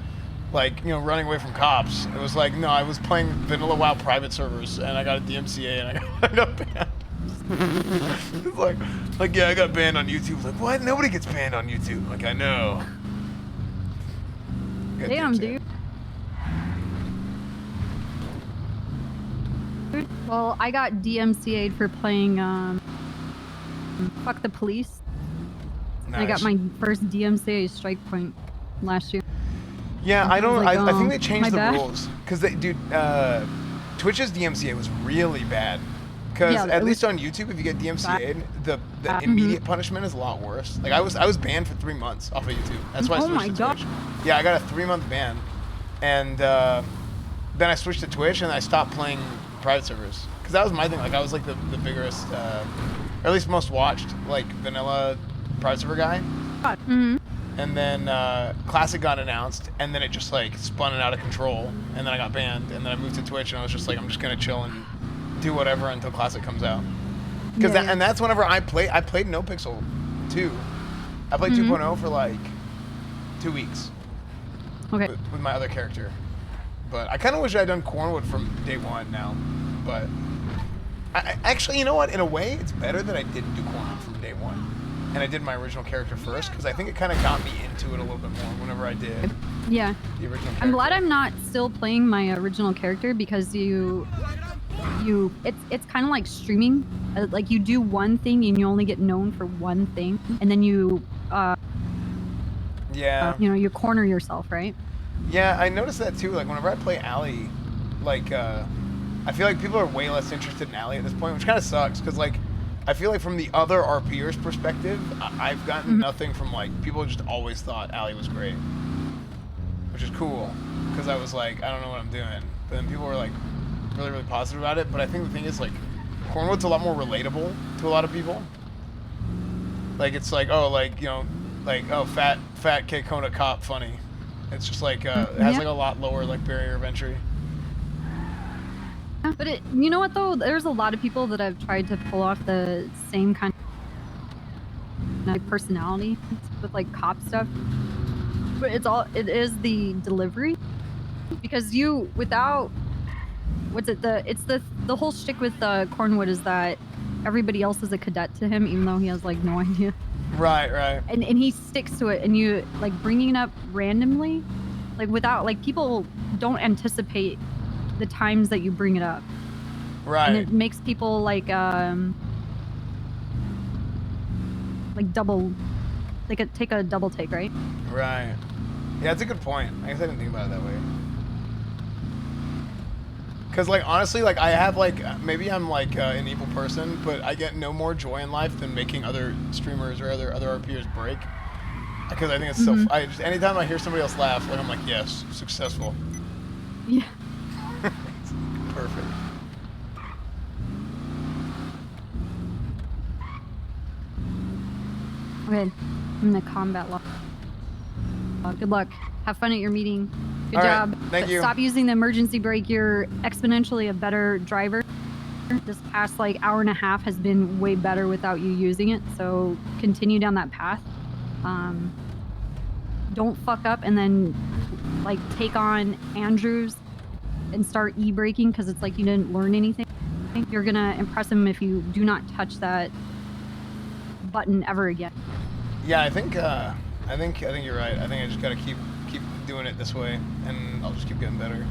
like, you know, running away from cops. It was like, no, I was playing vanilla WoW private servers, and I got a DMCA, and I got banned. It's like yeah, I got banned on YouTube. Like, what? Nobody gets banned on YouTube. Like, I know. Damn, dude. Well, I got DMCA'd for playing Fuck the Police. Nice. I got my first DMCA strike point last year. Yeah, I don't. Like, I think they changed the bad. rules because dude, Twitch's DMCA was really bad. Because Yeah, at it least was on YouTube, if you get DMCA'd, the Mhm. immediate punishment is a lot worse. Like I was banned for 3 months off of YouTube. That's why I Oh switched my to God. Twitch. Yeah, I got a 3-month ban, and then I switched to Twitch, and I stopped playing private servers. Because that was my thing. Like I was like the biggest, or at least most watched, like vanilla private server guy. Mm-hmm. And then Classic got announced, and then it just like spun it out of control, and then I got banned, and then I moved to Twitch, and I was just like, I'm just gonna chill and do whatever until Classic comes out. Because and that's whenever I played No Pixel 2. I played 2.0 for like 2 weeks. Okay. With my other character, but I kind of wish I'd done Cornwood from day one now. But I actually, you know what? In a way, it's better that I didn't do Cornwood from day one. And I did my original character first, because I think it kind of got me into it a little bit more whenever I did Yeah. the original character. I'm glad I'm not still playing my original character because it's kind of like streaming. Like you do one thing and you only get known for one thing, and then you you corner yourself, right? Yeah, I noticed that too. Like whenever I play Allie, like I feel like people are way less interested in Allie at this point, which kind of sucks because like I feel like from the other RPers' perspective, I've gotten nothing from like people just always thought Allie was great, which is cool because I was like, I don't know what I'm doing, but then people were like really positive about it. But I think the thing is like Cornwood's a lot more relatable to a lot of people. Like it's like, oh, like, you know, like, oh, fat K-Kona cop funny. It's just like it has like a lot lower like barrier of entry. But you know what though? There's a lot of people that have tried to pull off the same kind of personality with like cop stuff. But it is the delivery, because the whole shtick with Cornwood is that everybody else is a cadet to him, even though he has like no idea. Right. And he sticks to it, and you like bringing it up randomly, like without like people don't anticipate the times that you bring it up. Right. And it makes people like double, take a double take, right? Right. Yeah, that's a good point. I guess I didn't think about it that way. Because like honestly, like I have like maybe I'm like an evil person, but I get no more joy in life than making other streamers or other RPers break. Because I think it's so. I just anytime I hear somebody else laugh, like I'm like, yes, successful. Yeah. Perfect. Okay, I'm in the combat lock. Good luck. Have fun at your meeting. Good All right, job. thank you. Stop using the emergency brake. You're exponentially a better driver. This past like hour and a half has been way better without you using it. So continue down that path. Don't fuck up and then like take on Andrews and start e-braking because it's like you didn't learn anything. You're gonna impress him if you do not touch that button ever again. Yeah, I think you're right. I think I just gotta keep doing it this way, and I'll just keep getting better.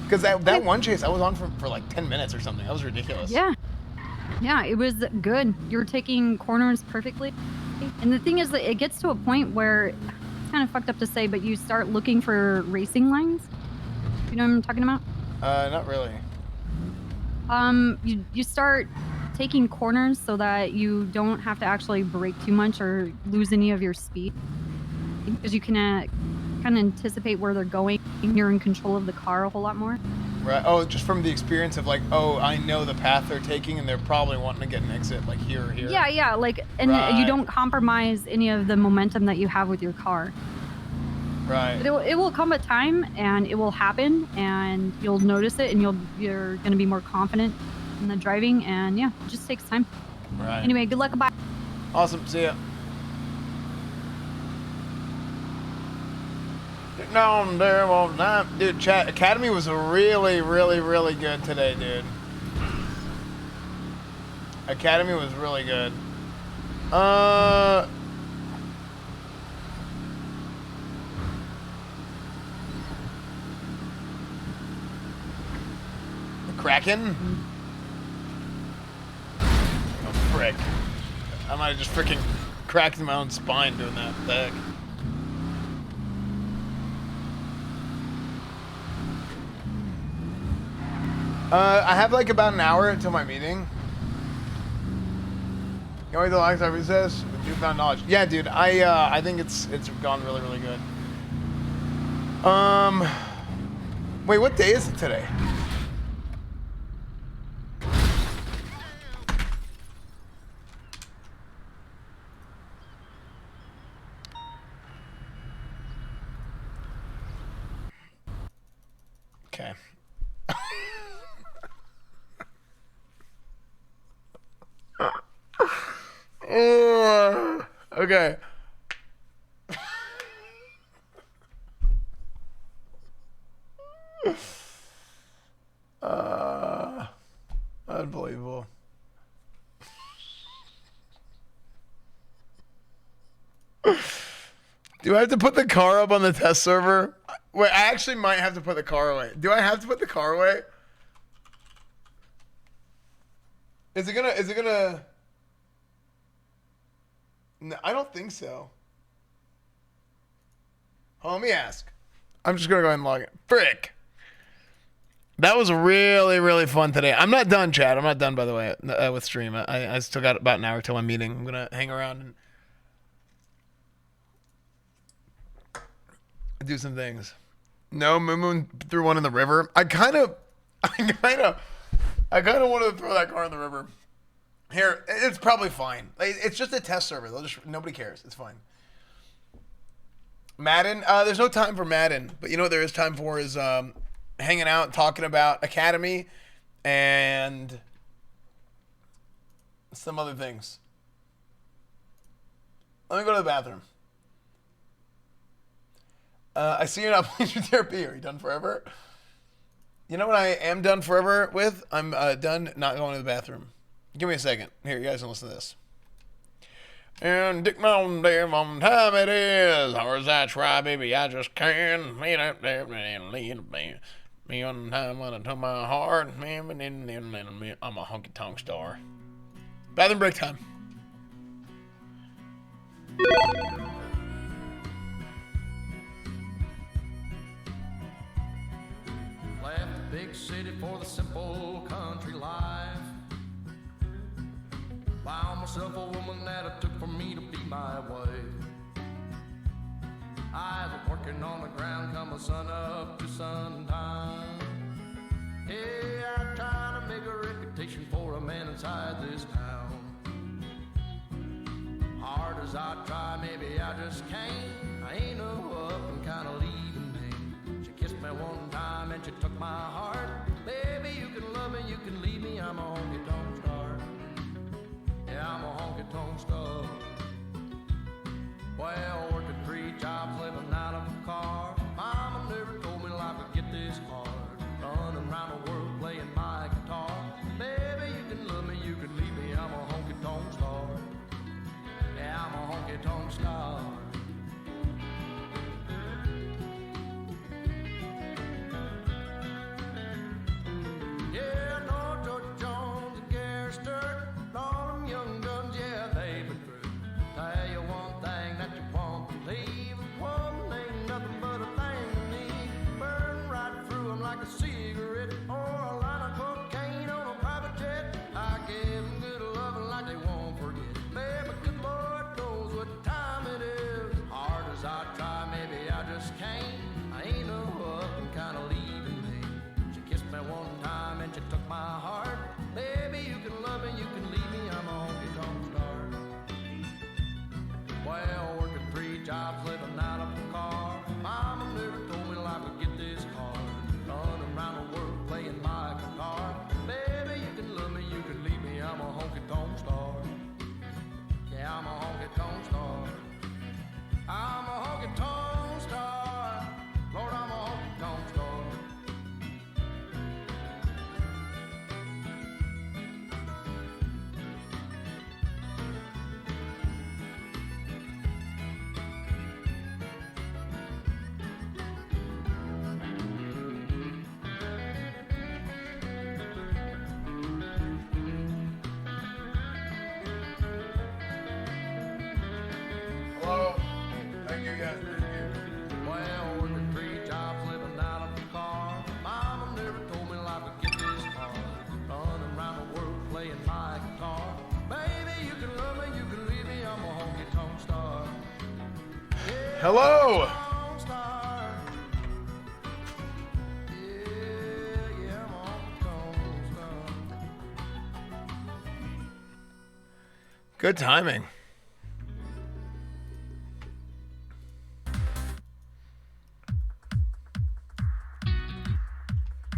Because that one chase I was on for like 10 minutes or something. That was ridiculous. Yeah, it was good. You're taking corners perfectly. And the thing is that it gets to a point where it's kind of fucked up to say, but you start looking for racing lines. You know what I'm talking about? Not really. You start taking corners so that you don't have to actually brake too much or lose any of your speed, because you can kind of anticipate where they're going. You're in control of the car a whole lot more. Right. Oh, just from the experience of like, oh, I know the path they're taking, and they're probably wanting to get an exit like here or here. Yeah, like, and you don't compromise any of the momentum that you have with your car. Right. But it will come a time, and it will happen, and you'll notice it, and you're going to be more confident in the driving, and yeah, it just takes time. Right. Anyway, good luck. Bye. Awesome. See ya. No, there won't not, dude. Chat Academy was really, really, really good today, dude. Academy was really good. Kraken? Oh, frick. I might have just freaking cracked my own spine doing that. What the heck? I have like about an hour until my meeting. You know what the last time he says? With newfound knowledge. Yeah, dude. I think it's gone really, really good. Wait, what day is it today? Okay. Okay. Unbelievable. Do I have to put the car up on the test server? Wait, I actually might have to put the car away. Do I have to put the car away? Is it gonna... No, I don't think so. Oh, let me ask. I'm just gonna go ahead and log in. Frick. That was really, really fun today. I'm not done, Chad. I'm not done, by the way, with stream. I still got about an hour till my meeting. I'm gonna hang around and do some things. No, Moon threw one in the river. I kind of wanted to throw that car in the river. Here, it's probably fine. It's just a test server. Nobody cares. It's fine. Madden. There's no time for Madden, but you know what there is time for is hanging out, talking about Academy, and some other things. Let me go to the bathroom. I see you're not playing your therapy. Are you done forever? You know what I am done forever with? I'm done not going to the bathroom. Give me a second. Here, you guys can listen to this. And Dick Mountain, damn time it is. Hours I try, baby, I just can't. Lean up there and lean me. Me on time to my heart. I'm a honky tonk star. Bathroom break time. Left the big city for the simple country life. Found myself a woman that it took for me to be my wife. I was working on the ground, come the sun up to sundown. Hey, I try to make a reputation for a man inside this town. Hard as I try, maybe I just can't. me one time and she took my heart. Baby, you can love me, you can leave me. I'm a honky-tonk star. Yeah, I'm a honky-tonk star. Well, working 3 jobs, living out of a car. Mama never told me life would get this hard. Running around the world playing my guitar. Baby, you can love me, you can leave me. I'm a honky-tonk star. Yeah, I'm a honky-tonk star. Yeah, no George Jones and Gary Sturt, all them young guns, yeah, they've been through. Tell you one thing that you won't believe. One ain't nothing but a thing to me. Burn right through them like a cigarette or a line of cocaine on a private jet. I give them good loving like they won't forget. Baby, good Lord knows what time it is. Hard as I try, maybe I just can't. I ain't no up and kinda leaving me. She kissed me one time and she took my heart. Baby, you can love me, you can leave me. I'm a honky-tonk star. Well, working 3 jobs, living out of a car. Mama never told me life would get this hard. Running around the world playing my guitar. Baby, you can love me, you can leave me. I'm a honky-tonk star. Yeah, I'm a honky-tonk star. I'm a honky-tonk star. Lord, I'm a honky-tonk star. Hello. Thank you guys. Well, working 3 jobs, living out of the car. Mama never told me life would get this hard. Running around the world playing my guitar. Baby, you can love me, you can leave me. I'm a honky-tonk star. Yeah, Hello. honky-tonk star. Yeah, I'm a honky-tonk star. Good timing.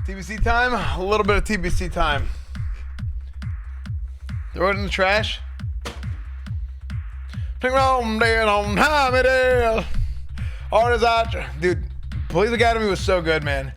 TBC time? A little bit of TBC time. Throw it in the trash. Take on dead on time it is. Hard as I try. Dude, Police Academy was so good, man.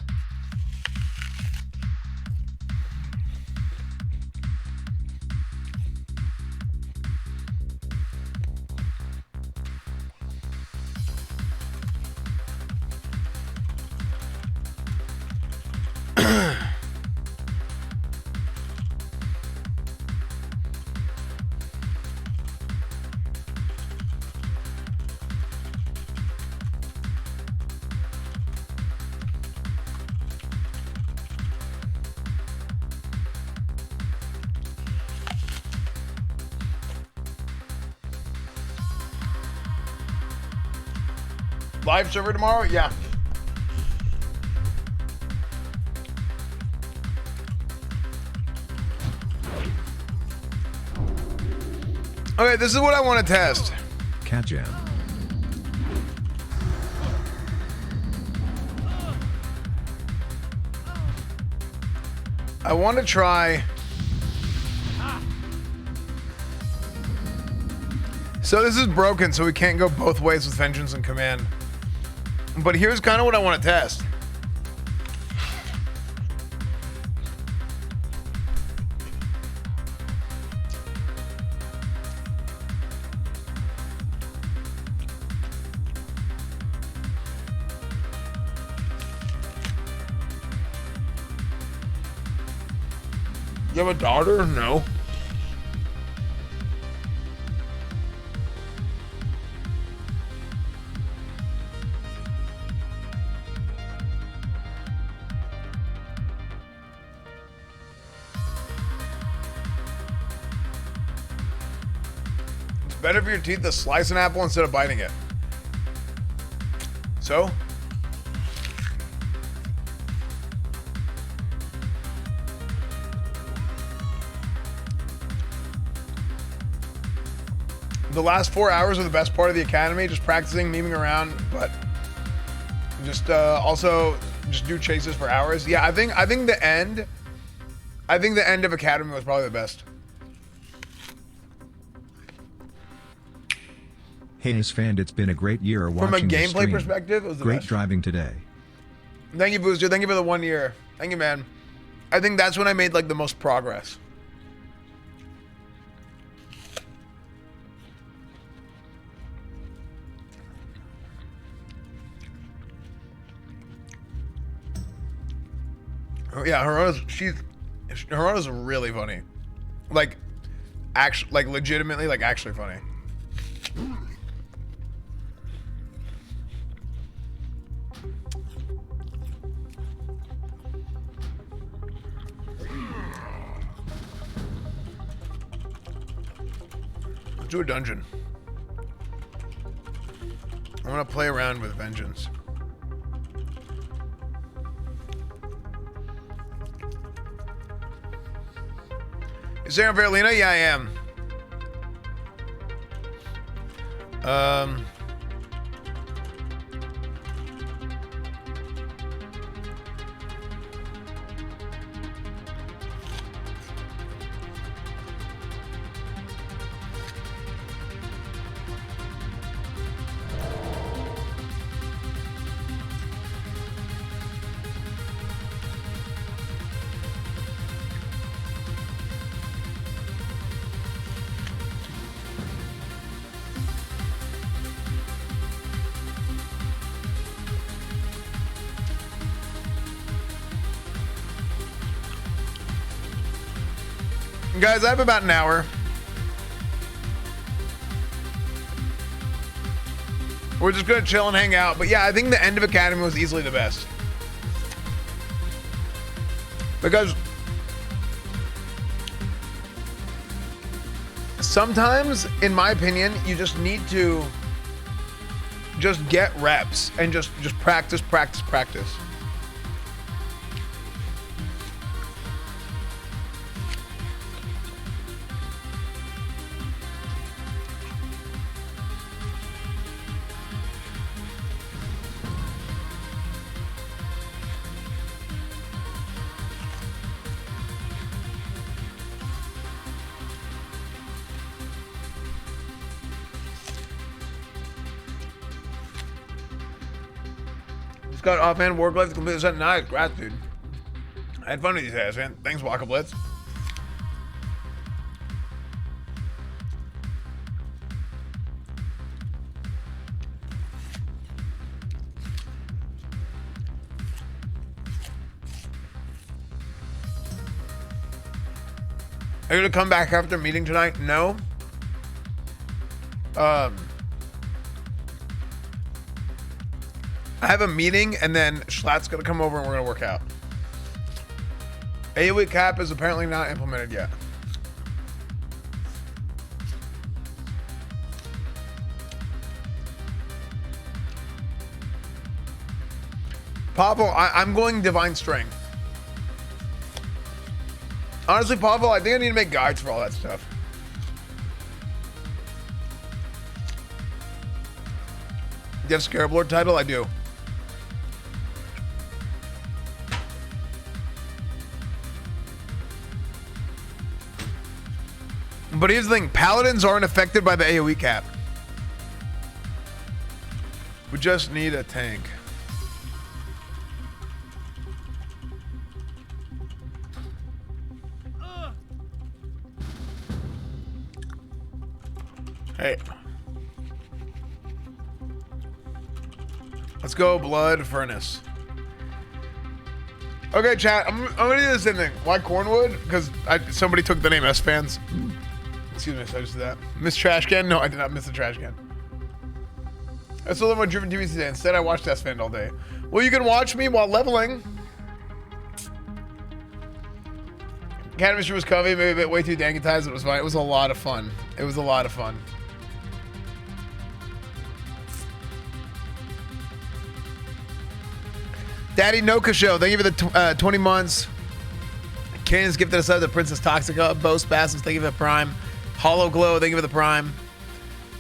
Live server tomorrow? Yeah. Okay, this is what I want to test. Cat Jam. I want to try. So this is broken, so we can't go both ways with Vengeance and Command. But here's kind of what I want to test. You have a daughter? No. It's better for your teeth to slice an apple instead of biting it. So? The last 4 hours are the best part of the academy, just practicing, memeing around, but just also just do chases for hours. Yeah, I think the end of Academy was probably the best. Hey, as fan, it's been a great year From a watching the gameplay stream. perspective, it was the Great best. driving today. Thank you, Booster. Thank you for the 1 year. Thank you, man. I think that's when I made like the most progress. Oh, yeah, Horona's really funny. Like, actually, like legitimately, like actually funny. Let's do a dungeon. I want to play around with vengeance. Is there Verlina? Yeah, I am. Guys, I have about an hour. We're just gonna chill and hang out. But yeah, I think the end of Academy was easily the best. Because sometimes, in my opinion, you just need to just get reps and just practice. Got offhand work life to complete set. Nice, gratitude. I had fun with these guys, man. Thanks, Waka Blitz. Are you gonna come back after meeting tonight? No. I have a meeting, and then Schlatt's gonna come over and we're gonna work out. 8-week cap is apparently not implemented yet. Pavel, I'm going Divine Strength. Honestly, Pavel, I think I need to make guides for all that stuff. Do you have Scarab Lord title? I do. But here's the thing, Paladins aren't affected by the AoE cap. We just need a tank. Hey. Let's go, Blood Furnace. Okay, chat, I'm gonna do the same thing. Why Cornwood? Because somebody took the name S-Fans. Excuse me, so I just did that. Miss Trash Can? No, I did not miss the trash can. I still live on Driven TV today. Instead, I watched S-Fan all day. Well, you can watch me while leveling. Academy was comfy, maybe a bit way too dangitized. It was fine. It was a lot of fun. It was a lot of fun. Daddy Noka Show, thank you for the 20 months. Kane's gifted us out the Princess Toxica. Bo Spasms, thank you for the Prime. Hollow Glow, thank you for the Prime.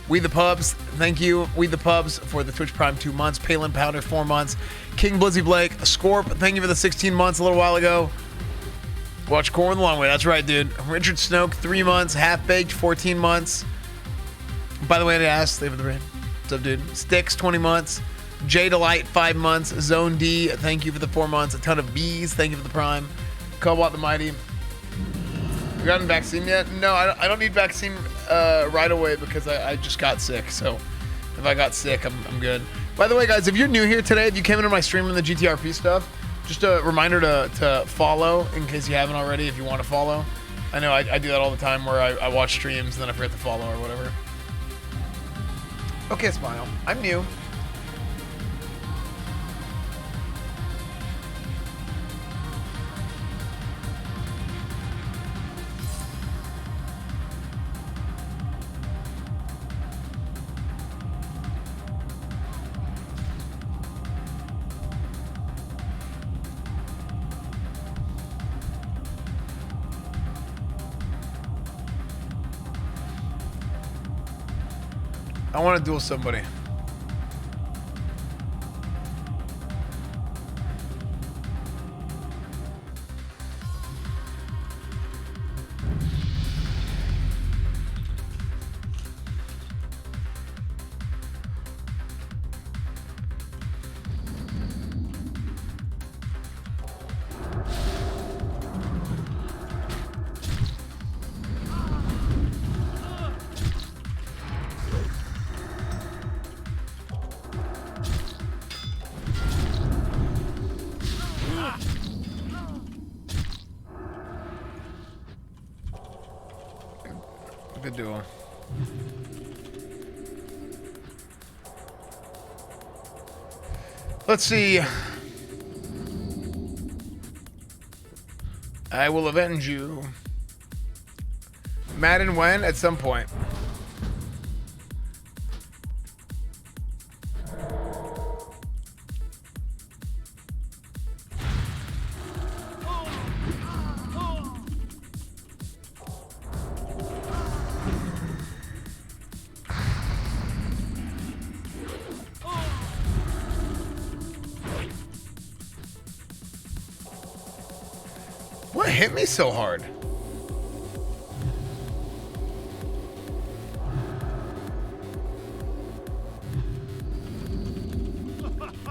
We the Pubs, thank you. We the Pubs for the Twitch Prime 2 months. Palin Powder 4 months. King Blizzy Blake, Scorp, thank you for the 16 months a little while ago. Watch Corn the Long Way, that's right, dude. Richard Snoke 3 months. Half Baked 14 months. By the way, I asked, thank you for the rain. What's up, dude? Sticks 20 months. J Delight 5 months. Zone D, thank you for the 4 months. A ton of B's, thank you for the Prime. Cobalt the Mighty. You gotten vaccine yet? No, I don't need vaccine right away because I just got sick. So if I got sick, I'm good. By the way, guys, if you're new here today, if you came into my stream on the GTRP stuff, just a reminder to follow in case you haven't already, if you want to follow. I know I do that all the time where I watch streams and then I forget to follow or whatever. Okay, Smile. I'm new. I want to duel somebody. Good duel. Let's see. I will avenge you. Madden when? At some point. What hit me so hard?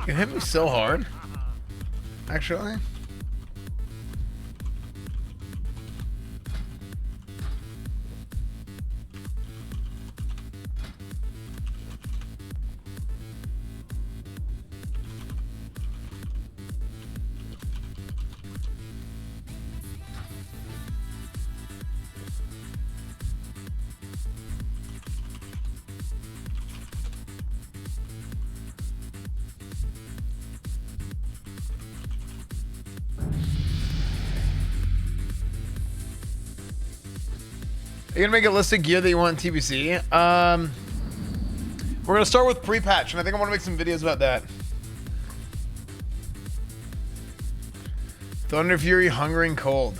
It hit me so hard. Actually. Are you gonna make a list of gear that you want in TBC? We're gonna start with pre-patch, and I think I want to make some videos about that. Thunder Fury, Hungering Cold.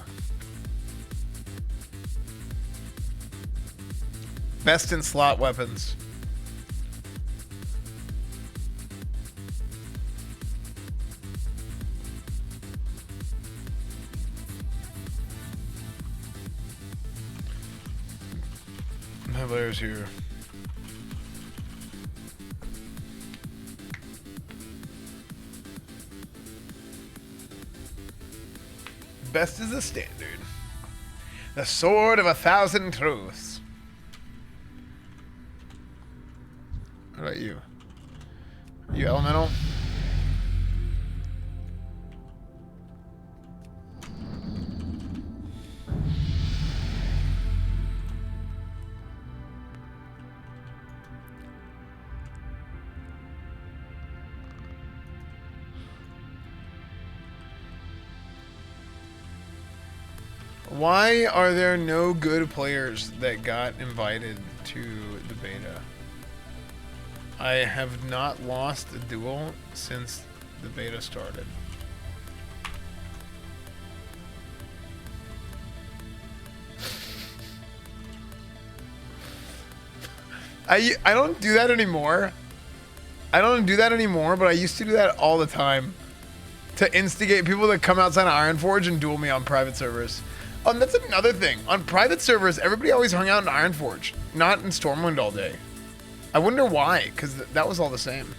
Best in slot weapons. Have layers here. Best is the standard. The sword of 1,000 truths. What about you? Are you elemental? Why are there no good players that got invited to the beta? I have not lost a duel since the beta started. I don't do that anymore. I don't do that anymore, but I used to do that all the time. To instigate people that come outside of Ironforge and duel me on private servers. That's another thing. On private servers, everybody always hung out in Ironforge, not in Stormwind all day. I wonder why, because that was all the same.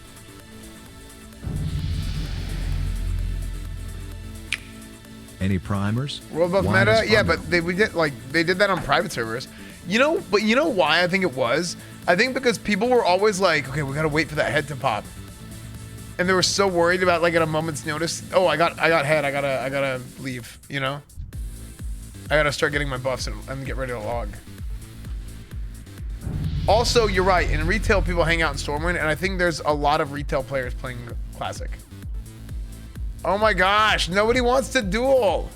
Any primers? World Buff Why meta? does Yeah, Thunder- but they did that on private servers. You know why I think it was? I think because people were always like, okay, we gotta wait for that head to pop. And they were so worried about like at a moment's notice, oh I got head, I gotta leave, you know? I gotta start getting my buffs and get ready to log. Also, you're right, in retail people hang out in Stormwind, and I think there's a lot of retail players playing Classic. Oh my gosh, nobody wants to duel.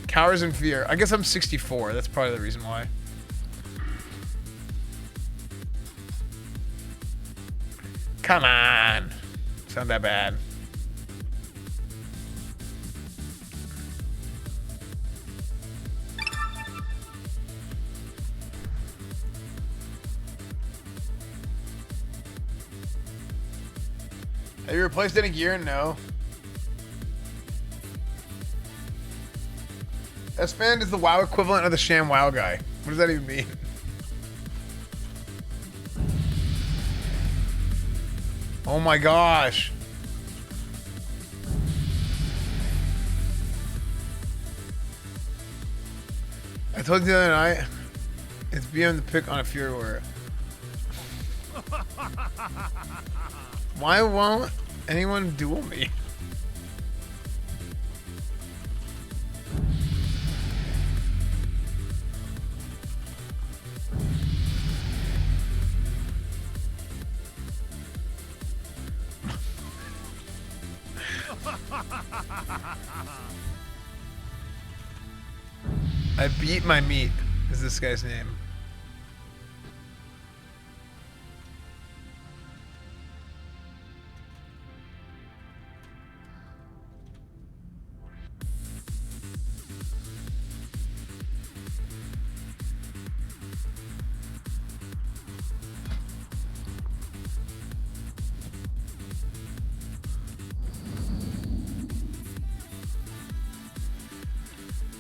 Cowers in fear. I guess I'm 64. That's probably the reason why. Come on. It's not that bad. Have you replaced any gear? No. S-Band is the WoW equivalent of the Sham WoW guy. What does that even mean? Oh my gosh. I told you the other night, it's BM the pick on a Fury Warrior. Why won't anyone duel me? I beat my meat is this guy's name.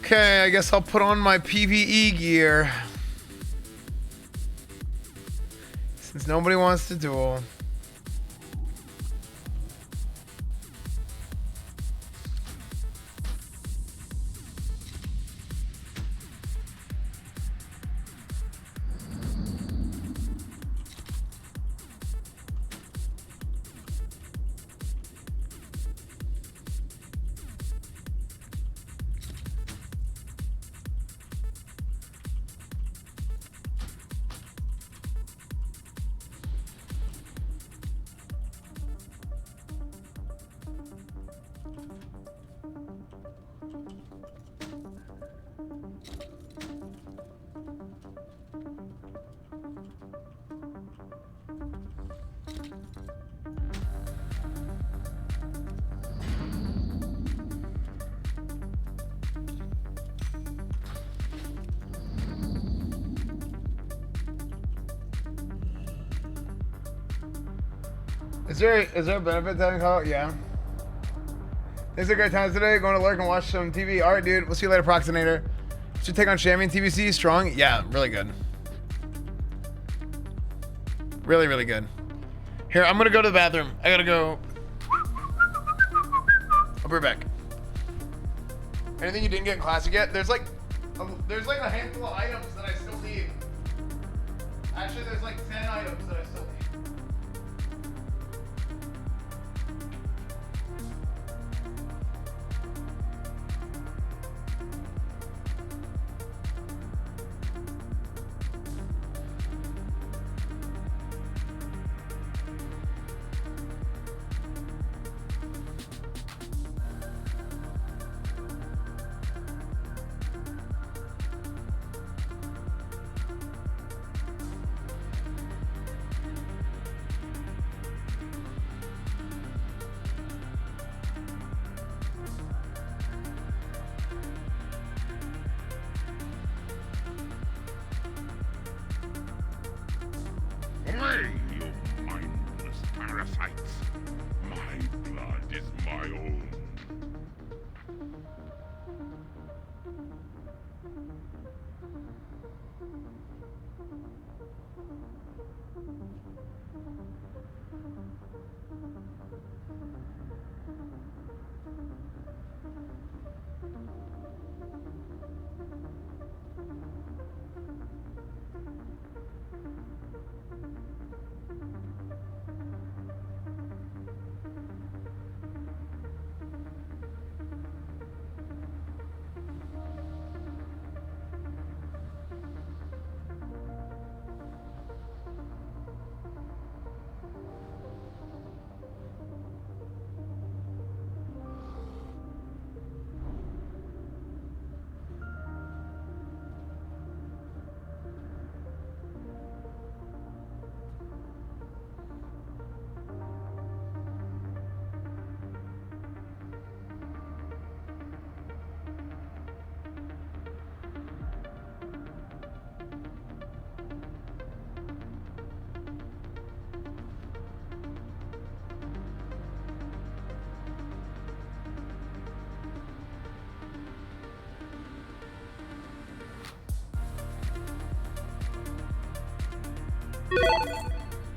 Okay, I guess I'll put on my PvE gear. Since nobody wants to duel. Is there a benefit to having call? Yeah. These are great times today. Going to lurk and watch some TV. All right, dude. We'll see you later, Proxinator. Should take on Shammy and TBC. Strong? Yeah, really good. Really, really good. Here, I'm gonna go to the bathroom. I gotta go. I'll be right back. Anything you didn't get in Classic yet? There's like a handful of items that I still need. Actually, there's like 10 items that I still need. Away, you mindless parasites! My blood is my own.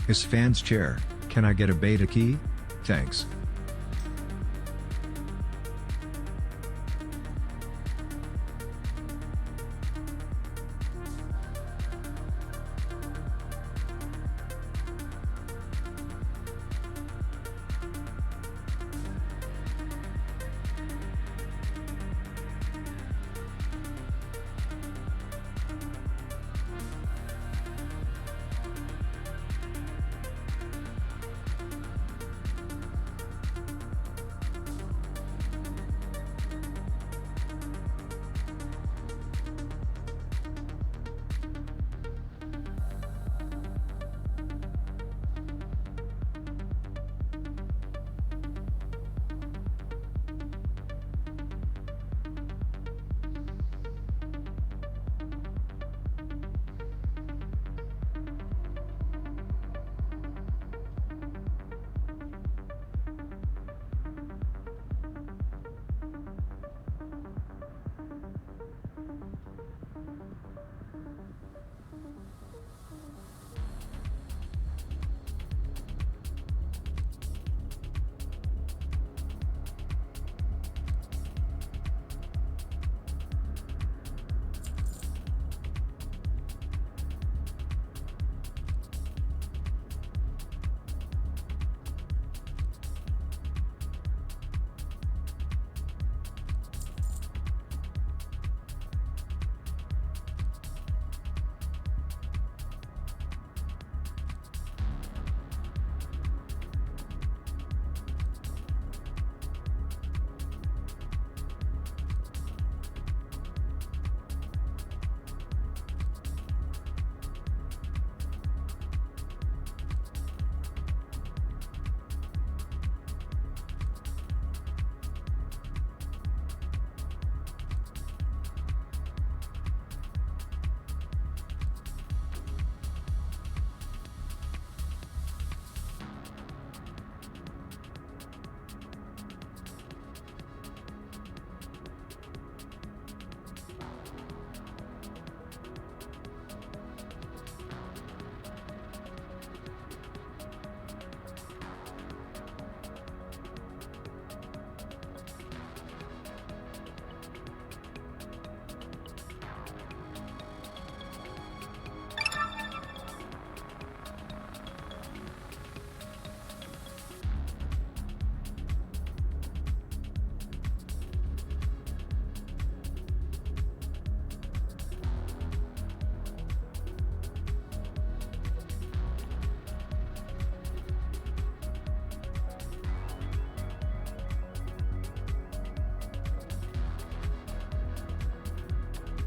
His fan's chair. Can I get a beta key? Thanks.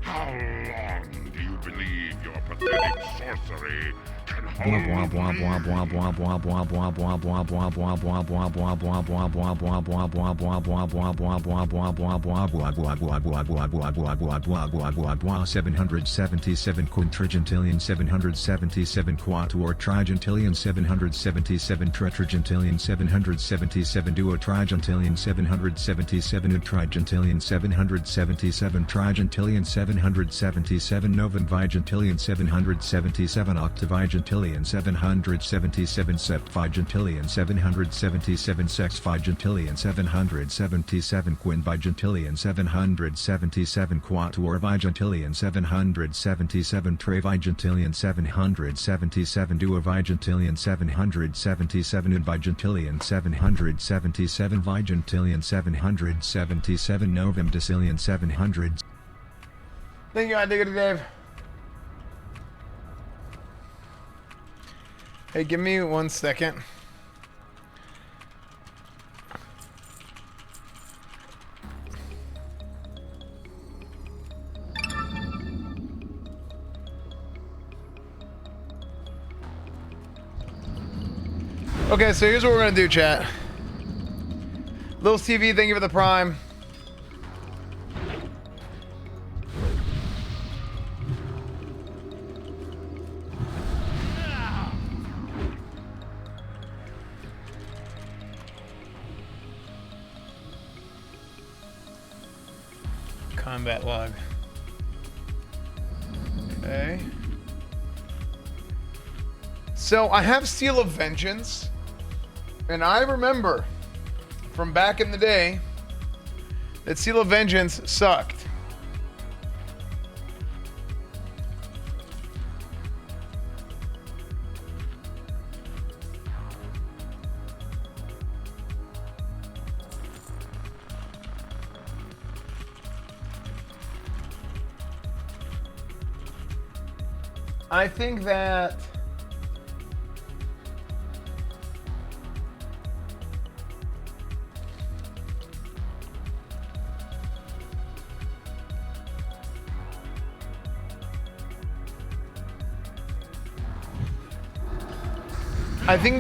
How long do you believe your pathetic sorcery can quintrigentillion 777 quatuor trigentillion 777 tetragentillion 777 duotrigentillion 777 utrigentillion 777 trigentillion 777 novemvigentillion 777 octavigentillion 777 septvigentillion 777 sexvigentillion 777 quinvigentillion 777 quatuorvigentillion 777 trevigentillion 777 duovigentillion 777 invigentillion 777 vigentillion 777 novemdecillion 700. Thank you, I dig it, Dave. Hey, give me 1 second. Okay, so here's what we're gonna do, chat. Lil TV, thank you for the prime. Combat log. Okay. So I have Seal of Vengeance, and I remember from back in the day that Seal of Vengeance sucked. I think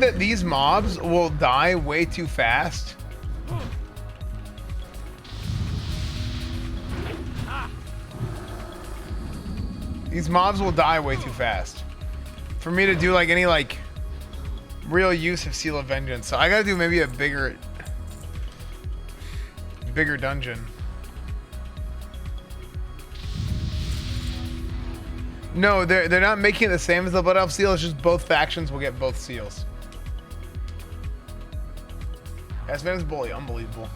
that these mobs will die way too fast. These mobs will die way too fast for me to do like any like real use of Seal of Vengeance. So I gotta do maybe a bigger dungeon. No, they're not making it the same as the Blood Elf Seal. It's just both factions will get both seals. S-Man is bully, unbelievable.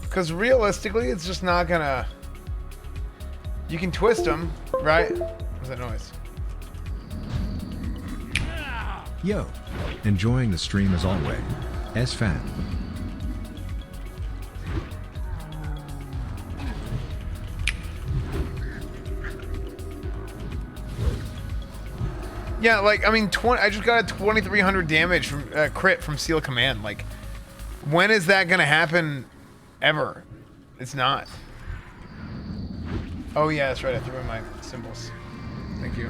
Because realistically, it's just not gonna... You can twist them, right? What's that noise? Yo, enjoying the stream as always. S-Fan. Yeah, like, I mean, I just got a 2,300 damage from crit from Seal Command. Like, when is that gonna happen ever? It's not. Oh yeah, that's right, I threw in my symbols. Thank you.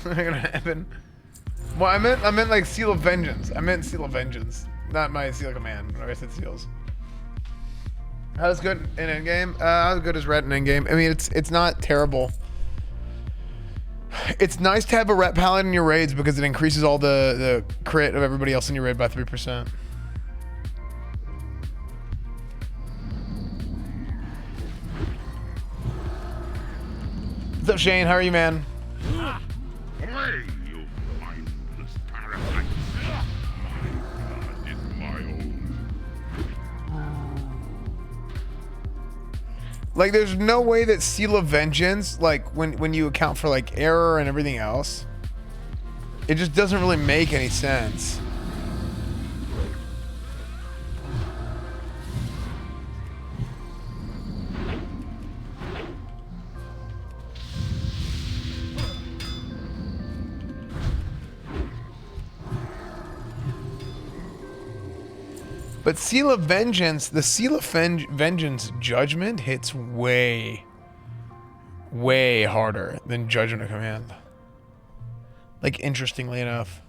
Gonna happen. Well, I meant like Seal of Vengeance. I meant Seal of Vengeance, not my Seal Command. Whenever I said seals. How was good in endgame? How good is red in endgame? I mean, it's not terrible. It's nice to have a ret palette in your raids because it increases all the crit of everybody else in your raid by 3%. What's up, Shane? How are you, man? Away, you mindless parasites. My blood is my own. Like, there's no way that Seal of Vengeance, like, when you account for, like, error and everything else, it just doesn't really make any sense. But Seal of Vengeance, the Seal of Vengeance Judgment hits way harder than Judgment of Command. Like, interestingly enough.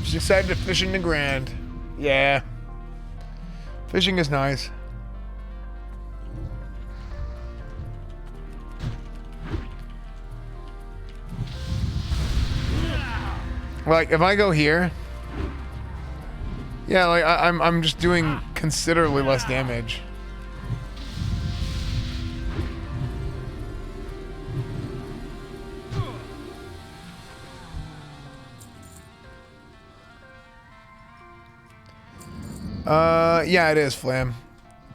Just excited to fish in the Grand. Yeah. Fishing is nice. Like, if I go here, yeah, like I'm just doing considerably less damage. Yeah, it is, Flam.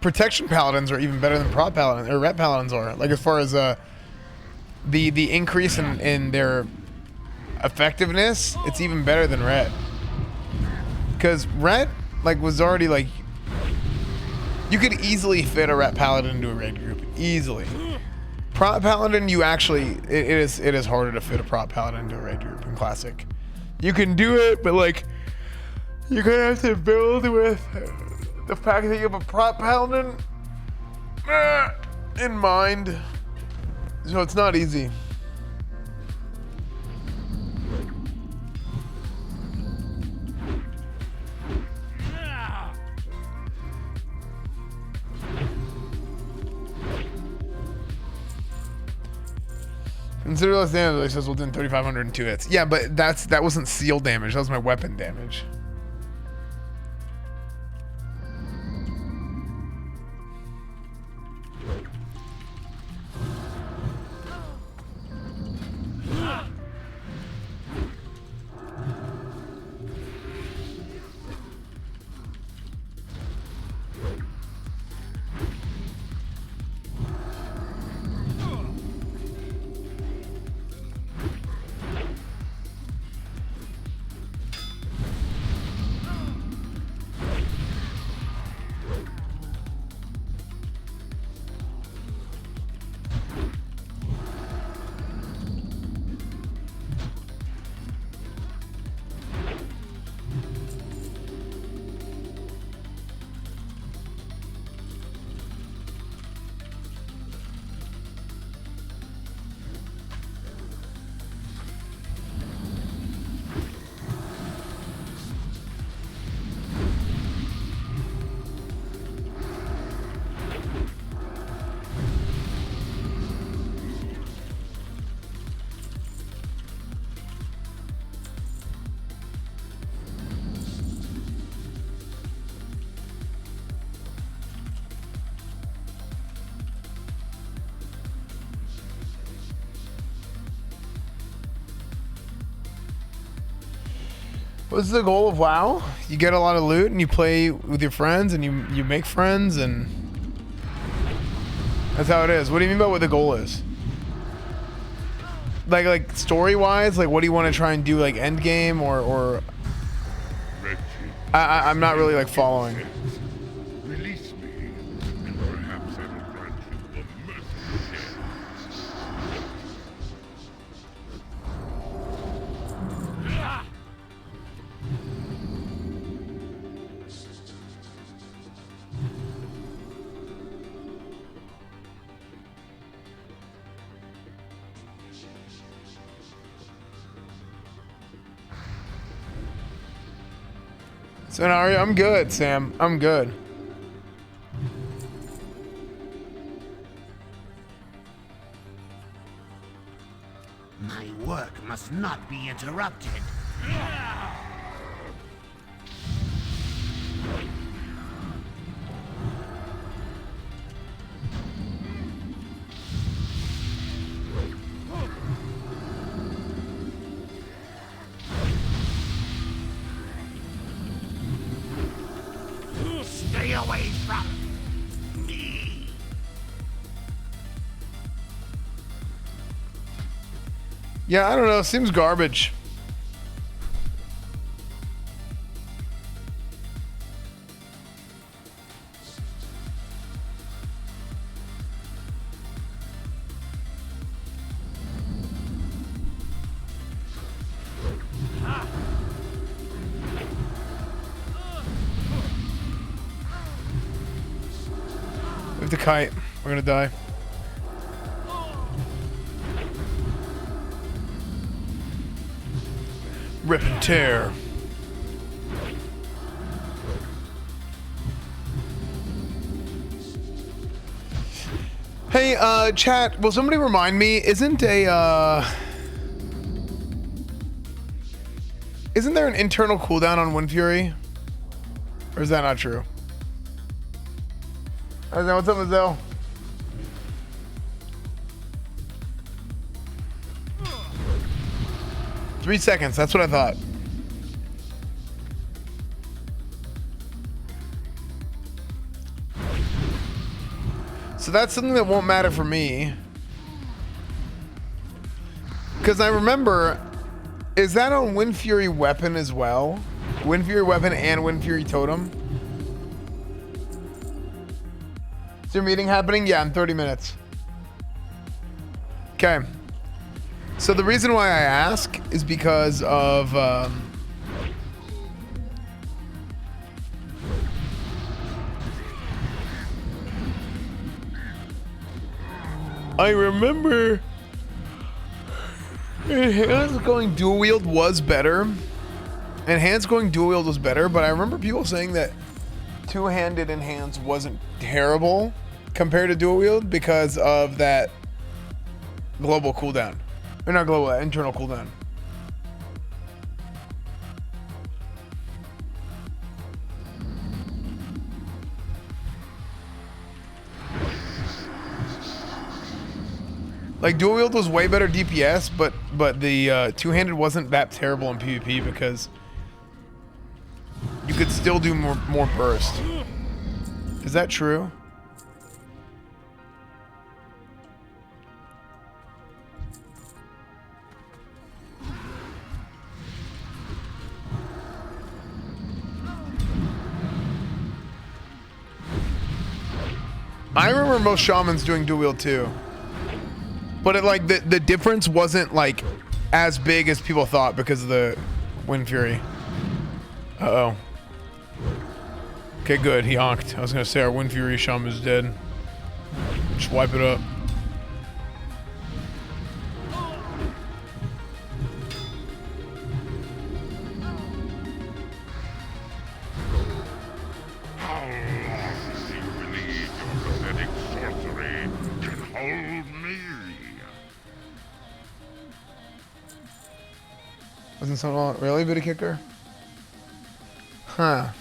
Protection paladins are even better than prop paladins or ret paladins are. Like, as far as the increase in their effectiveness, it's even better than ret. Because ret, like, was already, like, you could easily fit a ret paladin into a raid group. Easily. Prop paladin, you actually, it is harder to fit a prop paladin into a raid group in Classic. You can do it, but, like, you're gonna have to build with the fact that you have a prop paladin in mind. So it's not easy. Consider less damage, it says within 3,500 and 2 hits. Yeah, but that wasn't seal damage, that was my weapon damage. What's the goal of WoW? You get a lot of loot and you play with your friends and you make friends, and that's how it is. What do you mean by what the goal is? Like story wise, like what do you want to try and do, like end game or I'm not really like following. Release me, and perhaps I will grant you a merciful death. So now I'm good, Sam. I'm good. My work must not be interrupted. Stay away from me. Yeah, I don't know. Seems garbage. Move the kite. We're gonna die. Rip and tear. Hey, chat, will somebody remind me, isn't there an internal cooldown on Wind Fury? Or is that not true? What's up, Mazel? Three seconds, that's what I thought. So that's something that won't matter for me. Because I remember, is that on Wind Fury weapon as well? Wind Fury weapon and Wind Fury totem? Is your meeting happening? Yeah, in 30 minutes. Okay. So the reason why I ask is because of I remember Enhanced going dual wield was better. Enhanced going dual wield was better, but I remember people saying that two-handed enhanced wasn't terrible compared to dual wield because of that global cooldown. Or not global, internal cooldown. Like dual wield was way better DPS, but the two-handed wasn't that terrible in PvP because you could still do more burst. Is that true? I remember most shamans doing dual wield too. But it, like the difference wasn't like as big as people thought because of the Wind Fury. Uh-oh. Okay, good. He honked. I was gonna say our Wind Fury shaman is dead. Just wipe it up. Wasn't someone really booty kicker? Huh.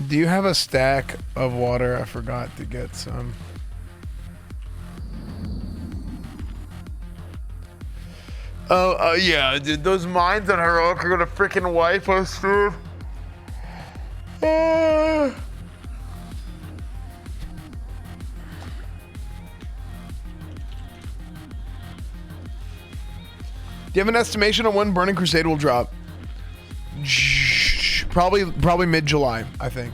Do you have a stack of water? I forgot to get some. Oh, yeah, dude. Those mines on Heroic are gonna freaking wipe us, dude. Do you have an estimation on when Burning Crusade will drop? Probably mid-July, I think.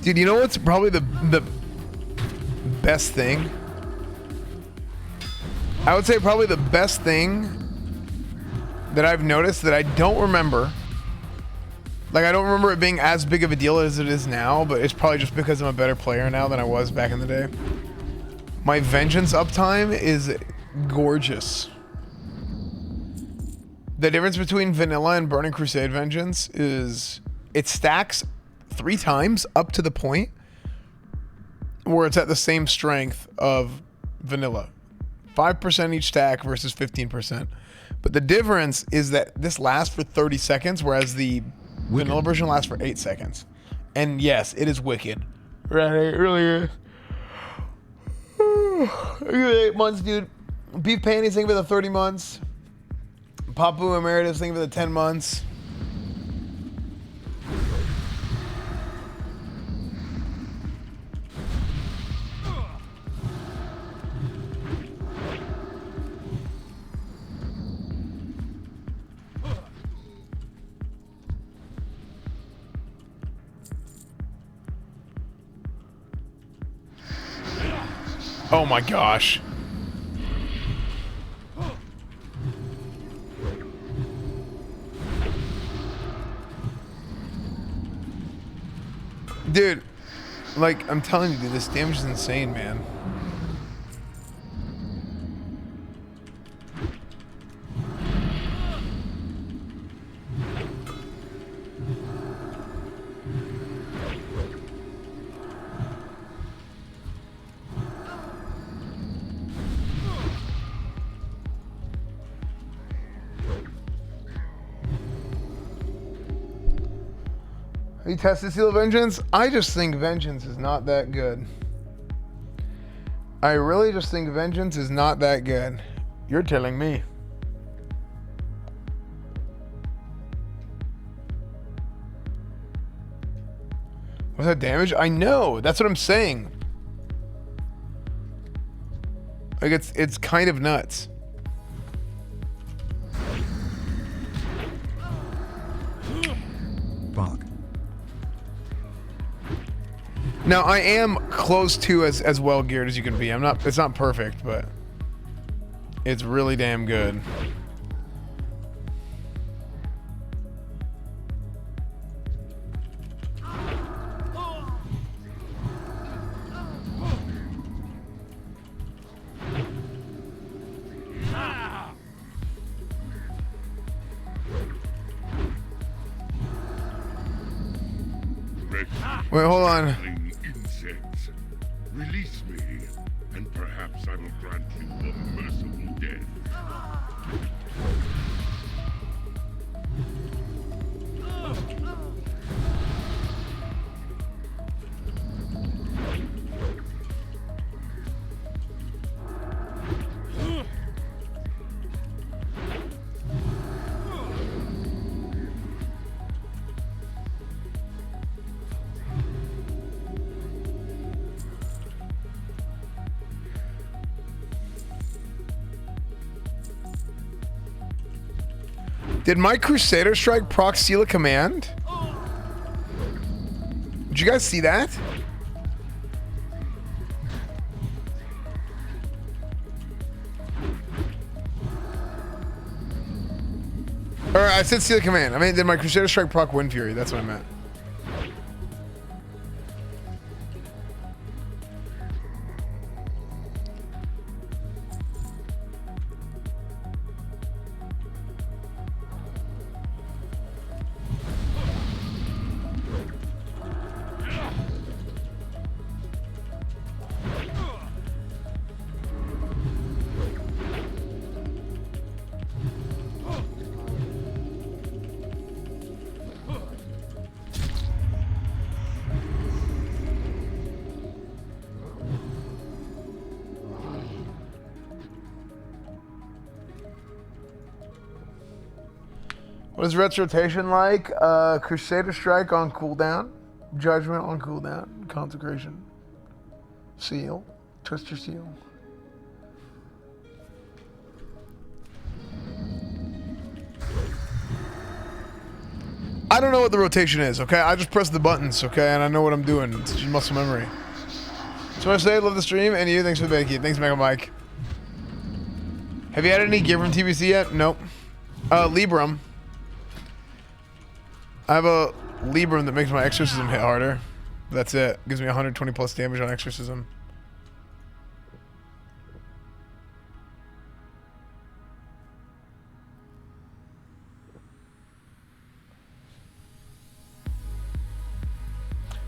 Dude, you know what's probably the best thing? I would say probably the best thing that I've noticed that I don't remember Like, I don't remember it being as big of a deal as it is now, but it's probably just because I'm a better player now than I was back in the day. My vengeance uptime is gorgeous. The difference between vanilla and Burning Crusade Vengeance is it stacks 3 times up to the point where it's at the same strength of vanilla. 5% each stack versus 15%. But the difference is that this lasts for 30 seconds, whereas the vanilla version lasts for 8 seconds. And yes, it is wicked. Right, it really is. 8 months, dude. Beef Panties, think of the 30 months. Papu Emeritus, think of the 10 months. Oh my gosh. Dude, like, I'm telling you, dude, this damage is insane, man. Have you tested Seal of Vengeance? I just think Vengeance is not that good. I really just think Vengeance is not that good. You're telling me. Was that damage? I know. That's what I'm saying. Like, it's kind of nuts. Bog. Now I am close to as well geared as you can be. I'm not. It's not perfect, but it's really damn good. Wait, hold on. Insects. Release me, and perhaps I will grant you a merciful death. Did my Crusader Strike proc Seal a Command? Did you guys see that? Or I said Seal a Command. I mean, did my Crusader Strike proc Wind Fury? That's what I meant. What is Ret's rotation like? Crusader Strike on cooldown, Judgment on cooldown, Consecration, Seal, Twister Seal. I don't know what the rotation is, okay? I just press the buttons, okay? And I know what I'm doing. It's just muscle memory. So I say, love the stream, and you, thanks for the bacon. Thanks, Mega Mike. Have you had any gear from TBC yet? Nope. Libram. I have a Libram that makes my exorcism hit harder. That's it. Gives me 120 plus damage on exorcism.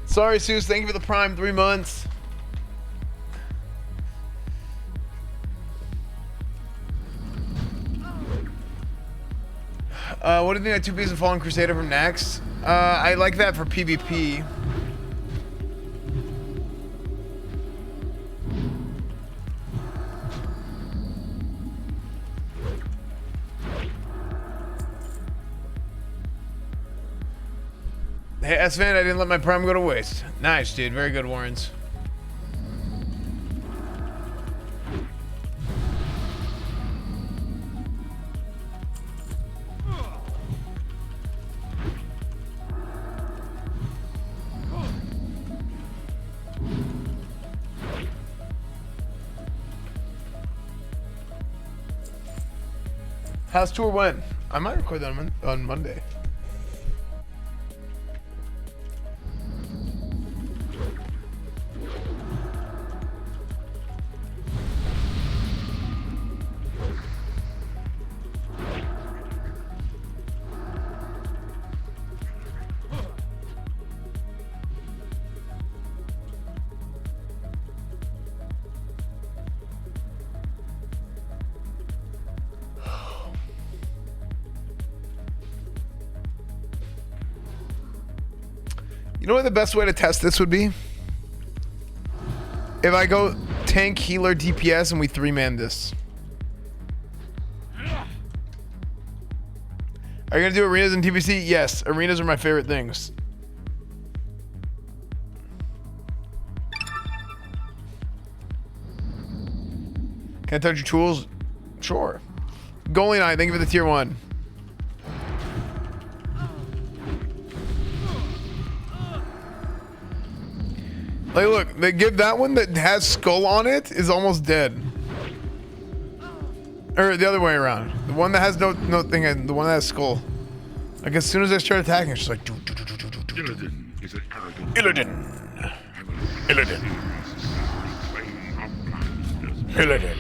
Sorry, Seuss. Thank you for the prime 3 months. What do you think of 2 pieces of Fallen Crusader from next? I like that for PvP. Hey, S-Fan, I didn't let my prime go to waste. Nice, dude. Very good, Warrens. How's tour went? I might record that on Monday. You know what the best way to test this would be? If I go tank, healer, DPS, and we 3-man this. Are you gonna do arenas and TPC? Yes, arenas are my favorite things. Can I touch your tools? Sure. Goalie Knight, thank you for the tier 1. Like, look, they give that one that has skull on it is almost dead. Or the other way around. The one that has no thing, the one that has skull. Like, as soon as I start attacking, it's just like... Illidan. Illidan. Illidan.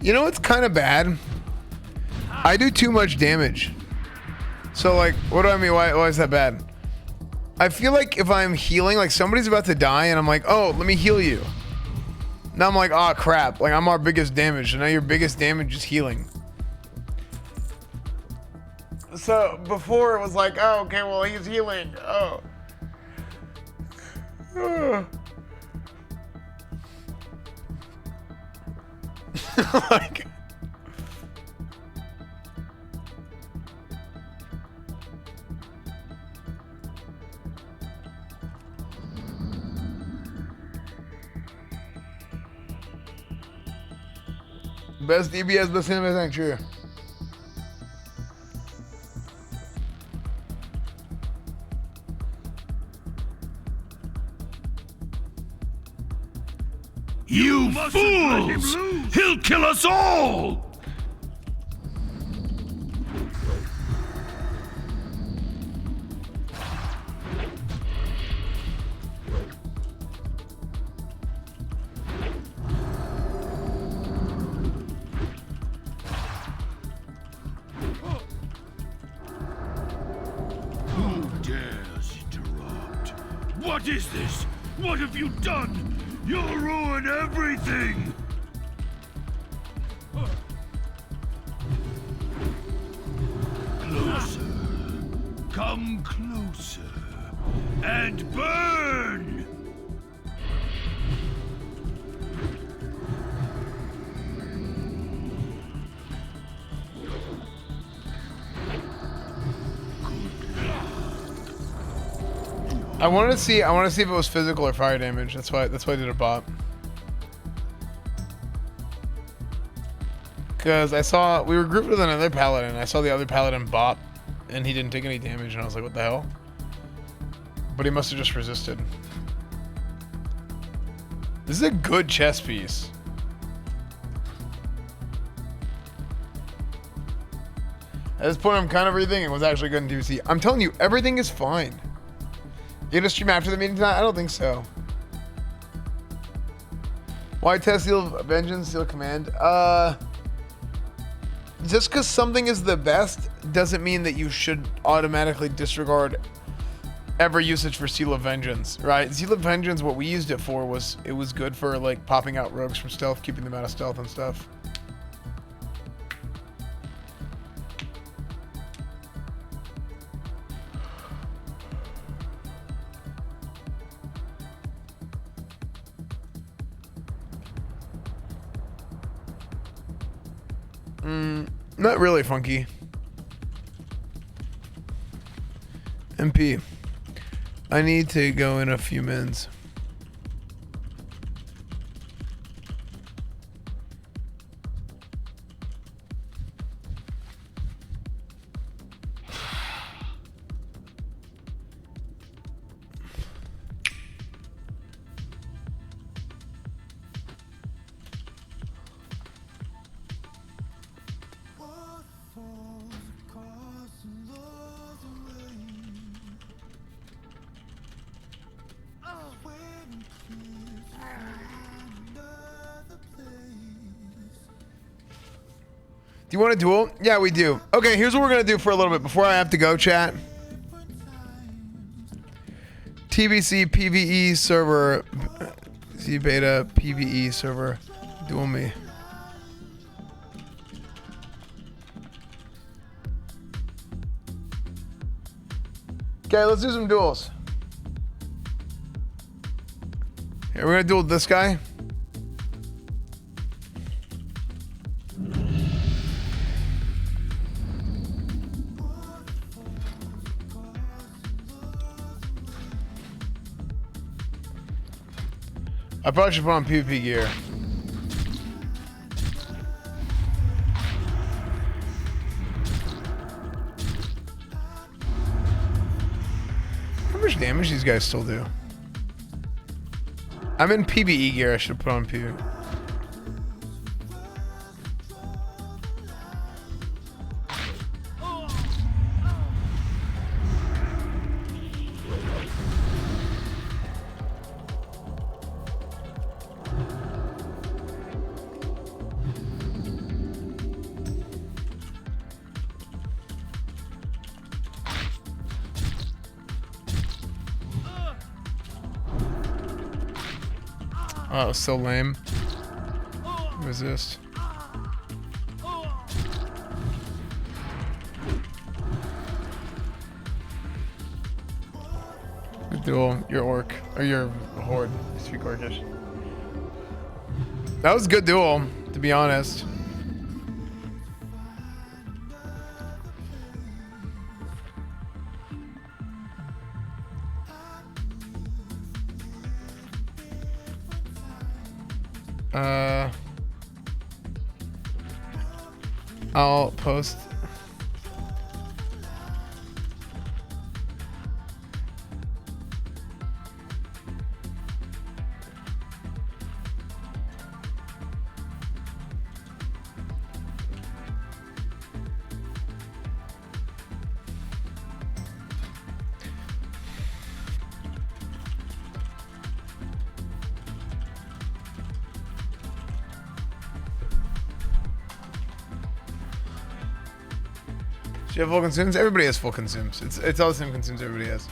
You know what's kind of bad? I do too much damage. So, like, what do I mean? Why is that bad? I feel like if I'm healing, like somebody's about to die and I'm like, oh, let me heal you. Now I'm like, oh crap, like I'm our biggest damage. And now your biggest damage is healing. So before it was like, oh, okay, well he's healing. Oh. Like, best DBS, best anything, sure. You fools! He'll kill us all! Who dares interrupt? What is this? What have you done? You'll ruin everything! Closer. Come closer. And burn! I wanted to see if it was physical or fire damage. That's why I did a bot. Because I saw we were grouped with another paladin. I saw the other paladin bot, and he didn't take any damage, and I was like, what the hell? But he must have just resisted. This is a good chess piece. At this point, I'm kind of rethinking what's actually good in 2C. I'm telling you, everything is fine. You gonna stream after the meeting tonight? I don't think so. Why test Seal of Vengeance, Seal Command? Just because something is the best doesn't mean that you should automatically disregard ever usage for Seal of Vengeance, right? Seal of Vengeance, what we used it for was it was good for like popping out rogues from stealth, keeping them out of stealth and stuff. Not really, Funky. MP. I need to go in a few minutes. Do you want a duel? Yeah, we do. Okay, here's what we're gonna do for a little bit before I have to go, chat. TBC PvE server, Z beta PvE server, duel me. Okay, let's do some duels. Here, we're gonna duel this guy. I probably should put on PvP gear. How much damage these guys still do? I'm in PvE gear. I should put on PvP. Oh, so lame. Resist. Good duel. Your orc. Or your horde. You speak orcish. That was a good duel, to be honest. I'll post. Do you have full consumes? Everybody has full consumes. It's all the same consumes everybody has.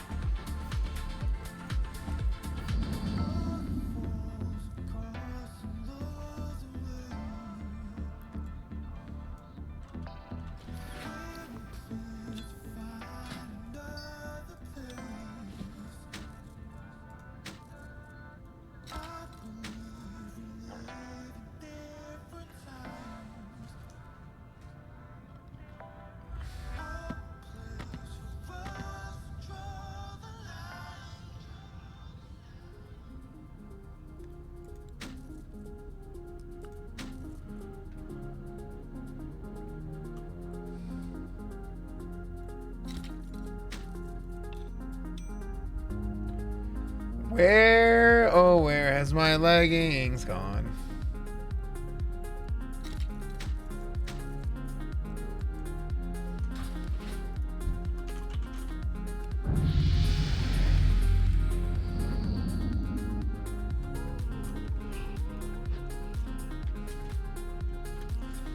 Where, oh, where has my leggings gone?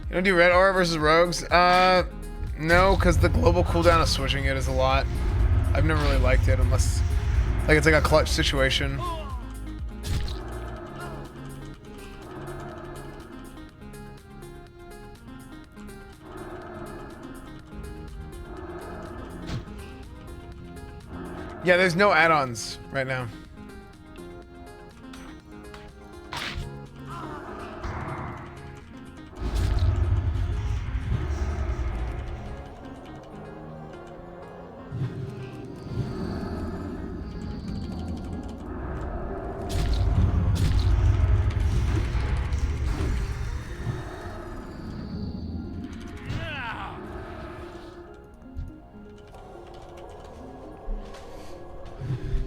You don't do red aura versus rogues? No, because the global cooldown of switching it is a lot. I've never really liked it unless, like, it's like a clutch situation. Yeah, there's no add-ons right now.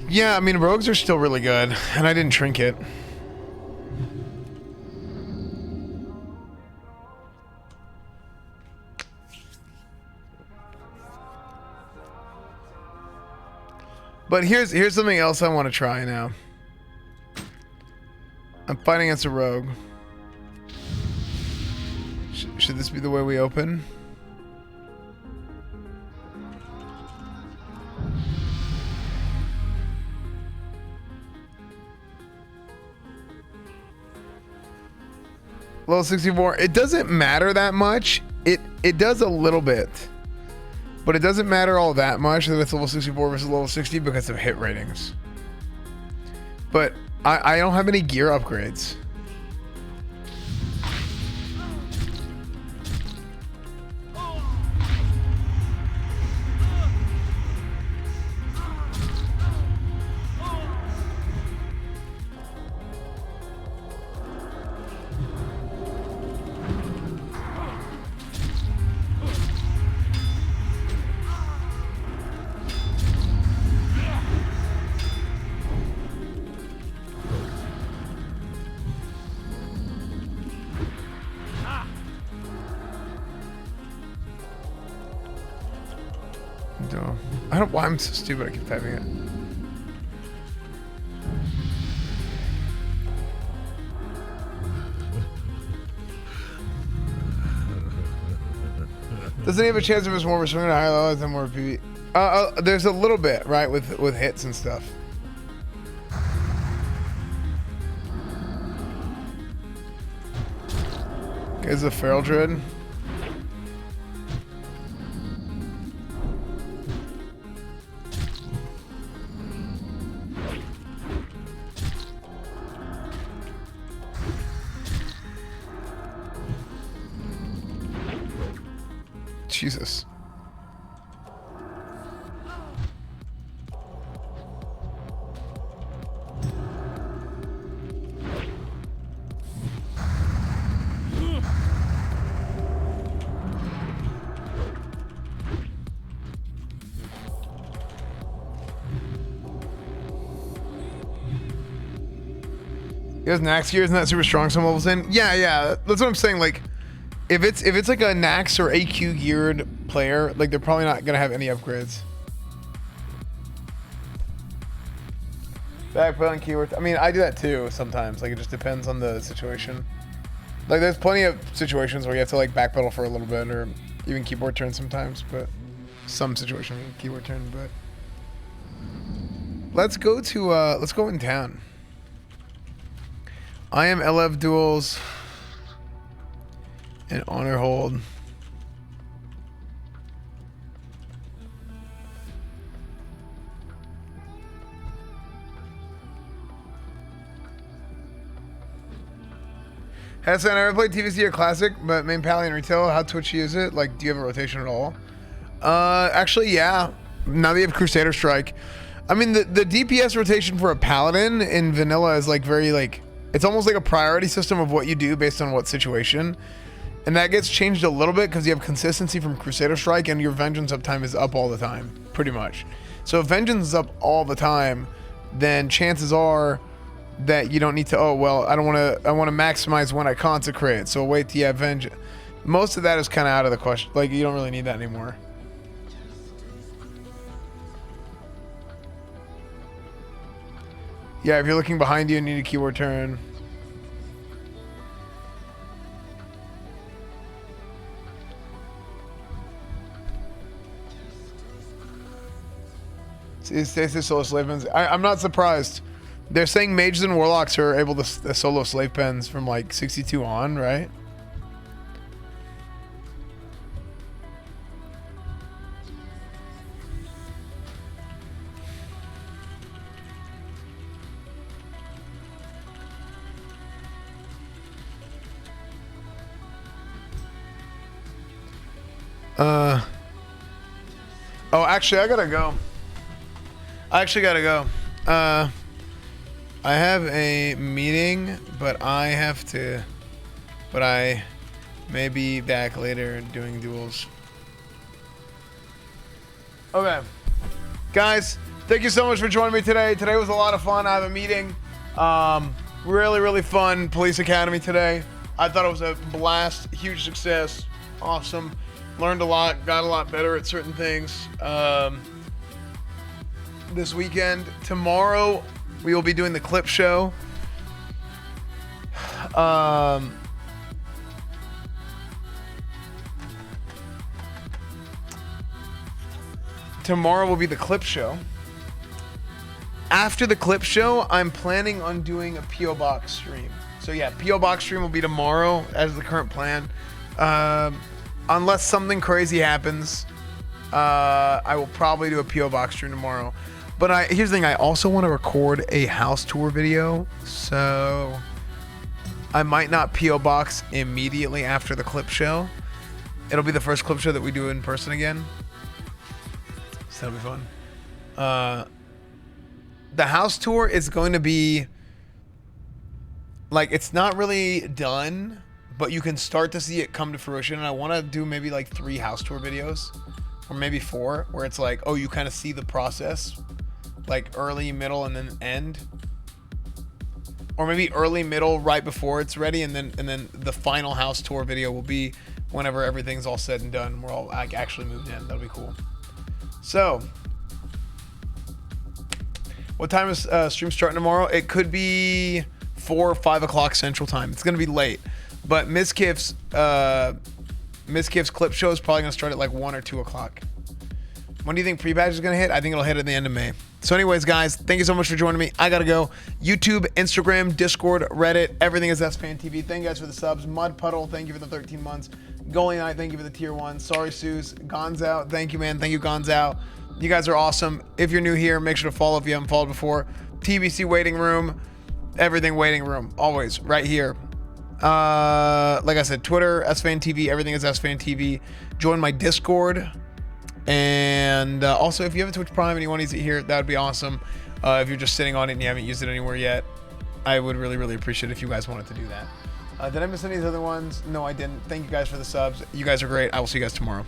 Yeah, I mean, rogues are still really good, and I didn't trinket. But here's something else I want to try now. I'm fighting against a rogue. Should this be the way we open? Level 64. It doesn't matter that much. It does a little bit. But it doesn't matter all that much that it's level 64 versus level 60 because of hit ratings. But I don't have any gear upgrades. I don't know why I'm so stupid. I keep typing it. Doesn't he have a chance if it's more swinging to higher levels than more PV? There's a little bit, right, with hits and stuff. Is the feral dread? Jesus. He has Nax gear, isn't that super strong some levels in? Yeah, that's what I'm saying. Like, if it's like a Nax or AQ geared player, like they're probably not gonna have any upgrades. Backpedaling keywords. I mean, I do that too sometimes. Like, it just depends on the situation. Like, there's plenty of situations where you have to like backpedal for a little bit, or even keyboard turn sometimes. But some situations keyboard turn. But let's go in town. I am LF duels and honor hold. Hassan, I never played TVC or Classic, but main Pally and retail. How Twitch use it? Like, do you have a rotation at all? Actually, yeah. Now that you have Crusader Strike, I mean the DPS rotation for a Paladin in vanilla is like very like. It's almost like a priority system of what you do based on what situation. And that gets changed a little bit because you have consistency from Crusader Strike and your Vengeance uptime is up all the time, pretty much. So if Vengeance is up all the time, then chances are that you don't need to, oh, well, I want to maximize when I consecrate, so wait till you have vengeance. Most of that is kind of out of the question. Like, you don't really need that anymore. Yeah, if you're looking behind you and need a keyword turn. Stacy solo slave pens. I'm not surprised. They're saying mages and warlocks are able to solo slave pens from like 62 on, right? Oh, actually, I gotta go. I have a meeting, but I may be back later doing duels. Okay. Guys, thank you so much for joining me today. Today was a lot of fun. I have a meeting. Really, really fun Police Academy today. I thought it was a blast, huge success, awesome. Learned a lot, got a lot better at certain things. This weekend. Tomorrow, we will be doing the clip show. Tomorrow will be the clip show. After the clip show, I'm planning on doing a P.O. Box stream. So yeah, P.O. Box stream will be tomorrow as the current plan. Unless something crazy happens, I will probably do a P.O. Box stream tomorrow. But here's the thing, I also want to record a house tour video, so I might not P.O. Box immediately after the clip show. It'll be the first clip show that we do in person again. So that'll be fun. The house tour is going to be, like, it's not really done, but you can start to see it come to fruition. And I want to do maybe like 3 house tour videos, or maybe 4, where it's like, oh, you kind of see the process, like early, middle, and then end, or maybe early, middle, right before it's ready, and then the final house tour video will be whenever everything's all said and done. We're all like actually moved in. That'll be cool. So, what time is stream starting tomorrow? It could be 4 or 5 o'clock Central Time. It's gonna be late, but Miss Kiff's clip show is probably gonna start at like 1 or 2 o'clock. When do you think pre-badge is gonna hit? I think it'll hit at the end of May. So anyways, guys, thank you so much for joining me. I gotta go. YouTube, Instagram, Discord, Reddit, everything is SFan TV. Thank you guys for the subs. Mud Puddle, thank you for the 13 months. Goalie Night, thank you for the tier 1. Sorry, Suze. Gonzao, thank you, man. Thank you, Gonzao. You guys are awesome. If you're new here, make sure to follow if you haven't followed before. TBC Waiting Room, everything Waiting Room, always right here. Like I said, Twitter, SFan TV, everything is SFan TV. Join my Discord. And also, if you have a Twitch Prime and you want to use it here, that would be awesome. If you're just sitting on it and you haven't used it anywhere yet, I would really, really appreciate it if you guys wanted to do that. Did I miss any of the other ones? No, I didn't. Thank you guys for the subs. You guys are great. I will see you guys tomorrow.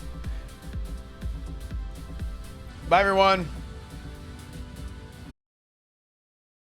Bye, everyone.